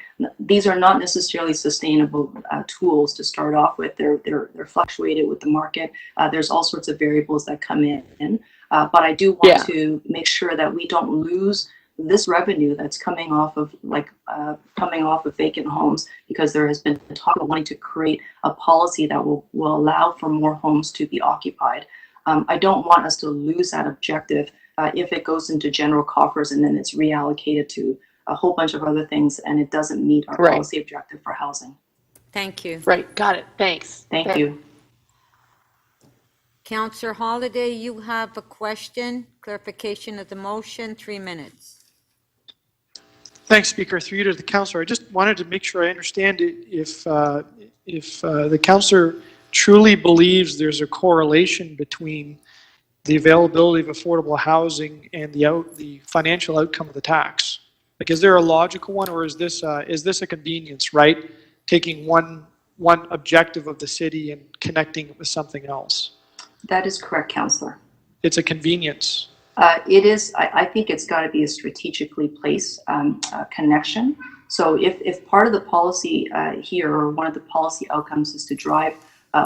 not necessarily sustainable tools to start off with. They're fluctuated with the market. There's all sorts of variables that come in. But I do want to make sure that we don't lose this revenue that's coming off of vacant homes, because there has been talk of wanting to create a policy that will allow for more homes to be occupied. I don't want us to lose that objective if it goes into general coffers and then it's reallocated to a whole bunch of other things and it doesn't meet our policy objective for housing. Thank you. Right, got it. Thanks. Thank you. Councillor Holiday, you have a question, clarification of the motion, 3 minutes. Thanks, Speaker. Through you to the councillor. I just wanted to make sure I understand it. If the councillor truly believes there's a correlation between the availability of affordable housing and the financial outcome of the tax, like, is there a logical one, or is this a convenience, right? Taking one objective of the city and connecting it with something else. That is correct, councillor. It's a convenience. It is. I think it's got to be a strategically placed connection. So if part of the policy here, or one of the policy outcomes, is to drive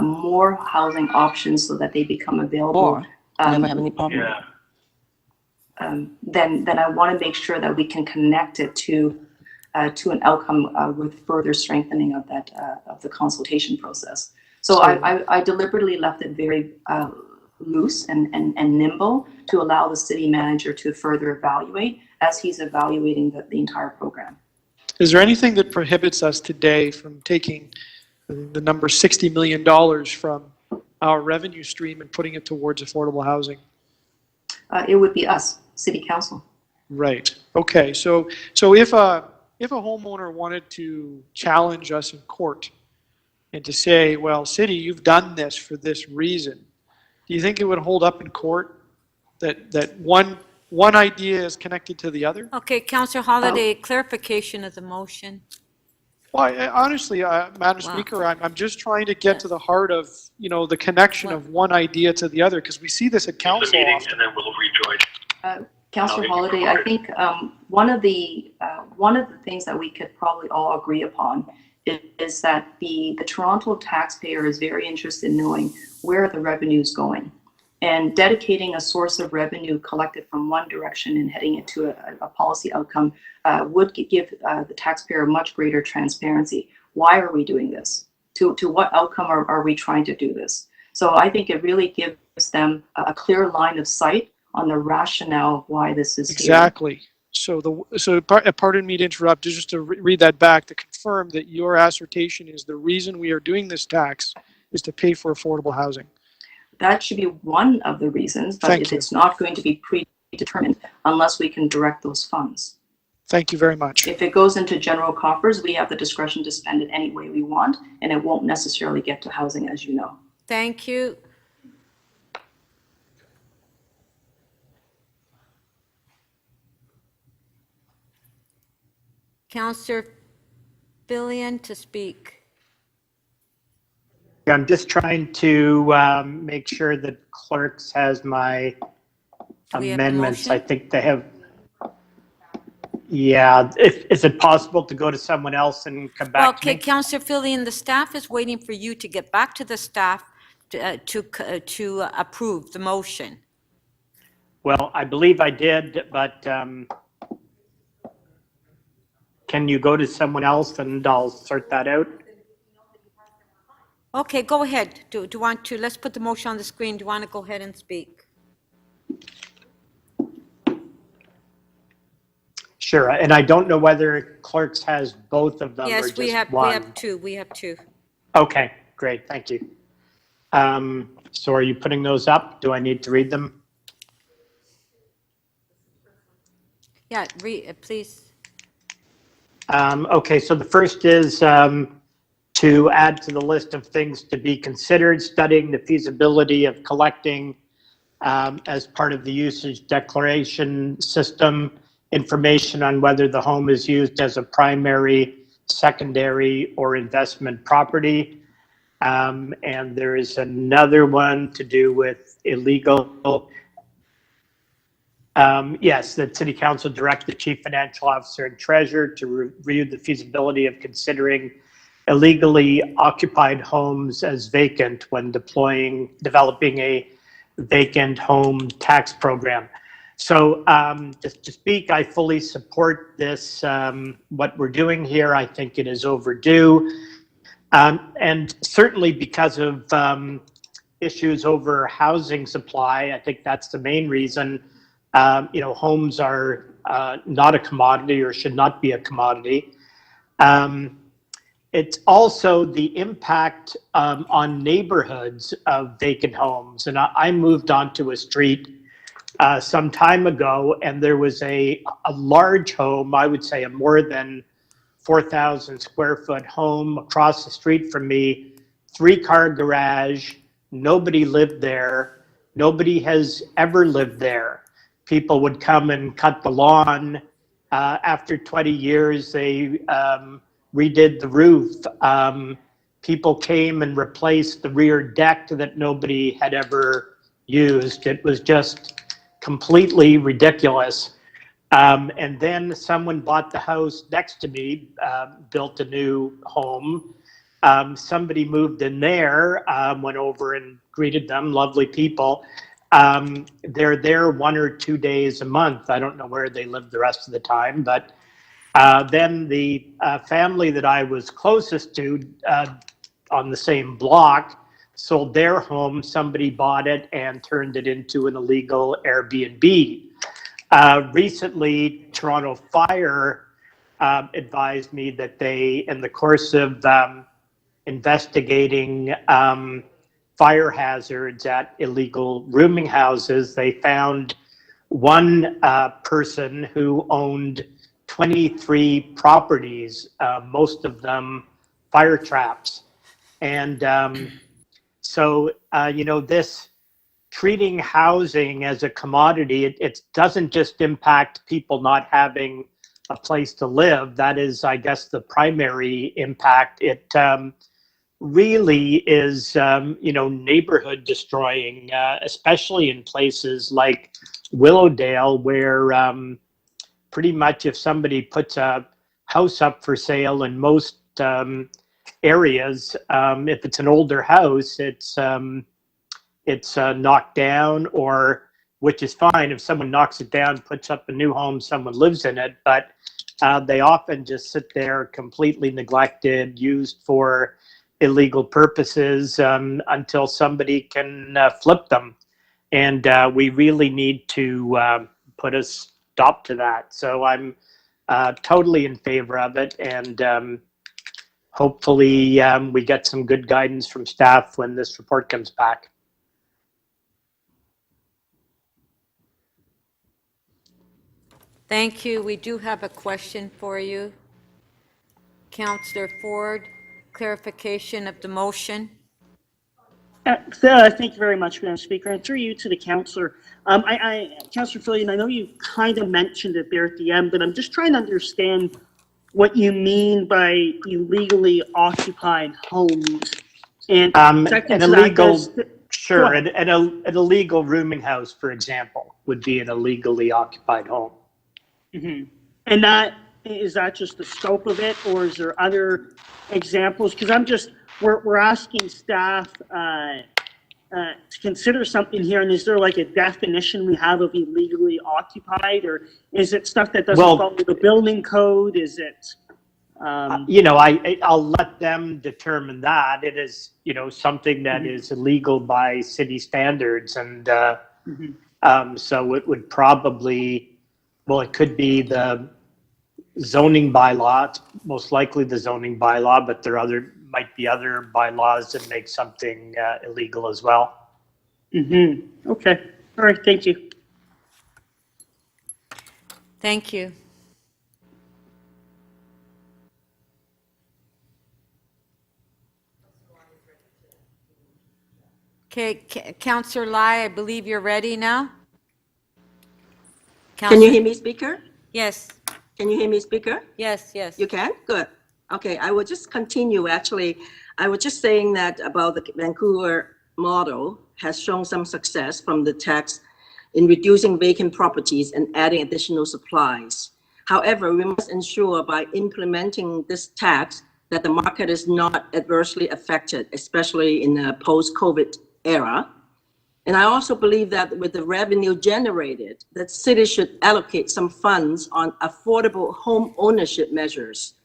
more housing options so that they become available, never have any problem. Then I want to make sure that we can connect it to an outcome with further strengthening of that of the consultation process. So I deliberately left it very loose and nimble to allow the city manager to further evaluate as he's evaluating the entire program. Is there anything that prohibits us today from taking the number $60 million from our revenue stream and putting it towards affordable housing? It would be us, City Council. Right. Okay. So if a homeowner wanted to challenge us in court and to say, well, city, you've done this for this reason, do you think it would hold up in court that one idea is connected to the other? Okay, Councillor Holiday, clarification of the motion. Well, honestly, Madam Speaker, I'm just trying to get to the heart of, the connection of one idea to the other, because we see this at council often. And then we'll rejoin. Councillor Holiday, I think one of the things that we could probably all agree upon is that the Toronto taxpayer is very interested in knowing where the revenue is going, and dedicating a source of revenue collected from one direction and heading it to a policy outcome would give the taxpayer much greater transparency. why are we doing this? To what outcome are we trying to do this? So I think it really gives them a clear line of sight on the rationale of why this is Exactly. Pardon me to interrupt, just to read that back, to confirm that your assertion is the reason we are doing this tax is to pay for affordable housing. That should be one of the reasons, but it's not going to be predetermined unless we can direct those funds. Thank you very much. If it goes into general coffers, we have the discretion to spend it any way we want, and it won't necessarily get to housing, as you know. Thank you. Councillor Fillion to speak. I'm just trying to make sure that clerks has my amendments. I think they have. Yeah, is it possible to go to someone else and come back to me? Okay, Councillor Fillion, the staff is waiting for you to get back to the staff to approve the motion. Well, I believe I did, but can you go to someone else and I'll sort that out? Okay, go ahead. Do you want to, let's put the motion on the screen. Do you want to go ahead and speak? Sure, and I don't know whether clerks has both of them or Yes, just we have two. We have two. Okay, great, thank you. So are you putting those up? Do I need to read them? Yeah, please. Okay, so the first is to add to the list of things to be considered, studying the feasibility of collecting as part of the usage declaration system, information on whether the home is used as a primary, secondary, or investment property. And there is another one to do with illegal. Yes, the City Council direct the Chief Financial Officer and Treasurer to review the feasibility of considering illegally occupied homes as vacant when developing a vacant home tax program. So just to speak, I fully support this, what we're doing here. I think it is overdue. And certainly because of issues over housing supply, I think that's the main reason. Homes are not a commodity or should not be a commodity. It's also the impact on neighborhoods of vacant homes. And I moved onto a street some time ago, and there was a large home, I would say a more than 4,000 square foot home across the street from me, 3-car garage, nobody lived there. Nobody has ever lived there. People would come and cut the lawn. After 20 years, they redid the roof. People came and replaced the rear deck that nobody had ever used. It was just completely ridiculous. And then someone bought the house next to me, built a new home. Somebody moved in there, went over and greeted them, lovely people. They're there 1 or 2 days a month. I don't know where they live the rest of the time, but then the family that I was closest to on the same block sold their home. Somebody bought it and turned it into an illegal Airbnb. Recently, Toronto Fire advised me that they, in the course of investigating fire hazards at illegal rooming houses, they found one person who owned 23 properties, most of them fire traps. And so, this treating housing as a commodity, it doesn't just impact people not having a place to live. That is, I guess, the primary impact. It really is, neighborhood destroying, especially in places like Willowdale, where pretty much if somebody puts a house up for sale in most areas, if it's an older house, it's knocked down, or which is fine if someone knocks it down, puts up a new home, someone lives in it. But They often just sit there completely neglected, used for illegal purposes until somebody can flip them. And we really need to put a stop to that. So I'm totally in favor of it. And hopefully we get some good guidance from staff when this report comes back. Thank you. We do have a question for you. Councillor Ford, clarification of the motion. Thank you very much, Madam Speaker. And through you to the councillor. Councillor Fillion, I know you kind of mentioned it there at the end, but I'm just trying to understand what you mean by illegally occupied homes. And an illegal, sure, an illegal rooming house, for example, would be an illegally occupied home. Mm-hmm. And is that just the scope of it, or is there other examples? Because we're asking staff to consider something here, and is there like a definition we have of illegally occupied, or is it stuff that doesn't follow the building code? Is it? I'll let them determine that. It is, something that is illegal by city standards, and so it would probably, it could be the zoning bylaw. It's most likely the zoning bylaw, but there might be other bylaws that make something illegal as well. Mm-hmm. Okay. All right. Thank you. Thank you. Okay, Councillor Lai, I believe you're ready now. Can you hear me, Speaker? Yes. Can you hear me, Speaker? Yes, yes. You can? Good. Okay, I will just continue. Actually, I was just saying that about the Vancouver model has shown some success from the tax in reducing vacant properties and adding additional supplies. However, we must ensure by implementing this tax that the market is not adversely affected, especially in a post-COVID era. And I also believe that with the revenue generated, that cities should allocate some funds on affordable home ownership measures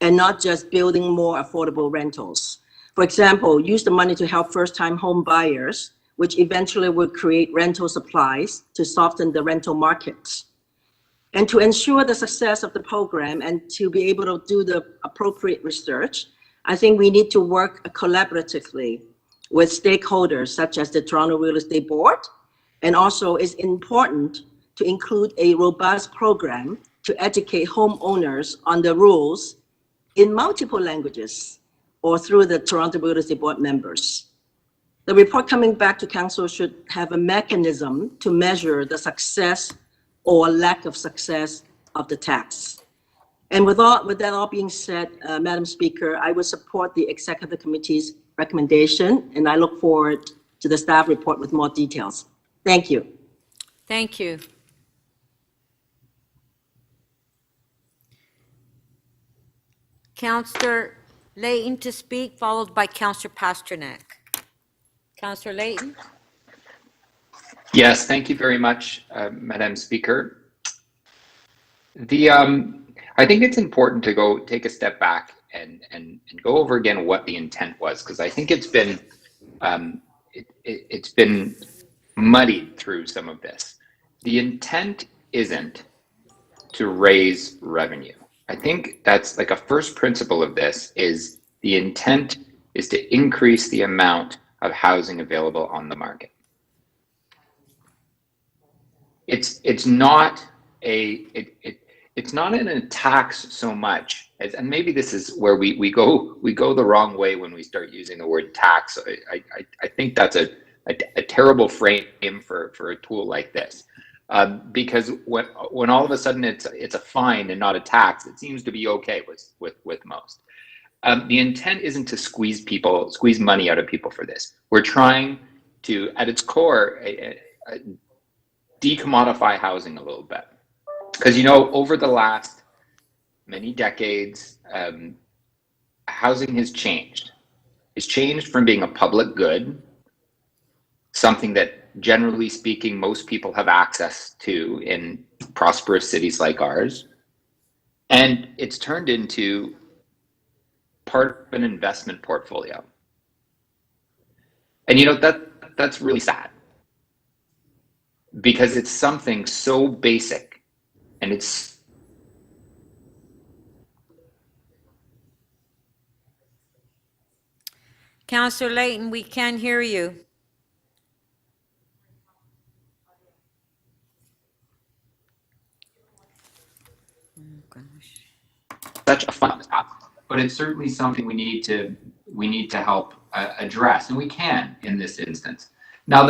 and not just building more affordable rentals. For example, use the money to help first-time home buyers, which eventually will create rental supplies to soften the rental markets. And to ensure the success of the program and to be able to do the appropriate research, I think we need to work collaboratively with stakeholders such as the Toronto Real Estate Board. And also it's important to include a robust program to educate homeowners on the rules in multiple languages or through the Toronto Real Estate Board members. The report coming back to council should have a mechanism to measure the success or lack of success of the tax. And with that all being said, Madam Speaker, I would support the Executive Committee's recommendation, and I look forward to the staff report with more details. Thank you. Thank you. Councillor Layton to speak, followed by Councillor Pasternak. Councillor Layton. Yes, thank you very much, Madam Speaker. I think it's important to go take a step back and go over again what the intent was, because I think it's been it's been muddied through some of this. The intent isn't to raise revenue. I think that's like a first principle of this is the intent is to increase the amount of housing available on the market. It's not it's not an tax so much as, and maybe this is where we go the wrong way when we start using the word tax. I think that's a terrible frame for a tool like this, because when all of a sudden it's a fine and not a tax, it seems to be okay with most. The intent isn't to squeeze money out of people for this. We're trying to, at its core, decommodify housing a little bit. Because, over the last many decades, housing has changed. It's changed from being a public good, something that, generally speaking, most people have access to in prosperous cities like ours, And it's turned into part of an investment portfolio. And that's really sad, because it's something so basic, and it's Councillor Layton, we can't hear you. Oh, gosh. such a fun topic, but it's certainly something we need to help address, and we can in this instance. Now,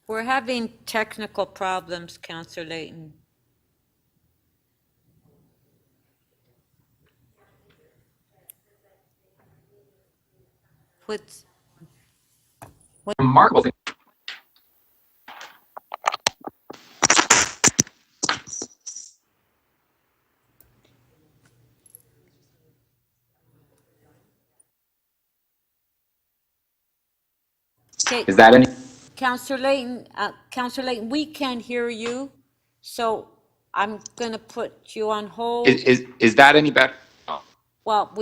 We're having technical problems, Councillor Layton. What's remarkable thing. Okay. Is that any? Councillor Layton, we can't hear you, so I'm gonna put you on hold. Is that any better? Oh. Well,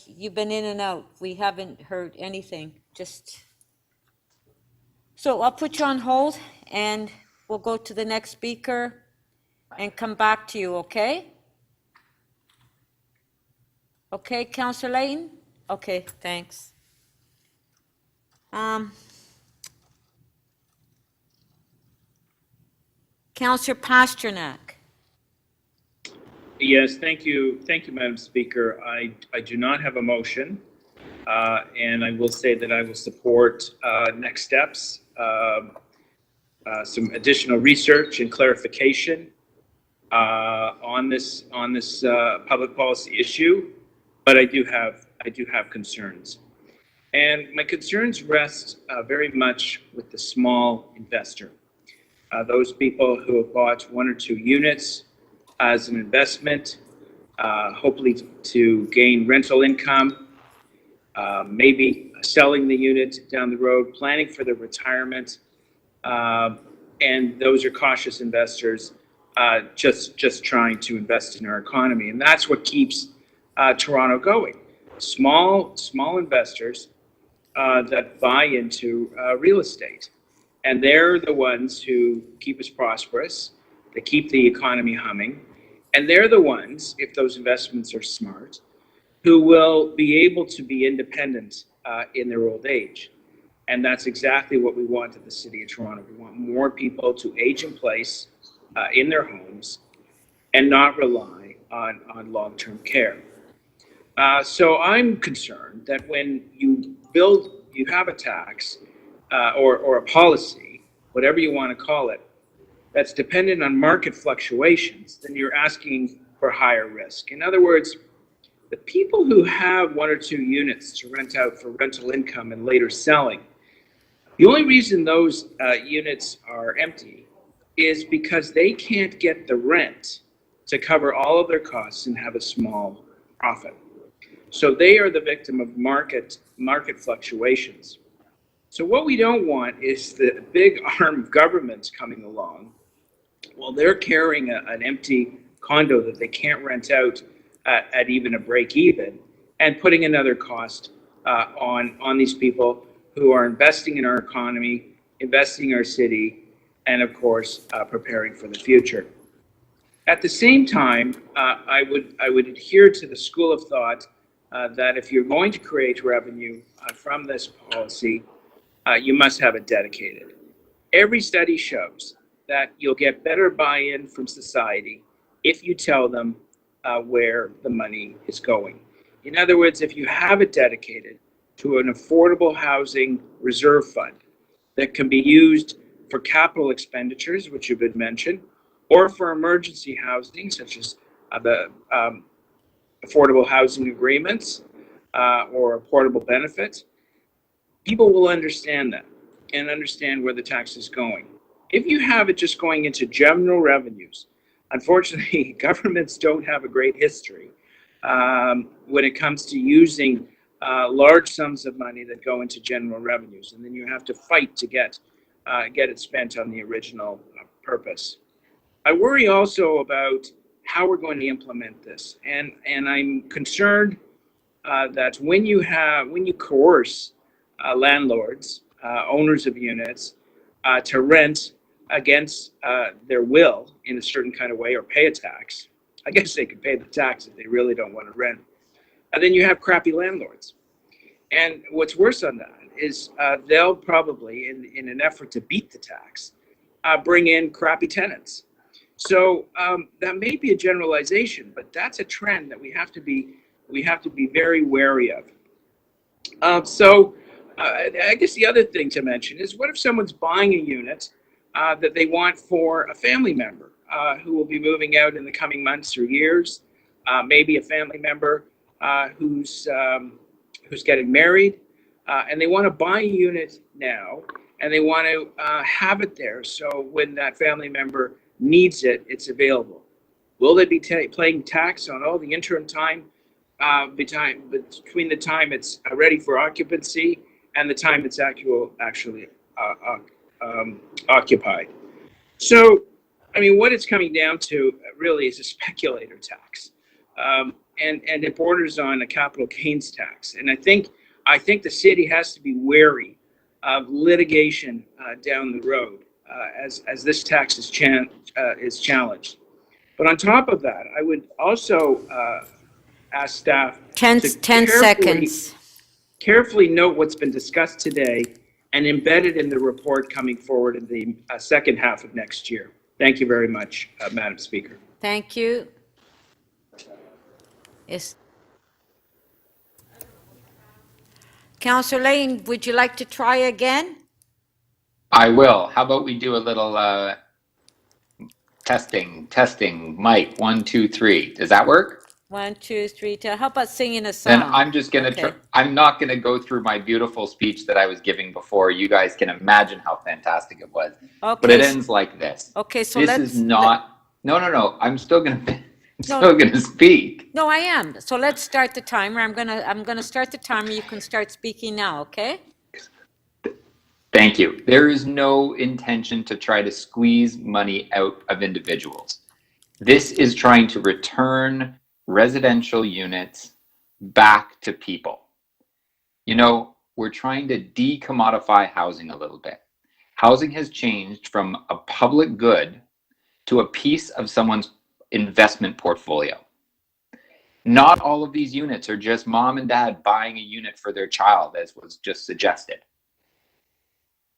you've been in and out. We haven't heard anything, so I'll put you on hold and we'll go to the next speaker and come back to you, okay? Okay, Councillor Layton? Okay, thanks. Councillor Pasternak. Yes, thank you, Madam Speaker. I do not have a motion, and I will say that I will support next steps, some additional research and clarification on this public policy issue, but I do have concerns, and my concerns rest very much with the small investor, those people who have bought 1 or 2 units as an investment, hopefully to gain rental income, maybe selling the unit down the road, planning for their retirement, and those are cautious investors, just trying to invest in our economy, and that's what keeps Toronto going. Small investors that buy into real estate, and they're the ones who keep us prosperous. They keep the economy humming, and they're the ones, if those investments are smart, who will be able to be independent in their old age. And that's exactly what we want in the City of Toronto. We want more people to age in place in their homes and not rely on long-term care. So I'm concerned that when you have a tax or a policy, whatever you want to call it, that's dependent on market fluctuations, then you're asking for higher risk. In other words, the people who have 1 or 2 units to rent out for rental income and later selling, the only reason those units are empty is because they can't get the rent to cover all of their costs and have a small profit. So they are the victim of market fluctuations. So what we don't want is the big arm of government coming along. Well, they're carrying an empty condo that they can't rent out at even a break even, and putting another cost on these people who are investing in our economy, investing in our city, and of course, preparing for the future. At the same time, I would adhere to the school of thought that if you're going to create revenue from this policy, you must have it dedicated. Every study shows that you'll get better buy-in from society if you tell them where the money is going. In other words, if you have it dedicated to an affordable housing reserve fund that can be used for capital expenditures, which have been mentioned, or for emergency housing, such as the affordable housing agreements or a portable benefit, people will understand that and understand where the tax is going. If you have it just going into general revenues, unfortunately, governments don't have a great history when it comes to using large sums of money that go into general revenues, and then you have to fight to get it spent on the original purpose. I worry also about how we're going to implement this, and I'm concerned that when you coerce landlords, owners of units, to rent against their will in a certain kind of way or pay a tax. I guess they could pay the tax if they really don't want to rent. And then you have crappy landlords. And what's worse than that is they'll probably, in an effort to beat the tax, bring in crappy tenants. So that may be a generalization, but that's a trend that we have to be very wary of. I guess the other thing to mention is, what if someone's buying a unit that they want for a family member who will be moving out in the coming months or years, maybe a family member who's getting married, and they want to buy a unit now, and they want to have it there so when that family member needs it, it's available. Will they be paying tax on all the interim time between the time it's ready for occupancy and the time it's actually occupied? So, I mean, what it's coming down to really is a speculator tax, and it borders on a capital gains tax. And I think the city has to be wary of litigation down the road as this tax is challenged. But on top of that, I would also ask staff 10 seconds. Carefully note what's been discussed today and embed it in the report coming forward in the second half of next year. Thank you very much, Madam Speaker. Thank you. Councillor Lane, would you like to try again? I will. How about we do a little testing, mic, 1, 2, 3. Does that work? 1, 2, 3. How about singing a song? Then I'm just going to try. I'm not going to go through my beautiful speech that I was giving before. You guys can imagine how fantastic it was. Okay. But it ends like this. Okay, so this is not. No. I'm still going to speak. No, I am. So let's start the timer. I'm gonna start the timer. You can start speaking now. Okay. Thank you. There is no intention to try to squeeze money out of individuals. This is trying to return residential units back to people. You know, we're trying to decommodify housing a little bit. Housing has changed from a public good to a piece of someone's investment portfolio. Not all of these units are just mom and dad buying a unit for their child, as was just suggested.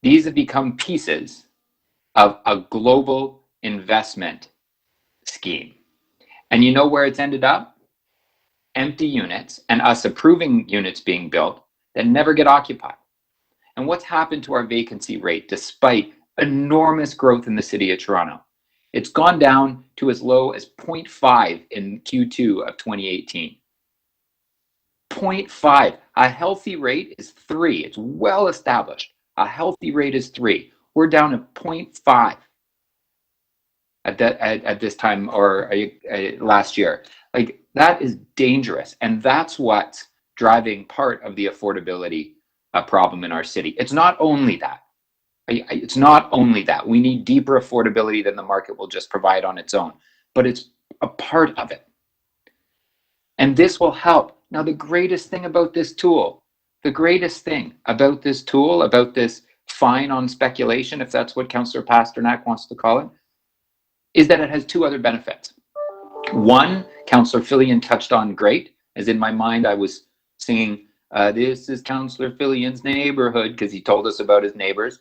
These have become pieces of a global investment scheme. And you know where it's ended up? Empty units, and us approving units being built that never get occupied. And what's happened to our vacancy rate despite enormous growth in the city of Toronto? It's gone down to as low as 0.5 in Q2 of 2018. 0.5. A healthy rate is 3. It's well established. A healthy rate is 3. We're down to 0.5 at this time, or last year. Like, that is dangerous, and that's what's driving part of the affordability problem in our city. It's not only that. It's not only that. We need deeper affordability than the market will just provide on its own, but it's a part of it. And this will help. Now, the greatest thing about this tool, about this fine on speculation, if that's what Councillor Pasternak wants to call it, is that it has 2 other benefits. One, Councillor Fillion touched on great, as in my mind I was singing, this is Councillor Fillion's neighborhood, because he told us about his neighbors.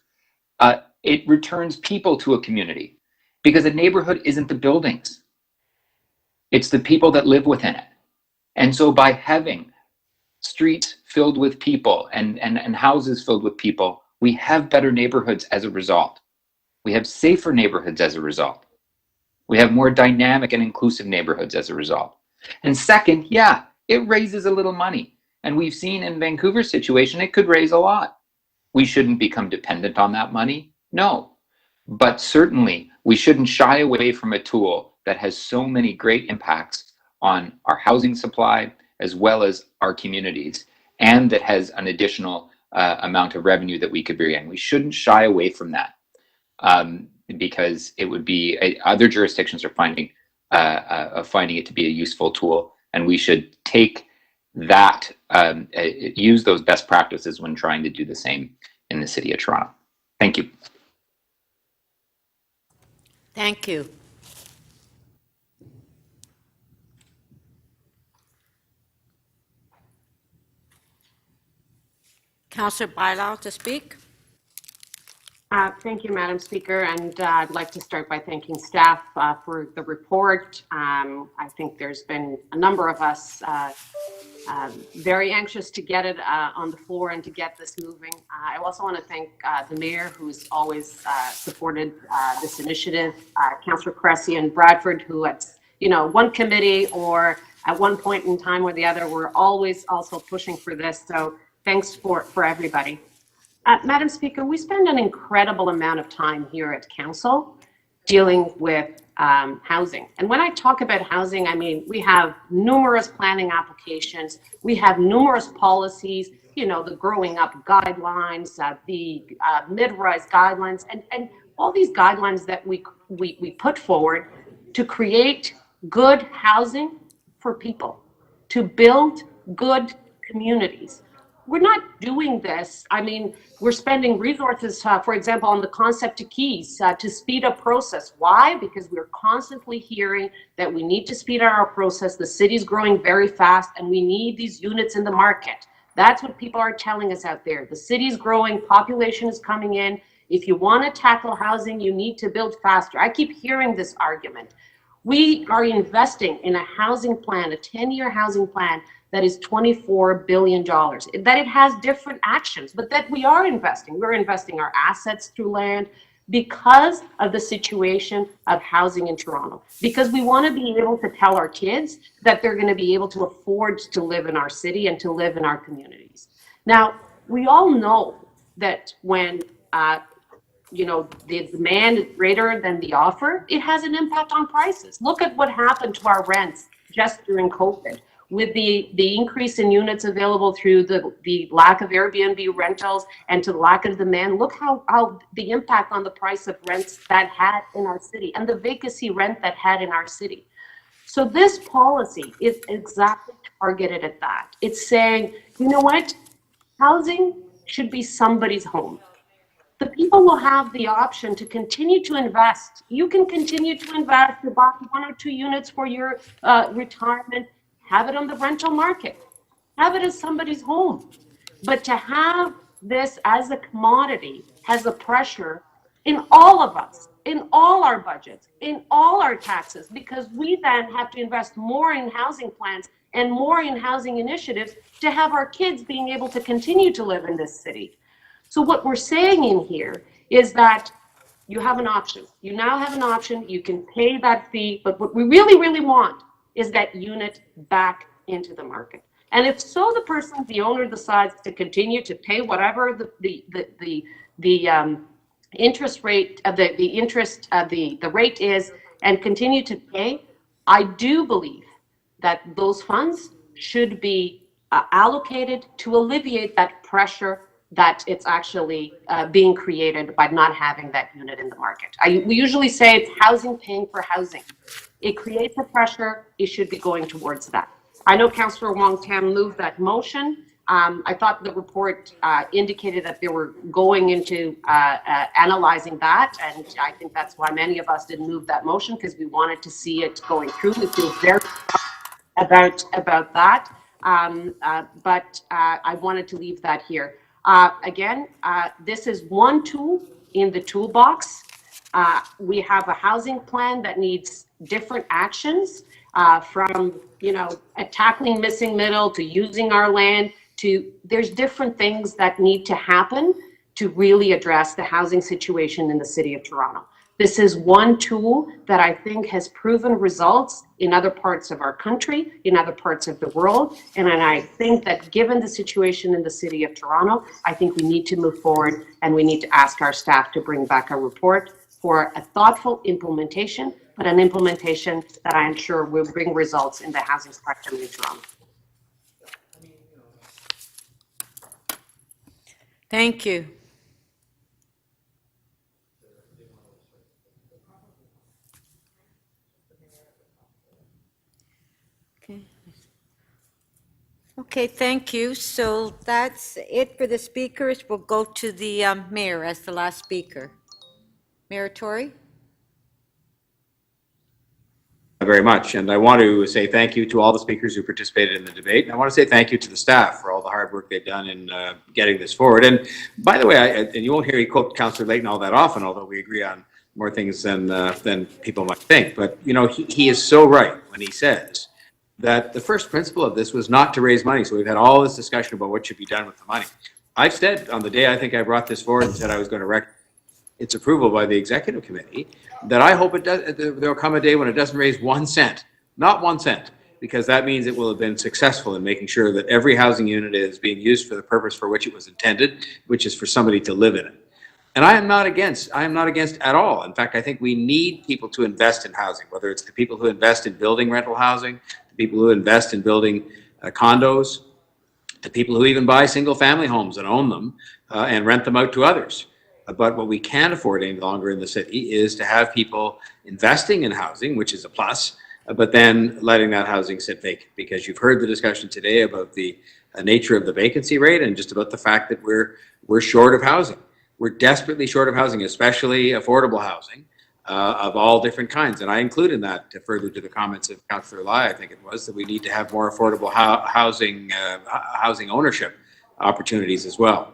It returns people to a community, because a neighborhood isn't the buildings. It's the people that live within it. And so by having streets filled with people and houses filled with people, we have better neighborhoods as a result. We have safer neighborhoods as a result. We have more dynamic and inclusive neighborhoods as a result. And second, yeah, it raises a little money. And we've seen in Vancouver's situation, it could raise a lot. We shouldn't become dependent on that money. No. But certainly, we shouldn't shy away from a tool that has so many great impacts on our housing supply as well as our communities, and that has an additional amount of revenue that we could bring in. We shouldn't shy away from that, because it would be other jurisdictions are finding it to be a useful tool, and we should take that, use those best practices when trying to do the same in the City of Toronto. Thank you. Thank you. Councillor Bailão to speak. Thank you, Madam Speaker, and I'd like to start by thanking staff for the report. I think there's been a number of us very anxious to get it on the floor and to get this moving. I also want to thank the Mayor, who's always supported this initiative, Councillor Cressy and Bradford, who at one committee or at one point in time or the other were always also pushing for this. So thanks for everybody. Madam Speaker, we spend an incredible amount of time here at Council dealing with housing. And when I talk about housing, I mean, we have numerous planning applications, we have numerous policies, the growing up guidelines, the mid-rise guidelines, and all these guidelines that we put forward to create good housing for people, to build good communities. We're not doing this. I mean, we're spending resources, for example, on the concept of keys to speed up process. Why? Because we're constantly hearing that we need to speed up our process. The city's growing very fast and we need these units in the market. That's what people are telling us out there. The city's growing, population is coming in. If you want to tackle housing, you need to build faster. I keep hearing this argument. We are investing in a housing plan, a 10-year housing plan that is $24 billion, that it has different actions, but that we are investing. We're investing our assets through land because of the situation of housing in Toronto, because we want to be able to tell our kids that they're going to be able to afford to live in our city and to live in our communities. Now, we all know that when the demand is greater than the offer, it has an impact on prices. Look at what happened to our rents just during COVID. With the increase in units available through the lack of Airbnb rentals and to the lack of demand, look how the impact on the price of rents that had in our city and the vacancy rent that had in our city. So this policy is exactly targeted at that. It's saying, you know what, housing should be somebody's home. The people will have the option to continue to invest. You can continue to invest, to buy 1 or 2 units for your retirement, have it on the rental market, have it as somebody's home. But to have this as a commodity has a pressure in all of us, in all our budgets, in all our taxes, because we then have to invest more in housing plans and more in housing initiatives to have our kids being able to continue to live in this city. So what we're saying in here is that you have an option. You now have an option. You can pay that fee. But what we really, really want is that unit back into the market. And if so, the owner decides to continue to pay whatever the interest rate of the rate is and continue to pay, I do believe that those funds should be allocated to alleviate that pressure that it's actually being created by not having that unit in the market. We usually say it's housing paying for housing. It creates a pressure, it should be going towards that. I know Councillor Wong Tam moved that motion. I thought the report indicated that they were going into analyzing that, and I think that's why many of us didn't move that motion, because we wanted to see it going through. We feel very about that, but I wanted to leave that here. Again, this is one tool in the toolbox. We have a housing plan that needs different actions, from tackling missing middle to using our land to there's different things that need to happen to really address the housing situation in the City of Toronto. This is one tool that I think has proven results in other parts of our country, in other parts of the world. And I think that given the situation in the City of Toronto, I think we need to move forward and we need to ask our staff to bring back a report for a thoughtful implementation but an implementation that I am sure will bring results in the housing spectrum in Toronto. Thank you. Okay. Okay, thank you. So that's it for the speakers. We'll go to the mayor as the last speaker. Mayor Tory? Very much. And I want to say thank you to all the speakers who participated in the debate. And I want to say thank you to the staff for all the hard work they've done in getting this forward. And by the way, and you won't hear me quote Councillor Layton all that often, although we agree on more things than people might think. But, you know, he is so right when he says that the first principle of this was not to raise money. So we've had all this discussion about what should be done with the money. I've said on the day I think I brought this forward and said I was going to recommend its approval by the executive committee, that I hope it does. There'll come a day when it doesn't raise 1 cent, not 1 cent, because that means it will have been successful in making sure that every housing unit is being used for the purpose for which it was intended, which is for somebody to live in it. And I am not against at all. In fact, I think we need people to invest in housing, whether it's the people who invest in building rental housing, the people who invest in building condos, the people who even buy single family homes and own them and rent them out to others. But what we can't afford any longer in the city is to have people investing in housing, which is a plus, but then letting that housing sit vacant. Because you've heard the discussion today about the nature of the vacancy rate and just about the fact that we're short of housing. We're desperately short of housing, especially affordable housing of all different kinds. And I include in that, further to the comments of Councillor Lai, I think it was, that we need to have more affordable housing ownership opportunities as well.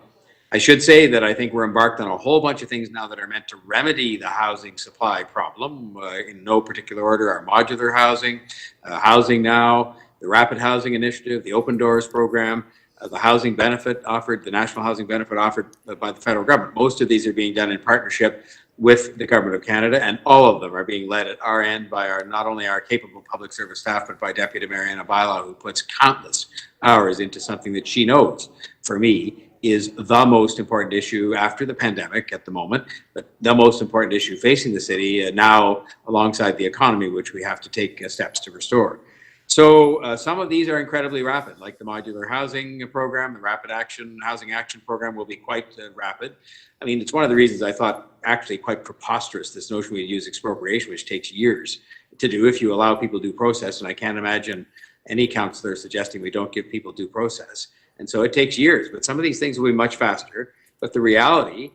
I should say that I think we're embarked on a whole bunch of things now that are meant to remedy the housing supply problem, in no particular order: our modular housing, Housing Now, the Rapid Housing Initiative, the Open Doors program, the housing benefit offered, the national housing benefit offered by the federal government. Most of these are being done in partnership with the Government of Canada, and all of them are being led at our end by not only our capable public service staff, but by Deputy Mariana Bailao, who puts countless hours into something that she knows, for me, is the most important issue after the pandemic at the moment, but the most important issue facing the city now alongside the economy, which we have to take steps to restore. So some of these are incredibly rapid, like the modular housing program, the rapid housing action program will be quite rapid. I mean, it's one of the reasons I thought actually quite preposterous, this notion we use expropriation, which takes years to do if you allow people due process. And I can't imagine any councillor suggesting we don't give people due process. And so it takes years, but some of these things will be much faster. But the reality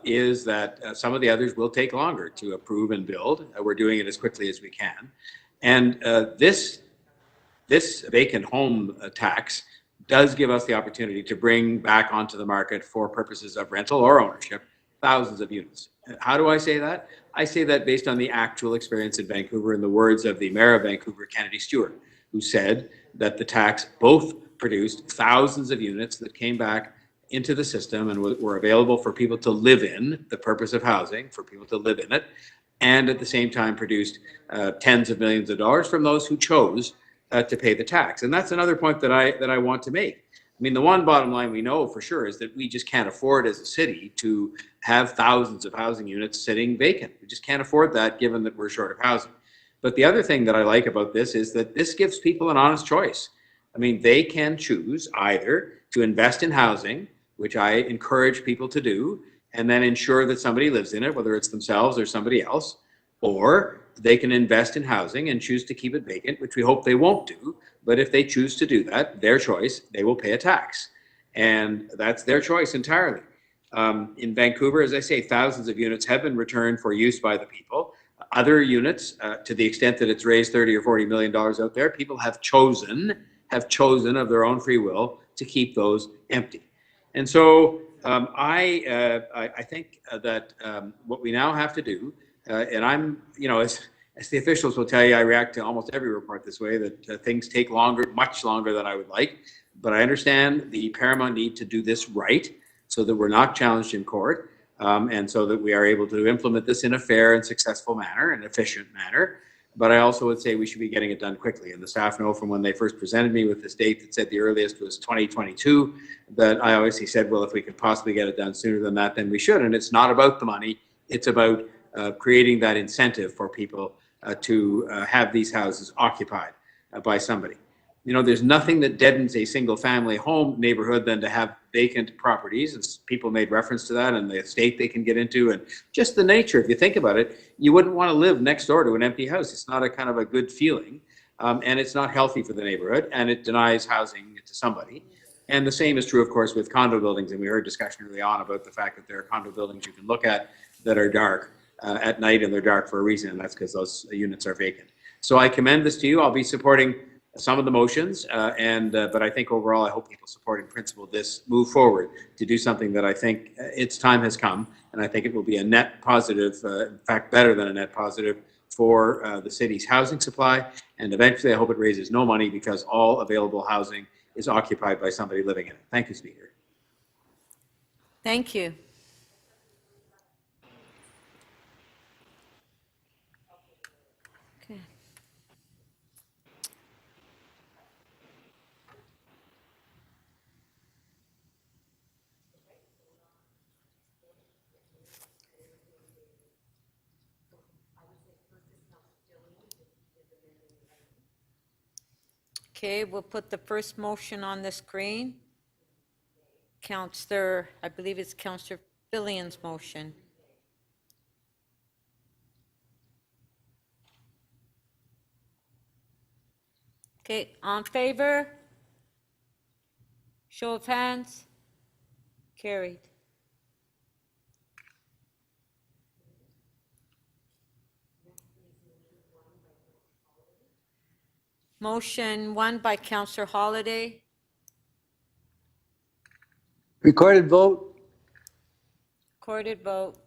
is that some of the others will take longer to approve and build. We're doing it as quickly as we can. And this vacant home tax does give us the opportunity to bring back onto the market for purposes of rental or ownership thousands of units. How do I say that? I say that based on the actual experience in Vancouver, in the words of the Mayor of Vancouver, Kennedy Stewart, who said that the tax both produced thousands of units that came back into the system and were available for people to live in, the purpose of housing, for people to live in it, and at the same time produced tens of millions of dollars from those who chose to pay the tax. And that's another point that I want to make. I mean, the one bottom line we know for sure is that we just can't afford as a city to have thousands of housing units sitting vacant. We just can't afford that given that we're short of housing. But the other thing that I like about this is that this gives people an honest choice. I mean, they can choose either to invest in housing, which I encourage people to do, and then ensure that somebody lives in it, whether it's themselves or somebody else, or they can invest in housing and choose to keep it vacant, which we hope they won't do. But if they choose to do that, their choice, they will pay a tax. And that's their choice entirely. In Vancouver, as I say, thousands of units have been returned for use by the people. Other units, to the extent that it's raised $30 or $40 million out there, people have chosen of their own free will to keep those empty. And so I think that what we now have to do, and I'm, you know, as the officials will tell you, I react to almost every report this way, that things take longer, much longer than I would like. But I understand the paramount need to do this right so that we're not challenged in court, and so that we are able to implement this in a fair and successful manner, an efficient manner. But I also would say we should be getting it done quickly. And the staff know from when they first presented me with this date that said the earliest was 2022, that I obviously said, well, if we could possibly get it done sooner than that, then we should. And it's not about the money. It's about creating that incentive for people to have these houses occupied by somebody. You know, there's nothing that deadens a single-family home neighborhood than to have vacant properties, and people made reference to that, and the estate they can get into, and just the nature. If you think about it, you wouldn't want to live next door to an empty house. It's not a kind of a good feeling, and it's not healthy for the neighborhood, and it denies housing to somebody. And the same is true, of course, with condo buildings, and we heard discussion early on about the fact that there are condo buildings you can look at that are dark at night, and they're dark for a reason, and that's because those units are vacant. So I commend this to you. I'll be supporting some of the motions, but I think overall, I hope people support in principle this move forward to do something that I think its time has come, and I think it will be a net positive, in fact, better than a net positive for the city's housing supply, and eventually I hope it raises no money because all available housing is occupied by somebody living in it. Thank you, Speaker. Thank you. Okay. Okay, we'll put the first motion on the screen. Councillor, I believe it's Councillor Fillion's motion. Okay, on favor? Show of hands? Carried. Motion 1 by Councillor Holyday. Recorded vote. Recorded vote.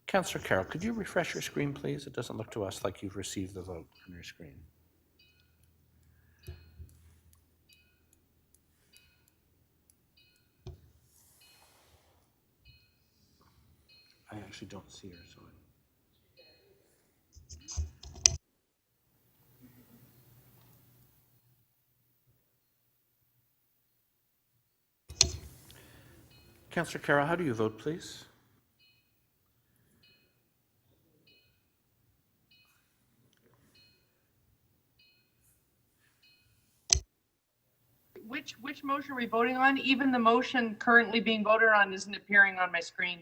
Councillor Carroll, could you refresh your screen, please? It doesn't look to us like you've received the vote on your screen. I actually don't see her, so. Councillor Carroll, how do you vote, please? Which motion are we voting on? Even the motion currently being voted on isn't appearing on my screen.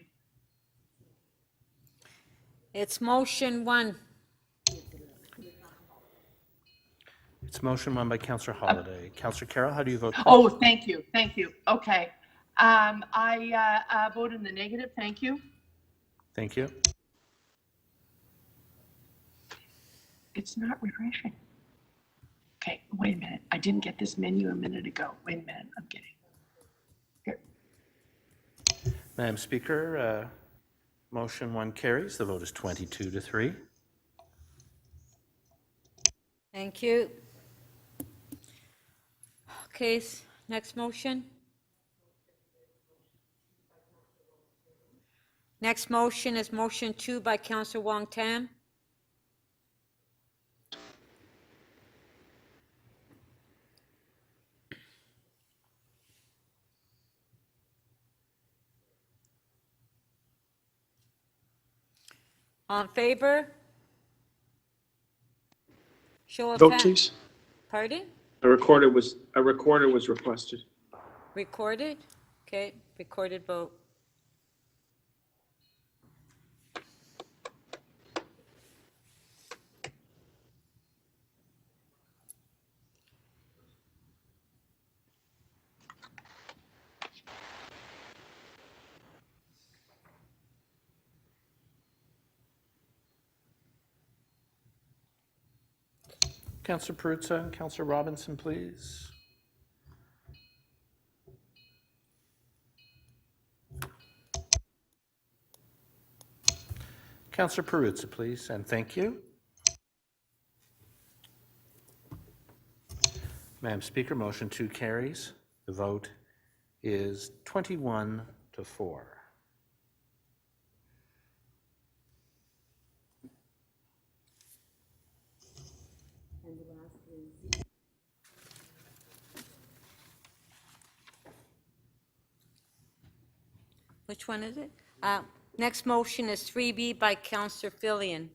It's motion 1. It's motion 1 by Councillor Holyday. Councillor Carroll, how do you vote, please? Oh, thank you. Okay. I vote in the negative. Thank you. Thank you. It's not refreshing. Okay, wait a minute. I didn't get this menu a minute ago. Wait a minute. I'm getting. Here. Madam Speaker, motion 1 carries. The vote is 22-3. Thank you. Okay, next motion. Next motion is motion 2 by Councillor Wong Tam. On favor? Show of Vote, hands. please. Pardon? A recorder was requested. Recorded? Okay, recorded vote. Councillor Perruzza and Councillor Robinson, please. Councillor Perruzza, please, and thank you. Madam Speaker, motion 2 carries. The vote is 21-4. Which one is it? Next motion is 3B by Councillor Fillion.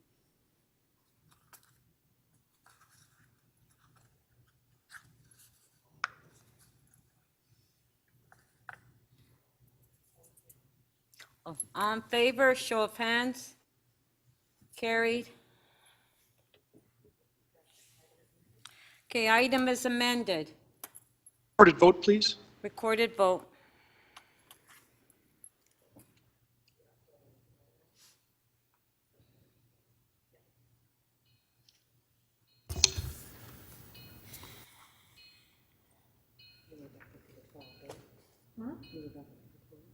All in favor, show of hands. Carried. Okay, item is amended. Recorded vote, please. Recorded vote.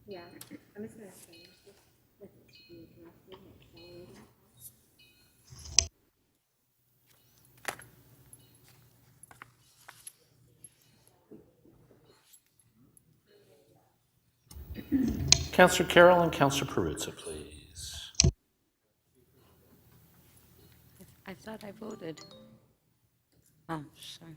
Yeah, I'm just gonna Councillor Carroll and Councillor Perruzza, please. I thought I voted. Oh, sorry.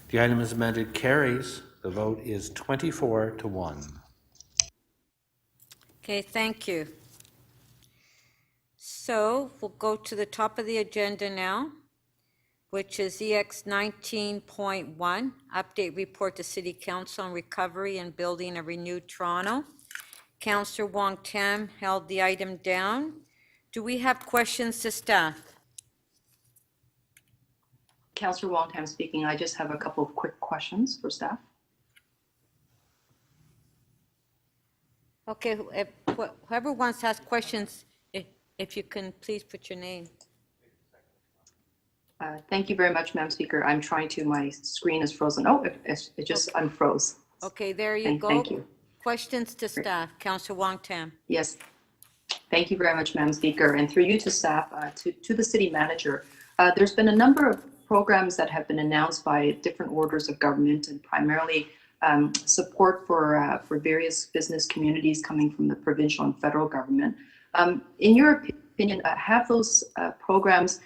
The item is amended, carries. The vote is 24-1. Okay, thank you. So we'll go to the top of the agenda now, which is EX 19.1, update report to City Council on recovery and building a renewed Toronto. Councillor Wong Tam held the item down. Do we have questions to staff? Councillor Wong Tam speaking. I just have a couple of quick questions for staff. Okay, whoever wants to ask questions, if you can please put your name. Thank you very much, Madam Speaker. I'm trying to, my screen is frozen. Oh, it just unfroze. Okay, there you go. Thank you. Questions to staff. Councillor Wong Tam. Yes. Thank you very much, Madam Speaker. And through you to staff, to the city manager, there's been a number of programs that have been announced by different orders of government, and primarily support for various business communities coming from the provincial and federal government. In your opinion, have those programs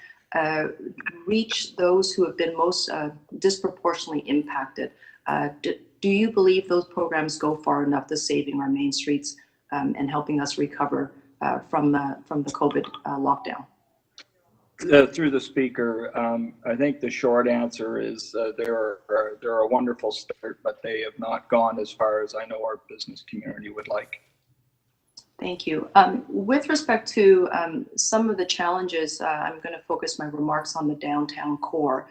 reach those who have been most disproportionately impacted? Do you believe those programs go far enough to saving our main streets and helping us recover from the COVID lockdown? Through the speaker, I think the short answer is they're a wonderful start, but they have not gone as far as I know our business community would like. Thank you. With respect to some of the challenges, I'm going to focus my remarks on the downtown core.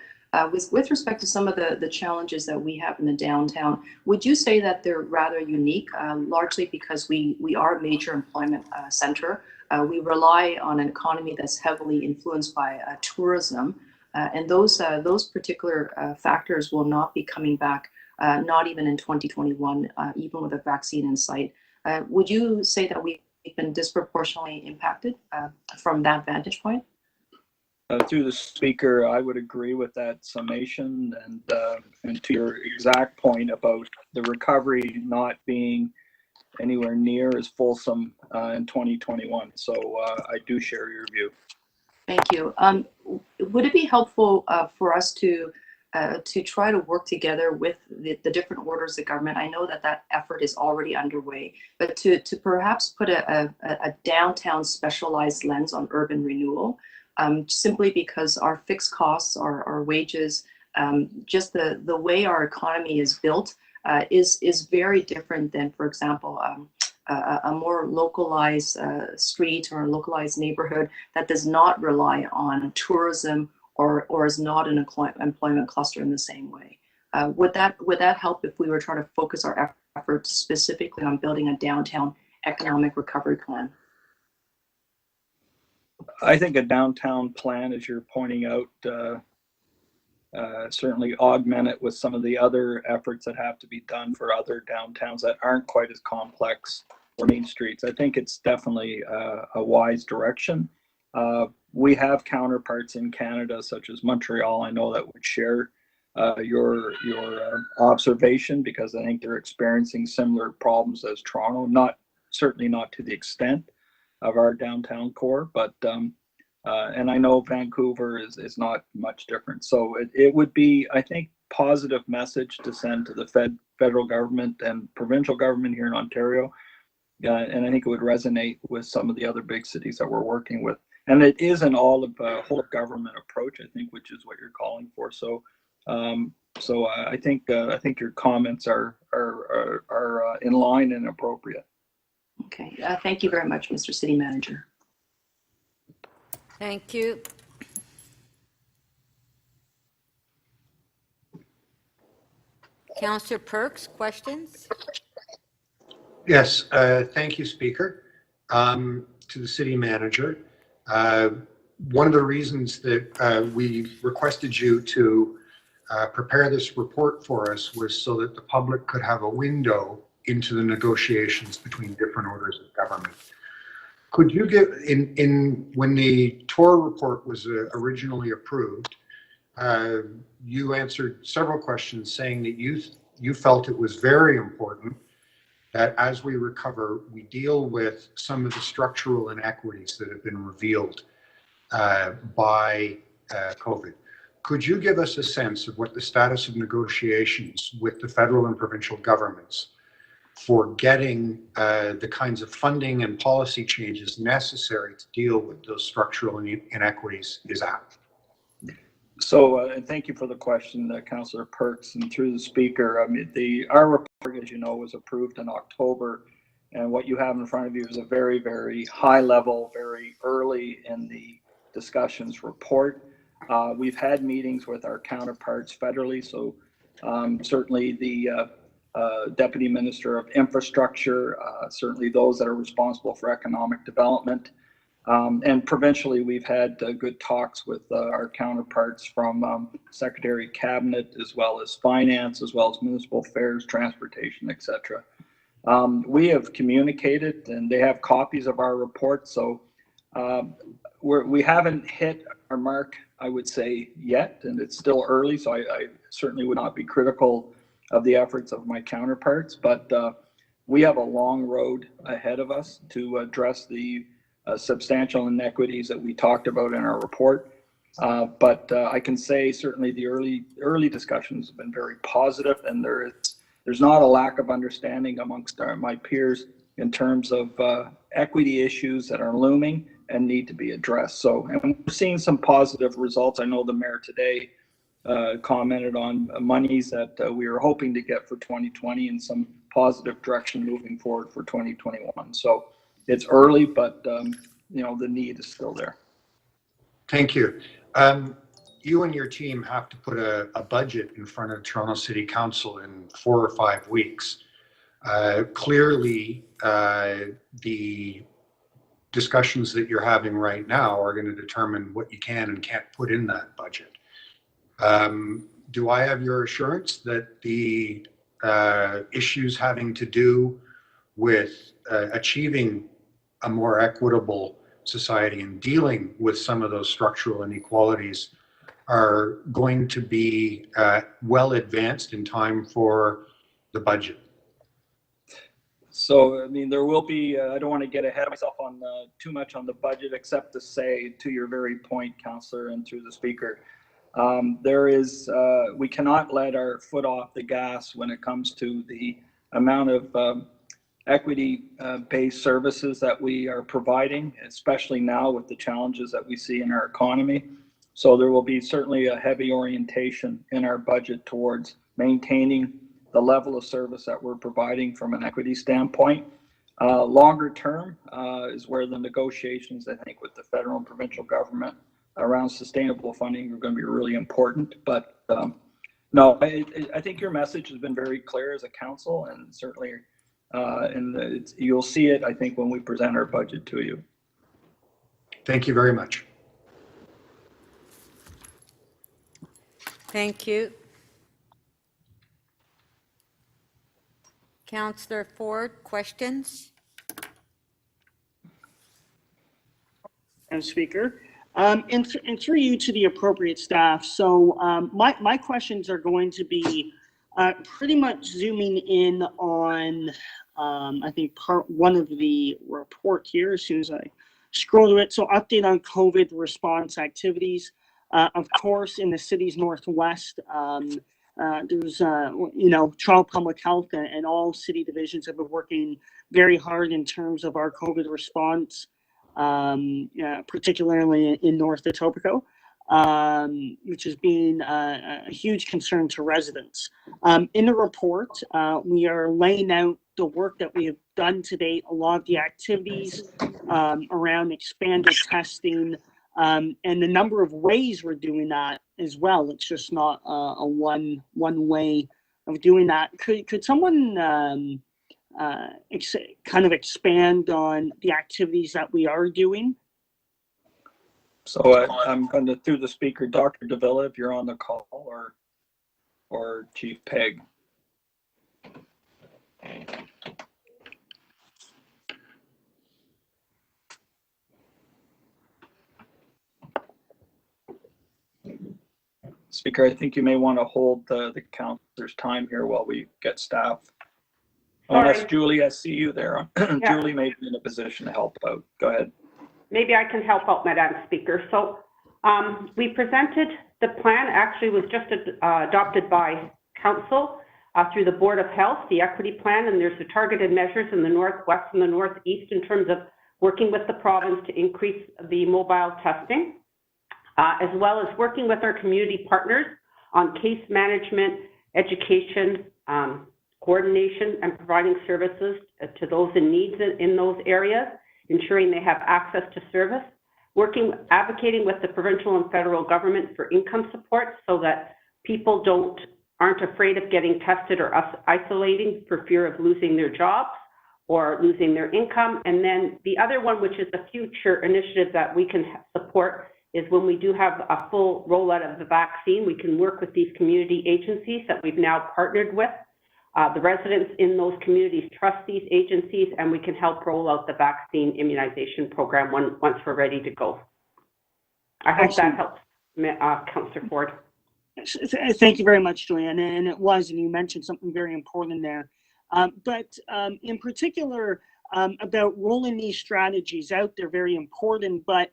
With respect to some of the challenges that we have in the downtown, would you say that they're rather unique, largely because we are a major employment center? We rely on an economy that's heavily influenced by tourism, and those particular factors will not be coming back, not even in 2021, even with a vaccine in sight. Would you say that we've been disproportionately impacted from that vantage point? Through the speaker, I would agree with that summation, and to your exact point about the recovery not being anywhere near as fulsome in 2021. So I do share your view. Thank you. Would it be helpful for us to try to work together with the different orders of government? I know that effort is already underway, but to perhaps put a downtown specialized lens on urban renewal, simply because our fixed costs, our wages, just the way our economy is built is very different than, for example, a more localized street or a localized neighborhood that does not rely on tourism or is not an employment cluster in the same way. Would that help if we were trying to focus our efforts specifically on building a downtown economic recovery plan? I think a downtown plan, as you're pointing out, certainly augment it with some of the other efforts that have to be done for other downtowns that aren't quite as complex or main streets. I think it's definitely a wise direction. We have counterparts in Canada, such as Montreal, I know, that would share your observation, because I think they're experiencing similar problems as Toronto, certainly not to the extent of our downtown core, but and I know Vancouver is not much different. So it would be, I think, positive message to send to the federal government and provincial government here in Ontario. And I think it would resonate with some of the other big cities that we're working with. And it is an all of whole government approach, I think, which is what you're calling for. So I think your comments are in line and appropriate. Okay, thank you very much, Mr. City Manager. Thank you. Councillor Perks, questions? Yes, thank you, Speaker. To the City Manager, one of the reasons that we requested you to prepare this report for us was so that the public could have a window into the negotiations between different orders of government. Could you give, when the TOR report was originally approved, you answered several questions saying that you felt it was very important that as we recover, we deal with some of the structural inequities that have been revealed by COVID. Could you give us a sense of what the status of negotiations with the federal and provincial governments for getting the kinds of funding and policy changes necessary to deal with those structural inequities is at? So thank you for the question, Councillor Perks, and through the Speaker. I mean, our report, as you know, was approved in October, and what you have in front of you is a very, very high level, very early in the discussions report. We've had meetings with our counterparts federally, so certainly the Deputy Minister of Infrastructure, certainly those that are responsible for economic development. And provincially, we've had good talks with our counterparts from Secretary of Cabinet, as well as Finance, as well as Municipal Affairs, Transportation, etc. We have communicated, and they have copies of our report, so we haven't hit our mark, I would say, yet, and it's still early, so I certainly would not be critical of the efforts of my counterparts, but we have a long road ahead of us to address the substantial inequities that we talked about in our report. But I can say certainly the early discussions have been very positive, and there's not a lack of understanding amongst my peers in terms of equity issues that are looming and need to be addressed. So, and we're seeing some positive results. I know the mayor today commented on monies that we were hoping to get for 2020 and some positive direction moving forward for 2021. So it's early, but you know, the need is still there. Thank you. You and your team have to put a budget in front of Toronto City Council in 4 or 5 weeks. Clearly, the discussions that you're having right now are going to determine what you can and can't put in that budget. Do I have your assurance that the issues having to do with achieving a more equitable society and dealing with some of those structural inequalities are going to be well advanced in time for the budget? So, I mean, there will be, I don't want to get ahead of myself on too much on the budget, except to say, to your very point, Councillor, and through the Speaker, we cannot let our foot off the gas when it comes to the amount of equity-based services that we are providing, especially now with the challenges that we see in our economy. So there will be certainly a heavy orientation in our budget towards maintaining the level of service that we're providing from an equity standpoint. Longer term is where the negotiations, I think, with the federal and provincial government around sustainable funding are going to be really important. But no, I think your message has been very clear as a council, and certainly you'll see it, I think, when we present our budget to you. Thank you very much. Thank you. Councillor Ford, questions? Madam Speaker, and through you to the appropriate staff. So my questions are going to be pretty much zooming in on, I think, part one of the report here, as soon as I scroll to it. So update on COVID response activities. Of course, in the city's northwest, there's, Toronto Public Health and all city divisions have been working very hard in terms of our COVID response, particularly in North Etobicoke, which has been a huge concern to residents. In the report, we are laying out the work that we have done to date, a lot of the activities around expanded testing, and the number of ways we're doing that as well. It's just not a one way of doing that. Could someone kind of expand on the activities that we are doing? So I'm going to, through the speaker, Dr. Davila, if you're on the call, or Chief Peg. Speaker, I think you may want to hold the councillor's time here while we get staff. Unless Julie, I see you there. Yeah. Julie may be in a position to help out. Go ahead. Maybe I can help out, Madam Speaker. So we presented the plan, actually was just adopted by Council through the Board of Health, the equity plan, and there's the targeted measures in the Northwest and the Northeast in terms of working with the province to increase the mobile testing, as well as working with our community partners on case management, education, coordination, and providing services to those in need in those areas, ensuring they have access to service, advocating with the provincial and federal government for income support so that people aren't afraid of getting tested or isolating for fear of losing their jobs or losing their income. And then the other one, which is a future initiative that we can support, is when we do have a full rollout of the vaccine, we can work with these community agencies that we've now partnered with. The residents in those communities trust these agencies, and we can help roll out the vaccine immunization program once we're ready to go. I hope that helps, Councillor Ford. Thank you very much, Joanne. And it was, and you mentioned something very important there. But in particular, about rolling these strategies out, they're very important. But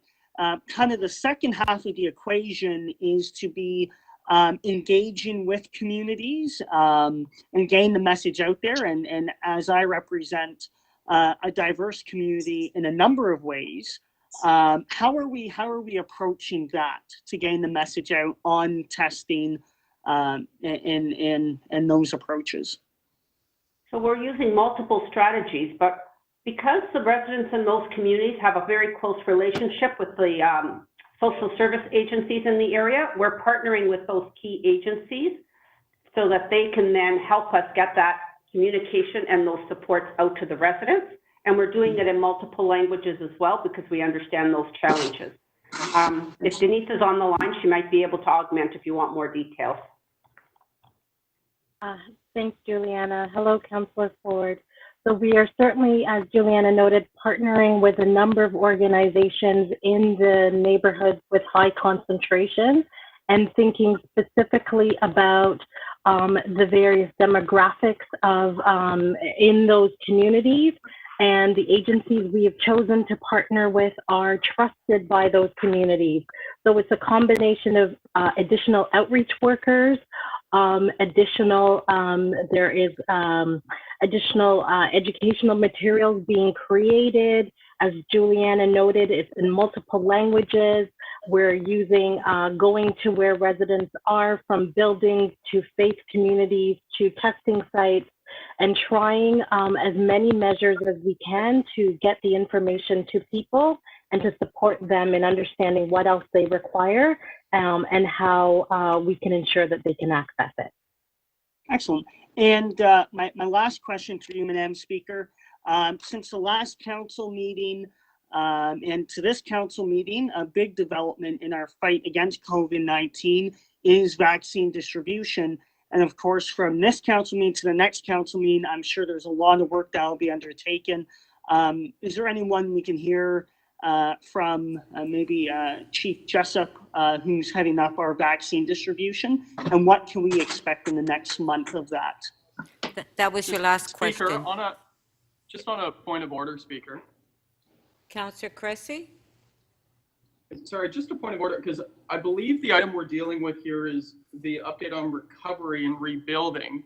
kind of the second half of the equation is to be engaging with communities and getting the message out there. And as I represent a diverse community in a number of ways, how are we approaching that to gain the message out on testing and those approaches? So we're using multiple strategies, but because the residents in those communities have a very close relationship with the social service agencies in the area, we're partnering with those key agencies so that they can then help us get that communication and those supports out to the residents. And we're doing it in multiple languages as well because we understand those challenges. If Denise is on the line, she might be able to augment if you want more details. Thanks, Juliana. Hello, Councillor Ford. So we are certainly, as Juliana noted, partnering with a number of organizations in the neighborhoods with high concentration and thinking specifically about the various demographics of in those communities. And the agencies we have chosen to partner with are trusted by those communities. So it's a combination of additional outreach workers, additional educational materials being created. As Juliana noted, it's in multiple languages. We're using going to where residents are, from buildings to faith communities to testing sites, and trying as many measures as we can to get the information to people and to support them in understanding what else they require and how we can ensure that they can access it. Excellent. And my last question for you, Madam Speaker. Since the last council meeting, And to this council meeting, a big development in our fight against COVID-19 is vaccine distribution. And of course, from this council meeting to the next council meeting, I'm sure there's a lot of work that will be undertaken. Is there anyone we can hear from maybe Chief Jessup, who's heading up our vaccine distribution? And what can we expect in the next month of that? That was your last Speaker, question. Just on a point of order, Speaker. Councillor Cressy? Sorry, just a point of order, because I believe the item we're dealing with here is the update on recovery and rebuilding.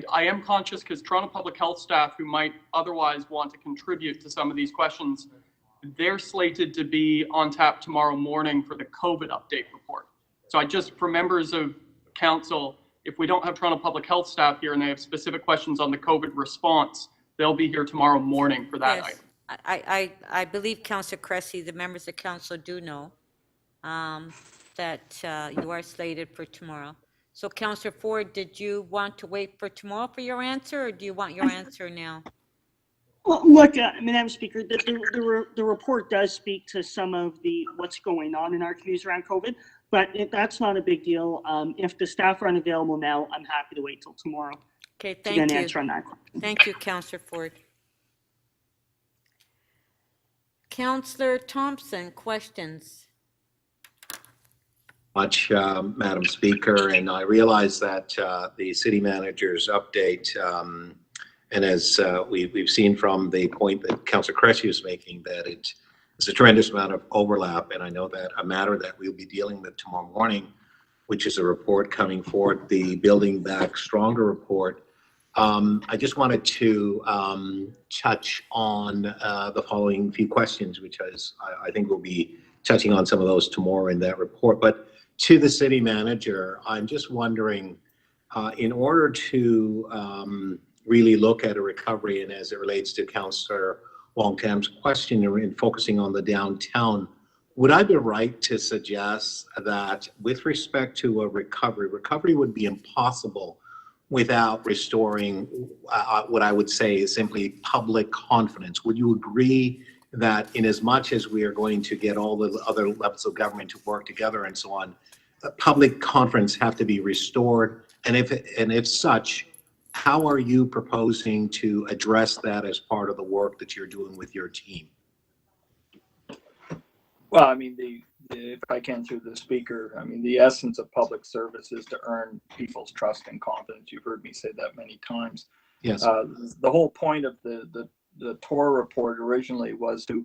I am conscious because Toronto Public Health staff who might otherwise want to contribute to some of these questions, they're slated to be on tap tomorrow morning for the COVID update report. So for members of council, if we don't have Toronto Public Health staff here and they have specific questions on the COVID response, they'll be here tomorrow morning for that item. I believe, Councillor Cressy, the members of council do know that you are slated for tomorrow. So, Councillor Ford, did you want to wait for tomorrow for your answer, or do you want your answer now? Well, look, Madam Speaker, the report does speak to some of what's going on in our communities around COVID, but that's not a big deal. If the staff are unavailable now, I'm happy to wait till tomorrow. Okay, to thank get an you. answer on that question. Thank you, Councillor Ford. Councillor Thompson, questions? Much, Madam Speaker, and I realize that the city manager's update, and as we've seen from the point that Councillor Cressy was making, that it's a tremendous amount of overlap, and I know that a matter that we'll be dealing with tomorrow morning, which is a report coming forward, the Building Back Stronger report. I just wanted to touch on the following few questions, which I think we'll be touching on some of those tomorrow in that report. But to the city manager, I'm just wondering, in order to really look at a recovery, and as it relates to Councillor Wong-Tam's question in focusing on the downtown, would I be right to suggest that with respect to a recovery would be impossible without restoring what I would say is simply public confidence? Would you agree that in as much as we are going to get all the other levels of government to work together and so on, public confidence have to be restored? And if such, how are you proposing to address that as part of the work that you're doing with your team? Well, I mean, if I can through the speaker, I mean, the essence of public service is to earn people's trust and confidence. You've heard me say that many times. Yes. The whole point of the TOR report originally was to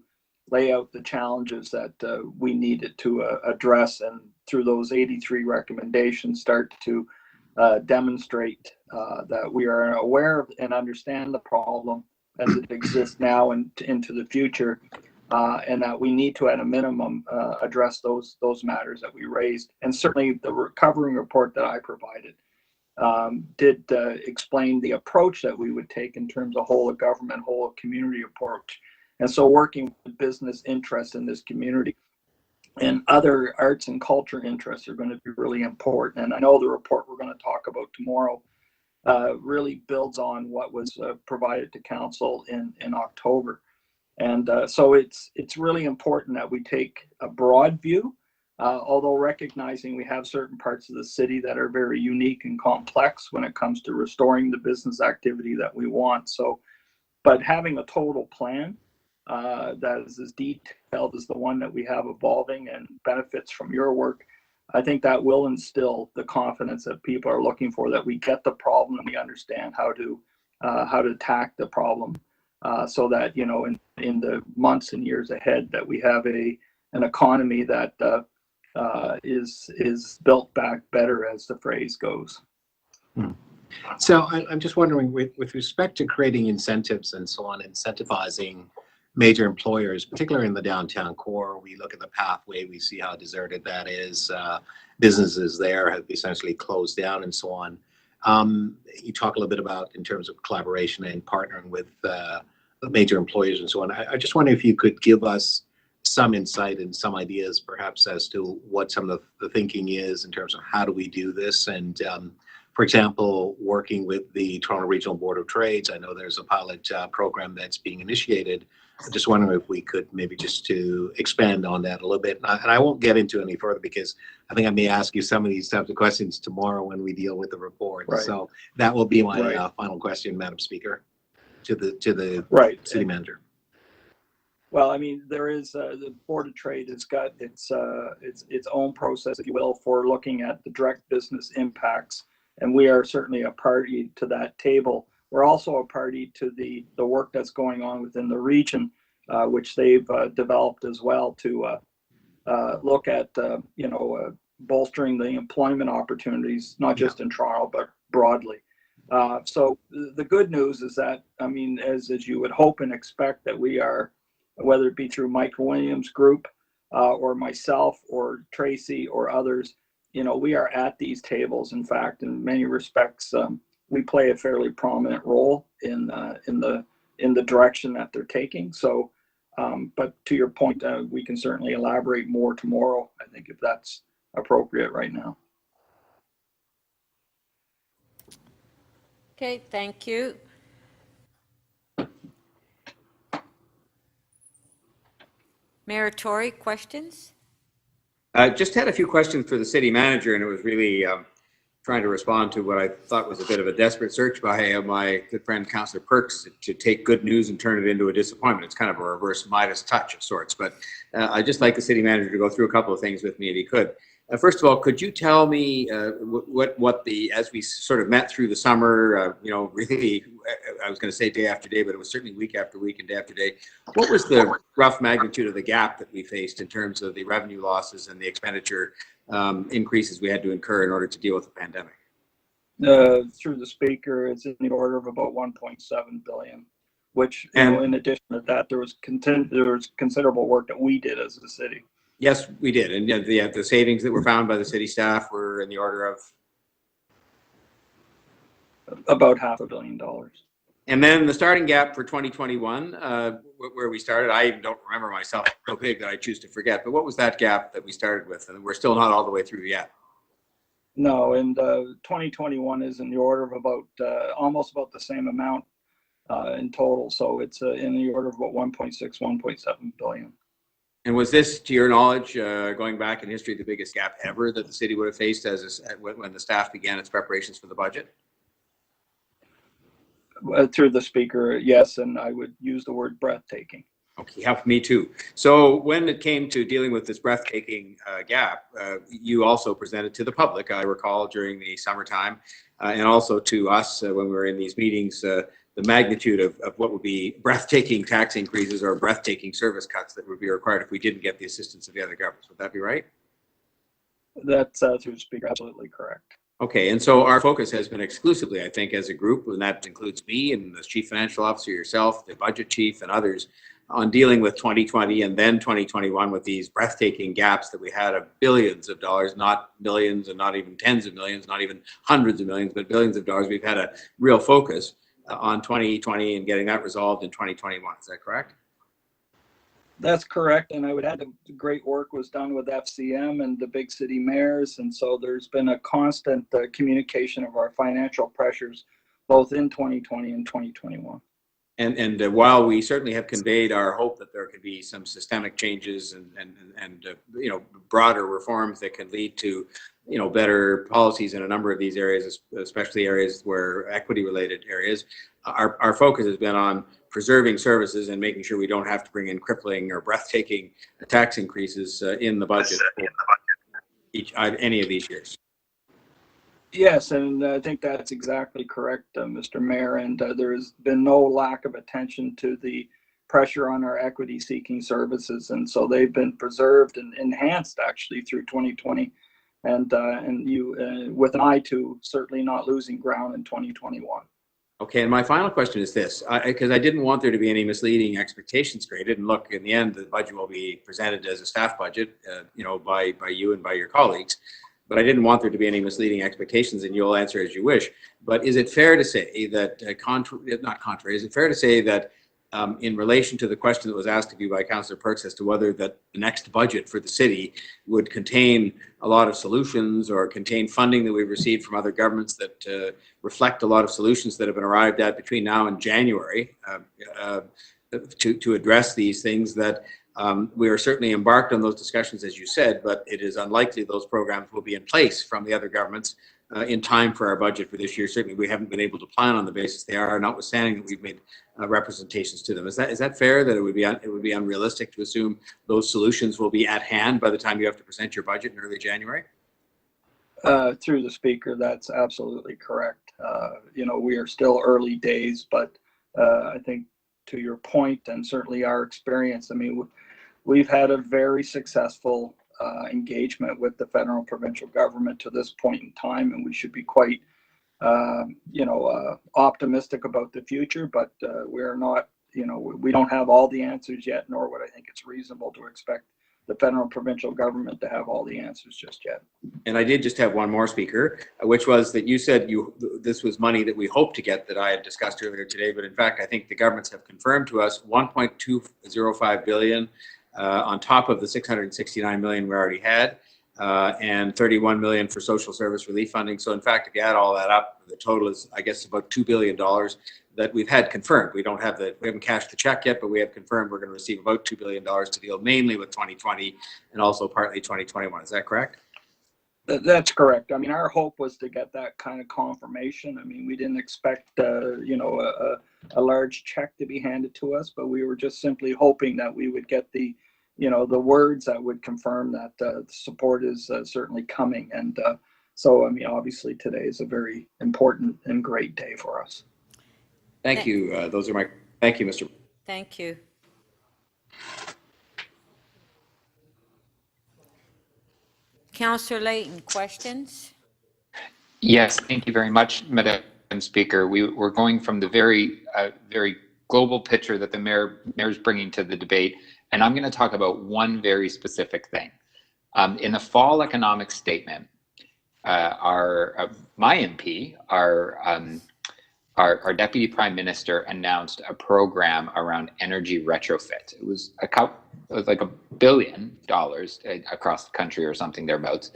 lay out the challenges that we needed to address, and through those 83 recommendations start to demonstrate that we are aware of and understand the problem as it exists now and into the future, and that we need to, at a minimum, address those matters that we raised. And certainly the recovering report that I provided did explain the approach that we would take in terms of whole of government, whole of community approach. And so working with business interests in this community and other arts and culture interests are going to be really important. And I know the report we're going to talk about tomorrow really builds on what was provided to council in October. And so it's really important that we take a broad view, although recognizing we have certain parts of the city that are very unique and complex when it comes to restoring the business activity that we want. So, but having a total plan that is as detailed as the one that we have evolving and benefits from your work, I think that will instill the confidence that people are looking for, that we get the problem and we understand how to attack the problem, so that, you know, in the months and years ahead, that we have an economy that is built back better, as the phrase goes. So I'm just wondering, with respect to creating incentives and so on, incentivizing major employers, particularly in the downtown core, we look at the pathway, we see how deserted that is. Businesses there have essentially closed down and so on. You talk a little bit about in terms of collaboration and partnering with major employers and so on. I just wonder if you could give us some insight and some ideas perhaps as to what some of the thinking is in terms of how do we do this, and For example, working with the Toronto Regional Board of Trades, I know there's a pilot program that's being initiated. I'm just wondering if we could maybe just to expand on that a little bit. And I won't get into any further because I think I may ask you some of these types of questions tomorrow when we deal with the report. Right. So that will be my Right. final question, Madam Speaker, to the city manager. Well, I mean, there is the Board of Trade has got its own process, if you will, for looking at the direct business impacts, and we are certainly a party to that table. We're also a party to the work that's going on within the region, which they've developed as well to look at bolstering the employment opportunities, not just in Toronto but broadly. So the good news is that, I mean, as you would hope and expect, that we are, whether it be through Mike Williams' group or myself or Tracy or others, we are at these tables. In fact, in many respects, we play a fairly prominent role in the direction that they're taking. So, but to your point, we can certainly elaborate more tomorrow, I think, if that's appropriate right now. Okay, thank you. Mayor Tory, questions? Just had a few questions for the city manager, and it was really trying to respond to what I thought was a bit of a desperate search by my good friend Councillor Perks to take good news and turn it into a disappointment. It's kind of a reverse Midas touch of sorts, but I'd just like the city manager to go through a couple of things with me if he could. First of all, could you tell me what as we sort of met through the summer, really, I was going to say day after day, but it was certainly week after week and day after day. What was the rough magnitude of the gap that we faced in terms of the revenue losses and the expenditure increases we had to incur in order to deal with the pandemic? Through the speaker, it's in the order of about 1.7 billion, which, in addition to that, there was considerable work that we did as a city. Yes, we did. And the savings that were found by the city staff were in the order of? About $500 million. And then the starting gap for 2021, where we started, I don't remember myself so big that I choose to forget, but what was that gap that we started with? And we're still not all the way through yet. No, and 2021 is in the order of about almost about the same amount in total. So it's in the order of about 1.6, 1.7 billion. And was this, to your knowledge, going back in history, the biggest gap ever that the city would have faced when the staff began its preparations for the budget? Through the speaker, yes, and I would use the word breathtaking. Okay, yeah, me too. So when it came to dealing with this breathtaking gap, you also presented to the public, I recall, during the summertime, and also to us when we were in these meetings, the magnitude of what would be breathtaking tax increases or breathtaking service cuts that would be required if we didn't get the assistance of the other governments. Would that be right? That's through the speaker, absolutely correct. Okay, and so our focus has been exclusively, I think, as a group, and that includes me and the chief financial officer, yourself, the budget chief, and others, on dealing with 2020 and then 2021 with these breathtaking gaps that we had of billions of dollars, not millions and not even tens of millions, not even hundreds of millions, but billions of dollars. We've had a real focus on 2020 and getting that resolved in 2021. Is that correct? That's correct, and I would add that great work was done with FCM and the big city mayors, and so there's been a constant communication of our financial pressures both in 2020 and 2021. And while we certainly have conveyed our hope that there could be some systemic changes and broader reforms that can lead to better policies in a number of these areas, especially areas where equity-related areas, our focus has been on preserving services and making sure we don't have to bring in crippling or breathtaking tax increases in the budget for any of these years. Yes, and I think that's exactly correct, Mr. Mayor, and there has been no lack of attention to the pressure on our equity-seeking services, and so they've been preserved and enhanced actually through 2020, and with an eye to certainly not losing ground in 2021. Okay, and my final question is this, because I didn't want there to be any misleading expectations created, and look, in the end, the budget will be presented as a staff budget, by you and by your colleagues. But I didn't want there to be any misleading expectations, and you'll answer as you wish. But is it fair to say that, is it fair to say that in relation to the question that was asked of you by Councillor Perks as to whether that the next budget for the city would contain a lot of solutions or contain funding that we've received from other governments that reflect a lot of solutions that have been arrived at between now and January to address these things, that we are certainly embarked on those discussions, as you said, but it is unlikely those programs will be in place from the other governments in time for our budget for this year. Certainly, we haven't been able to plan on the basis they are, notwithstanding that we've made representations to them. Is that fair? That it would be unrealistic to assume those solutions will be at hand by the time you have to present your budget in early January? Through the speaker, that's absolutely correct. We are still early days, but I think to your point and certainly our experience, I mean, we've had a very successful engagement with the federal and provincial government to this point in time, and we should be quite, optimistic about the future, but we're not, we don't have all the answers yet, nor would I think it's reasonable to expect the federal and provincial government to have all the answers just yet. And I did just have one more, Speaker, which was that you said this was money that we hoped to get that I had discussed earlier today, but in fact, I think the governments have confirmed to us 1.205 billion on top of the 669 million we already had, and 31 million for social service relief funding. So in fact, if you add all that up, the total is, I guess, about $2 billion that we've had confirmed. We haven't cashed the check yet, but we have confirmed we're going to receive about $2 billion to deal mainly with 2020 and also partly 2021. Is that correct? That's correct. I mean, our hope was to get that kind of confirmation. I mean, we didn't expect, a large check to be handed to us, but we were just simply hoping that we would get the words that would confirm that the support is certainly coming. And so, I mean, obviously today is a very important and great day for us. Thank you. Thank you, Mr. Thank you. Councillor Layton, questions? Yes, thank you very much, Madam Speaker. We're going from the very global picture that the mayor's bringing to the debate, and I'm going to talk about one very specific thing. In the fall economic statement, my MP, our Deputy Prime Minister, announced a program around energy retrofit. It was like $1 billion across the country or something thereabouts.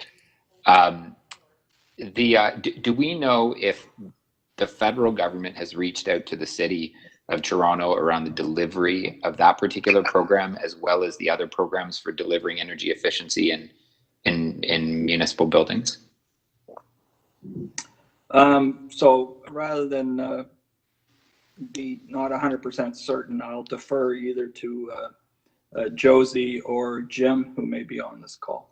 Do we know if the federal government has reached out to the city of Toronto around the delivery of that particular program, as well as the other programs for delivering energy efficiency in municipal buildings? So rather than be not 100% certain, I'll defer either to Josie or Jim, who may be on this call.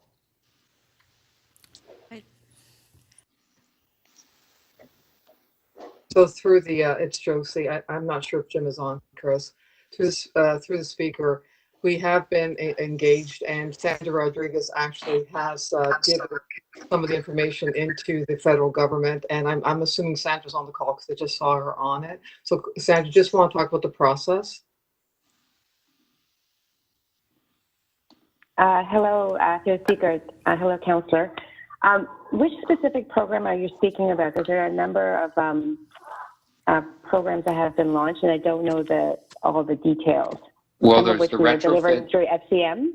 So through the, it's Josie. I'm not sure if Jim is on, Chris. Through the speaker, we have been engaged, and Sandra Rodriguez actually has given some of the information into the federal government, and I'm assuming Sandra's on the call because I just saw her on it. So Sandra, just want to talk about the process. Hello, to the speaker. Hello, Councillor. Which specific program are you speaking about? Because there are a number of programs that have been launched, and I don't know all the details. Well, there's the retrofit. Delivered through FCM?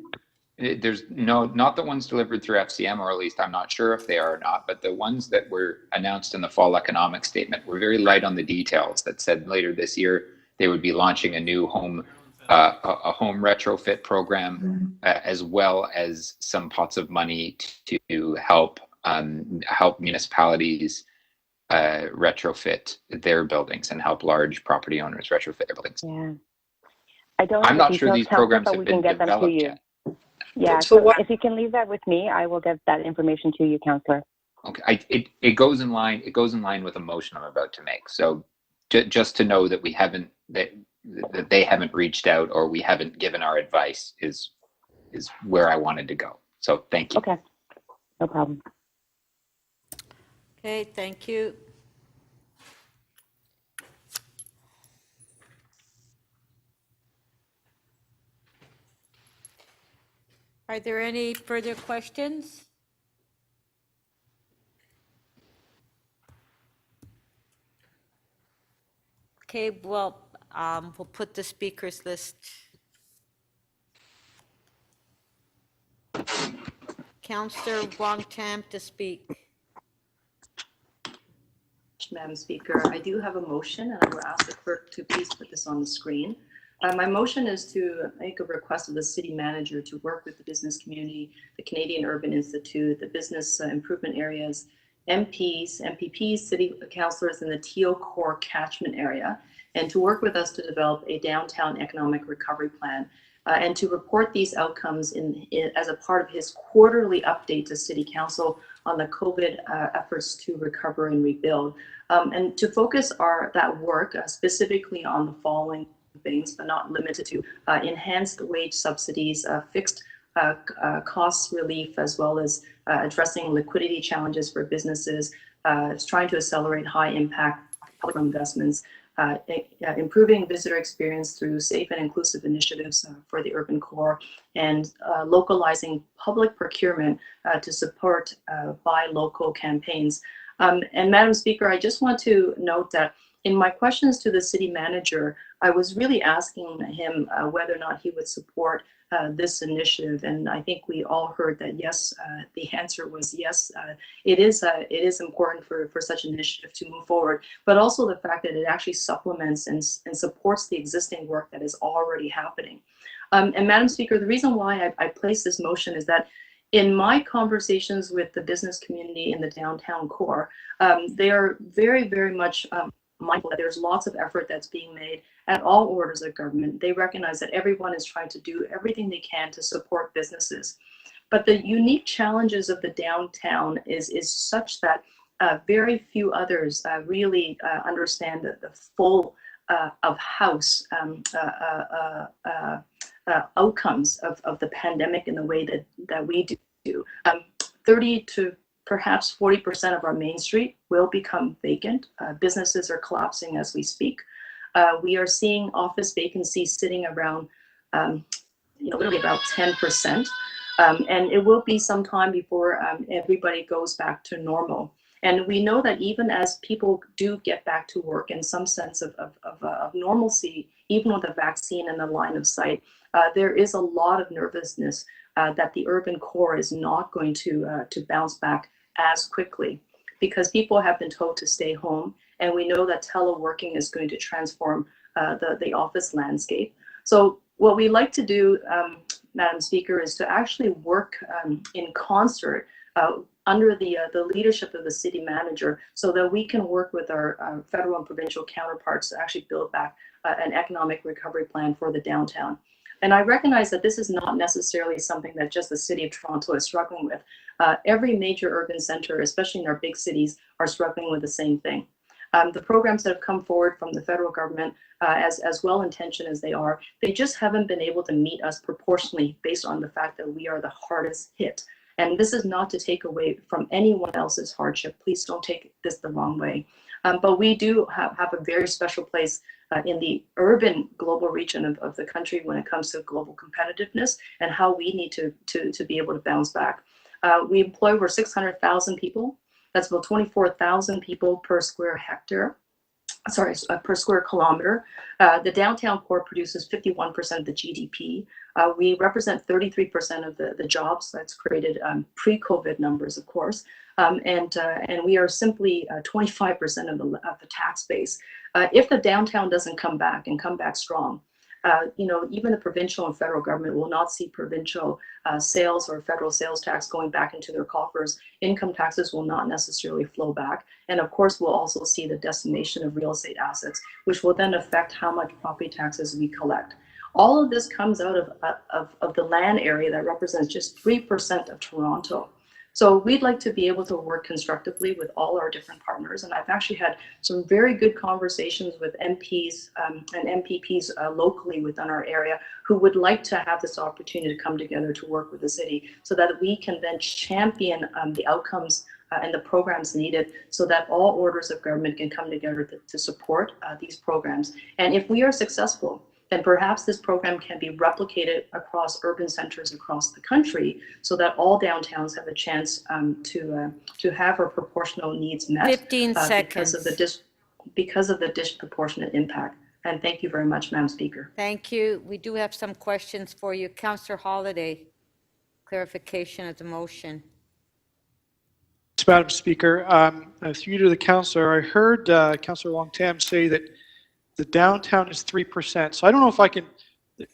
There's not the ones delivered through FCM, or at least I'm not sure if they are or not, but the ones that were announced in the fall economic statement were very light on the details that said later this year they would be launching a new home retrofit program, as well as some pots of money to help municipalities retrofit their buildings and help large property owners retrofit their buildings. Yeah. I'm not sure these programs have been developed yet. Yeah, so if you can leave that with me, I will get that information to you, Councillor. Okay, it goes in line. It goes in line with a motion I'm about to make. So just to know that that they haven't reached out or we haven't given our advice is where I wanted to go. So thank you. Okay, no problem. Okay, thank you. Are there any further questions? Okay, well, We'll put the speakers list. Councillor Wong-Tam to speak. Madam Speaker, I do have a motion, and I will ask the clerk to please put this on the screen. My motion is to make a request of the city manager to work with the business community, the Canadian Urban Institute, the business improvement areas, MPs, MPPs, city councillors in the TO core catchment area, and to work with us to develop a downtown economic recovery plan, and to report these outcomes as a part of his quarterly update to City Council on the COVID efforts to recover and rebuild, and to focus that work specifically on the following things, but not limited to enhanced wage subsidies, fixed cost relief, as well as addressing liquidity challenges for businesses, trying to accelerate high impact public investments, improving visitor experience through safe and inclusive initiatives for the urban core, and localizing public procurement to support buy local campaigns. And Madam Speaker, I just want to note that in my questions to the city manager, I was really asking him whether or not he would support this initiative, and I think we all heard that yes. The answer was yes. It is important for such an initiative to move forward, but also the fact that it actually supplements and supports the existing work that is already happening. And Madam Speaker, the reason why I placed this motion is that in my conversations with the business community in the downtown core, they are very, very much mindful that there's lots of effort that's being made at all orders of government. They recognize that everyone is trying to do everything they can to support businesses. But the unique challenges of the downtown is such that very few others really understand the full of house outcomes of the pandemic in the way that we do. 30 to perhaps 40% of our main street will become vacant. Businesses are collapsing as we speak. We are seeing office vacancies sitting around, literally about 10%. And it will be some time before everybody goes back to normal. And we know that even as people do get back to work in some sense of normalcy, even with a vaccine in the line of sight, there is a lot of nervousness that the urban core is not going to bounce back as quickly, because people have been told to stay home, and we know that teleworking is going to transform the office landscape. So what we like to do, Madam Speaker, is to actually work in concert under the leadership of the city manager, so that we can work with our federal and provincial counterparts to actually build back an economic recovery plan for the downtown. And I recognize that this is not necessarily something that just the City of Toronto is struggling with. Every major urban center, especially in our big cities, are struggling with the same thing. The programs that have come forward from the federal government, as well-intentioned as they are, they just haven't been able to meet us proportionally based on the fact that we are the hardest hit. And this is not to take away from anyone else's hardship. Please don't take this the wrong way. But we do have a very special place in the urban global region of the country when it comes to global competitiveness and how we need to be able to bounce back. We employ over 600,000 people. That's about 24,000 people per square hectare. Sorry, per square kilometer. The downtown core produces 51% of the GDP. We represent 33% of the jobs that's created pre-COVID numbers, of course. And we are simply 25% of the tax base. If the downtown doesn't come back and come back strong, even the provincial and federal government will not see provincial sales or federal sales tax going back into their coffers. Income taxes will not necessarily flow back. And of course, we'll also see the decimation of real estate assets, which will then affect how much property taxes we collect. All of this comes out of the land area that represents just 3% of Toronto. So we'd like to be able to work constructively with all our different partners. And I've actually had some very good conversations with MPs and MPPs locally within our area who would like to have this opportunity to come together to work with the city so that we can then champion the outcomes and the programs needed so that all orders of government can come together to support these programs. And if we are successful, then perhaps this program can be replicated across urban centers across the country so that all downtowns have a chance to have our proportional needs met 15 seconds. because of the disproportionate impact And thank you very much, Madam Speaker. Thank you. We do have some questions for you. Councillor Holliday, clarification of the motion. Madam Speaker, through you to the councillor, I heard Councillor Wong-Tam say that the downtown is 3%. So I don't know if I can,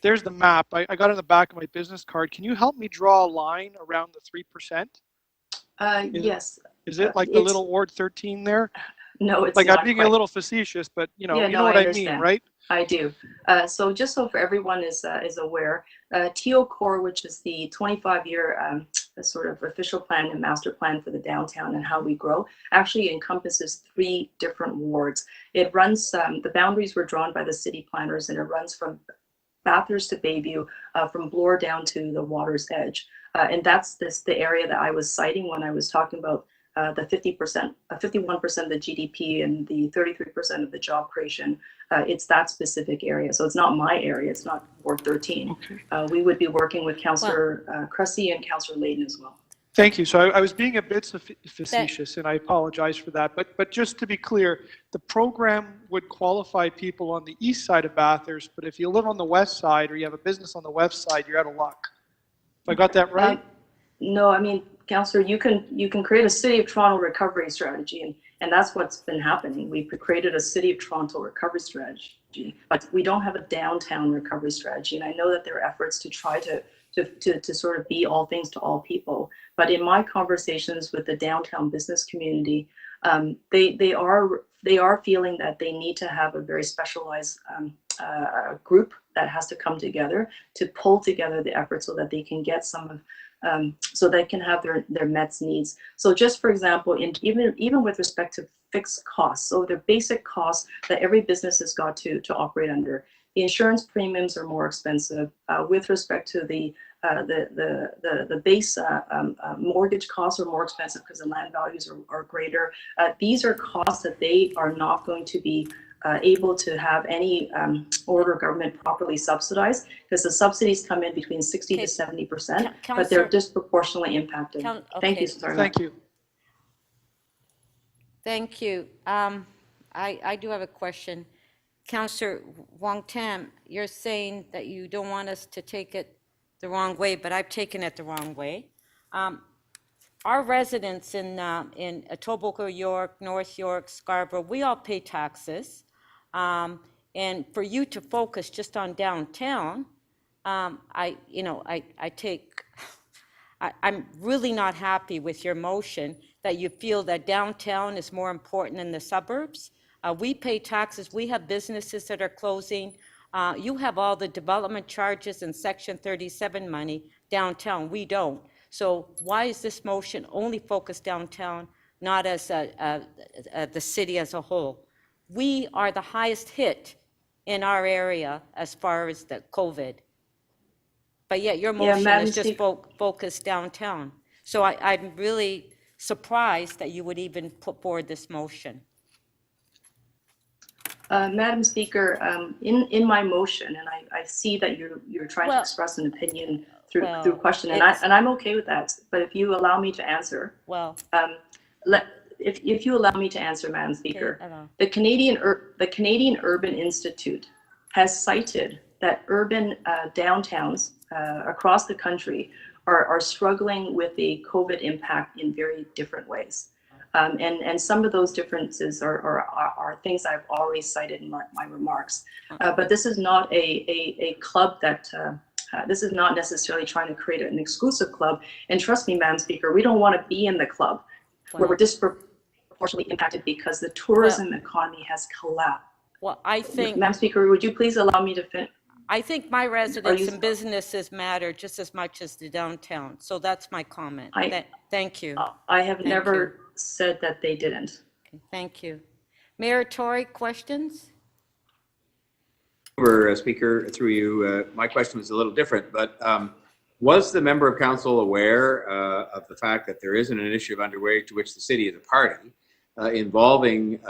there's the map. I got it in the back of my business card. Can you help me draw a line around the 3%? Yes. Is it like the little Ward 13 there? No, it's like not I'm being quite. A little facetious, but you know, Yeah, you no, know what I I mean, understand. right? I do. So just so for everyone is aware, TO Core, which is the 25-year sort of official plan and master plan for the downtown and how we grow, actually encompasses 3 different wards. It runs, the boundaries were drawn by the city planners, and it runs from Bathurst to Bayview, from Bloor down to the water's edge. And that's the area that I was citing when I was talking about the 50%, 51% of the GDP and the 33% of the job creation. It's that specific area. So it's not my area. It's not Ward 13. Okay. We would be working with Councillor Cressy and Councillor Layden as well. Thank you. So I was being a bit facetious, and I apologize for that. But just to be clear, the program would qualify people on the east side of Bathurst, but if you live on the west side or you have a business on the west side, you're out of luck. If I got that right? No, I mean, Councillor, you can create a City of Toronto recovery strategy, and that's what's been happening. We've created a City of Toronto recovery strategy, but we don't have a downtown recovery strategy. And I know that there are efforts to try to sort of be all things to all people. But in my conversations with the downtown business community, they are feeling that they need to have a very specialized group that has to come together to pull together the efforts so that they can get some of so they can have their Mets needs. So just for example, even with respect to fixed costs, so the basic costs that every business has got to operate under, the insurance premiums are more expensive. With respect to the base mortgage costs are more expensive because the land values are greater. These are costs that they are not going to be able to have any order of government properly subsidized, because the subsidies come in between 60 to 70%, but they're disproportionately impacted. Thank you. Sorry. Thank you. Thank you. I do have a question. Councillor Wong-Tam, you're saying that you don't want us to take it the wrong way, but I've taken it the wrong way. Our residents in Etobicoke, York, North York, Scarborough, we all pay taxes. And for you to focus just on downtown, I'm really not happy with your motion that you feel that downtown is more important than the suburbs. We pay taxes. We have businesses that are closing. You have all the development charges and Section 37 money downtown. We don't. So why is this motion only focused downtown, not as the city as a whole? We are the highest hit in our area as far as the COVID. But yet your motion is just focused downtown. So I'm really surprised that you would even put forward this motion. Madam Speaker, in my motion, and I see that you're trying to express an opinion through question, and I'm okay with that. But if you allow me to answer, if you allow me to answer, Madam Speaker, the Canadian Urban Institute has cited that urban downtowns across the country are struggling with the COVID impact in very different ways. And some of those differences are things I've already cited in my remarks. But this is not a club that, this is not necessarily trying to create an exclusive club. And trust me, Madam Speaker, we don't want to be in the club where we're disproportionately impacted because the tourism economy has collapsed. Well, I think, Madam Speaker, would you please allow me to finish? I think my residents and businesses matter just as much as the downtown. So that's my comment. Thank you. I have never said that they didn't. Okay, thank you. Mayor Tory, questions? Speaker, through you, my question was a little different, but was the member of council aware of the fact that there is an initiative underway to which the city is a party involving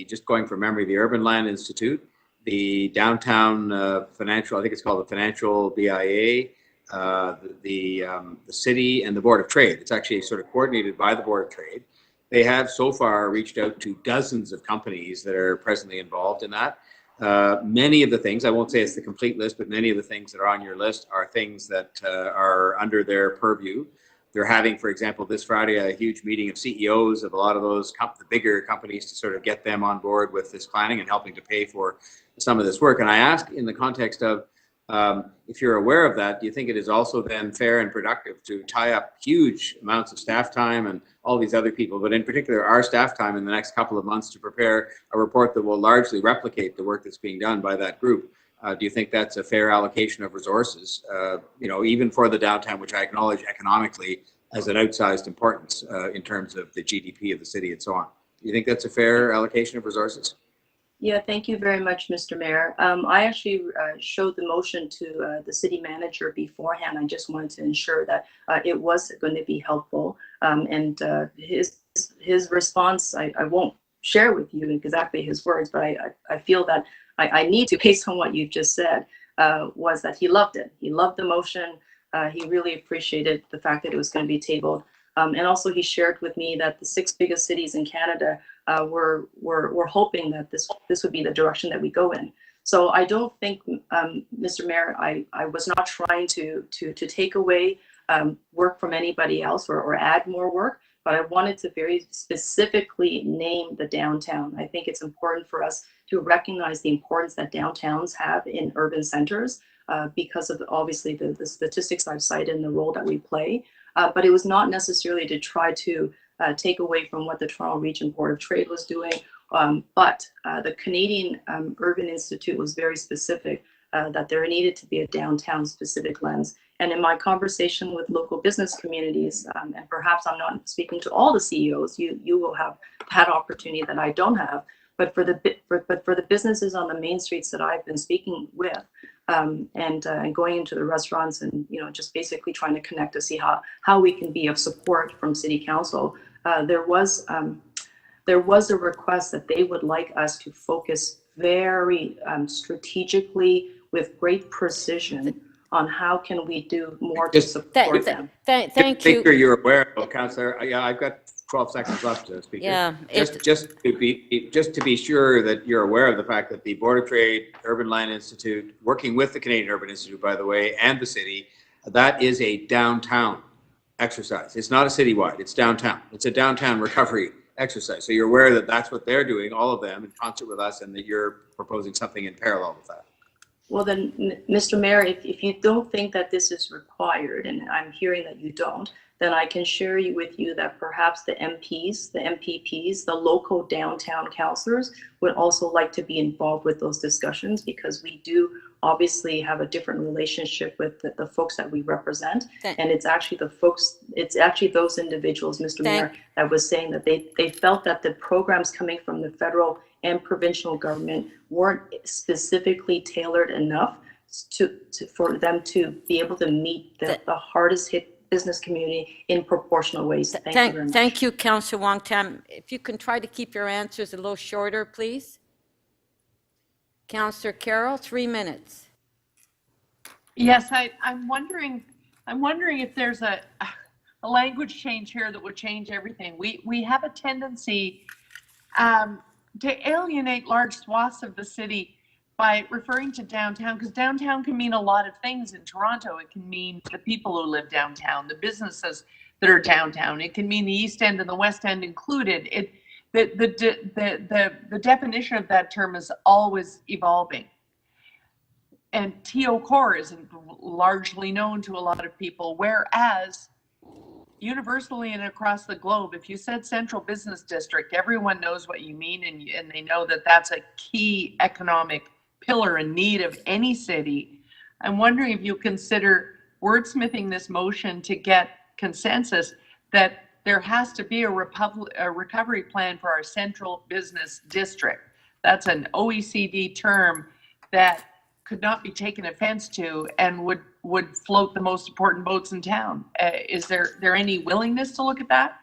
just going from memory, the Urban Land Institute, the downtown financial, I think it's called the Financial BIA, the city, and the Board of Trade. It's actually sort of coordinated by the Board of Trade. They have so far reached out to dozens of companies that are presently involved in that. Many of the things, I won't say it's the complete list, but many of the things that are on your list are things that are under their purview. They're having, for example, this Friday, a huge meeting of CEOs of a lot of those the bigger companies to sort of get them on board with this planning and helping to pay for some of this work. And I ask in the context of, if you're aware of that, do you think it is also then fair and productive to tie up huge amounts of staff time and all these other people, but in particular our staff time in the next couple of months to prepare a report that will largely replicate the work that's being done by that group? Do you think that's a fair allocation of resources, even for the downtown, which I acknowledge economically as an outsized importance in terms of the GDP of the city and so on? Do you think that's a fair allocation of resources? Yeah, thank you very much, Mr. Mayor. I actually showed the motion to the city manager beforehand. I just wanted to ensure that it was going to be helpful. And his response, I won't share with you exactly his words, but I feel that I need to, based on what you've just said, was that he loved it. He loved the motion. He really appreciated the fact that it was going to be tabled. And also he shared with me that the 6 biggest cities in Canada were hoping that this would be the direction that we go in. So I don't think, Mr. Mayor, I was not trying to take away work from anybody else or add more work, but I wanted to very specifically name the downtown. I think it's important for us to recognize the importance that downtowns have in urban centers because of obviously the statistics I've cited and the role that we play. But it was not necessarily to try to take away from what the Toronto Region Board of Trade was doing. But the Canadian Urban Institute was very specific that there needed to be a downtown specific lens. And in my conversation with local business communities, and perhaps I'm not speaking to all the CEOs, you will have that opportunity that I don't have, but for the businesses on the main streets that I've been speaking with, and going into the restaurants and just basically trying to connect to see how we can be of support from City Council, there was a request that they would like us to focus very strategically with great precision on how can we do more to support them. Thank you. Speaker, you're aware, Councillor. Yeah, I've got 12 seconds left, Speaker. Yeah, just to be sure that you're aware of the fact that the Board of Trade, Urban Land Institute, working with the Canadian Urban Institute, by the way, and the city, that is a downtown exercise. It's not a citywide. It's downtown. It's a downtown recovery exercise. So you're aware that that's what they're doing, all of them, in concert with us, and that you're proposing something in parallel with that. Well then, Mr. Mayor, if you don't think that this is required, and I'm hearing that you don't, then I can share with you that perhaps the MPs, the MPPs, the local downtown councillors would also like to be involved with those discussions, because we do obviously have a different relationship with the folks that we represent. And it's actually those individuals, Mr. Mayor, that was saying that they felt that the programs coming from the federal and provincial government weren't specifically tailored enough for them to be able to meet the hardest hit business community in proportional ways. Thank you very much. Thank you, Councillor Wong-Tam. If you can try to keep your answers a little shorter, please. Councillor Carroll, 3 minutes. Yes, I'm wondering if there's a language change here that would change everything. We have a tendency to alienate large swaths of the city by referring to downtown, because downtown can mean a lot of things in Toronto. It can mean the people who live downtown, the businesses that are downtown. It can mean the East End and the West End included. The definition of that term is always evolving. And T.O. Core isn't largely known to a lot of people, whereas universally and across the globe, if you said Central Business District, everyone knows what you mean, and they know that that's a key economic pillar and need of any city. I'm wondering if you consider wordsmithing this motion to get consensus that there has to be a recovery plan for our Central Business District. That's an OECD term that could not be taken offense to and would float the most important boats in town. Is there any willingness to look at that?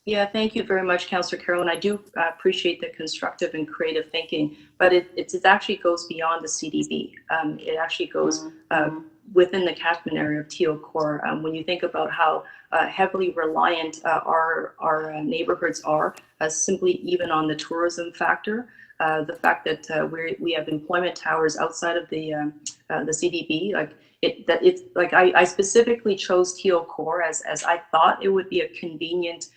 Yeah, thank you very much, Councillor Carroll, and I do appreciate the constructive and creative thinking, but it actually goes beyond the CDB. It actually goes within the catchment area of T.O. Core. When you think about how heavily reliant our neighborhoods are simply even on the tourism factor, The fact that we have employment towers outside of the CDB, I specifically chose Teal Core as I thought it would be a convenient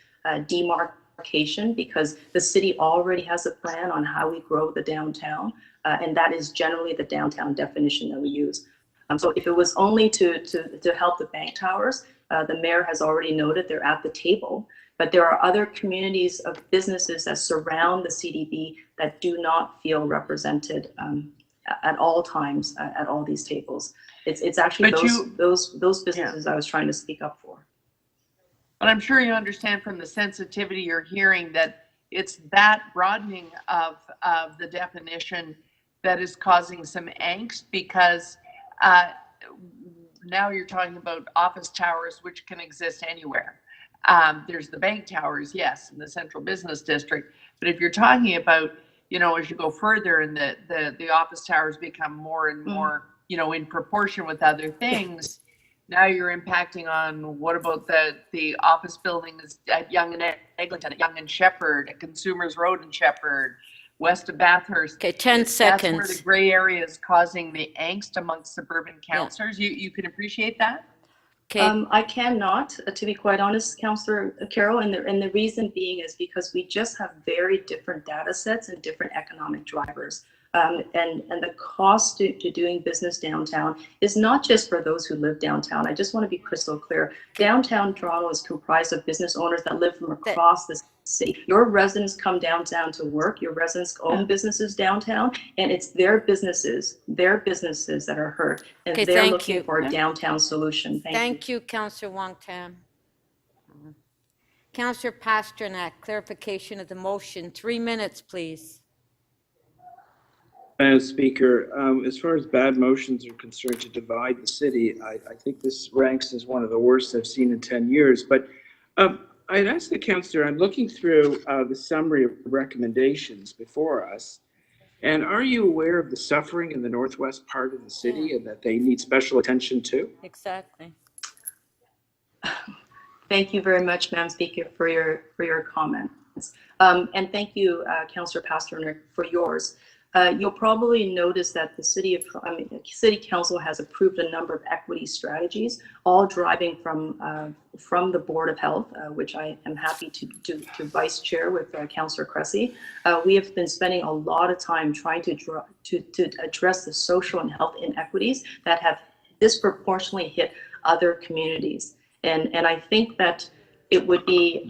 demarcation because the city already has a plan on how we grow the downtown, and that is generally the downtown definition that we use. So if it was only to help the bank towers, the mayor has already noted they're at the table, but there are other communities of businesses that surround the CDB that do not feel represented at all times at all these tables. It's actually those businesses I was trying to speak up for. But I'm sure you understand from the sensitivity you're hearing that it's that broadening of the definition that is causing some angst because now you're talking about office towers, which can exist anywhere. There's the bank towers, yes, in the central business district. But if you're talking about, as you go further and the office towers become more and more, in proportion with other things, now you're impacting on what about the office buildings at Yonge and Eglinton, at Yonge and Shepherd, at Consumers Road and Shepherd, west of Bathurst. Okay, 10 seconds. That's where the gray area is causing the angst amongst suburban councillors. Yeah. You can appreciate that? Okay. I cannot, to be quite honest, Councillor Carroll, and the reason being is because we just have very different data sets and different economic drivers. And the cost to doing business downtown is not just for those who live downtown. I just want to be crystal clear. Downtown Toronto is comprised of business owners that live from across the city. Your residents come downtown to work. Your residents own businesses downtown, and it's their businesses that are hurt, and Okay, they're thank looking you. for a downtown solution. Thank you, Councillor Wong Tam. Councillor Pasternak, clarification of the motion. 3 minutes, please. Madam Speaker, as far as bad motions are concerned to divide the city, I think this ranks as one of the worst I've seen in 10 years. But I'd ask the councillor, I'm looking through the summary of recommendations before us, and are you aware of the suffering in the northwest part of the city and that they need special attention too? Exactly. Thank you very much, Madam Speaker, for your comments. And thank you, Councillor Pasternak, for yours. You'll probably notice that the City Council has approved a number of equity strategies, all driving from the Board of Health, which I am happy to vice chair with Councillor Cressy. We have been spending a lot of time trying to address the social and health inequities that have disproportionately hit other communities, and I think that it would be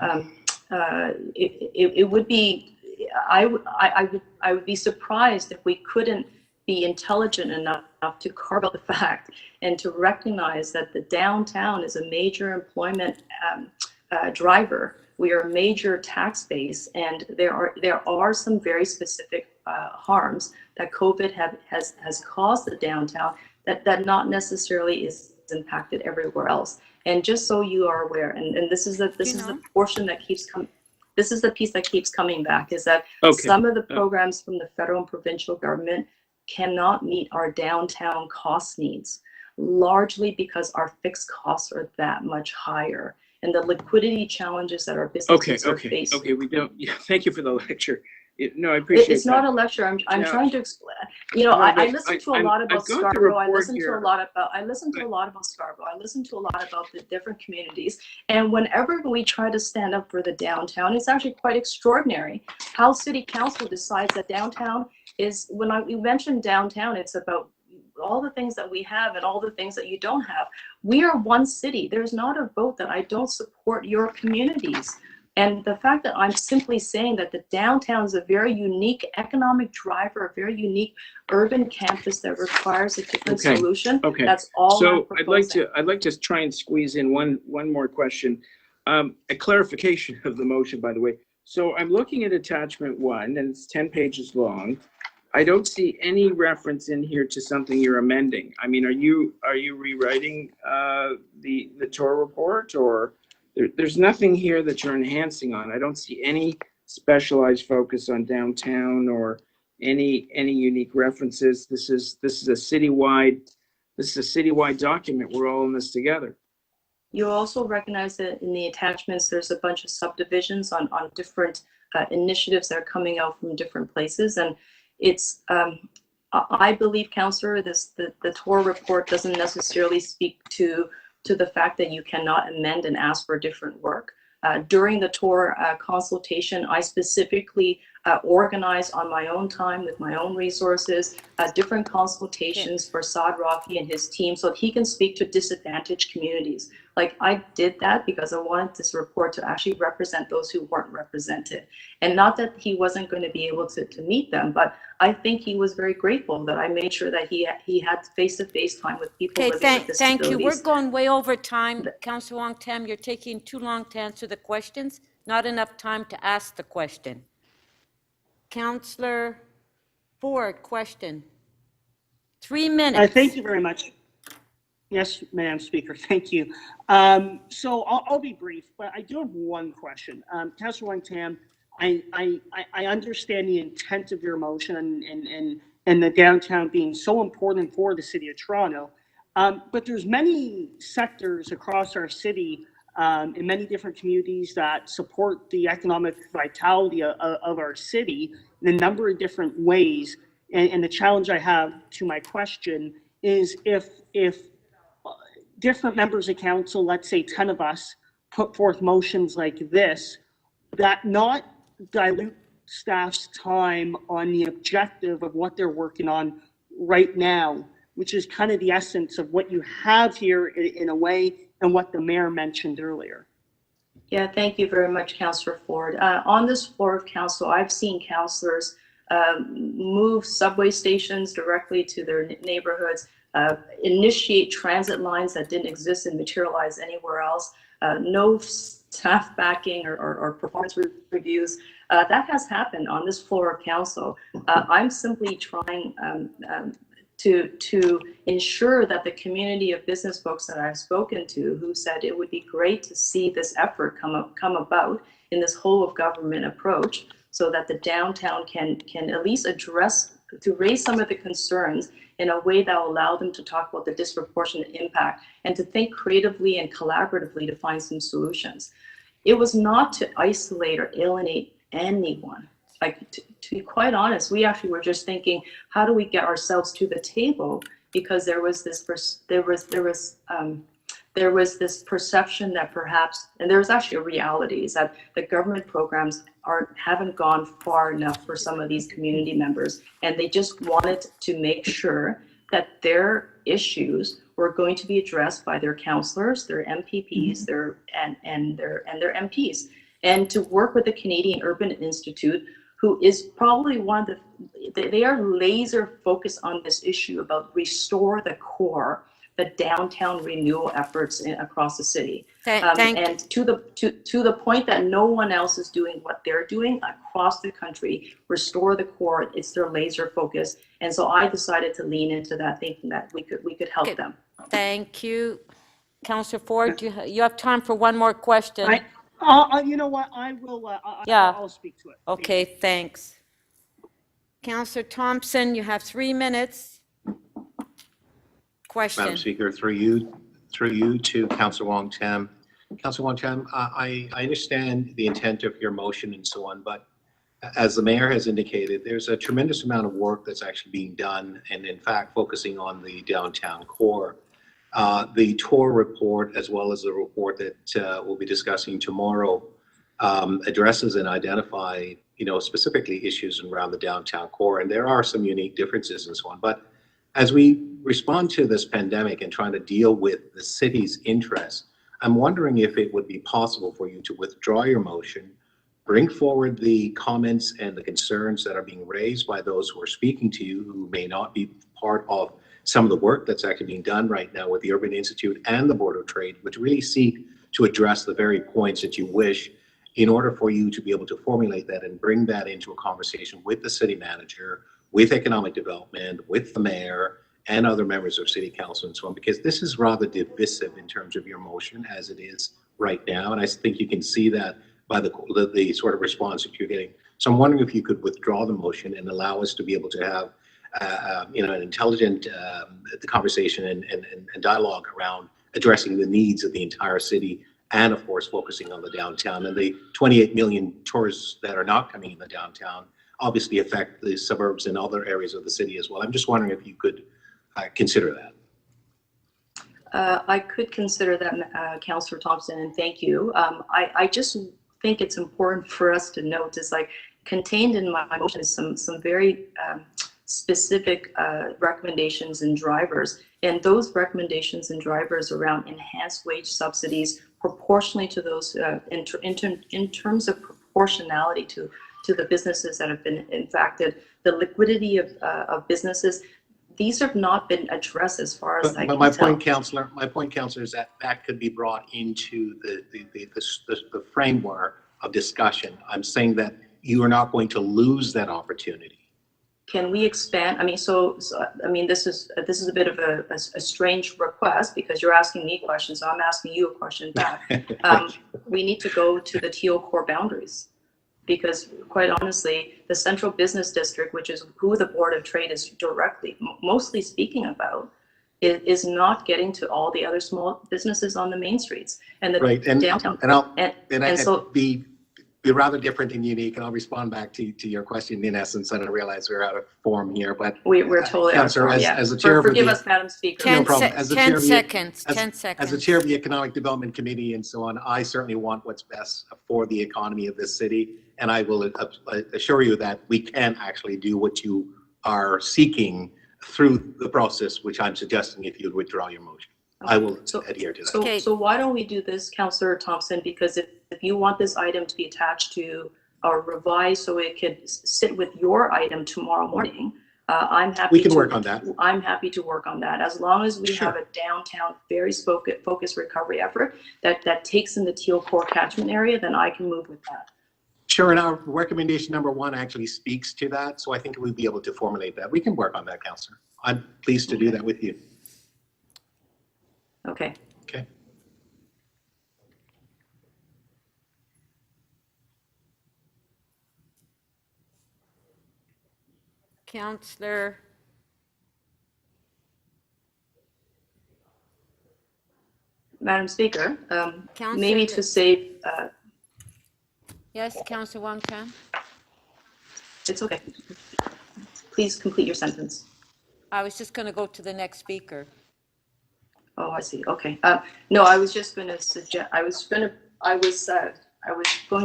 I would be surprised if we couldn't be intelligent enough to carve out the fact and to recognize that the downtown is a major employment driver. We are a major tax base, and there are some very specific harms that COVID has caused the downtown that not necessarily is impacted everywhere else. And just so you are aware, and this is the portion that keeps coming. This is the piece that keeps coming back, is that some of the programs from the federal and provincial government cannot meet our downtown cost needs, largely because our fixed costs are that much higher, and the liquidity challenges that our businesses are facing. Okay, we don't, thank you for the lecture. No, I appreciate it's not a lecture. I'm trying to explain. I listen to a lot about Scarborough. I listen to a lot about Scarborough. I listen to a lot about the different communities. And whenever we try to stand up for the downtown, it's actually quite extraordinary how City Council decides that downtown is. When we mention downtown, it's about all the things that we have and all the things that you don't have. We are one city. There's not a vote that I don't support your communities. And the fact that I'm simply saying that the downtown is a very unique economic driver, a very unique urban campus that requires a different solution. Okay. That's all. So I'd like to try and squeeze in one more question, a clarification of the motion, by the way. So I'm looking at attachment 1, and it's 10 pages long. I don't see any reference in here to something you're amending. I mean, are you rewriting the TOR report, or? There's nothing here that you're enhancing on. I don't see any specialized focus on downtown or any unique references. This is a citywide document. We're all in this together. You'll also recognize that in the attachments, there's a bunch of subdivisions on different initiatives that are coming out from different places. And it's, I believe, Councillor, the TOR report doesn't necessarily speak to the fact that you cannot amend and ask for different work. During the TOR consultation, I specifically organized on my own time with my own resources, different consultations for Saad Rafi and his team so that he can speak to disadvantaged communities. Like, I did that because I wanted this report to actually represent those who weren't represented. And not that he wasn't going to be able to meet them, but I think he was very grateful that I made sure that he had face-to-face time with people living with disabilities. Thank you. We're going way over time. Councillor Wong Tam, you're taking too long to answer the questions, not enough time to ask the question. Councillor Ford, question. 3 minutes. Thank you very much. Yes, Madam Speaker, thank you. So I'll be brief, but I do have one question. Councillor Wong Tam, I understand the intent of your motion and the downtown being so important for the City of Toronto, but there's many sectors across our city in many different communities that support the economic vitality of our city in a number of different ways. And the challenge I have to my question is if different members of council, let's say 10 of us, put forth motions like this, that not dilute staff's time on the objective of what they're working on right now, which is kind of the essence of what you have here in a way and what the mayor mentioned earlier. Yeah, thank you very much, Councillor Ford. On this floor of council, I've seen councillors move subway stations directly to their neighborhoods, initiate transit lines that didn't exist and materialize anywhere else, no staff backing or performance reviews. That has happened on this floor of council. I'm simply trying to ensure that the community of business folks that I've spoken to, who said it would be great to see this effort come about in this whole of government approach, so that the downtown can at least raise some of the concerns in a way that will allow them to talk about the disproportionate impact and to think creatively and collaboratively to find some solutions. It was not to isolate or alienate anyone. Like, to be quite honest, we actually were just thinking, how do we get ourselves to the table? Because there was this perception that perhaps, and there was actually a reality, is that the government programs haven't gone far enough for some of these community members, and they just wanted to make sure that their issues were going to be addressed by their councillors, their MPPs, their MPs, and to work with the Canadian Urban Institute, who is probably one of they are laser focused on this issue about restore the core, the downtown renewal efforts across the city. And to the point that no one else is doing what they're doing across the country, restore the core, it's their laser focus. And so I decided to lean into that, thinking that we could help them. Thank you. Councillor Ford, you have time for one more question. You know what, I will, I'll speak to it. Okay, thanks. Councillor Thompson, you have 3 minutes. Question. Madam Speaker, through you to Councillor Wong Tam. Councillor Wong Tam, I understand the intent of your motion and so on, but as the mayor has indicated, there's a tremendous amount of work that's actually being done, and in fact, focusing on the downtown core. The TOR report, as well as the report that we'll be discussing tomorrow, addresses and identify, specifically issues around the downtown core, and there are some unique differences and so on. But as we respond to this pandemic and trying to deal with the city's interests, I'm wondering if it would be possible for you to withdraw your motion, bring forward the comments and the concerns that are being raised by those who are speaking to you, who may not be part of some of the work that's actually being done right now with the Urban Institute and the Board of Trade, which really seek to address the very points that you wish, in order for you to be able to formulate that and bring that into a conversation with the city manager, with economic development, with the mayor, and other members of city council and so on, because this is rather divisive in terms of your motion as it is right now. And I think you can see that by the sort of response that you're getting. So I'm wondering if you could withdraw the motion and allow us to be able to have an intelligent conversation and dialogue around addressing the needs of the entire city and of course, focusing on the downtown. And the 28 million tourists that are not coming in the downtown obviously affect the suburbs and other areas of the city as well. I'm just wondering if you could consider that. I could consider that, Councillor Thompson, and thank you. I just think it's important for us to note is like contained in my motion is some very specific recommendations and drivers, and those recommendations and drivers around enhanced wage subsidies proportionally to those in terms of proportionality to the businesses that have been impacted, the liquidity of businesses. These have not been addressed as far as I can tell. My point, Councillor, is that could be brought into the framework of discussion. I'm saying that you are not going to lose that opportunity. Can we expand? I mean, I mean, this is a bit of a strange request because you're asking me questions, so I'm asking you a question back. We need to go to the TO core boundaries. Because quite honestly, the central business district, which is who the Board of Trade is directly, mostly speaking about, is not getting to all the other small businesses on the main streets and the downtown. And so be rather different and unique, and I'll respond back to your question in essence. And I realize we're out of form here, but we're totally out of form. As the chair forgive us, Madam Speaker. 10 seconds. 10 seconds. As the chair of the Economic Development Committee and so on, I certainly want what's best for the economy of this city. And I will assure you that we can actually do what you are seeking through the process, which I'm suggesting if you'd withdraw your motion. I will adhere to that. So why don't we do this, Councillor Thompson, because if you want this item to be attached to or revised so it could sit with your item tomorrow morning, I'm happy we can work on that. I'm happy to work on that. As long as we have a downtown, very focused recovery effort that takes in the Teal Core catchment area, then I can move with that. Sure, and our recommendation number 1 actually speaks to that, so I think we'll be able to formulate that. We can work on that, Councillor. I'm pleased to do that with you. Okay. Okay. Councillor. Madam Speaker, Councillor, maybe to save. Yes, Councillor Wong Tam. It's okay. Please complete your sentence. I was just going to go to the next speaker. Oh, I see. Okay. No, I was just going to suggest. I was going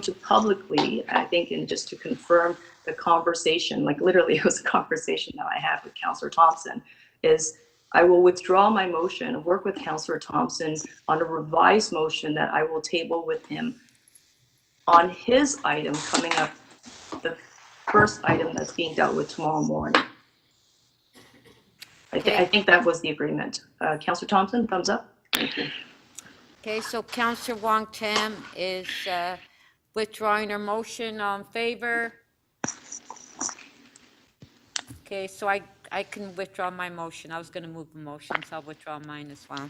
to publicly, I think, and just to confirm the conversation, like literally it was a conversation that I had with Councillor Thompson, is I will withdraw my motion, work with Councillor Thompson on a revised motion that I will table with him on his item coming up, the first item that's being dealt with tomorrow morning. I think that was the agreement. Councillor Thompson, thumbs up. Thank you. Okay, so Councillor Wong Tam is withdrawing her motion. On favor? Okay, so I can withdraw my motion. I was going to move the motion, so I'll withdraw mine as well.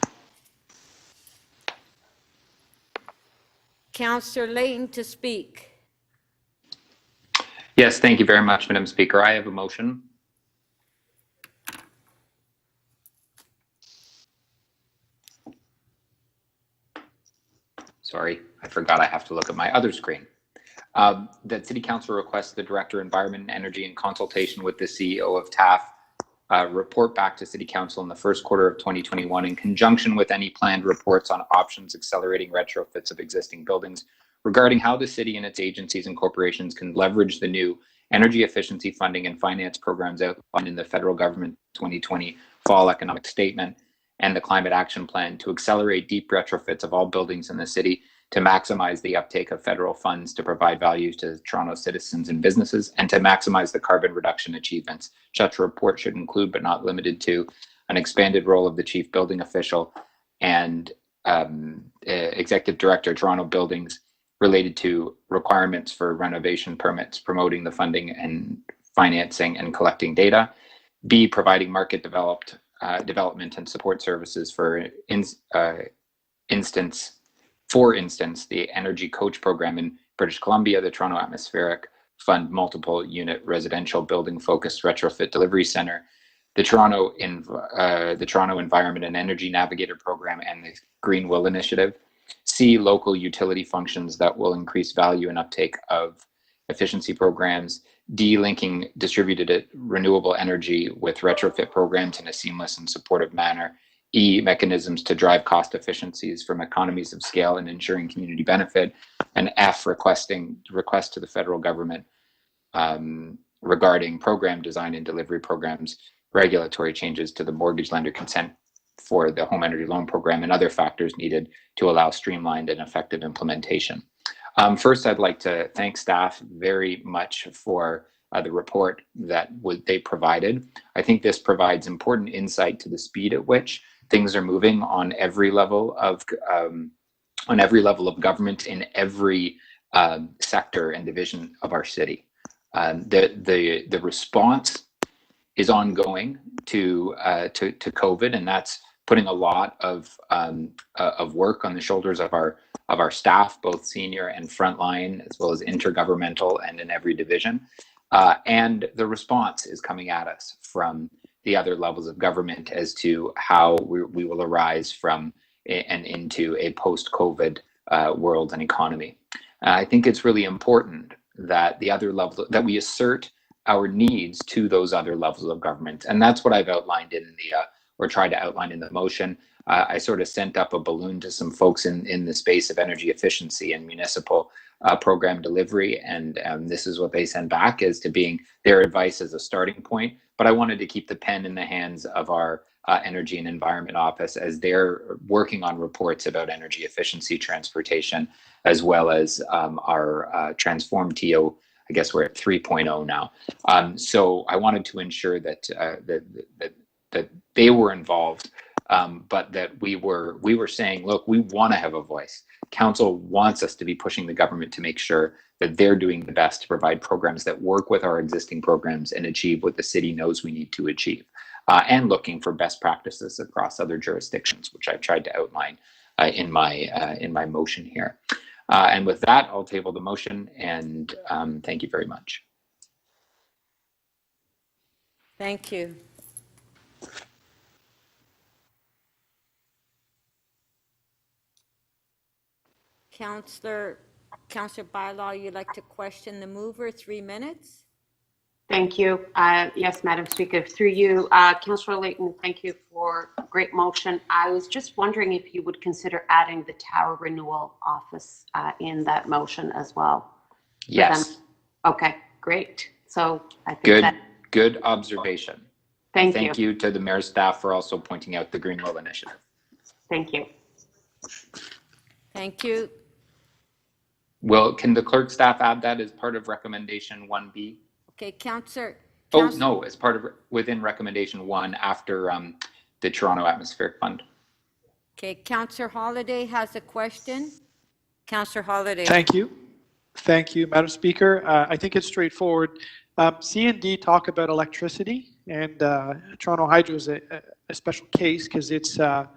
Councillor Layton to speak. Yes, thank you very much, Madam Speaker. I have a motion. Sorry, I forgot I have to look at my other screen. That City Council requests the Director of Environment and Energy in consultation with the CEO of TAF report back to City Council in the first quarter of 2021 in conjunction with any planned reports on options accelerating retrofits of existing buildings regarding how the city and its agencies and corporations can leverage the new energy efficiency funding and finance programs outlined in the federal government 2020 fall economic statement and the climate action plan to accelerate deep retrofits of all buildings in the city to maximize the uptake of federal funds to provide value to Toronto citizens and businesses, and to maximize the carbon reduction achievements. Such a report should include, but not limited to, an expanded role of the chief building official and executive director, Toronto Buildings, related to requirements for renovation permits, promoting the funding and financing and collecting data. B, providing market development and support services for instance, the Energy Coach program in British Columbia, the Toronto Atmospheric Fund multiple unit residential building focused retrofit delivery center, the Toronto Environment and Energy Navigator program, and the Green Will Initiative. C, local utility functions that will increase value and uptake of efficiency programs. D, linking distributed renewable energy with retrofit programs in a seamless and supportive manner. E, mechanisms to drive cost efficiencies from economies of scale and ensuring community benefit. And F, request to the federal government regarding program design and delivery programs, regulatory changes to the mortgage lender consent for the home energy loan program, and other factors needed to allow streamlined and effective implementation. First, I'd like to thank staff very much for the report that they provided. I think this provides important insight to the speed at which things are moving on every level of government in every sector and division of our city. The response is ongoing to COVID, and that's putting a lot of work on the shoulders of our staff, both senior and frontline, as well as intergovernmental and in every division. And the response is coming at us from the other levels of government as to how we will arise from and into a post-COVID world and economy. I think it's really important that that we assert our needs to those other levels of government, and that's what I've outlined in or tried to outline in the motion. I sort of sent up a balloon to some folks in the space of energy efficiency and municipal program delivery, and this is what they sent back as to being their advice as a starting point. But I wanted to keep the pen in the hands of our Energy and Environment Office as they're working on reports about energy efficiency transportation, as well as our transformed TO. I guess we're at 3.0 now. So I wanted to ensure that that they were involved, but that we were saying, look, we want to have a voice. Council wants us to be pushing the government to make sure that they're doing the best to provide programs that work with our existing programs and achieve what the city knows we need to achieve, and looking for best practices across other jurisdictions, which I've tried to outline in my motion here. And with that, I'll table the motion, and thank you very much. Thank you. Councillor Bylaw, you'd like to question the mover, 3 minutes? Thank you. Yes, Madam Speaker, through you. Councillor Layton, thank you for a great motion. I was just wondering if you would consider adding the Tower Renewal Office in that motion as well. Yes. Okay, great. So I think good observation. Thank you to the mayor's staff for also pointing out the Greenwell Initiative. Thank you. Thank you. Can the clerk staff add that as part of recommendation 1B? Okay, Councillor. Oh, no, as part of within recommendation 1 after the Toronto Atmospheric Fund. Okay, Councillor Holiday has a question. Councillor Holiday. Thank you. Thank you, Madam Speaker. I think it's straightforward. C and D talk about electricity, and Toronto Hydro is a special case because it's an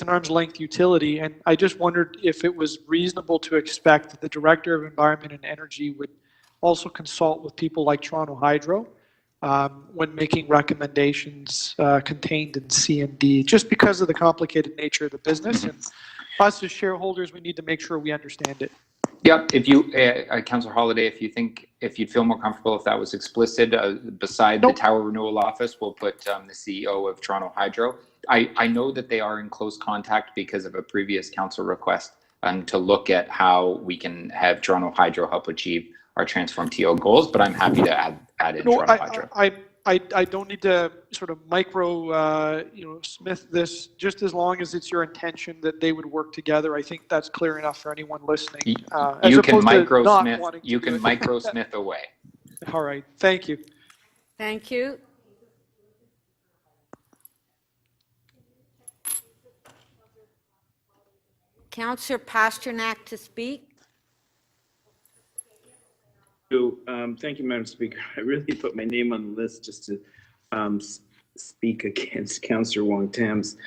arm's length utility, and I just wondered if it was reasonable to expect that the Director of Environment and Energy would also consult with people like Toronto Hydro when making recommendations contained in C and D, just because of the complicated nature of the business. And us as shareholders, we need to make sure we understand it. Yep. If you, Councillor Holiday, if you'd feel more comfortable if that was explicit, beside the Tower Renewal Office, we'll put the CEO of Toronto Hydro. I know that they are in close contact because of a previous council request to look at how we can have Toronto Hydro help achieve our Transform TO goals, but I'm happy to add in Toronto Hydro. I don't need to sort of micro, smith this, just as long as it's your intention that they would work together. I think that's clear enough for anyone listening. You can micro-smith away. All right, thank you. Thank you. Councillor Pasternak to speak. Thank you, Madam Speaker. I really put my name on the list just to speak against Councillor Wong-Tam's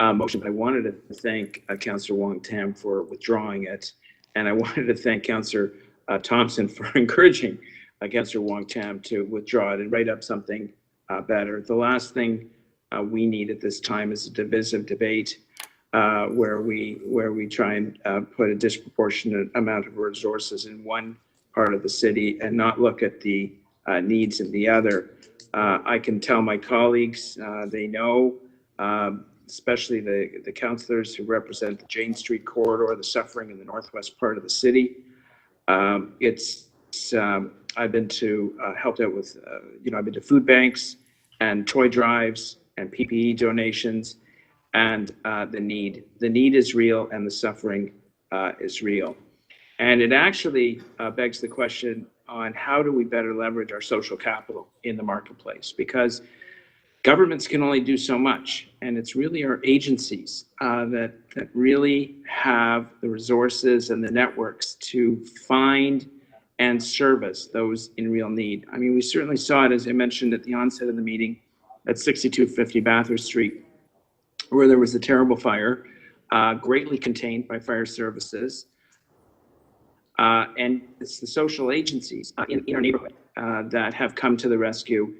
motion. I wanted to thank Councillor Wong-Tam for withdrawing it, and I wanted to thank Councillor Thompson for encouraging Councillor Wong-Tam to withdraw it and write up something better. The last thing we need at this time is a divisive debate. where we try and put a disproportionate amount of resources in one part of the city and not look at the needs in the other. I can tell my colleagues, they know, especially the councillors who represent the Jane Street corridor, the suffering in the northwest part of the city. I've been to helped out with, I've been to food banks and toy drives and PPE donations, and the need is real and the suffering is real. And it actually begs the question on how do we better leverage our social capital in the marketplace, because governments can only do so much, and it's really our agencies that really have the resources and the networks to find and service those in real need. I mean, we certainly saw it, as I mentioned at the onset of the meeting, at 6250 Bathurst Street, where there was a terrible fire, greatly contained by fire services. And it's the social agencies in our neighborhood that have come to the rescue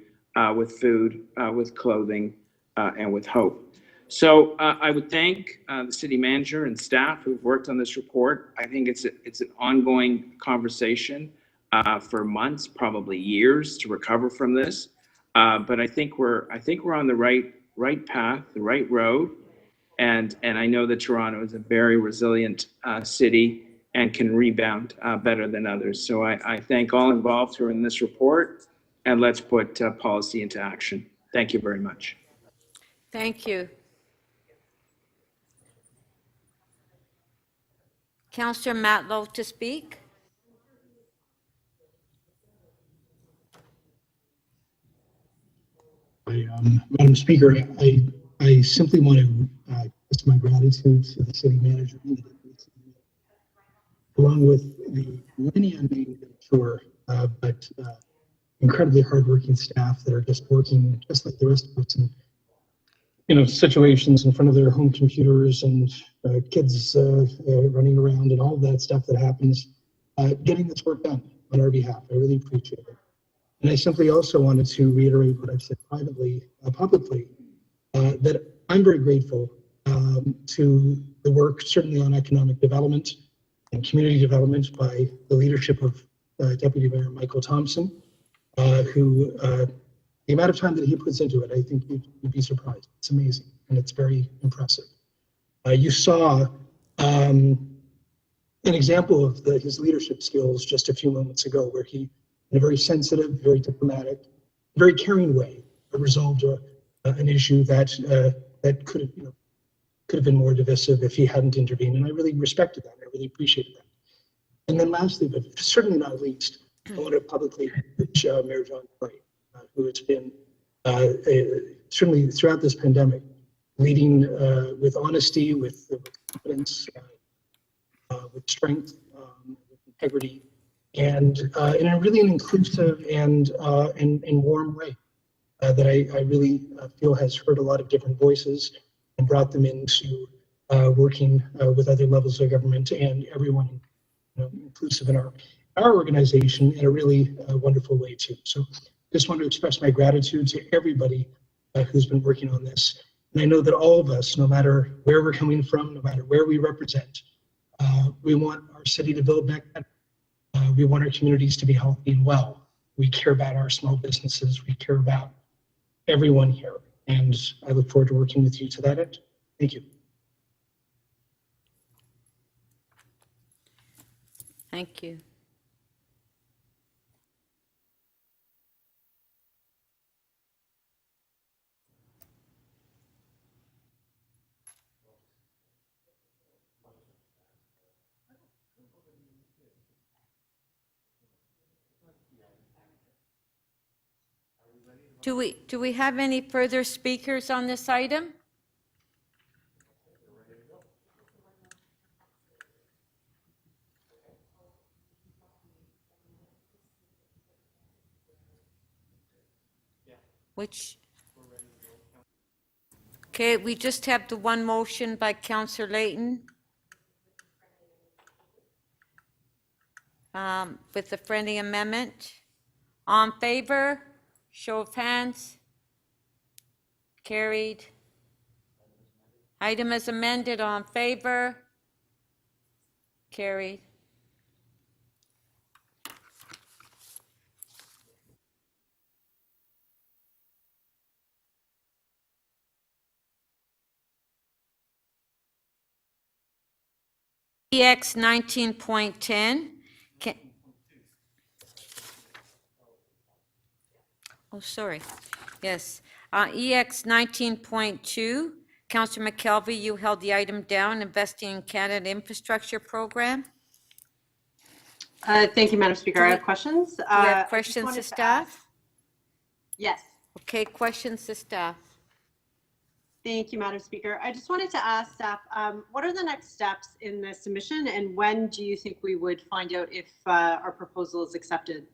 with food, with clothing, and with hope. So I would thank the city manager and staff who've worked on this report. I think it's an ongoing conversation for months, probably years, to recover from this. But I think we're on the right path, the right road, and I know that Toronto is a very resilient city and can rebound better than others. So I thank all involved who are in this report, and let's put policy into action. Thank you very much. Thank you. Councillor Matlow to speak. Madam Speaker, I simply want to express my gratitude to the city manager, along with the many unnamed, I'm sure, but incredibly hardworking staff that are just working just like the rest of us in situations in front of their home computers and kids running around and all of that stuff that happens, getting this work done on our behalf. I really appreciate it. And I simply also wanted to reiterate what I've said privately, publicly, that I'm very grateful to the work, certainly on economic development and community development, by the leadership of Deputy Mayor Michael Thompson, who the amount of time that he puts into it, I think you'd be surprised. It's amazing, and it's very impressive. You saw an example of his leadership skills just a few moments ago, where he, in a very sensitive, very diplomatic, very caring way, resolved an issue that could have been more divisive if he hadn't intervened, and I really respected that. I really appreciated that. And then lastly, but certainly not least, I want to publicly acknowledge Mayor John Tory, who has been certainly throughout this pandemic leading with honesty, with confidence, with strength, with integrity, and in a really inclusive and warm way that I really feel has heard a lot of different voices and brought them into working with other levels of government and everyone, inclusive in our organization, in a really wonderful way too. So just want to express my gratitude to everybody who's been working on this. And I know that all of us, no matter where we're coming from, no matter where we represent, we want our city to build back better. We want our communities to be healthy and well. We care about our small businesses. We care about everyone here. And I look forward to working with you to that end. Thank you. Thank you. Do we have any further speakers on this item? Okay, we just have the one motion by Councillor Layton with the friendly amendment. On favor? Show of hands. Carried. Item as amended, all in favor? Carried. EX 19.10. Oh, sorry. Yes. EX 19.2. Councillor McKelvey, you held the item down, investing in Canada infrastructure program. Thank you, Madam Speaker. Do I we- have questions. Do we have questions to staff? Yes. Okay, questions to staff. Thank you, Madam Speaker. I just wanted to ask staff, what are the next steps in the submission, and when do you think we would find out if our proposal is accepted?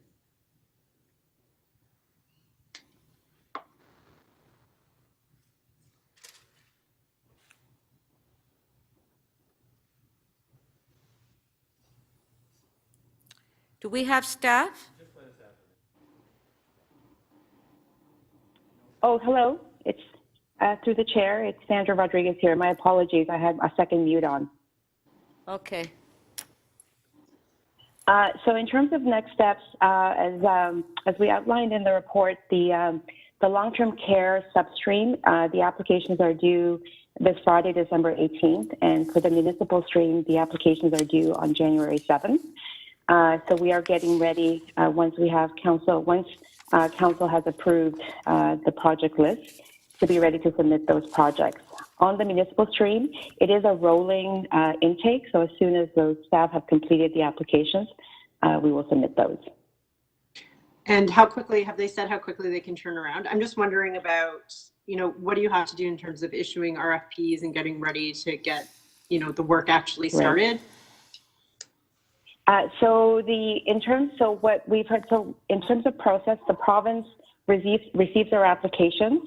Do we have staff? Oh, hello. It's through the chair. It's Sandra Rodriguez here. My apologies. I had a second mute on. Okay. So in terms of next steps, as we outlined in the report, the long-term care substream, the applications are due this Friday, December 18th, and for the municipal stream, the applications are due on January 7th. So we are getting ready once we have council has approved the project list to be ready to submit those projects. On the municipal stream, it is a rolling intake, so as soon as those staff have completed the applications, we will submit those. And how quickly, have they said how quickly they can turn around? I'm just wondering about, what do you have to do in terms of issuing RFPs and getting ready to get, the work actually started? In terms of process, the province receives their applications,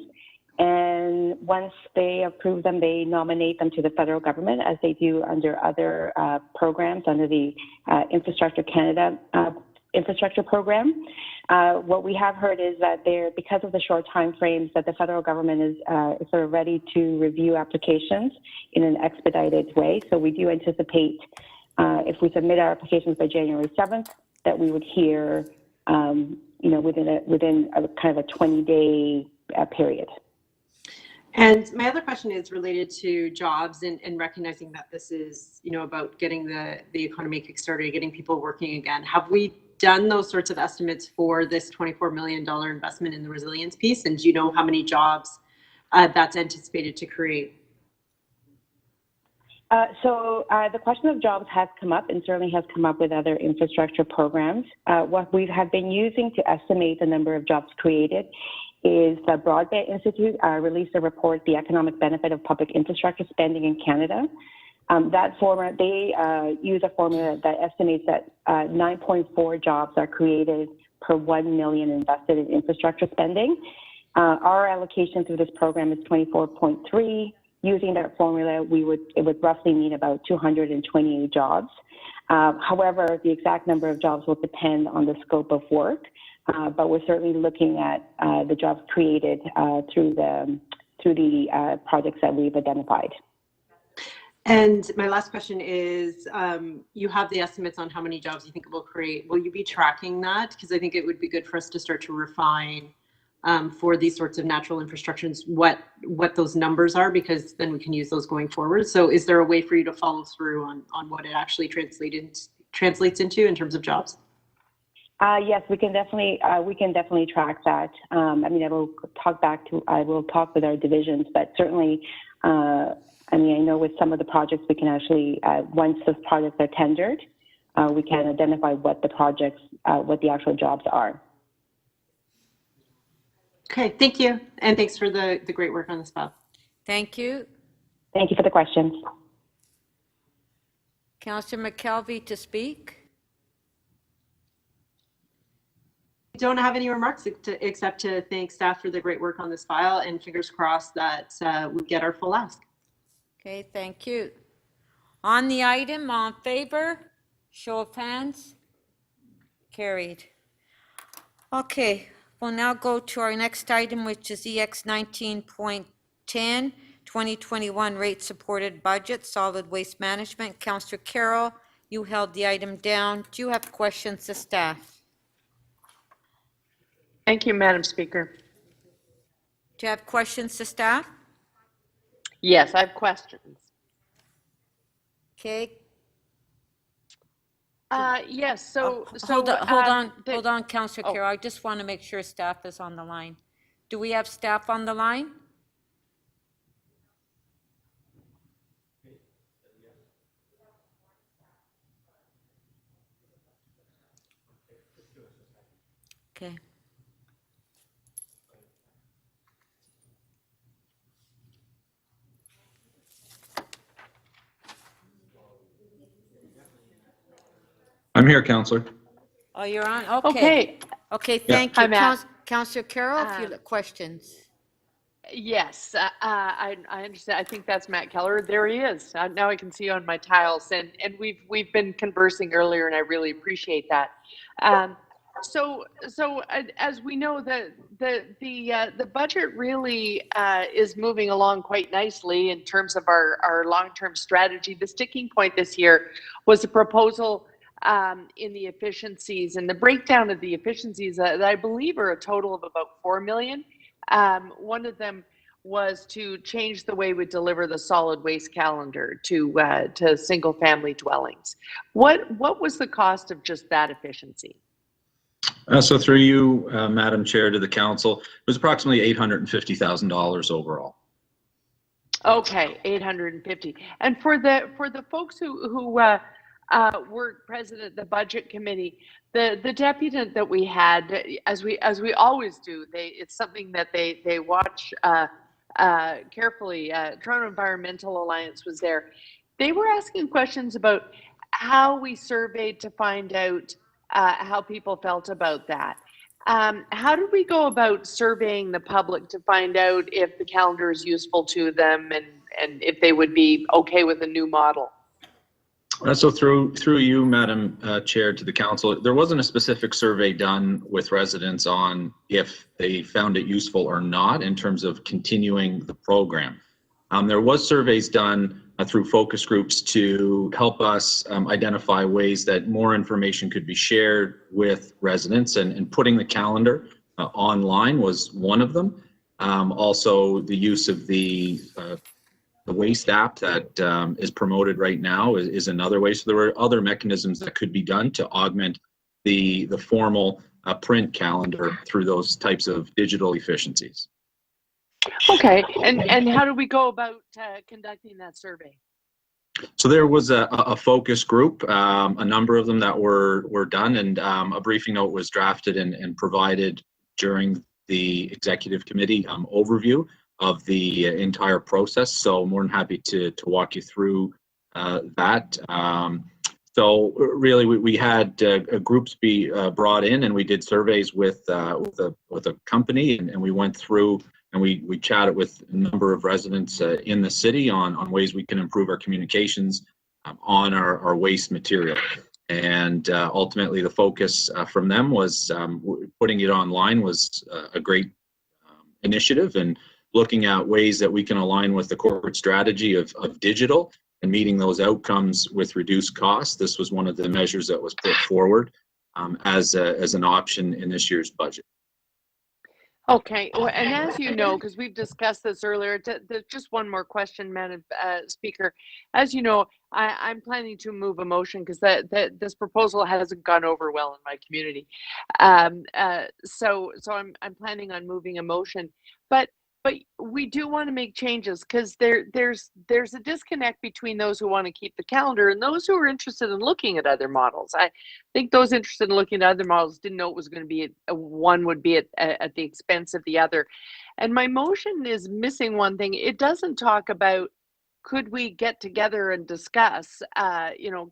and once they approve them, they nominate them to the federal government, as they do under other programs under the Infrastructure Canada infrastructure program. What we have heard is that because of the short time frames, that the federal government is sort of ready to review applications in an expedited way. So we do anticipate, if we submit our applications by January 7th, that we would hear, within a kind of a 20-day period. And my other question is related to jobs and recognizing that this is, about getting the economy kickstarted, getting people working again. Have we done those sorts of estimates for this $24 million investment in the resilience piece? And do you know how many jobs that's anticipated to create? The question of jobs has come up, and certainly has come up with other infrastructure programs. What we have been using to estimate the number of jobs created is the Broadband Institute released a report, The Economic Benefit of Public Infrastructure Spending in Canada. They use a formula that estimates that 9.4 jobs are created per 1 million invested in infrastructure spending. Our allocation through this program is 24.3. Using that formula, it would roughly mean about 228 jobs. However, the exact number of jobs will depend on the scope of work, but we're certainly looking at the jobs created through the projects that we've identified. And my last question is, you have the estimates on how many jobs you think it will create. Will you be tracking that? Because I think it would be good for us to start to refine for these sorts of natural infrastructures, what those numbers are, because then we can use those going forward. So is there a way for you to follow through on what it actually translates into in terms of jobs? Yes, we can definitely track that. I will talk with our divisions, but certainly, I know with some of the projects we can actually, once those projects are tendered, we can identify what the actual jobs are. Okay, thank you. And thanks for the great work on this file. Thank you. Thank you for the questions. Councillor McKelvey to speak. I don't have any remarks except to thank staff for the great work on this file, and fingers crossed that we get our full ask. Okay, thank you. On the item, all in favor? Show of hands. Carried. Okay, we'll now go to our next item, which is EX 19.10, 2021 rate-supported budget, solid waste management. Councillor Carroll, you held the item down. Do you have questions to staff? Thank you, Madam Speaker. Do you have questions to staff? Yes, I have questions. Okay. Yes, so, Hold the- on, Councillor Oh. Carroll. I just want to make sure staff is on the line. Do we have staff on the line? Okay. I'm here, Counselor. Oh, you're on? Okay. Okay. Okay, Yeah. thank you. Hi, Matt. Councillor Carroll, if you have questions. Yes, I understand. I think that's Matt Keller. There he is. Now I can see you on my tiles, and we've been conversing earlier, and I really appreciate that. So as we know, the budget really is moving along quite nicely in terms of our long-term strategy. The sticking point this year was a proposal in the efficiencies, and the breakdown of the efficiencies that I believe are a total of about 4 million. One of them was to change the way we deliver the solid waste calendar to single family dwellings. What was the cost of just that efficiency? So through you, Madam Chair, to the council, it was approximately $850,000 overall. Okay, 850. And for the folks who were present at the budget committee, the deputant that we had, as we always do, it's something that they watch carefully. Toronto Environmental Alliance was there. They were asking questions about how we surveyed to find out how people felt about that. How did we go about surveying the public to find out if the calendar is useful to them and if they would be okay with a new model? So through you, Madam Chair, to the council, there wasn't a specific survey done with residents on if they found it useful or not in terms of continuing the program. There was surveys done through focus groups to help us identify ways that more information could be shared with residents, and putting the calendar online was one of them. Also, the use of the waste app that is promoted right now is another way. So there were other mechanisms that could be done to augment the formal print calendar through those types of digital efficiencies. Okay, and how do we go about conducting that survey? So there was a focus group, a number of them that were done, and a briefing note was drafted and provided during the executive committee overview of the entire process. So more than happy to walk you through that. So really, we had groups be brought in, and we did surveys with a company, and we went through and we chatted with a number of residents in the city on ways we can improve our communications on our waste material. And ultimately, the focus from them was putting it online was a great initiative, and looking at ways that we can align with the corporate strategy of digital and meeting those outcomes with reduced costs. This was one of the measures that was put forward as an option in this year's budget. Okay, well, and as you know, because we've discussed this earlier, there's just one more question, Madam Speaker. As you know, I'm planning to move a motion because this proposal hasn't gone over well in my community. So I'm planning on moving a motion, but we do want to make changes because there's a disconnect between those who want to keep the calendar and those who are interested in looking at other models. I think those interested in looking at other models didn't know it was going to be one would be at the expense of the other. And my motion is missing one thing. It doesn't talk about, could we get together and discuss,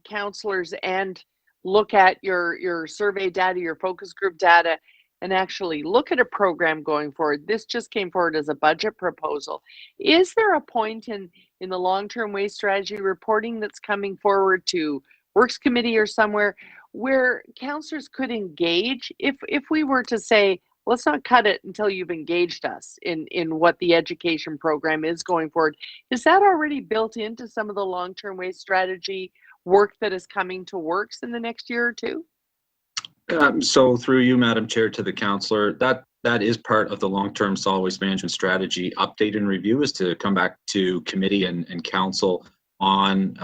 counselors, and look at your survey data, your focus group data, and actually look at a program going forward. This just came forward as a budget proposal. Is there a point in the long-term waste strategy reporting that's coming forward to Works Committee or somewhere where councillors could engage if we were to say, let's not cut it until you've engaged us in what the education program is going forward. Is that already built into some of the long-term waste strategy work that is coming to works in the next year or two? So through you, Madam Chair, to the councillor, that is part of the long-term solid waste management strategy update and review, is to come back to committee and council on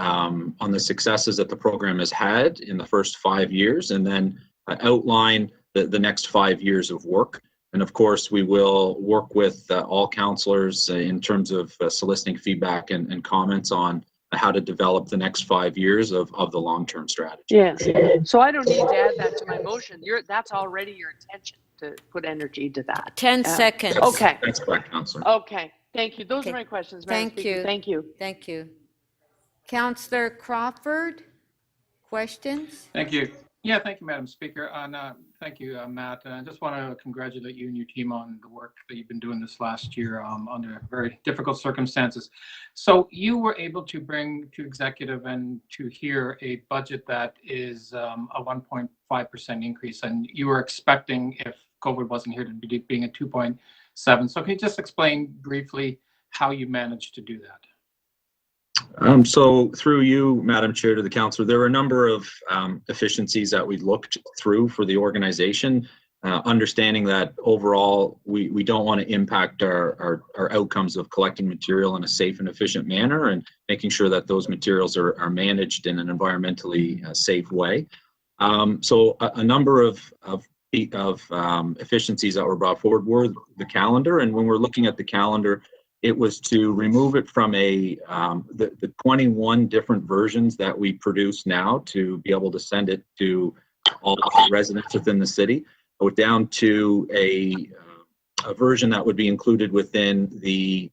the successes that the program has had in the first 5 years, and then outline the next 5 years of work. And of course, we will work with all councillors in terms of soliciting feedback and comments on how to develop the next 5 years of the long-term strategy. Yes. So I don't need to add that to my motion. That's already your intention to put energy to that. 10 seconds. Okay. That's correct, councillor. Okay. Thank you. Those Okay. are my questions, Madam Thank Speaker. you. Thank you. Thank you. Councillor Crawford, questions? Thank you. Yeah, thank you, Madam Speaker. And thank you, Matt. I just want to congratulate you and your team on the work that you've been doing this last year under very difficult circumstances. So you were able to bring to executive and to hear a budget that is a 1.5% increase, and you were expecting, if COVID wasn't here, to be being a 2.7. So can you just explain briefly how you managed to do that? So through you, Madam Chair, to the councillor, there were a number of efficiencies that we looked through for the organization, understanding that overall we don't want to impact our outcomes of collecting material in a safe and efficient manner, and making sure that those materials are managed in an environmentally safe way. So a number of efficiencies that were brought forward were the calendar, and when we're looking at the calendar, it was to remove it from the 21 different versions that we produce now, to be able to send it to all residents within the city, down to a version that would be included within the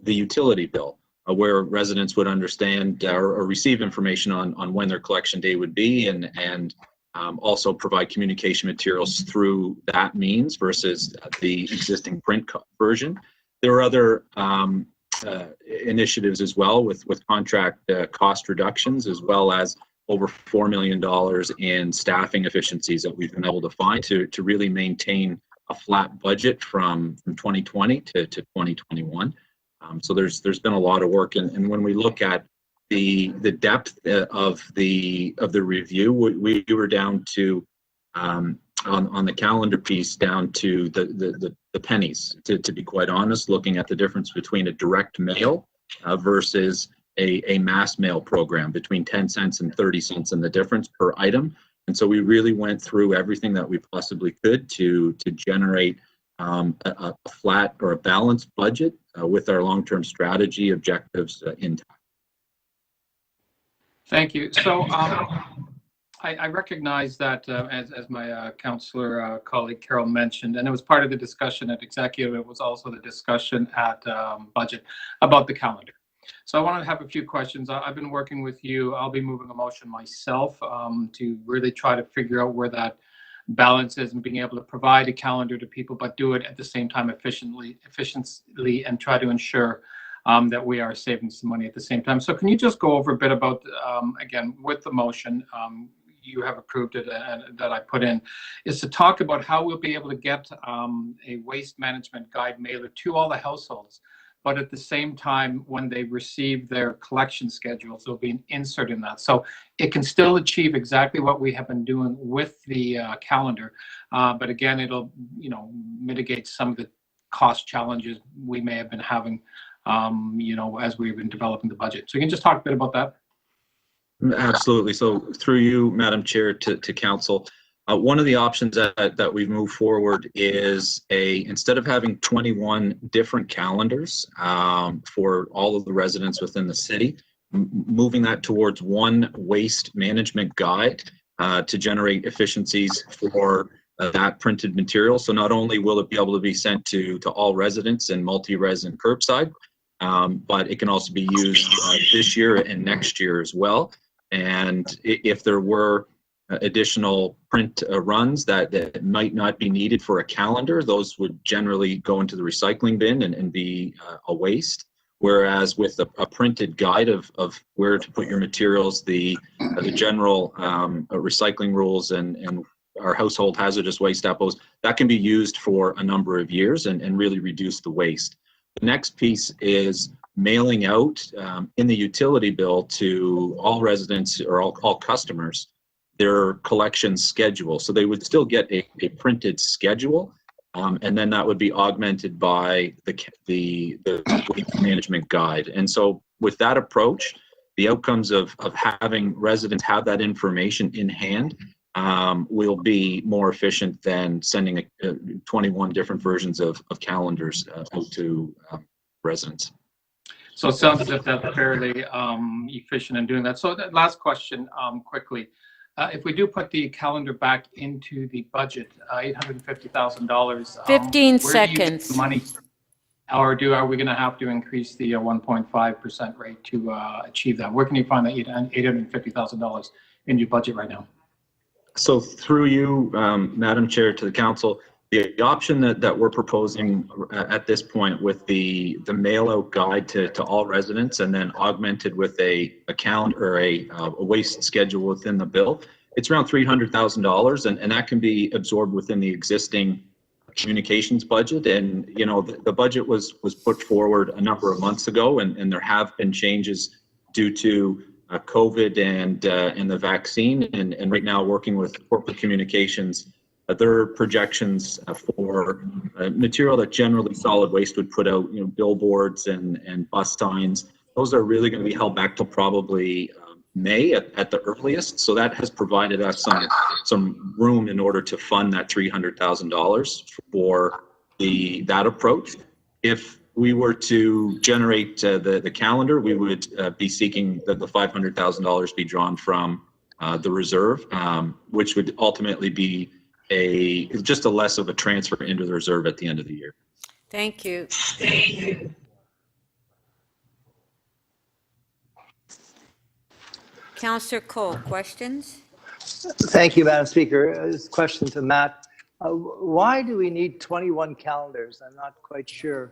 utility bill, where residents would understand or receive information on when their collection day would be, and also provide communication materials through that means versus the existing print version. There are other initiatives as well with contract cost reductions, as well as over $4 million in staffing efficiencies that we've been able to find to really maintain a flat budget from 2020 to 2021. So there's been a lot of work, and when we look at the depth of the review, we were down to on the calendar piece, down to the pennies, to be quite honest, looking at the difference between a direct mail versus a mass mail program, between 10 cents and 30 cents in the difference per item. And so we really went through everything that we possibly could to generate a flat or a balanced budget with our long-term strategy objectives intact. Thank you. So I recognize that, as my councillor colleague Carol mentioned, and it was part of the discussion at executive, it was also the discussion at budget about the calendar. So I want to have a few questions. I've been working with you. I'll be moving a motion myself to really try to figure out where that balance is, and being able to provide a calendar to people, but do it at the same time efficiently, and try to ensure that we are saving some money at the same time. So can you just go over a bit about, again, with the motion, you have approved it and that I put in, is to talk about how we'll be able to get a waste management guide mailer to all the households, but at the same time, when they receive their collection schedules, there'll be an insert in that. So it can still achieve exactly what we have been doing with the calendar, but again, it'll mitigate some of the cost challenges we may have been having as we've been developing the budget. So you can just talk a bit about that. Absolutely. So through you, Madam Chair, to council, one of the options that we've moved forward is instead of having 21 different calendars for all of the residents within the city, moving that towards one waste management guide to generate efficiencies for that printed material. So not only will it be able to be sent to all residents and multi-res and curbside, but it can also be used this year and next year as well. And if there were additional print runs that might not be needed for a calendar, those would generally go into the recycling bin and be a waste. Whereas with a printed guide of where to put your materials, the general recycling rules and our household hazardous waste depots, that can be used for a number of years and really reduce the waste. The next piece is mailing out in the utility bill to all residents or all customers their collection schedule. So they would still get a printed schedule, and then that would be augmented by the waste management guide. And so with that approach, the outcomes of having residents have that information in hand will be more efficient than sending 21 different versions of calendars out to residents. So it sounds as if that's fairly efficient in doing that. So that last question quickly. If we do put the calendar back into the budget, $850,000. 15 where do you get seconds. the money? Or are we going to have to increase the 1.5% rate to achieve that? Where can you find that $850,000 in your budget right now? So through you, Madam Chair, to the council, the option that we're proposing at this point with the mail-out guide to all residents and then augmented with a calendar or a waste schedule within the bill, it's around $300,000, and that can be absorbed within the existing communications budget. And you know, the budget was put forward a number of months ago, and there have been changes due to COVID and the vaccine, and right now working with corporate communications, their projections for material that generally solid waste would put out, you know, billboards and bus signs, those are really going to be held back till probably May at the earliest. So that has provided us some room in order to fund that $300,000 for that approach. If we were to generate the calendar, we would be seeking that the $500,000 be drawn from the reserve, which would ultimately be just a less of a transfer into the reserve at the end of the year. Thank you. Councillor Cole, questions? Thank you, Madam Speaker. This question to Matt. Why do we need 21 calendars? I'm not quite sure.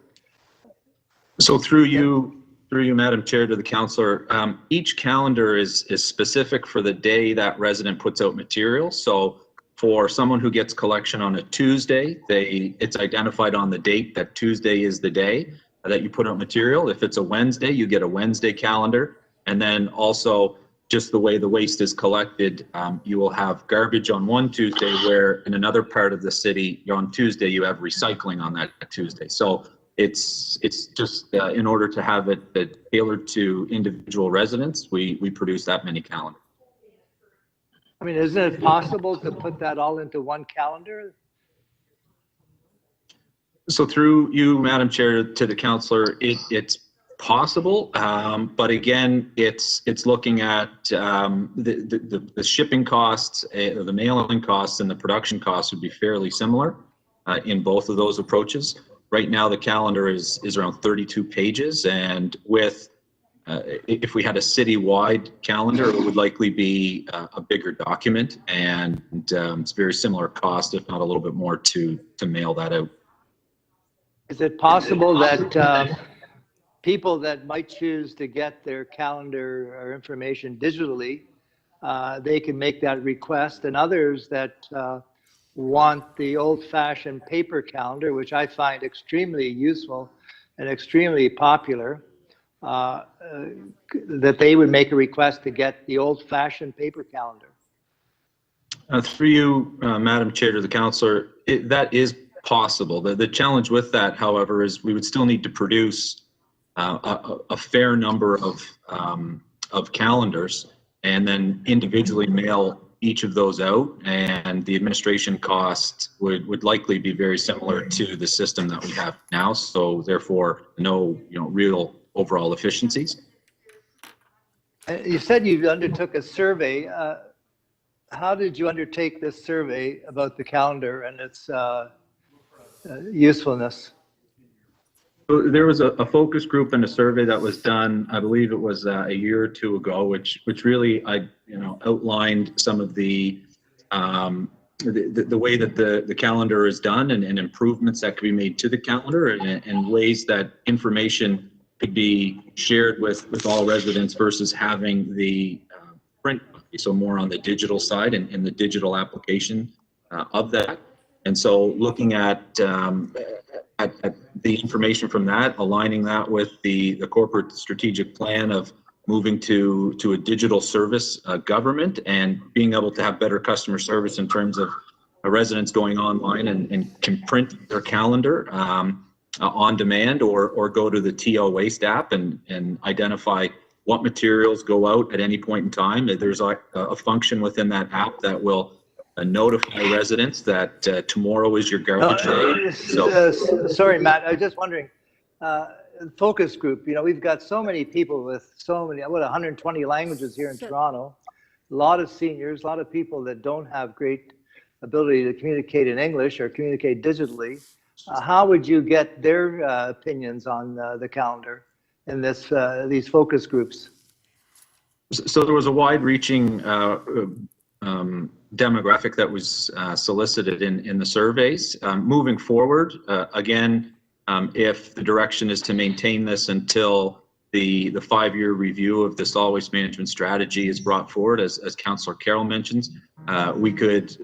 So through you, Madam Chair, to the councillor, each calendar is specific for the day that resident puts out material. So for someone who gets collection on a Tuesday, it's identified on the date that Tuesday is the day that you put out material. If it's a Wednesday, you get a Wednesday calendar. And then also just the way the waste is collected, you will have garbage on one Tuesday, where in another part of the city on Tuesday, you have recycling on that Tuesday. So it's just in order to have it tailored to individual residents, we produce that many calendars. I mean, isn't it possible to put that all into one calendar? So through you, Madam Chair, to the councillor, it's possible, but again, it's looking at the shipping costs, the mailing costs, and the production costs would be fairly similar in both of those approaches. Right now, the calendar is around 32 pages, and with if we had a citywide calendar, it would likely be a bigger document, and it's very similar cost, if not a little bit more, to mail that out. Is it possible that people that might choose to get their calendar or information digitally, they can make that request, and others that want the old-fashioned paper calendar, which I find extremely useful and extremely popular, that they would make a request to get the old-fashioned paper calendar? Through you, Madam Chair, to the councillor, that is possible. The challenge with that, however, is we would still need to produce a fair number of calendars and then individually mail each of those out, and the administration costs would likely be very similar to the system that we have now. So therefore, no real overall efficiencies. You said you undertook a survey. How did you undertake this survey about the calendar and its usefulness? So there was a focus group and a survey that was done, I believe it was a year or two ago, which really outlined some of the way that the calendar is done and improvements that could be made to the calendar and ways that information could be shared with all residents versus having the print copy. So more on the digital side and the digital application of that. And so looking at the information from that, aligning that with the corporate strategic plan of moving to a digital service government and being able to have better customer service in terms of residents going online and can print their calendar on demand or go to the TO Waste app and identify what materials go out at any point in time. There's a function within that app that will notify residents that tomorrow is your garbage day. Sorry, Matt, I was just wondering, focus group, we've got so many people with so many, 120 languages here in Toronto, a lot of seniors, a lot of people that don't have great ability to communicate in English or communicate digitally. How would you get their opinions on the calendar in these focus groups? So there was a wide-reaching demographic that was solicited in the surveys. Moving forward, again, if the direction is to maintain this until the 5-year review of the solid waste management strategy is brought forward, as Councillor Carroll mentions, we could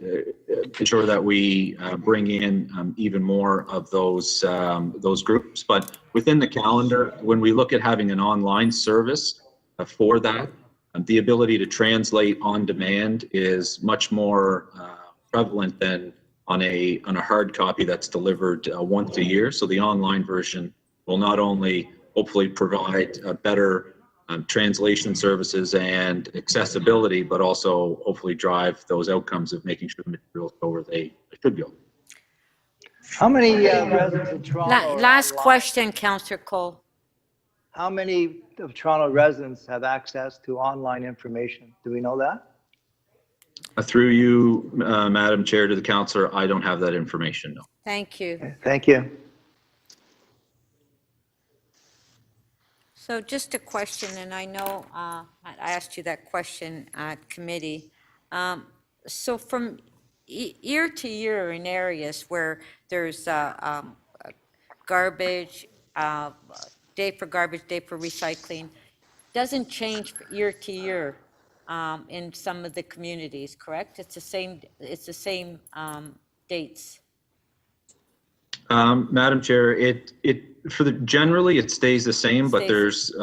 ensure that we bring in even more of those groups. But within the calendar, when we look at having an online service for that, the ability to translate on demand is much more prevalent than on a hard copy that's delivered once a year. So the online version will not only hopefully provide better translation services and accessibility, but also hopefully drive those outcomes of making sure the materials go where they should go. How many residents of Toronto Last question, Councillor Cole. How many of Toronto residents have access to online information? Do we know that? Through you, Madam Chair, to the councillor, I don't have that information, no. Thank you. Thank you. So just a question, and I know I asked you that question at committee. So from year to year in areas where there's garbage, day for garbage, day for recycling, doesn't change year to year in some of the communities, correct? It's the same dates. Madam Chair, generally it stays the same, but there's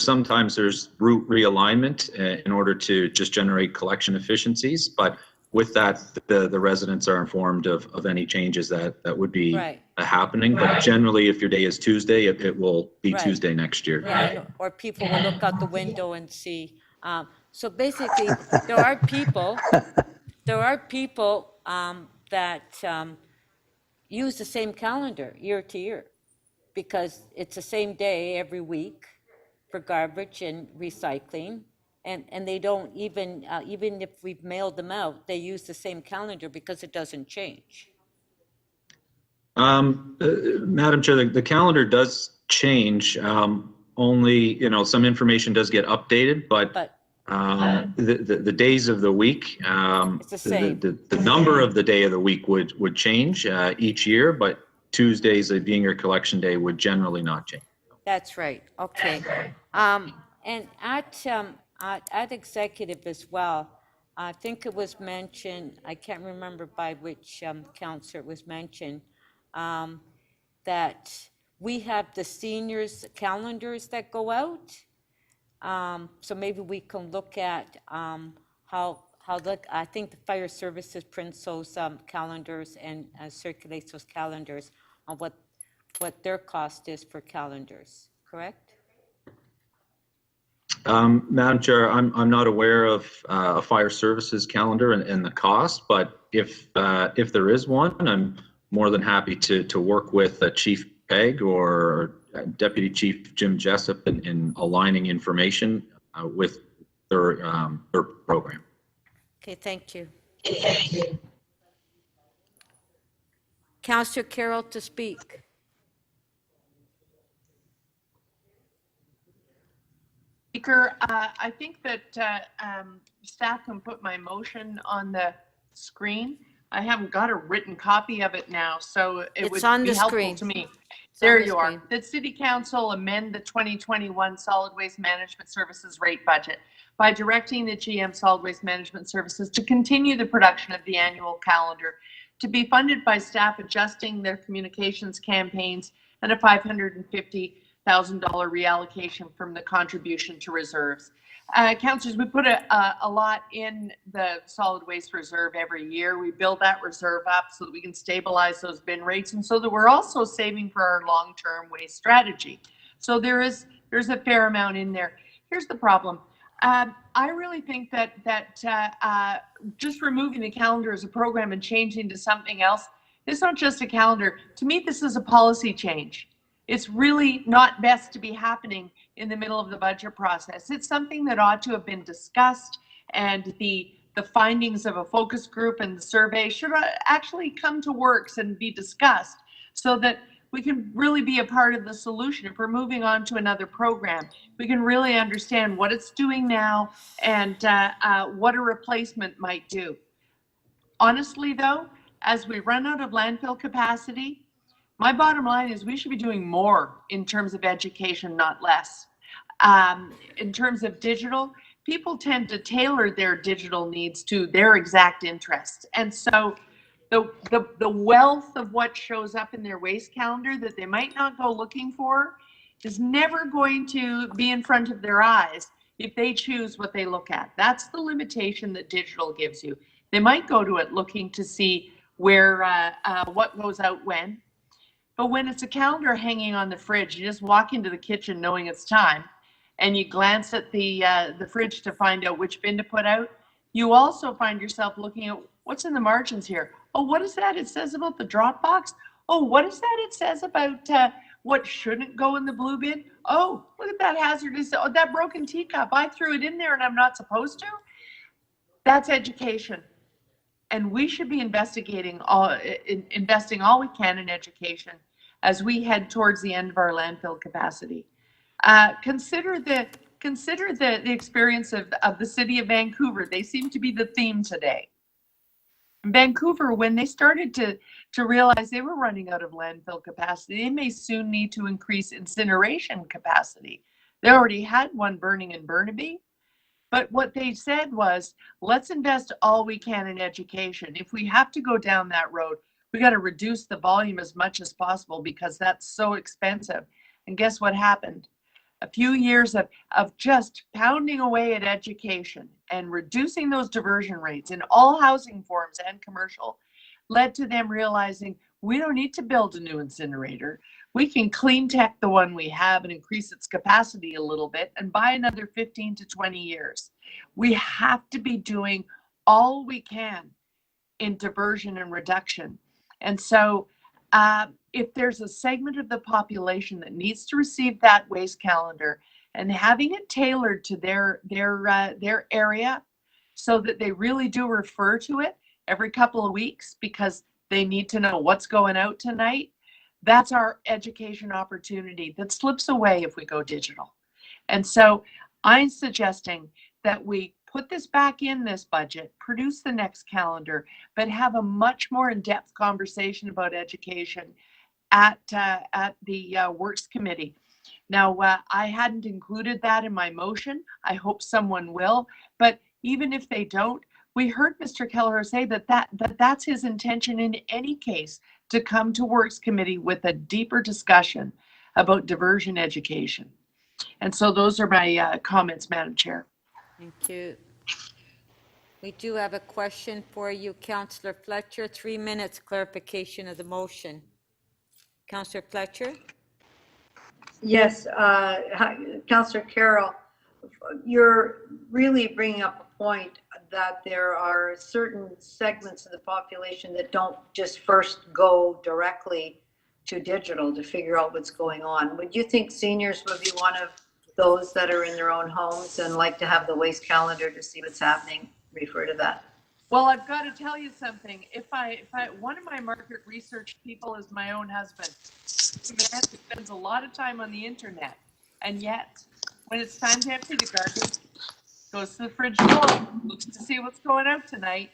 sometimes route realignment in order to just generate collection efficiencies. But with that, the residents are informed of any changes that would be happening. But generally, if your day is Tuesday, it will be Tuesday next year. Yeah, or people will look out the window and see. So basically, there are people that use the same calendar year to year because it's the same day every week for garbage and recycling. And they don't even if we've mailed them out, they use the same calendar because it doesn't change. Madam Chair, the calendar does change. Only, some information does get updated, but the days of the week, it's the same. The number of the day of the week would change each year, but Tuesdays being your collection day would generally not change. That's right. Okay. And at executive as well, I think it was mentioned, I can't remember by which councillor it was mentioned, that we have the seniors calendars that go out. So maybe we can look at how I think the fire services prints those calendars and circulates those calendars on what their cost is for calendars, correct? Madam Chair, I'm not aware of a fire services calendar and the cost, but if there is one, I'm more than happy to work with Chief Pegg or Deputy Chief Jim Jessup in aligning information with their program. Okay, thank you. Councillor Carroll to speak. Speaker, I think that staff can put my motion on the screen. I haven't got a written copy of it now, so it It's would on be the helpful screen. to me. It's on There the you are. screen. That City Council amend the 2021 Solid Waste Management Services rate budget by directing the GM Solid Waste Management Services to continue the production of the annual calendar, to be funded by staff adjusting their communications campaigns, and a $550,000 reallocation from the contribution to reserves. Councillors, we put a lot in the solid waste reserve every year. We build that reserve up so that we can stabilize those bin rates, and so that we're also saving for our long-term waste strategy. So there's a fair amount in there. Here's the problem. I really think that just removing the calendar as a program and changing to something else, it's not just a calendar. To me, this is a policy change. It's really not best to be happening in the middle of the budget process. It's something that ought to have been discussed, and the findings of a focus group and the survey should actually come to works and be discussed so that we can really be a part of the solution. If we're moving on to another program, we can really understand what it's doing now and what a replacement might do. Honestly, though, as we run out of landfill capacity, my bottom line is we should be doing more in terms of education, not less. In terms of digital, people tend to tailor their digital needs to their exact interests. And so the wealth of what shows up in their waste calendar that they might not go looking for is never going to be in front of their eyes if they choose what they look at. That's the limitation that digital gives you. They might go to it looking to see where what goes out when. But when it's a calendar hanging on the fridge, you just walk into the kitchen knowing it's time, and you glance at the fridge to find out which bin to put out. You also find yourself looking at what's in the margins here. Oh, what is that? It says about the drop box. Oh, what is that? It says about what shouldn't go in the blue bin. Oh, look at that hazardous, oh, that broken teacup. I threw it in there and I'm not supposed to. That's education. And we should be investing all we can in education as we head towards the end of our landfill capacity. Consider the experience of the city of Vancouver. They seem to be the theme today. In Vancouver, when they started to realize they were running out of landfill capacity, they may soon need to increase incineration capacity. They already had one burning in Burnaby. But what they said was, let's invest all we can in education. If we have to go down that road, we got to reduce the volume as much as possible because that's so expensive. And guess what happened? A few years of just pounding away at education and reducing those diversion rates in all housing forms and commercial led to them realizing we don't need to build a new incinerator. We can clean tech the one we have and increase its capacity a little bit and buy another 15 to 20 years. We have to be doing all we can in diversion and reduction. And so if there's a segment of the population that needs to receive that waste calendar and having it tailored to their area so that they really do refer to it every couple of weeks because they need to know what's going out tonight, that's our education opportunity that slips away if we go digital. And so I'm suggesting that we put this back in this budget, produce the next calendar, but have a much more in-depth conversation about education at the Works Committee. Now, I hadn't included that in my motion. I hope someone will, but even if they don't, we heard Mr. Kelleher say that's his intention in any case, to come to Works Committee with a deeper discussion about diversion education. And so those are my comments, Madam Chair. Thank you. We do have a question for you, Councillor Fletcher. 3 minutes clarification of the motion. Councillor Fletcher? Yes, Councillor Carroll, you're really bringing up a point that there are certain segments of the population that don't just first go directly to digital to figure out what's going on. Would you think seniors would be one of those that are in their own homes and like to have the waste calendar to see what's happening? Refer to that. Well, I've got to tell you something. If I one of my market research people is my own husband. The man spends a lot of time on the internet, and yet when it's time to empty the garbage, goes to the fridge door, looks to see what's going out tonight.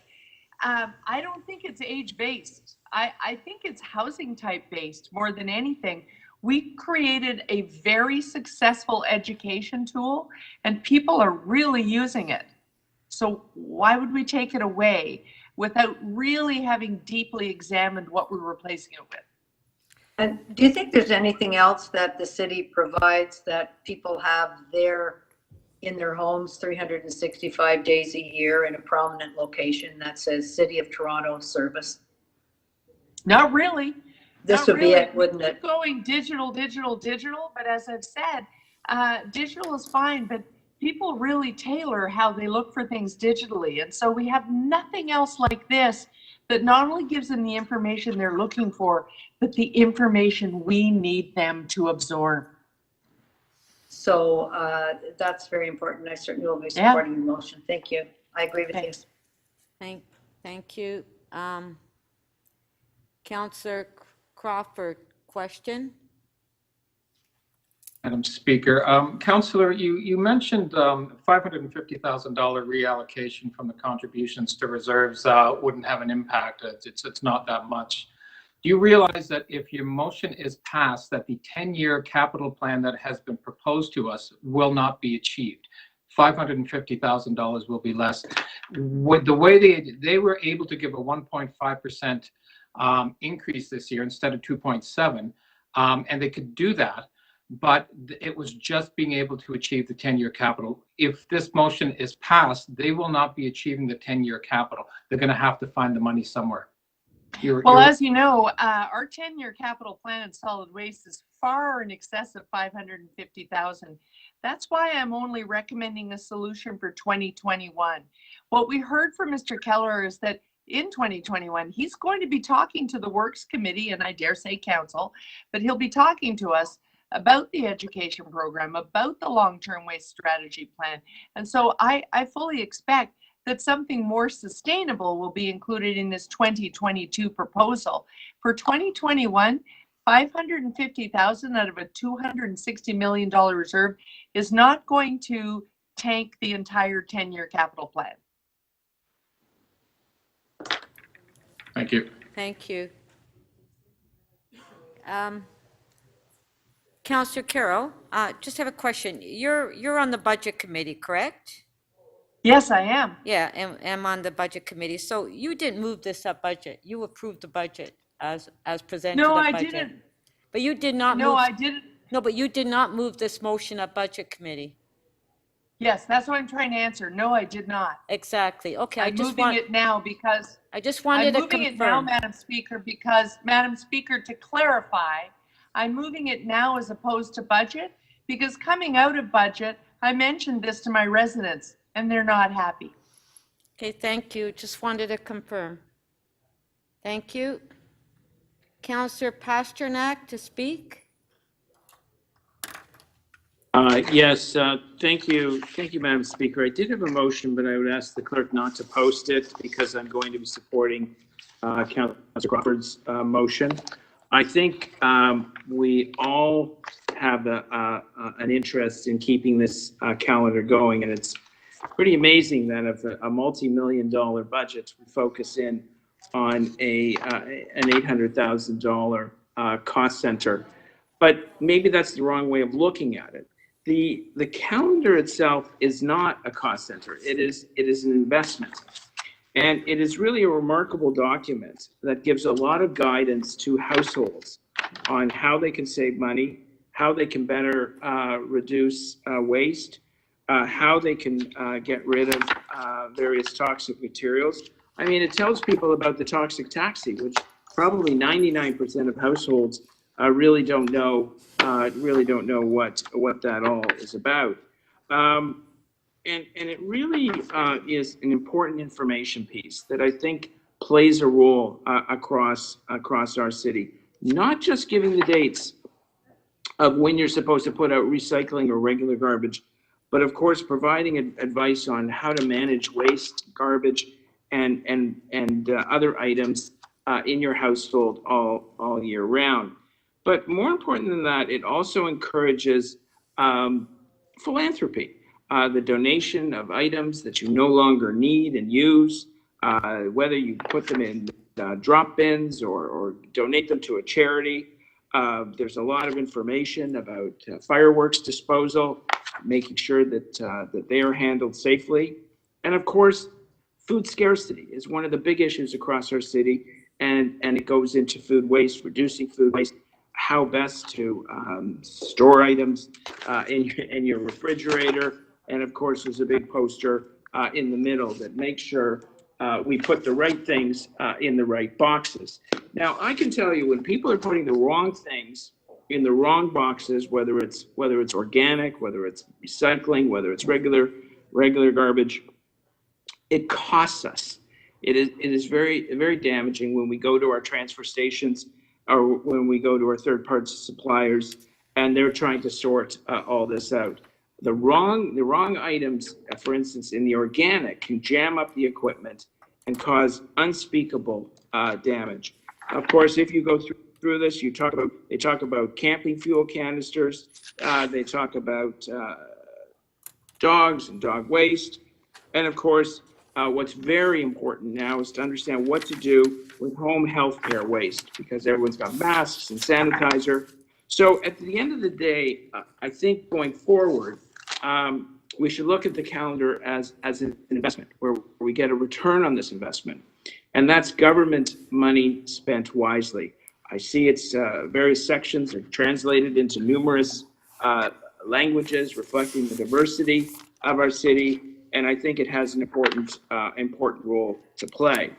I don't think it's age-based. I think it's housing type-based more than anything. We created a very successful education tool, and people are really using it. So why would we take it away without really having deeply examined what we're replacing it with? And do you think there's anything else that the city provides that people have in their homes 365 days a year in a prominent location that says City of Toronto service? Not really. This Not would really. be it, wouldn't it? We're going digital, but as I've said, digital is fine, but people really tailor how they look for things digitally. And so we have nothing else like this that not only gives them the information they're looking for, but the information we need them to absorb. So that's very important. I certainly will be supporting the motion. Thank you. I agree with you. Thank you. Councillor Crawford, question? Madam Speaker. Councillor, you mentioned $550,000 reallocation from the contributions to reserves wouldn't have an impact. It's not that much. Do you realize that if your motion is passed, that the 10-year capital plan that has been proposed to us will not be achieved? $550,000 will be less. With the way they were able to give a 1.5% increase this year instead of 2.7, and they could do that, but it was just being able to achieve the 10-year capital. If this motion is passed, they will not be achieving the 10-year capital. They're going to have to find the money somewhere. As you know, our 10-year capital plan in solid waste is far in excess of $550,000. That's why I'm only recommending a solution for 2021. What we heard from Mr. Keller is that in 2021, he's going to be talking to the Works Committee, and I dare say Council, but he'll be talking to us about the education program, about the long-term waste strategy plan. And so I fully expect that something more sustainable will be included in this 2022 proposal. For 2021, $550,000 out of a $260 million reserve is not going to tank the entire 10-year capital plan. Thank you. Thank you. Councillor Carroll, just have a question. You're on the budget committee, correct? Yes, I am. Yeah, and I'm on the budget committee. So you didn't move this up budget. You approved the budget as presented. No, at I budget. didn't. But you did not No, move. I didn't. No, but you did not move this motion at budget committee. Yes, that's what I'm trying to answer. No, I did not. Exactly. Okay, I'm moving it now because I just wanted to I'm moving confirm. it now, Madam Speaker, because Madam Speaker, to clarify, I'm moving it now as opposed to budget because coming out of budget, I mentioned this to my residents and they're not happy. Okay, thank you. Just wanted to confirm. Thank you. Councillor Pasternak to speak. Yes, thank you. Thank you, Madam Speaker. I did have a motion, but I would ask the clerk not to post it because I'm going to be supporting Councillor Crawford's motion. I think we all have an interest in keeping this calendar going, and it's pretty amazing that of a multi-million-dollar budget, we focus in on an $800,000 cost center. But maybe that's the wrong way of looking at it. The calendar itself is not a cost center. It is an investment. And it is really a remarkable document that gives a lot of guidance to households on how they can save money, how they can better reduce waste, how they can get rid of various toxic materials. I mean, it tells people about the toxic taxi, which probably 99% of households really don't know what that all is about. And it really is an important information piece that I think plays a role across our city. Not just giving the dates of when you're supposed to put out recycling or regular garbage, but of course providing advice on how to manage waste, garbage, and other items in your household all year round. But more important than that, it also encourages philanthropy. The donation of items that you no longer need and use, whether you put them in drop bins or donate them to a charity. There's a lot of information about fireworks disposal, making sure that they are handled safely. And of course, food scarcity is one of the big issues across our city, and it goes into food waste, reducing food waste, how best to store items in your refrigerator. And of course, there's a big poster in the middle that makes sure we put the right things in the right boxes. Now, I can tell you when people are putting the wrong things in the wrong boxes, whether it's organic, whether it's recycling, whether it's regular garbage, it costs us. It is very damaging when we go to our transfer stations or when we go to our third-party suppliers and they're trying to sort all this out. The wrong items, for instance, in the organic, can jam up the equipment and cause unspeakable damage. Of course, if you go through this, they talk about camping fuel canisters, they talk about dogs and dog waste, and of course, what's very important now is to understand what to do with home healthcare waste, because everyone's got masks and sanitizer. So at the end of the day, I think going forward, we should look at the calendar as an investment where we get a return on this investment. And that's government money spent wisely. I see its various sections are translated into numerous languages reflecting the diversity of our city. And I think it has an important role to play.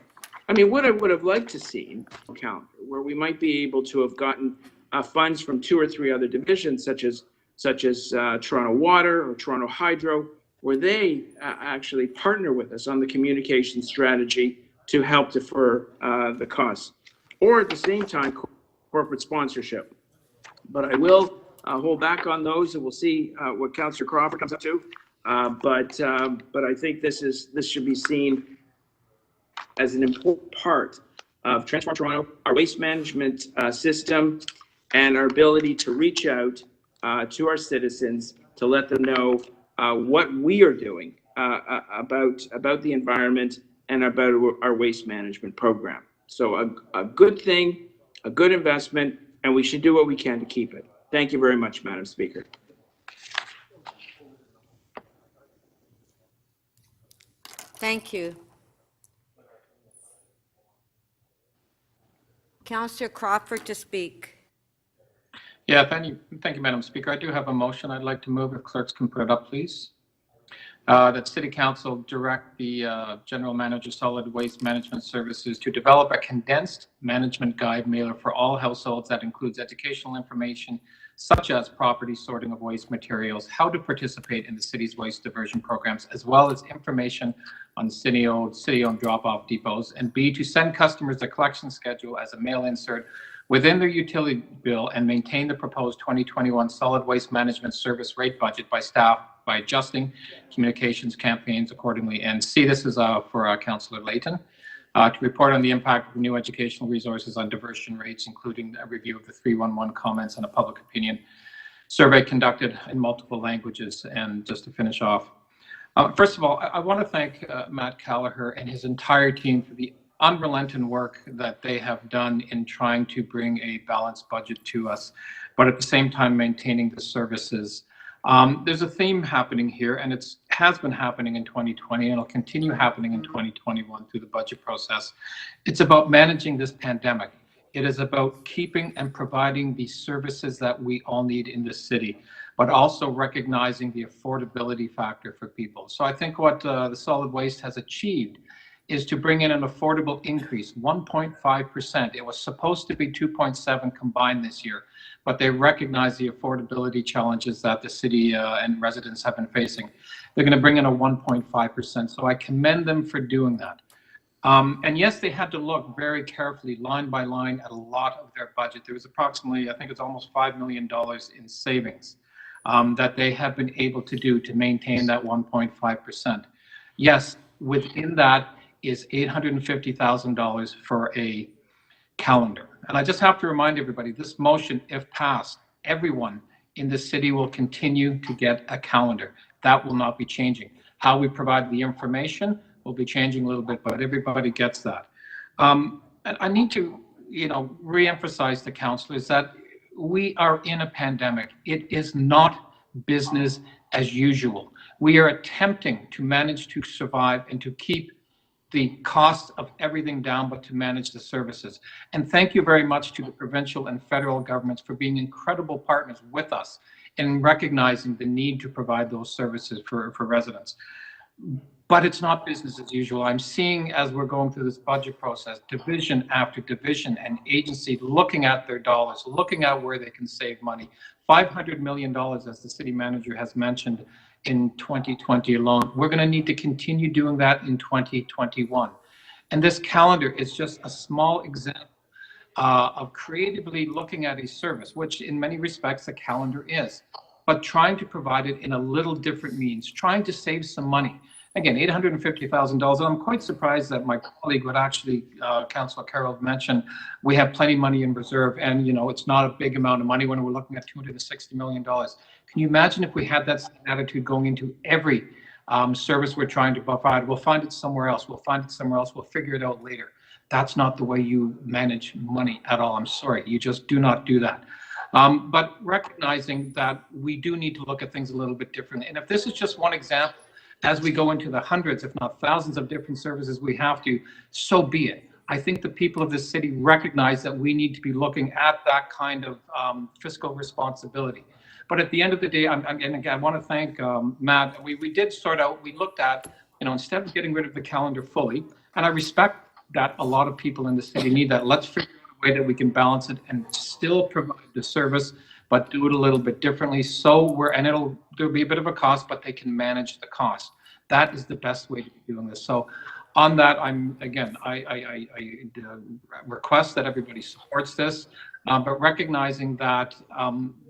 I mean, what I would have liked to see a calendar where we might be able to have gotten funds from 2 or 3 other divisions, such as Toronto Water or Toronto Hydro, where they actually partner with us on the communication strategy to help defer the costs, or at the same time, corporate sponsorship. But I will hold back on those, and we'll see what Councillor Crawford comes up to. But I think this should be seen as an important part of Transform Toronto, our waste management system, and our ability to reach out to our citizens to let them know what we are doing about the environment and about our waste management program. So a good thing, a good investment, and we should do what we can to keep it. Thank you very much, Madam Speaker. Thank you. Councillor Crawford to speak. Yeah, thank you, Madam Speaker. I do have a motion I'd like to move. If clerks can put it up, please. That City Council direct the General Manager Solid Waste Management Services to develop a condensed management guide mailer for all households that includes educational information such as property sorting of waste materials, how to participate in the city's waste diversion programs, as well as information on city-owned drop-off depots, and B, to send customers a collection schedule as a mail insert within their utility bill and maintain the proposed 2021 solid waste management service rate budget by staff by adjusting communications campaigns accordingly. And C, this is for Councillor Layton, to report on the impact of new educational resources on diversion rates, including a review of the 311 comments and a public opinion survey conducted in multiple languages. And just to finish off, first of all, I want to thank Matt Callagher and his entire team for the unrelenting work that they have done in trying to bring a balanced budget to us, but at the same time maintaining the services. There's a theme happening here, and it has been happening in 2020, and it'll continue happening in 2021 through the budget process. It's about managing this pandemic. It is about keeping and providing the services that we all need in this city, but also recognizing the affordability factor for people. So I think what the solid waste has achieved is to bring in an affordable increase, 1.5%. It was supposed to be 2.7 combined this year, but they recognize the affordability challenges that the city and residents have been facing. They're going to bring in a 1.5%. So I commend them for doing that. And yes, they had to look very carefully, line by line, at a lot of their budget. There was approximately, I think it's almost $5 million in savings that they have been able to do to maintain that 1.5%. Yes, within that is $850,000 for a calendar. And I just have to remind everybody, this motion, if passed, everyone in the city will continue to get a calendar. That will not be changing. How we provide the information, will be changing a little bit, but everybody gets that. And I need to, re-emphasize to councillors that we are in a pandemic. It is not business as usual. We are attempting to manage to survive and to keep the cost of everything down, but to manage the services. And thank you very much to the provincial and federal governments for being incredible partners with us in recognizing the need to provide those services for residents. But it's not business as usual. I'm seeing, as we're going through this budget process, division after division and agency looking at their dollars, looking at where they can save money. $500 million, as the city manager has mentioned, in 2020 alone. We're going to need to continue doing that in 2021. And this calendar is just a small example of creatively looking at a service, which in many respects a calendar is, but trying to provide it in a little different means, trying to save some money. Again, $850,000, and I'm quite surprised that my colleague would actually, Councillor Carroll mentioned, we have plenty of money in reserve, and it's not a big amount of money when we're looking at $260 million. Can you imagine if we had that attitude going into every service we're trying to provide? We'll find it somewhere else. We'll find it somewhere else. We'll figure it out later. That's not the way you manage money at all. I'm sorry. You just do not do that. But recognizing that we do need to look at things a little bit differently. And if this is just one example, as we go into the hundreds, if not thousands of different services we have to, so be it. I think the people of this city recognize that we need to be looking at that kind of fiscal responsibility. But at the end of the day, and again, I want to thank Matt. We did sort out, we looked at, instead of getting rid of the calendar fully, and I respect that a lot of people in the city need that. Let's figure out a way that we can balance it and still provide the service, but do it a little bit differently. So there'll be a bit of a cost, but they can manage the cost. That is the best way to be doing this. So on that, I request that everybody supports this, but recognizing that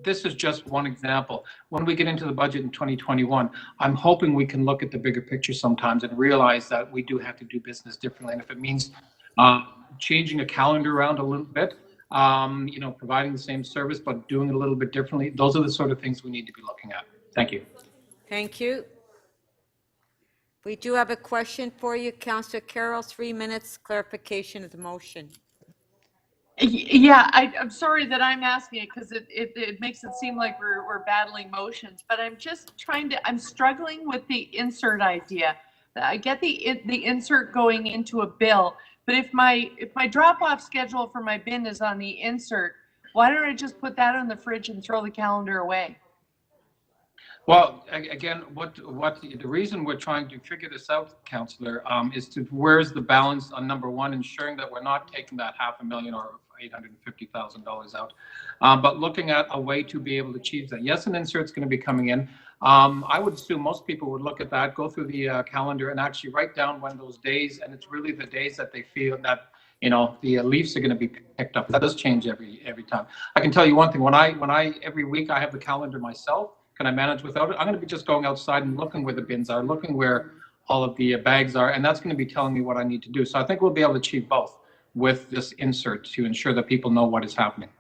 this is just one example. When we get into the budget in 2021, I'm hoping we can look at the bigger picture sometimes and realize that we do have to do business differently. And if it means changing a calendar around a little bit, providing the same service, but doing it a little bit differently, those are the sort of things we need to be looking at. Thank you. Thank you. We do have a question for you, Councillor Carroll, 3 minutes, clarification of the motion. Yeah, I'm sorry that I'm asking it because it makes it seem like we're battling motions, but I'm struggling with the insert idea. I get the insert going into a bill, but if my drop-off schedule for my bin is on the insert, why don't I just put that on the fridge and throw the calendar away? Well, again, the reason we're trying to figure this out, Councillor, is where's the balance on number one, ensuring that we're not taking that $500,000 or $850,000 out, but looking at a way to be able to achieve that. Yes, an insert's going to be coming in. I would assume most people would look at that, go through the calendar, and actually write down when those days, and it's really the days that they feel that the leaves are going to be picked up. That does change every time. I can tell you one thing: when I every week I have the calendar myself. Can I manage without it? I'm going to be just going outside and looking where the bins are, looking where all of the bags are, and that's going to be telling me what I need to do. So I think we'll be able to achieve both with this insert to ensure that people know what is happening.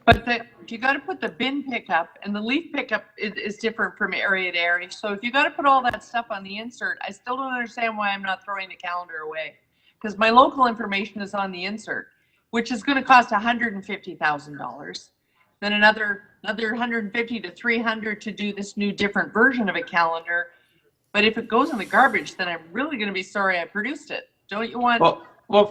But you got to put the bin pickup, and the leaf pickup is different from area to area. So if you got to put all that stuff on the insert, I still don't understand why I'm not throwing the calendar away, because my local information is on the insert, which is going to cost $150,000. Then another 150 to 300 to do this new different version of a calendar. But if it goes in the garbage, then I'm really going to be sorry I produced it. Don't you want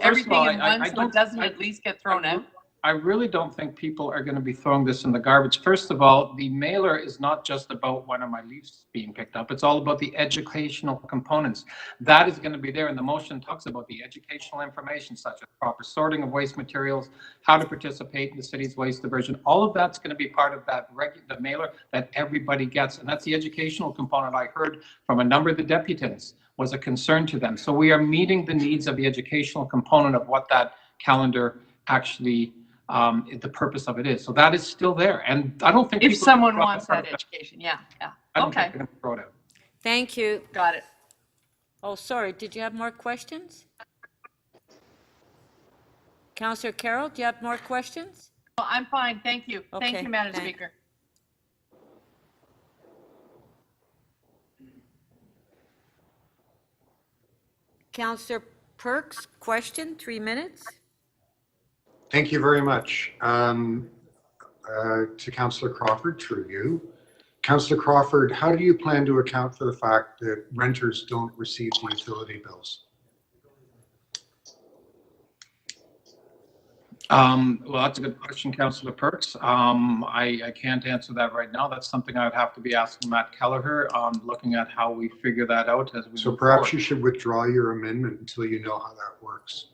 everything in one so it doesn't at least get thrown out? I really don't think people are going to be throwing this in the garbage. First of all, the mailer is not just about when are my leaves being picked up. It's all about the educational components. That is going to be there, and the motion talks about the educational information, such as proper sorting of waste materials, how to participate in the city's waste diversion. All of that's going to be part of that the mailer that everybody gets, and that's the educational component. I heard from a number of the deputants was a concern to them. So we are meeting the needs of the educational component of what that calendar actually the purpose of it is. So that is still there. And I don't think if someone wants that education, yeah. I don't think they're going to throw it out. Thank you. Got it. Oh, sorry. Did you have more questions? Councillor Carroll, do you have more questions? Well, I'm fine. Thank you. Okay, Thank you, Madam Speaker. Councillor Perks, question, 3 minutes. Thank you very much. To Councillor Crawford, through you. Councillor Crawford, how do you plan to account for the fact that renters don't receive the utility bills? Well, that's a good question, Councillor Perks. I can't answer that right now. That's something I would have to be asking Matt Kelleher on, looking at how we figure that out as we So move perhaps forward. you should withdraw your amendment until you know how that works.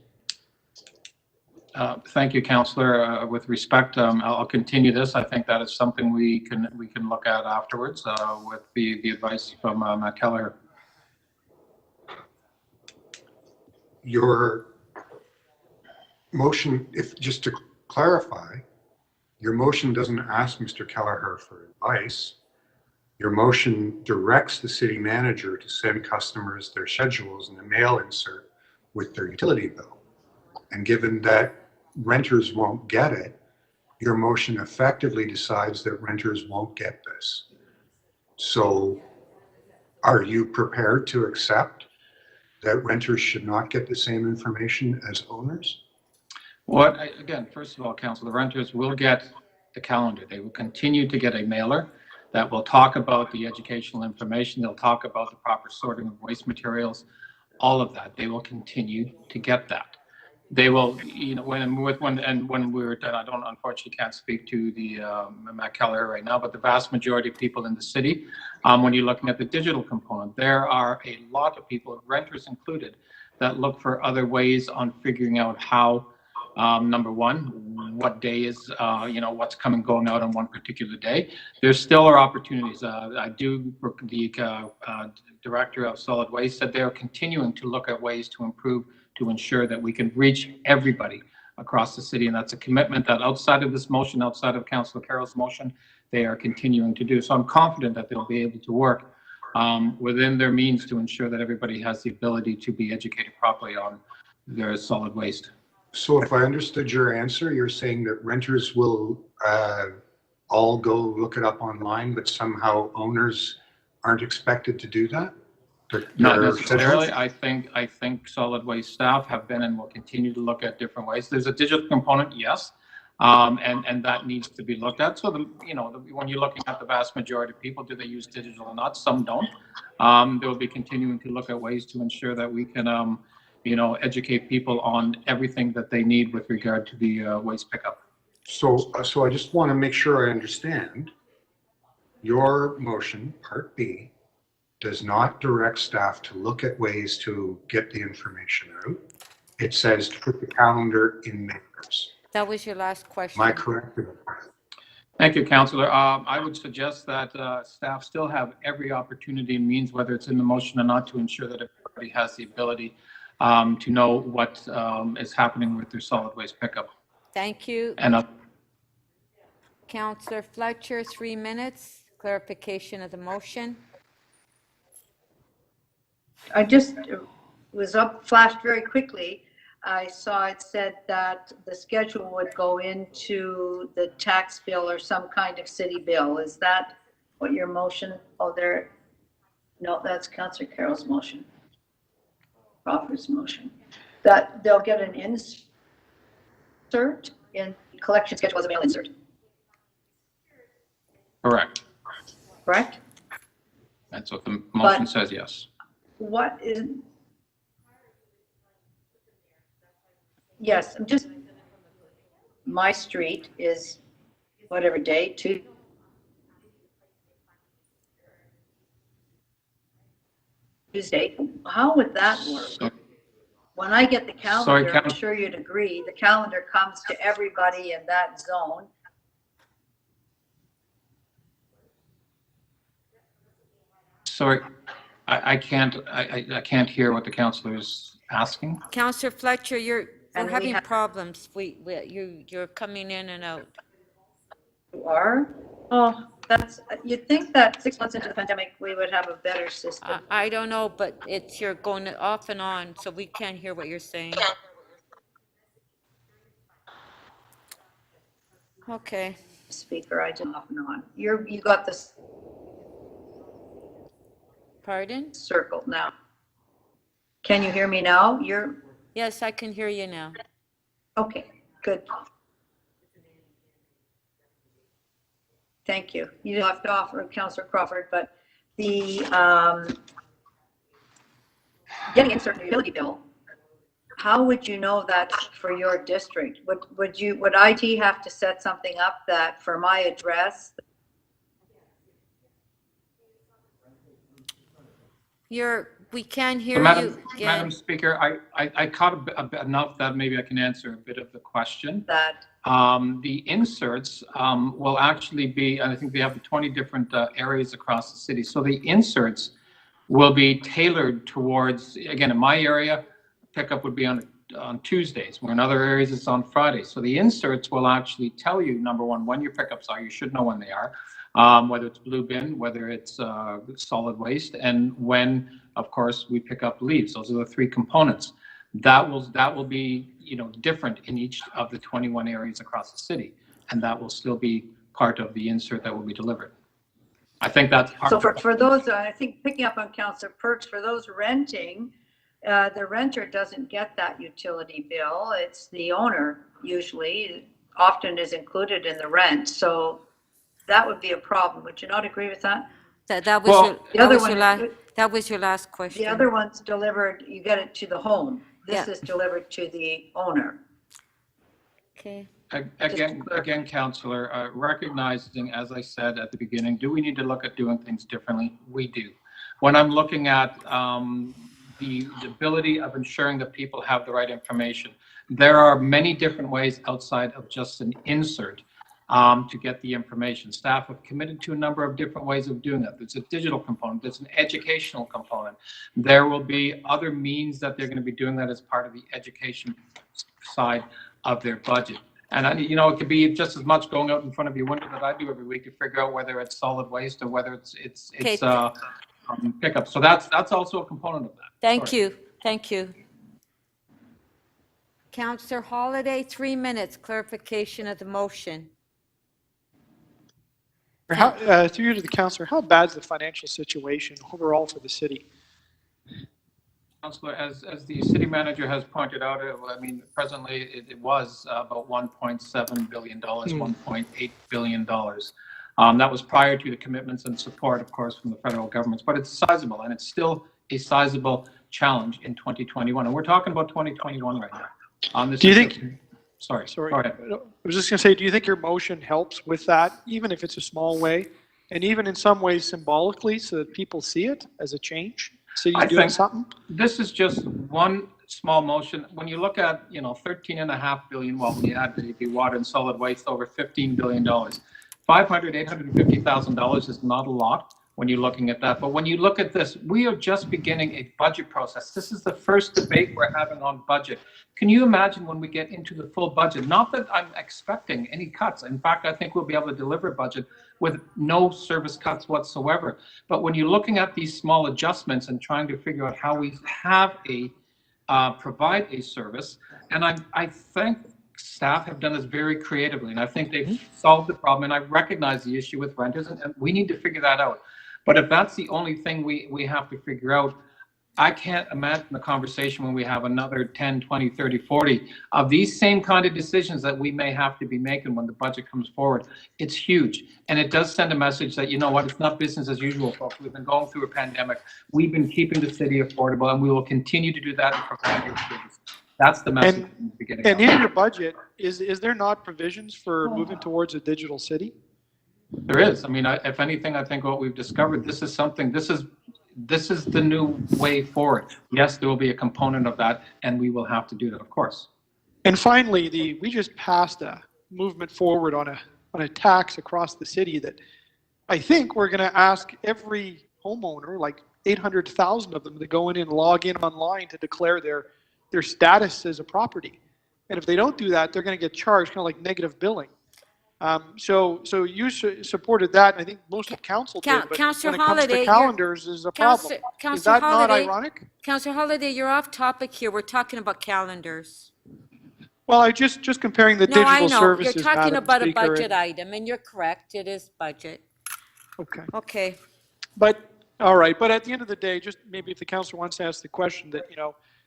Thank you, Councillor. With respect, I'll continue this. I think that is something we can look at afterwards with the advice from Matt Kelleher. Your motion, if just to clarify, your motion doesn't ask Mr. Kelleher for advice. Your motion directs the city manager to send customers their schedules in the mail insert with their utility bill. And given that renters won't get it, your motion effectively decides that renters won't get this. So are you prepared to accept that renters should not get the same information as owners? Again, first of all, Council, the renters will get the calendar. They will continue to get a mailer that will talk about the educational information. They'll talk about the proper sorting of waste materials, all of that. They will continue to get that. They will, when we were done, I don't, unfortunately can't speak to the Matt Keller right now, but the vast majority of people in the city, when you're looking at the digital component, there are a lot of people, renters included, that look for other ways on figuring out how, number one, what day is, what's coming, going out on one particular day. There still are opportunities. The director of solid waste said they are continuing to look at ways to improve, to ensure that we can reach everybody across the city. And that's a commitment that outside of this motion, outside of Councillor Carroll's motion, they are continuing to do. So I'm confident that they'll be able to work within their means to ensure that everybody has the ability to be educated properly on their solid waste. So if I understood your answer, you're saying that renters will all go look it up online, but somehow owners aren't expected to do that? Not necessarily. I think solid waste staff have been and will continue to look at different ways. There's a digital component, yes, and that needs to be looked at. So when you're looking at the vast majority of people, do they use digital or not? Some don't. They'll be continuing to look at ways to ensure that we can, educate people on everything that they need with regard to the waste pickup. So I just want to make sure I understand. Your motion, Part B, does not direct staff to look at ways to get the information out. It says to put the calendar in mailers. That was your last question. Am I correct? Thank you, Councillor. I would suggest that staff still have every opportunity and means, whether it's in the motion or not, to ensure that everybody has the ability to know what is happening with their solid waste pickup. Thank you. And Councillor Fletcher, 3 minutes, clarification of the motion. I just was flashed very quickly. I saw it said that the schedule would go into the tax bill or some kind of city bill. Is that what your motion? Oh, there. No, that's Councillor Carroll's motion. Crawford's motion. That they'll get an insert in collection schedule as a mail insert. correct. Correct? That's what the motion says, yes. What is? Yes, I'm just, my street is whatever day, Tuesday. How would that work? When I get the calendar, I'm sure you'd agree, the calendar comes to everybody in that zone. Sorry, I can't hear what the councillor is asking. Councillor Fletcher, we're And we having have- problems. You're coming in and out. You are? Oh, you'd think that 6 months into the pandemic, we would have a better system. I don't know, but you're going off and on, so we can't hear what you're saying. Okay. Speaker, I did off and on. You got this. Pardon? Circled now. Can you hear me now? Yes, I can hear you now. Okay, good. Thank you. You left off, Councillor Crawford, but the getting insert utility bill, how would you know that for your district? Would IT have to set something up that for my address? We can't So hear you again. Madam Speaker, I caught enough that maybe I can answer a bit of the question. The inserts will actually be, I think they have 20 different areas across the city. So the inserts will be tailored towards, again, in my area, pickup would be on Tuesdays, where in other areas it's on Fridays. So the inserts will actually tell you, number one, when your pickups are. You should know when they are, whether it's blue bin, whether it's solid waste, and when, of course, we pick up leaves. Those are the three components. That will be, different in each of the 21 areas across the city, and that will still be part of the insert that will be delivered. I think that's part. So for those, I think picking up on Councillor Perks, for those renting, the renter doesn't get that utility bill. It's the owner usually, often is included in the rent. So that would be a problem. Would you not agree with that? That was your last question. The other one's delivered, you get it to the home. This is delivered to the owner. Okay. Again, Councillor, recognizing, as I said at the beginning, do we need to look at doing things differently? We do. When I'm looking at the ability of ensuring that people have the right information, there are many different ways outside of just an insert to get the information. Staff have committed to a number of different ways of doing that. There's a digital component, there's an educational component. There will be other means that they're going to be doing that as part of the education side of their budget. And it could be just as much going out in front of your window that I do every week to figure out whether it's solid waste or whether it's pickup. So that's also a component of that. Thank you. Councillor Holiday, 3 minutes, clarification of the motion. Through you to the councillor, how bad is the financial situation overall for the city? Councillor, as the city manager has pointed out, presently it was about $1.7 billion, $1.8 billion. That was prior to the commitments and support, of course, from the federal governments, but it's sizable, and it's still a sizable challenge in 2021. And we're talking about 2021 right now. Do you think? Sorry. Go ahead. I was just going to say, do you think your motion helps with that, even if it's a small way, and even in some ways symbolically, so that people see it as a change? City's doing something? This is just one small motion. When you look at, $13.5 billion, well, we add the water and solid waste, over $15 billion. $850,000 is not a lot when you're looking at that. But when you look at this, we are just beginning a budget process. This is the first debate we're having on budget. Can you imagine when we get into the full budget? Not that I'm expecting any cuts. In fact, I think we'll be able to deliver a budget with no service cuts whatsoever. But when you're looking at these small adjustments and trying to figure out how we have provide a service, and I think staff have done this very creatively, and I think they've solved the problem, and I recognize the issue with renters, and we need to figure that out. But if that's the only thing we have to figure out, I can't imagine the conversation when we have another 10, 20, 30, 40 of these same kind of decisions that we may have to be making when the budget comes forward. It's huge. And it does send a message that, it's not business as usual, folks. We've been going through a pandemic. We've been keeping the city affordable, and we will continue to do that and provide your service. That's the message. And in your budget, is there not provisions for moving towards a digital city? There is. If anything, I think what we've discovered, this is the new way forward. Yes, there will be a component of that, and we will have to do that, of course. And finally, we just passed a movement forward on a tax across the city that I think we're going to ask every homeowner, like 800,000 of them, to go in and log in online to declare their status as a property. And if they don't do that, they're going to get charged, kind of like negative billing. So you supported that, and I think most of council did, but Councillor when it comes Holiday, to calendars is a problem. Is that not ironic? Councillor Holiday, you're off topic here. We're talking about calendars. Well, I just comparing the digital services. You're talking Madam about Speaker, a budget item, and you're correct. It is budget. Okay. Okay. But All right, but at the end of the day, just maybe if the councillor wants to ask the question that,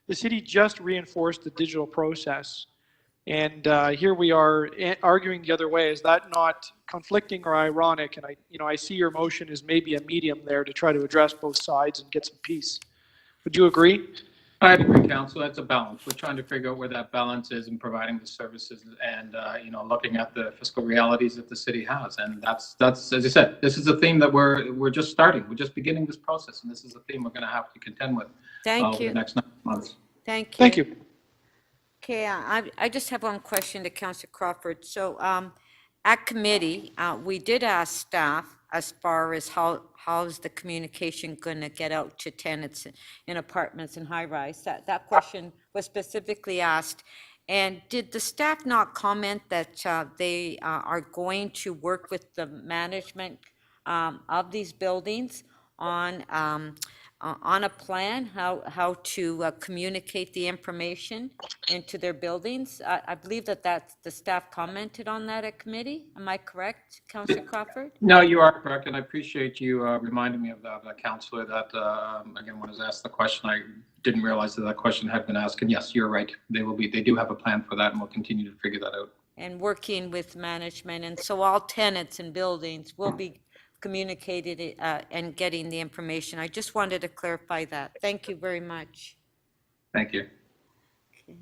the city just reinforced the digital process. And here we are arguing the other way. Is that not conflicting or ironic? And I see your motion as maybe a medium there to try to address both sides and get some peace. Would you agree? I agree, Council. That's a balance. We're trying to figure out where that balance is in providing the services and, looking at the fiscal realities that the city has. And that's, as I said, this is a theme that we're just starting. We're just beginning this process. And this is a theme we're going to have to contend with over the next 9 months. Thank you. Thank you. Okay, I just have one question to Councillor Crawford. So at committee, we did ask staff as far as how's the communication going to get out to tenants in apartments and high-rise. That question was specifically asked. And did the staff not comment that they are going to work with the management of these buildings on a plan, how to communicate the information into their buildings? I believe that's the staff commented on that at committee. Am I correct, Councillor Crawford? No, you are correct, and I appreciate you reminding me of that, Councillor, that, again, when I was asked the question, I didn't realize that question had been asked, and yes, you're right. They do have a plan for that, and we'll continue to figure that out. And working with management, and so all tenants and buildings will be communicated and getting the information. I just wanted to clarify that. Thank you very much. Thank you. Okay.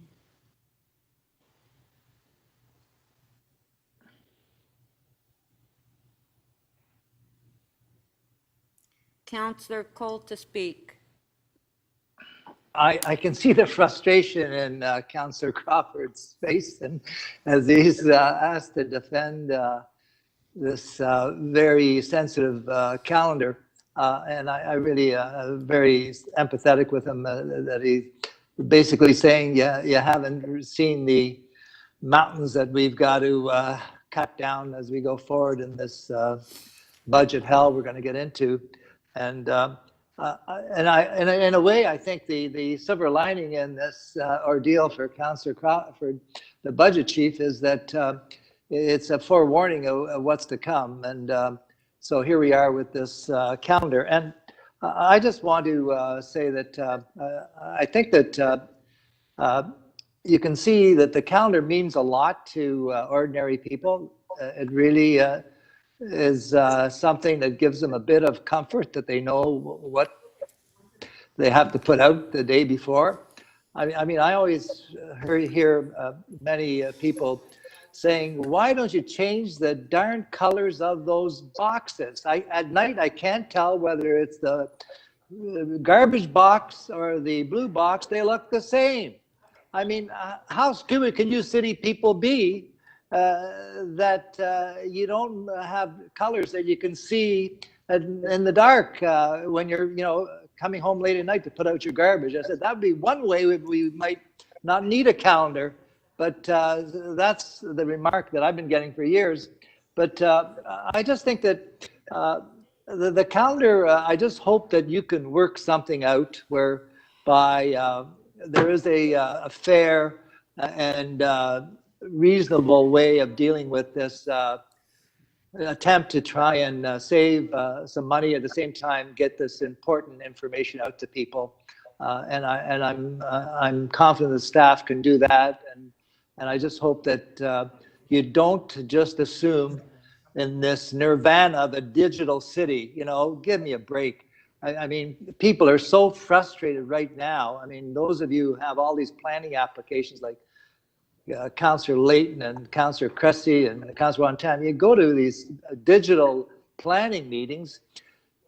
Councillor Cole to speak. I can see the frustration in Councillor Crawford's face, and as he's asked to defend this very sensitive calendar, and I really very empathetic with him that he basically saying, you haven't seen the mountains that we've got to cut down as we go forward in this budget hell we're going to get into, and in a way, I think the silver lining in this ordeal for Councillor Crawford, the budget chief, is that it's a forewarning of what's to come. And so here we are with this calendar. And I just want to say that I think that you can see that the calendar means a lot to ordinary people. It really is something that gives them a bit of comfort that they know what they have to put out the day before. I mean, I always hear many people saying, why don't you change the darn colors of those boxes? At night, I can't tell whether it's the garbage box or the blue box. They look the same. I mean, how stupid can you city people be that you don't have colors that you can see in the dark when you're, coming home late at night to put out your garbage? I said that would be one way we might not need a calendar, but that's the remark that I've been getting for years. But I just think that the calendar, I just hope that you can work something out whereby there is a fair and reasonable way of dealing with this attempt to try and save some money, at the same time get this important information out to people. And I'm confident the staff can do that. And I just hope that you don't just assume in this nirvana of a digital city, give me a break. I mean, people are so frustrated right now. I mean, those of you who have all these planning applications like Councillor Layton and Councillor Cressy and Councillor Montana, you go to these digital planning meetings,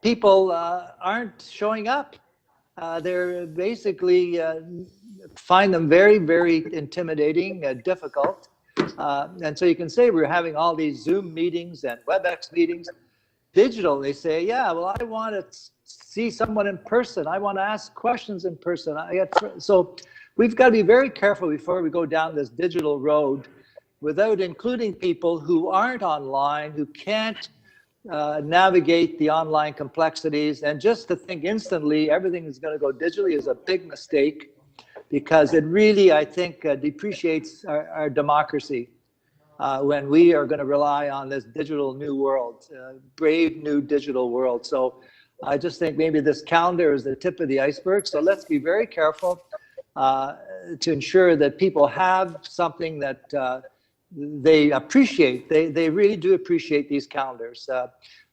people aren't showing up. They're basically find them very, very intimidating, difficult. And so you can say we're having all these Zoom meetings and WebEx meetings. Digital, they say, yeah, well, I want to see someone in person. I want to ask questions in person. So we've got to be very careful before we go down this digital road without including people who aren't online, who can't navigate the online complexities. And just to think instantly everything is going to go digitally is a big mistake, because it really, I think, depreciates our democracy when we are going to rely on this digital new world, brave new digital world. So I just think maybe this calendar is the tip of the iceberg. So let's be very careful to ensure that people have something that they appreciate. They really do appreciate these calendars.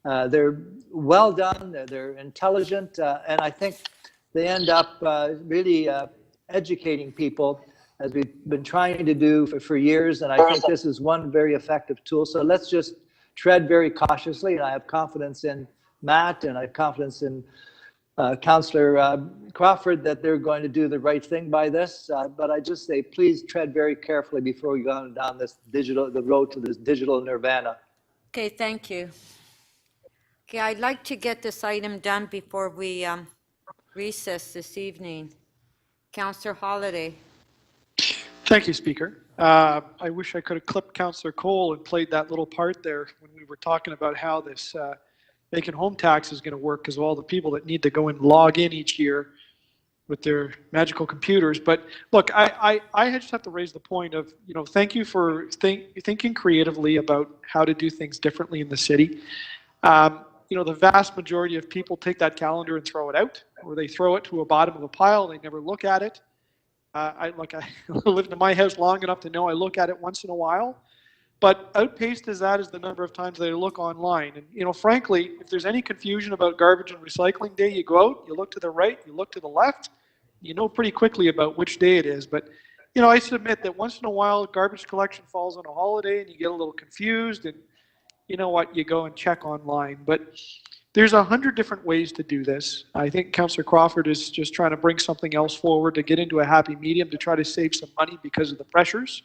They're well done, they're intelligent, and I think they end up really educating people, as we've been trying to do for years, and I think this is one very effective tool. So let's just tread very cautiously, and I have confidence in Matt, and I have confidence in Councillor Crawford that they're going to do the right thing by this. But I just say, please tread very carefully before we go down this the road to this digital nirvana. Okay, thank you. Okay, I'd like to get this item done before we recess this evening. Councillor Holiday. Thank you, Speaker. I wish I could have clipped Councillor Cole and played that little part there when we were talking about how this vacant home tax is going to work, because of all the people that need to go and log in each year with their magical computers. But look, I just have to raise the point of, thank you for thinking creatively about how to do things differently in the city. The vast majority of people take that calendar and throw it out, or they throw it to a bottom of a pile. They never look at it. I lived in my house long enough to know I look at it once in a while, but outpaced as that is the number of times that I look online. And frankly, if there's any confusion about garbage and recycling day, you go out, you look to the right, you look to the left, you know pretty quickly about which day it is. But I submit that once in a while garbage collection falls on a holiday and you get a little confused, and you know what, you go and check online. But there's 100 different ways to do this. I think Councillor Crawford is just trying to bring something else forward to get into a happy medium to try to save some money because of the pressures.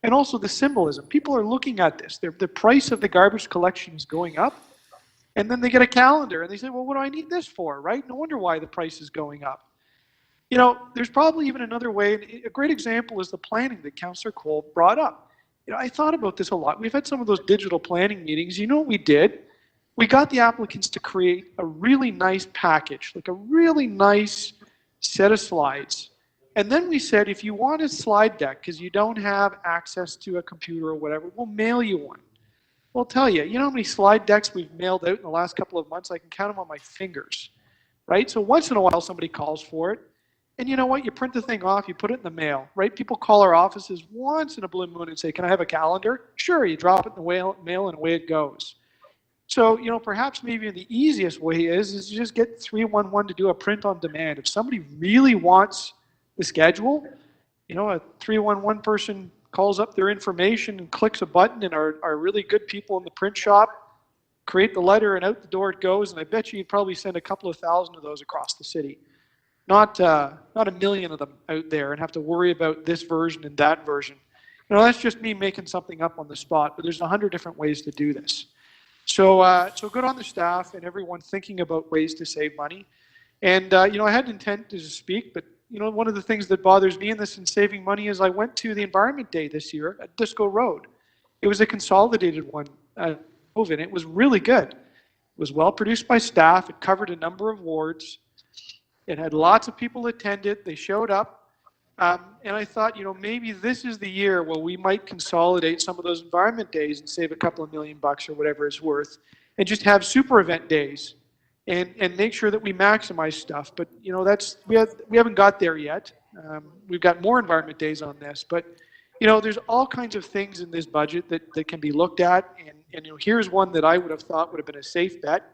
And also the symbolism. People are looking at this. The price of the garbage collection is going up. And then they get a calendar and they say, well, what do I need this for, right? No wonder why the price is going up. There's probably even another way. A great example is the planning that Councillor Cole brought up. I thought about this a lot. We've had some of those digital planning meetings. You know what we did? We got the applicants to create a really nice package, like a really nice set of slides. And then we said, if you want a slide deck because you don't have access to a computer or whatever, we'll mail you one. We'll tell you, how many slide decks we've mailed out in the last couple of months? I can count them on my fingers, right? So once in a while somebody calls for it. And you know what? You print the thing off, you put it in the mail, right? People call our offices once in a blue moon and say, can I have a calendar? Sure, you drop it in the mail and away it goes. So, perhaps maybe the easiest way is you just get 311 to do a print on demand. If somebody really wants the schedule, a 311 person calls up their information and clicks a button, and our really good people in the print shop create the letter, and out the door it goes. And I bet you'd probably send a couple of thousand of those across the city. Not a million of them out there and have to worry about this version and that version. That's just me making something up on the spot, but there's 100 different ways to do this. So good on the staff and everyone thinking about ways to save money. And, I had intent to speak, but, one of the things that bothers me in this and saving money is I went to the Environment Day this year at Disco Road. It was a consolidated one, COVID. It was really good. It was well produced by staff. It covered a number of wards. It had lots of people attend it. They showed up. And I thought, maybe this is the year where we might consolidate some of those environment days and save a couple of $1 million or whatever it's worth, and just have super event days and make sure that we maximize stuff. But, we haven't got there yet. We've got more environment days on this, but, there's all kinds of things in this budget that can be looked at. And here's one that I would have thought would have been a safe bet.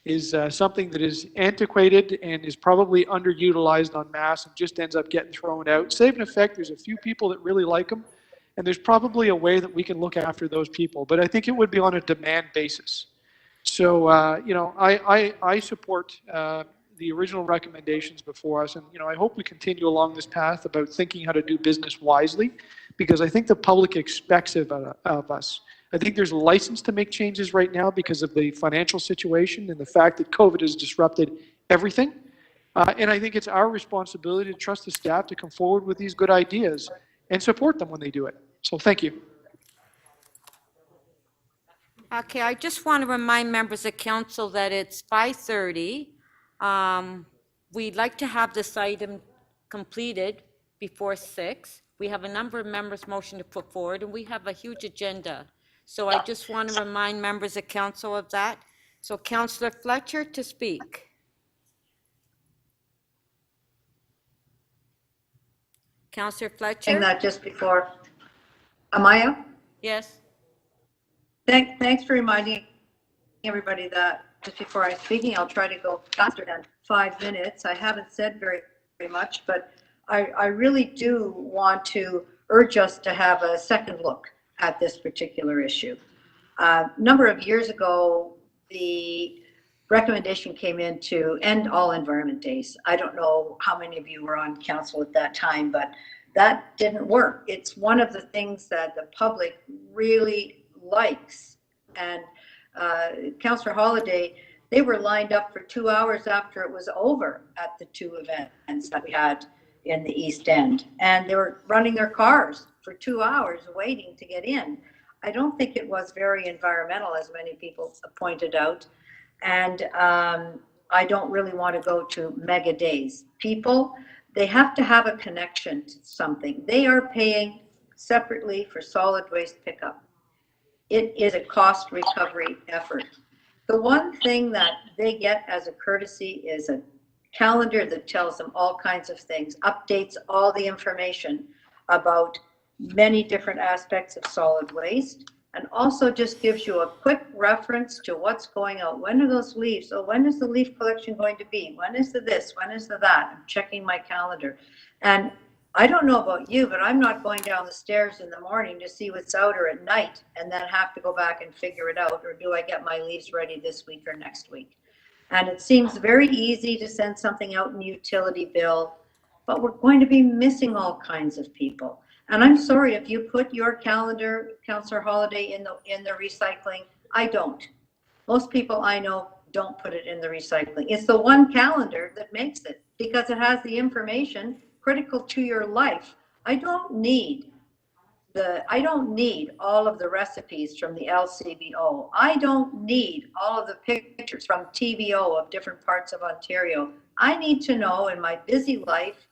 Is something that is antiquated and is probably underutilized en masse and just ends up getting thrown out. Save and effect, there's a few people that really like them, and there's probably a way that we can look after those people. But I think it would be on a demand basis. So, I support the original recommendations before us, and I hope we continue along this path about thinking how to do business wisely, because I think the public expects it of us. I think there's a license to make changes right now because of the financial situation and the fact that COVID has disrupted everything. And I think it's our responsibility to trust the staff to come forward with these good ideas and support them when they do it. So thank you. Okay, I just want to remind members of council that it's 5:30. We'd like to have this item completed before 6. We have a number of members' motion to put forward, and we have a huge agenda. So I just want to remind members of council of that. So Councillor Fletcher to speak. Councillor Fletcher? Saying that just before. Amaya? Yes. Thanks for reminding everybody that just before I'm speaking, I'll try to go faster than 5 minutes. I haven't said very much, but I really do want to urge us to have a second look at this particular issue. A number of years ago, the recommendation came in to end all environment days. I don't know how many of you were on council at that time, but that didn't work. It's one of the things that the public really likes. And Councillor Holiday, they were lined up for 2 hours after it was over at the two events that we had in the East End. And they were running their cars for 2 hours waiting to get in. I don't think it was very environmental, as many people pointed out. And I don't really want to go to mega days. People, they have to have a connection to something. They are paying separately for solid waste pickup. It is a cost recovery effort. The one thing that they get as a courtesy is a calendar that tells them all kinds of things, updates all the information about many different aspects of solid waste, and also just gives you a quick reference to what's going out. When are those leaves? So when is the leaf collection going to be? When is the this? When is the that? I'm checking my calendar. And I don't know about you, but I'm not going down the stairs in the morning to see what's out or at night and then have to go back and figure it out. Or do I get my leaves ready this week or next week? And it seems very easy to send something out in the utility bill, but we're going to be missing all kinds of people. And I'm sorry if you put your calendar, Councillor Holiday, in the recycling. I don't. Most people I know don't put it in the recycling. It's the one calendar that makes it because it has the information critical to your life. I don't need all of the recipes from the LCBO. I don't need all of the pictures from TVO of different parts of Ontario. I need to know in my busy life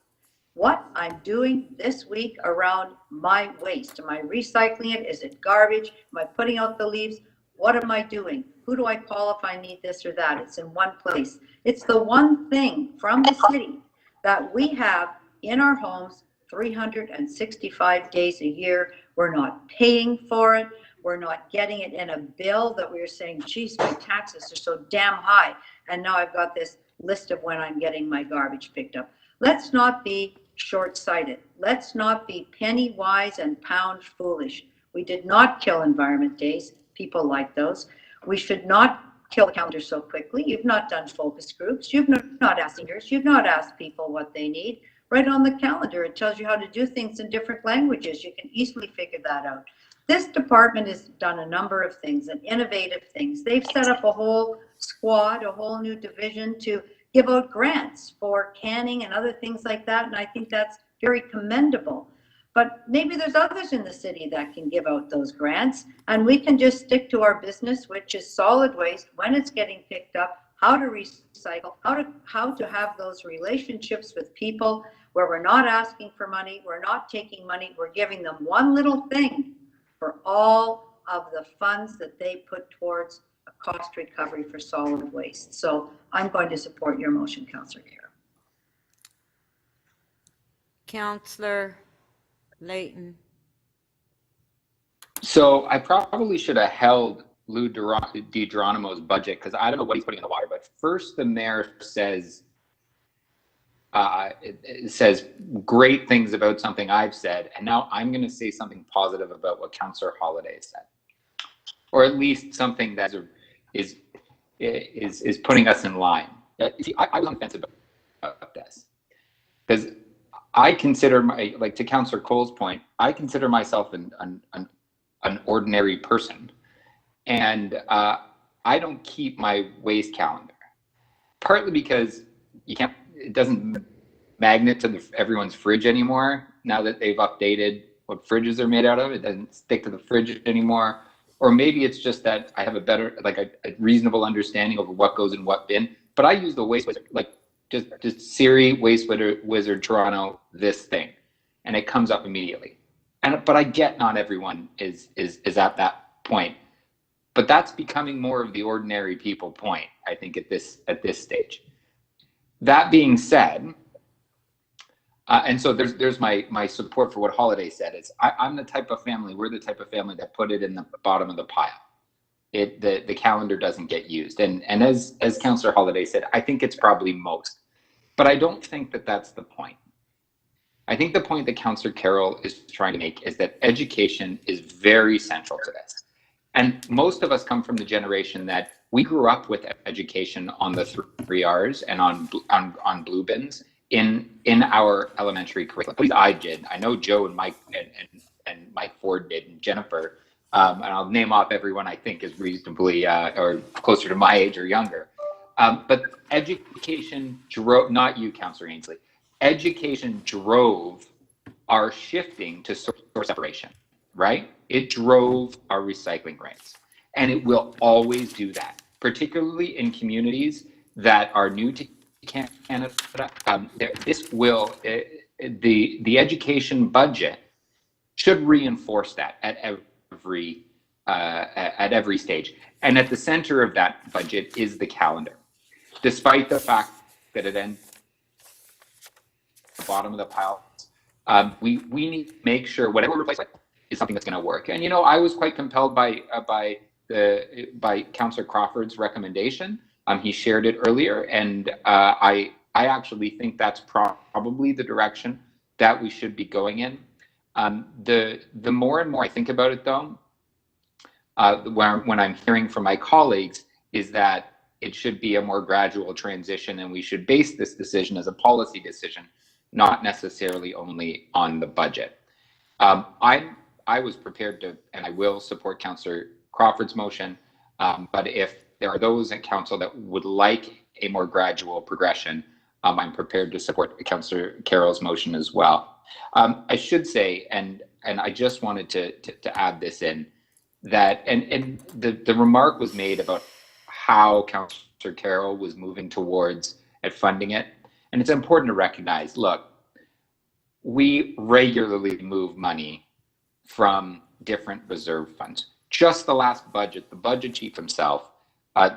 what I'm doing this week around my waste. Am I recycling it? Is it garbage? Am I putting out the leaves? What am I doing? Who do I call if I need this or that? It's in one place. It's the one thing from the city that we have in our homes 365 days a year. We're not paying for it. We're not getting it in a bill that we're saying, geez, my taxes are so damn high. And now I've got this list of when I'm getting my garbage picked up. Let's not be short-sighted. Let's not be penny wise and pound foolish. We did not kill environment days. People like those. We should not kill the calendar so quickly. You've not done focus groups. You've not asked seniors. You've not asked people what they need. Right on the calendar, it tells you how to do things in different languages. You can easily figure that out. This department has done a number of things and innovative things. They've set up a whole squad, a whole new division to give out grants for canning and other things like that. And I think that's very commendable. But maybe there's others in the city that can give out those grants, and we can just stick to our business, which is solid waste, when it's getting picked up, how to recycle, how to have those relationships with people where we're not asking for money, we're not taking money, we're giving them one little thing for all of the funds that they put towards a cost recovery for solid waste. So I'm going to support your motion, Councillor Kerr. Councillor Layton. So I probably should have held Lou DiGeronimo's budget because I don't know what he's putting in the water. But first, the mayor says it says great things about something I've said, and now I'm going to say something positive about what Councillor Holiday said, or at least something that is putting us in line. See, I was on the fence about this because I consider to Councillor Cole's point, I consider myself an ordinary person, and I don't keep my waste calendar, partly because it doesn't magnet to everyone's fridge anymore now that they've updated what fridges are made out of. It doesn't stick to the fridge anymore, or maybe it's just that I have a better, a reasonable understanding of what goes in what bin. But I use the Waste Wizard, just Siri Waste Wizard Toronto this thing, and it comes up immediately. But I get not everyone is at that point. But that's becoming more of the ordinary people point, I think, at this stage. That being said, and so there's my support for what Holiday said. I'm the type of family, we're the type of family that put it in the bottom of the pile. The calendar doesn't get used. And as Councillor Holiday said, I think it's probably most. But I don't think that that's the point. I think the point that Councillor Carroll is trying to make is that education is very central to this. And most of us come from the generation that we grew up with education on the 3 R's and on blue bins in our elementary curriculum. At least I did. I know Joe and Mike and Mike Ford did, and Jennifer. And I'll name off everyone I think is reasonably or closer to my age or younger. But education drove, not you, Councillor Ainsley, education drove our shifting to source separation, right? It drove our recycling rates. And it will always do that, particularly in communities that are new to Canada. This will, the education budget should reinforce that at every stage. And at the center of that budget is the calendar. Despite the fact that it ends at the bottom of the pile, we need to make sure whatever we replace is something that's going to work. And I was quite compelled by Councillor Crawford's recommendation. He shared it earlier, and I actually think that's probably the direction that we should be going in. The more and more I think about it, though, when I'm hearing from my colleagues, is that it should be a more gradual transition, and we should base this decision as a policy decision, not necessarily only on the budget. I was prepared to, and I will support Councillor Crawford's motion, but if there are those at council that would like a more gradual progression, I'm prepared to support Councillor Carroll's motion as well. I should say, and I just wanted to add this in, that and the remark was made about how Councillor Carroll was moving towards at funding it, and it's important to recognize, look, we regularly move money from different reserve funds. Just the last budget, the budget chief himself,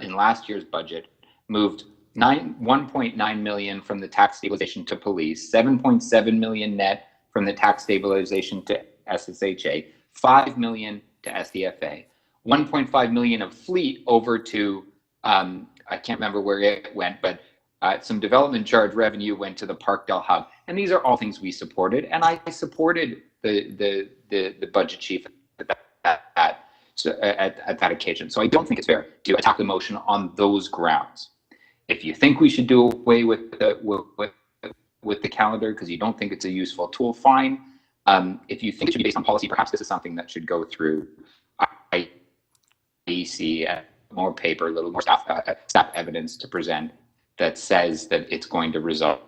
in last year's budget, moved 1.9 million from the tax stabilization to police, 7.7 million net from the tax stabilization to SSHA, 5 million to SDFA, 1.5 million of fleet over to, I can't remember where it went, but some development charge revenue went to the Parkdale Hub. And these are all things we supported. And I supported the budget chief at that occasion. So I don't think it's fair to attack the motion on those grounds. If you think we should do away with the calendar because you don't think it's a useful tool, fine. If you think it should be based on policy, perhaps this is something that should go through IEC, more paper, a little more staff evidence to present that says that it's going to result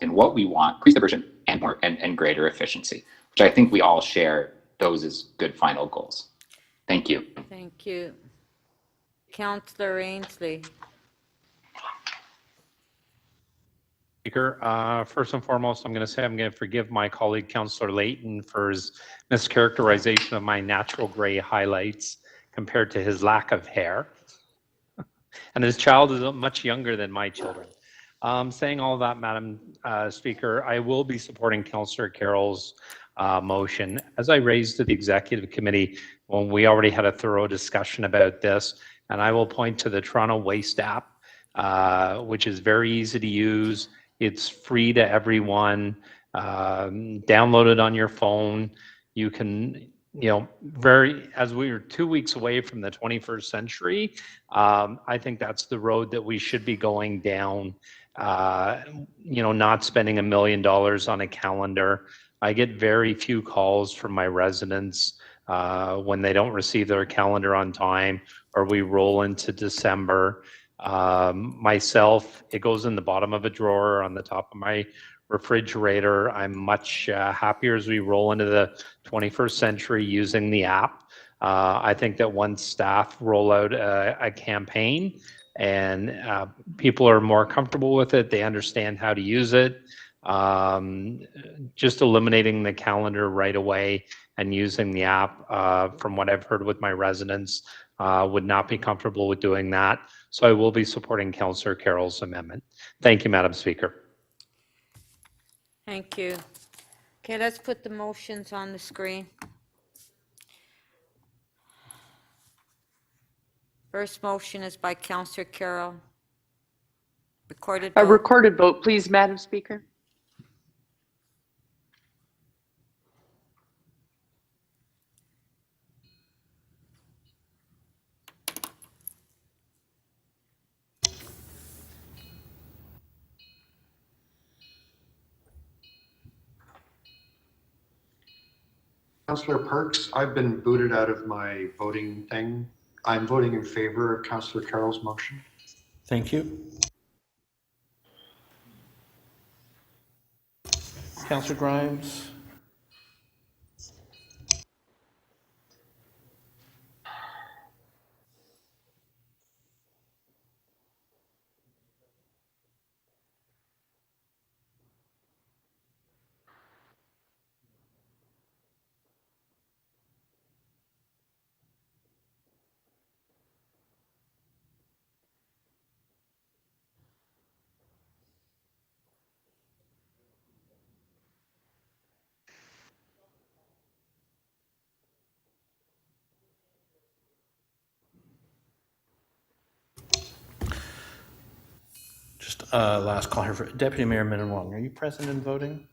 in what we want, increase diversion and greater efficiency, which I think we all share those as good final goals. Thank you. Thank you. Councillor Ainsley. Speaker, first and foremost, I'm going to say I'm going to forgive my colleague, Councillor Layton, for his mischaracterization of my natural gray highlights compared to his lack of hair. And his child is much younger than my children. Saying all that, Madam Speaker, I will be supporting Councillor Carroll's motion. As I raised to the Executive Committee, when we already had a thorough discussion about this, and I will point to the Toronto Waste app, which is very easy to use. It's free to everyone. Download it on your phone. You can, as we are 2 weeks away from the 21st century, I think that's the road that we should be going down. Not spending $1 million on a calendar. I get very few calls from my residents when they don't receive their calendar on time, or we roll into December. Myself, it goes in the bottom of a drawer on the top of my refrigerator. I'm much happier as we roll into the 21st century using the app. I think that once staff roll out a campaign and people are more comfortable with it, they understand how to use it. Just eliminating the calendar right away and using the app. From what I've heard with my residents, would not be comfortable with doing that. So I will be supporting Councillor Carroll's amendment. Thank you, Madam Speaker. Thank you. Okay, let's put the motions on the screen. First motion is by Councillor Carroll. Recorded A vote. recorded vote, please, Madam Speaker. Councillor Parks, I've been booted out of my voting thing. I'm voting in favor of Councillor Carroll's motion. Thank you. Councillor Grimes. Just last call here for Deputy Mayor Minnan-Wong. Are you present in voting?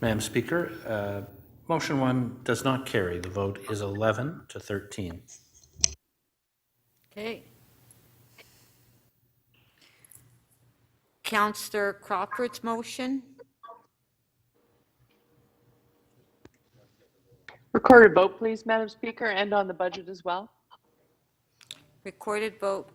Madam Speaker, motion 1 does not carry. The vote is 11 to 13. Okay. Councillor Crawford's motion. Recorded vote, please, Madam Speaker, and on the budget as well. Recorded vote.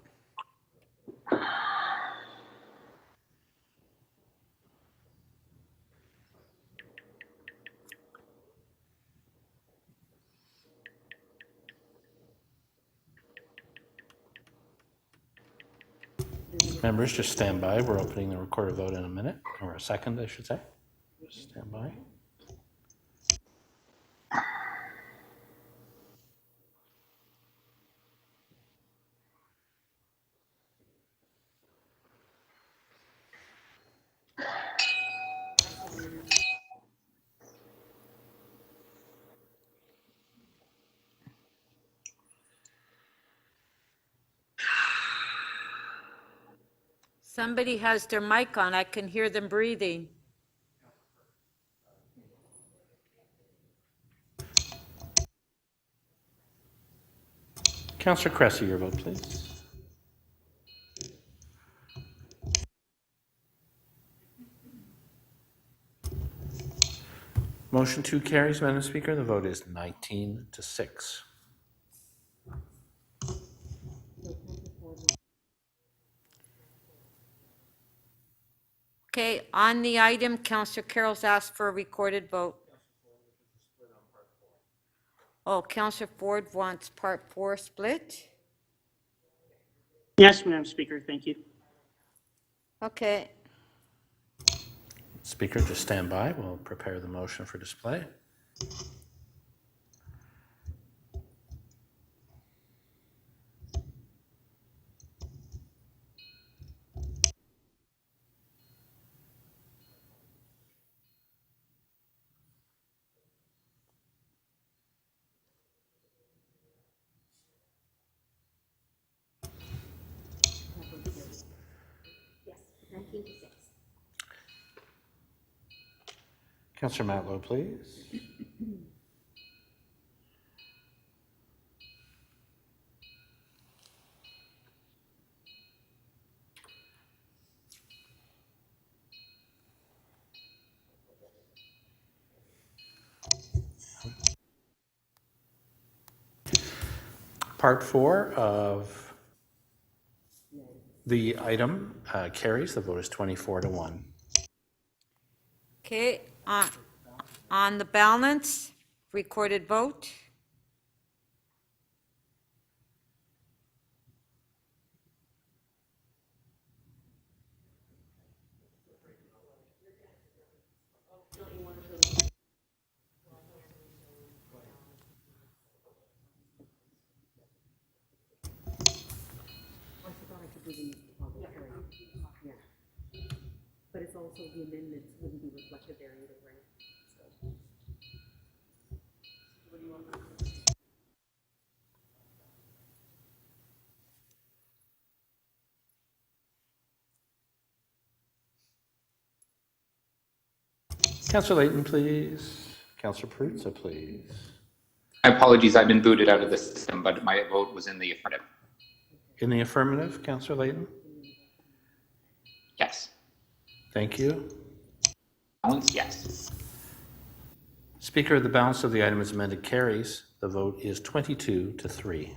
Members, just stand by. We're opening the recorded vote in a minute, or a second, I should say. Just stand by. Somebody has their mic on. I can hear them breathing. Councillor Cressy, your vote, please. Motion 2 carries, Madam Speaker. The vote is 19 to 6. Okay, on the item, Councillor Carroll's asked for a recorded vote. Oh, Councillor Ford wants part 4 split? Yes, Madam Speaker, thank you. Okay. Speaker, just stand by. We'll prepare the motion for display. Councillor Matlow, please. Part 4 of the item carries. The vote is 24 to 1. Okay, On the balance, recorded vote. But it's also the amendments wouldn't be reflected there either, right? So. What do you want? Councillor Layton, please. Councillor Perruzza, please. My apologies, I've been booted out of the system, but my vote was in the affirmative. In the affirmative, Councillor Layton? Yes. Thank you. Balance, yes. Speaker, the balance of the item as amended carries. The vote is 22-3.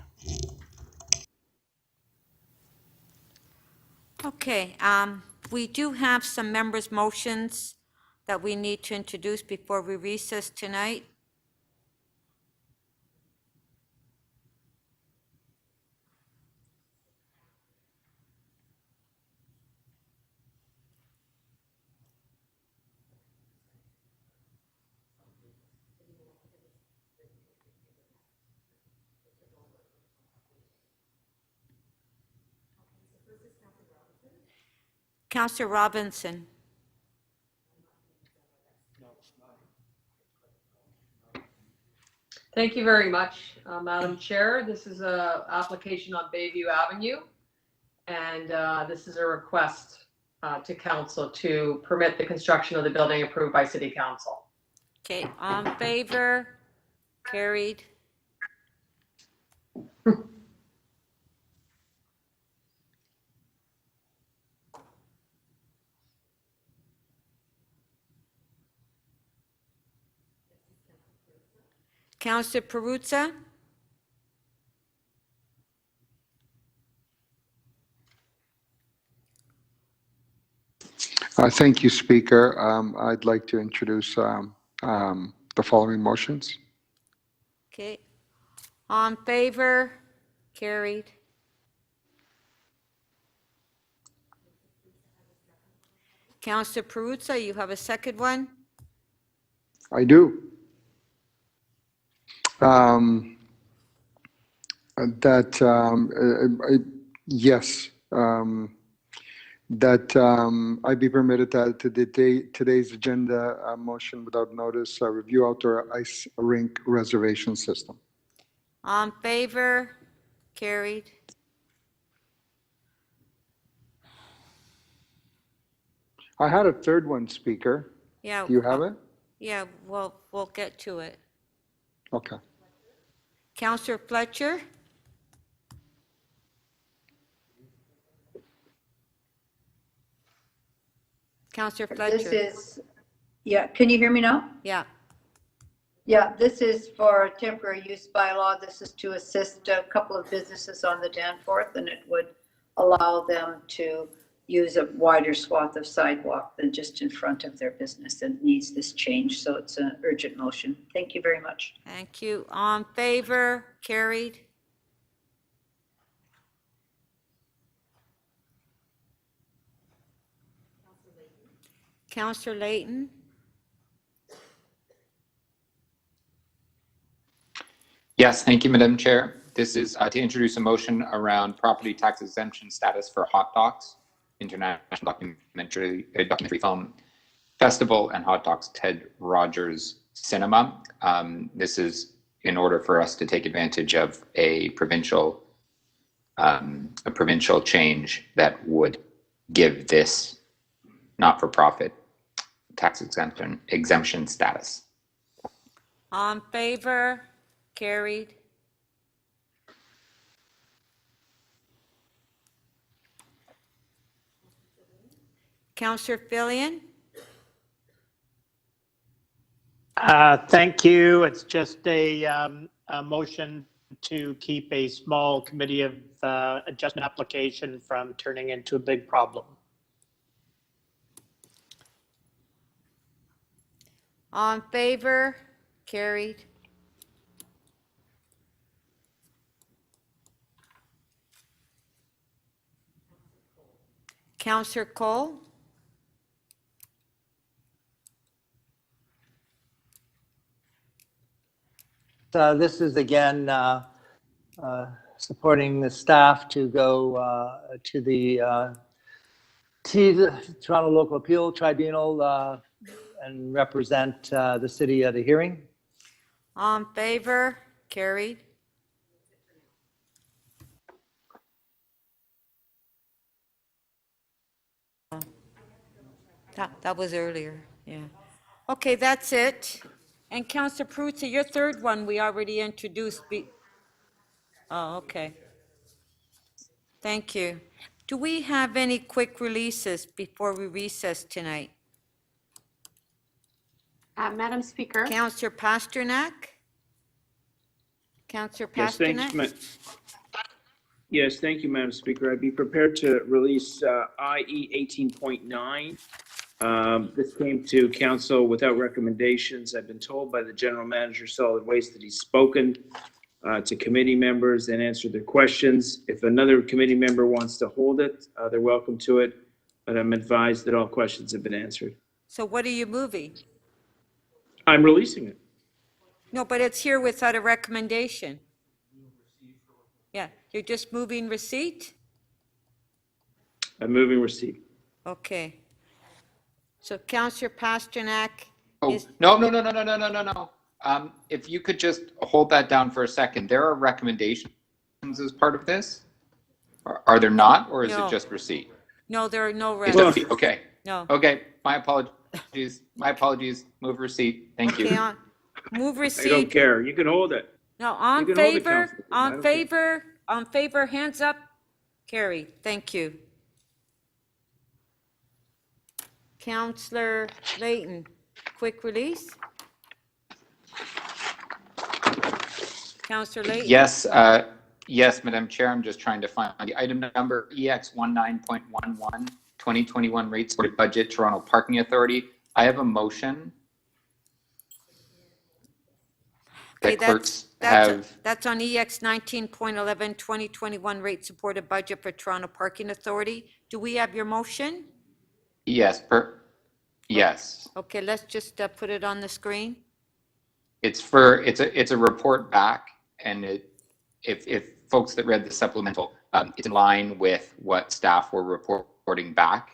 Okay, we do have some members' motions that we need to introduce before we recess tonight. Councillor Robinson. Thank you very much, Madam Chair. This is an application on Bayview Avenue, and this is a request to council to permit the construction of the building approved by City Council. Okay, on favor, carried. Councillor Perruzza. Thank you, Speaker. I'd like to introduce the following motions. Okay, on favor, carried. Councillor Perruzza, you have a second one? I do. Yes. That I be permitted to add to today's agenda motion without notice, review outdoor ice rink reservation system. On favor, carried. I had a third one, Speaker. Yeah. Do you have it? Yeah, we'll get to it. Okay. Councillor Fletcher? Councillor Fletcher? This is, yeah, can you hear me now? Yeah. Yeah, this is for a temporary use bylaw. This is to assist a couple of businesses on the Danforth, and it would allow them to use a wider swath of sidewalk than just in front of their business, and needs this change. So it's an urgent motion. Thank you very much. Thank you. On favor, carried. Councillor Layton? Yes, thank you, Madam Chair. This is to introduce a motion around property tax exemption status for Hot Docs, International Documentary Film Festival, and Hot Docs Ted Rogers Cinema. This is in order for us to take advantage of a provincial change that would give this not-for-profit tax exemption status. On favor, carried. Councillor Fillion? Thank you. It's just a motion to keep a small committee of adjustment application from turning into a big problem. All in favor? Carried. Councillor Cole? This is again supporting the staff to go to the Toronto Local Appeal Tribunal and represent the city at a hearing. All in favor? Carried. That was earlier, yeah. Okay, that's it. And Councillor Peruzza, your third one we already introduced. Oh, okay. Thank you. Do we have any quick releases before we recess tonight? Madam Speaker. Councillor Pasternak? Councillor Yes, thanks, Pasternak? Yes, thank you, Madam Speaker. I'd be prepared to release IE 18.9. This came to council without recommendations. I've been told by the General Manager, Solid Waste, that he's spoken to committee members and answered their questions. If another committee member wants to hold it, they're welcome to it, but I'm advised that all questions have been answered. So what are you moving? I'm releasing it. No, but it's here without a recommendation. Yeah, you're just moving receipt? I'm moving receipt. Okay. So Councillor Pasternak Oh, is, no. If you could just hold that down for a second. There are recommendations as part of this? Are there not, or is No. it just receipt? no, there are no It's just records. receipt. Okay. No. Okay, my apologies. My apologies. Move receipt. Thank Okay, you. move I don't receipt. care. You can hold it. No, on You can hold it, favor, Councillor. I on don't care. favor, on favor, hands up. Carried. Thank you. Councillor Layton, quick release? Councillor Layton? Yes, Madam Chair, I'm just trying to find the item number EX 19.11, 2021 rate supported budget, Toronto Parking Authority. I have a motion Okay, that clerks have. that's on EX 19.11, 2021 rate supported budget for Toronto Parking Authority. Do we have your motion? Yes, yes. Okay, let's just put it on the screen. It's a report back, and if folks that read the supplemental, it's in line with what staff were reporting back.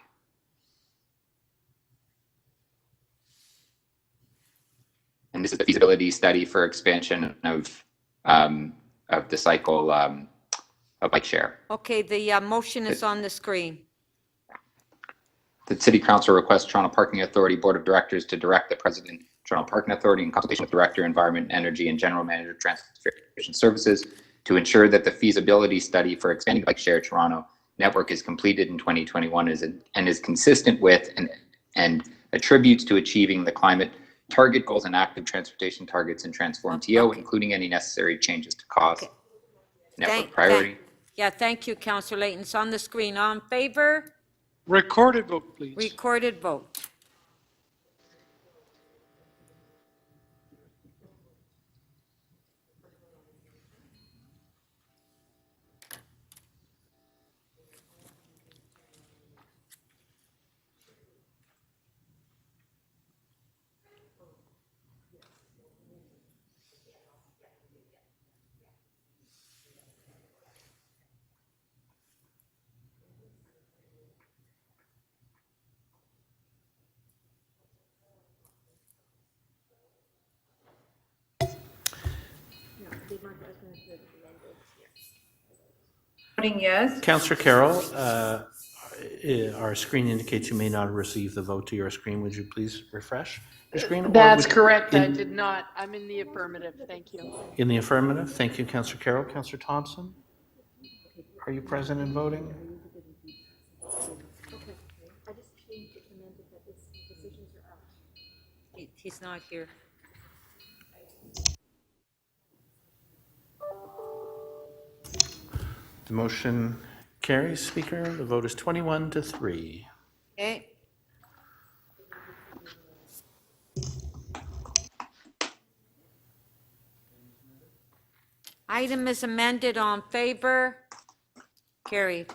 And this is the feasibility study for expansion of the cycle of bike share. Okay, the motion is on the screen. The City Council requests Toronto Parking Authority Board of Directors to direct the President, Toronto Parking Authority, in consultation with Director, Environment, Energy, and General Manager, Transportation Services, to ensure that the feasibility study for expanding bike share Toronto network is completed in 2021 and is consistent with and attributes to achieving the climate target goals and active transportation targets in Transform TO, including any necessary changes to cost, network priority. Yeah, thank you, Councillor Layton. It's on the screen. All in favor? Recorded vote, please. Recorded vote. Voting yes. Councillor Carroll, our screen indicates you may not have received the vote to your screen. Would you please refresh your screen? Or That's would- correct. I did not. I'm in the affirmative. Thank you. In the affirmative. Thank you, Councillor Carroll. Councillor Thompson, are you present and voting? He's not here. The motion carries, Speaker. The vote is 21-3. Okay. item is amended. On favor? Carried.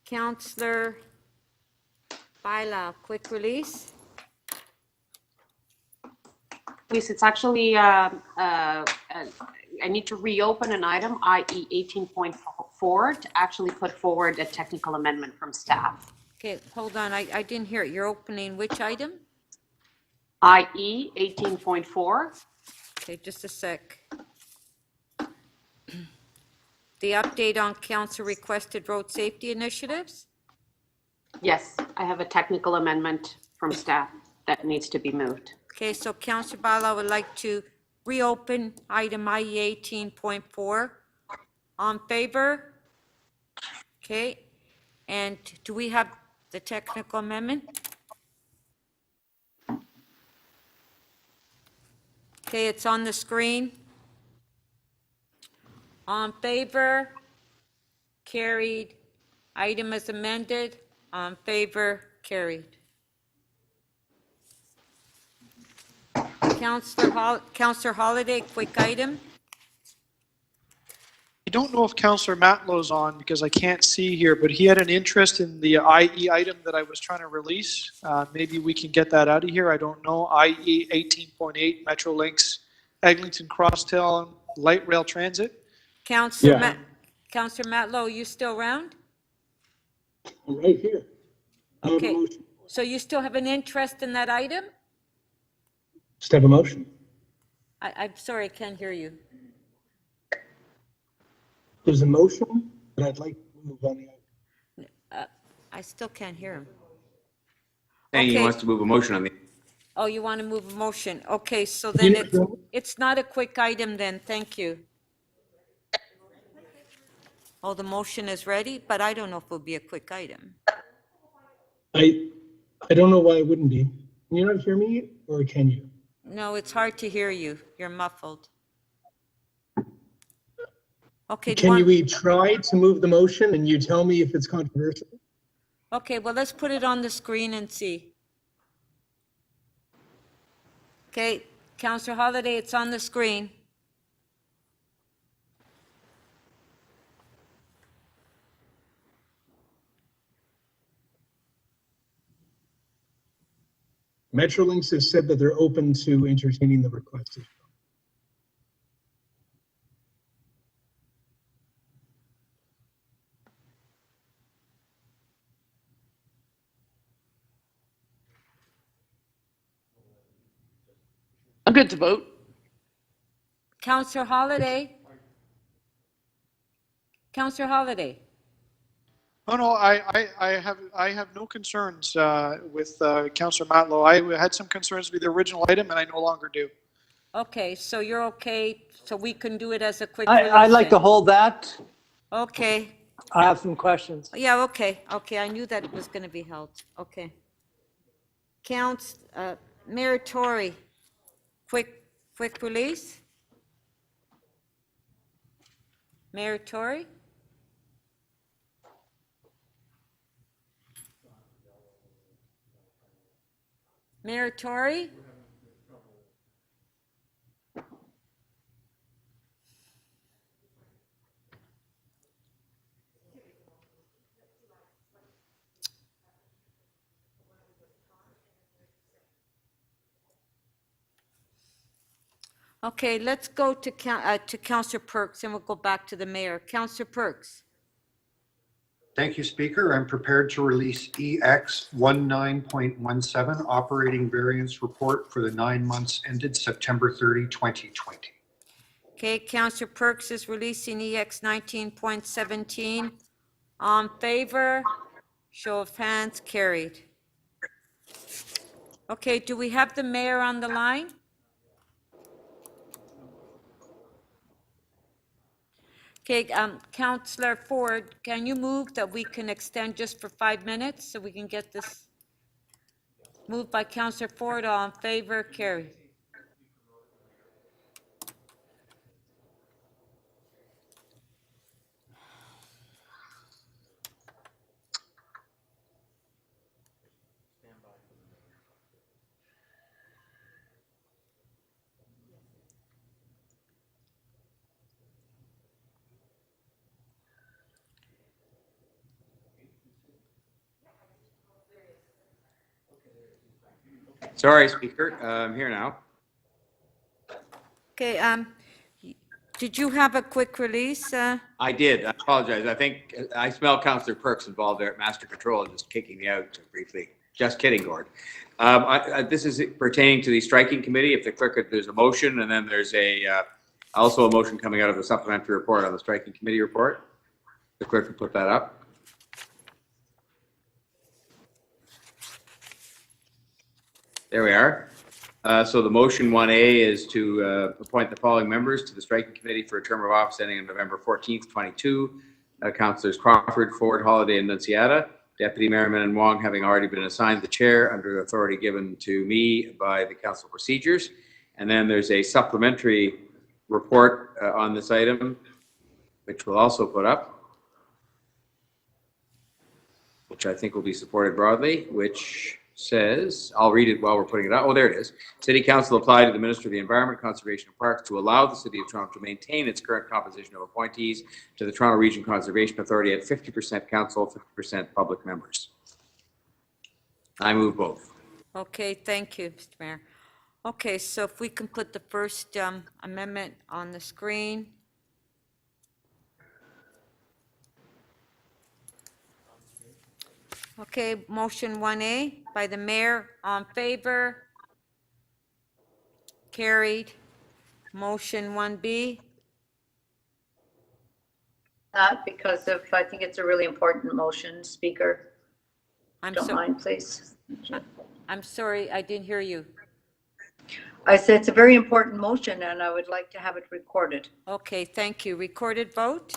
Councillor Bailao, quick release. Please, it's actually, I need to reopen an item, i.e. 18.4, to actually put forward a technical amendment from staff, Okay, hold on, I didn't hear it. You're opening which item? i.e. 18.4. Okay, just a sec. The update on council requested road safety initiatives? Yes, I have a technical amendment from staff that needs to be moved. Okay, so Councillor Bailao would like to reopen item IE 18.4. On favor? Okay, and do we have the technical amendment? Okay, it's on the screen. On favor? Carried. Item is amended. On favor? Carried. Councillor Holiday, quick item. I don't know if Councillor Matlow's on because I can't see here, but he had an interest in the IE item that I was trying to release. Maybe we can get that out of here. I don't know. IE 18.8 Metrolinx, Eglinton Crosstown Light Rail Transit. Councillor Yeah. Councillor Matlow, you still around? I'm right here. I have a Okay, motion. so you still have an interest in that item? Just have a motion. I'm sorry, I can't hear you. There's a motion that I'd like to move on the item. I still can't hear him. Saying he Okay. wants to move a motion on the. Oh, you want to move a motion? Okay, so Can then you- it's not a quick item then, thank you. Oh, the motion is ready, but I don't know if it'll be a quick item. I don't know why it wouldn't be. Can you not hear me, or can you? No, it's hard to hear you. You're muffled. Okay, do you Can we want, try to move the motion and you tell me if it's controversial? okay, well, let's put it on the screen and see. Okay, Councillor Holiday, it's on the screen. Metrolinx has said that they're open to entertaining the request. I'm good to vote. Councillor Holiday? Councillor Holiday? Oh, no, I have no concerns with Councillor Matlow. I had some concerns with the original item, and I no longer do. Okay, so you're okay, so we can do it as a quick I'd like to release hold that. then? Okay, I have some questions. yeah, okay, I knew that it was going to be held, okay. Mayor Tory, quick release? Mayor Tory? Mayor Tory? Okay, let's go to Councillor Perks, and we'll go back to the mayor. Councillor Perks? Thank you, Speaker. I'm prepared to release EX 19.17 Operating Variance Report for the 9 months ended September 30, 2020. Okay, Councillor Perks is releasing EX 19.17. On favor? Show of hands, carried. Okay, do we have the mayor on the line? Okay, Councillor Ford, can you move that we can extend just for 5 minutes so we can get this? Moved by Councillor Ford, all in favor, carried. Sorry, Speaker. I'm here now. Okay, did you have a quick release? I did. I apologize. I think I smell Councillor Perks involved there at Master Control, just kicking me out briefly. Just kidding, Gord. This is pertaining to the striking committee. If the clerk, there's a motion, and then there's also a motion coming out of the supplementary report on the striking committee report. The clerk can put that up. There we are. So the motion 1A is to appoint the following members to the striking committee for a term of office ending on November 14th, 22. Councillors Crawford, Ford, Holiday, and Nunciata. Deputy Mayor Menon Wong having already been assigned the chair under authority given to me by the council procedures. And then there's a supplementary report on this item, which we'll also put up, which I think will be supported broadly, which says, I'll read it while we're putting it out. Oh, there it is. City Council applied to the Minister of the Environment, Conservation and Parks to allow the City of Toronto to maintain its current composition of appointees to the Toronto Region Conservation Authority at 50% council, 50% public members. I move both. Okay, thank you, Mr. Mayor. Okay, so if we can put the first amendment on the screen. Okay, motion 1A by the mayor, on favor, carried. Motion 1B, That because of, I think it's a really important motion, Speaker. Don't mind, please. I'm sorry, I didn't hear you. I said it's a very important motion and I would like to have it recorded. Okay, thank you. Recorded vote?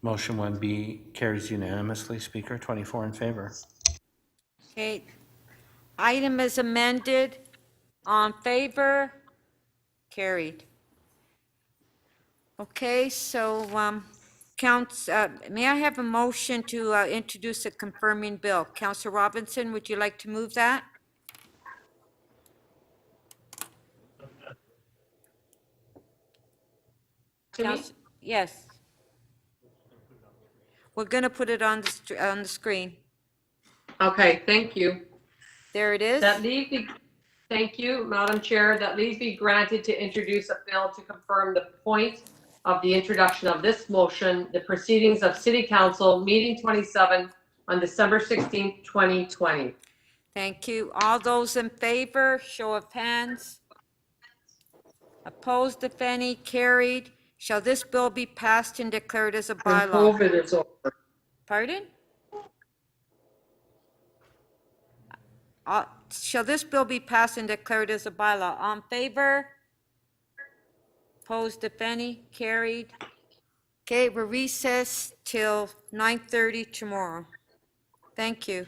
Motion 1B carries unanimously. Speaker, 24 in favor. Okay, item is amended, on favor, carried. Okay, so, may I have a motion to introduce a confirming bill? Councillor Robinson, would you like to move that? Yes. We're going to put it on the screen. Okay, thank you. There it is. That leave be, thank you, Madam Chair. That leave be granted to introduce a bill to confirm the point of the introduction of this motion, the proceedings of City Council meeting 27 on December 16th, 2020. Thank you. All those in favor, show of hands. Opposed, if any, carried. Shall this bill be passed and declared as a bylaw? COVID is over. Pardon? Shall this bill be passed and declared as a bylaw? On favor? Opposed, if any, carried. Okay, we're recessed till 9:30 tomorrow. Thank you.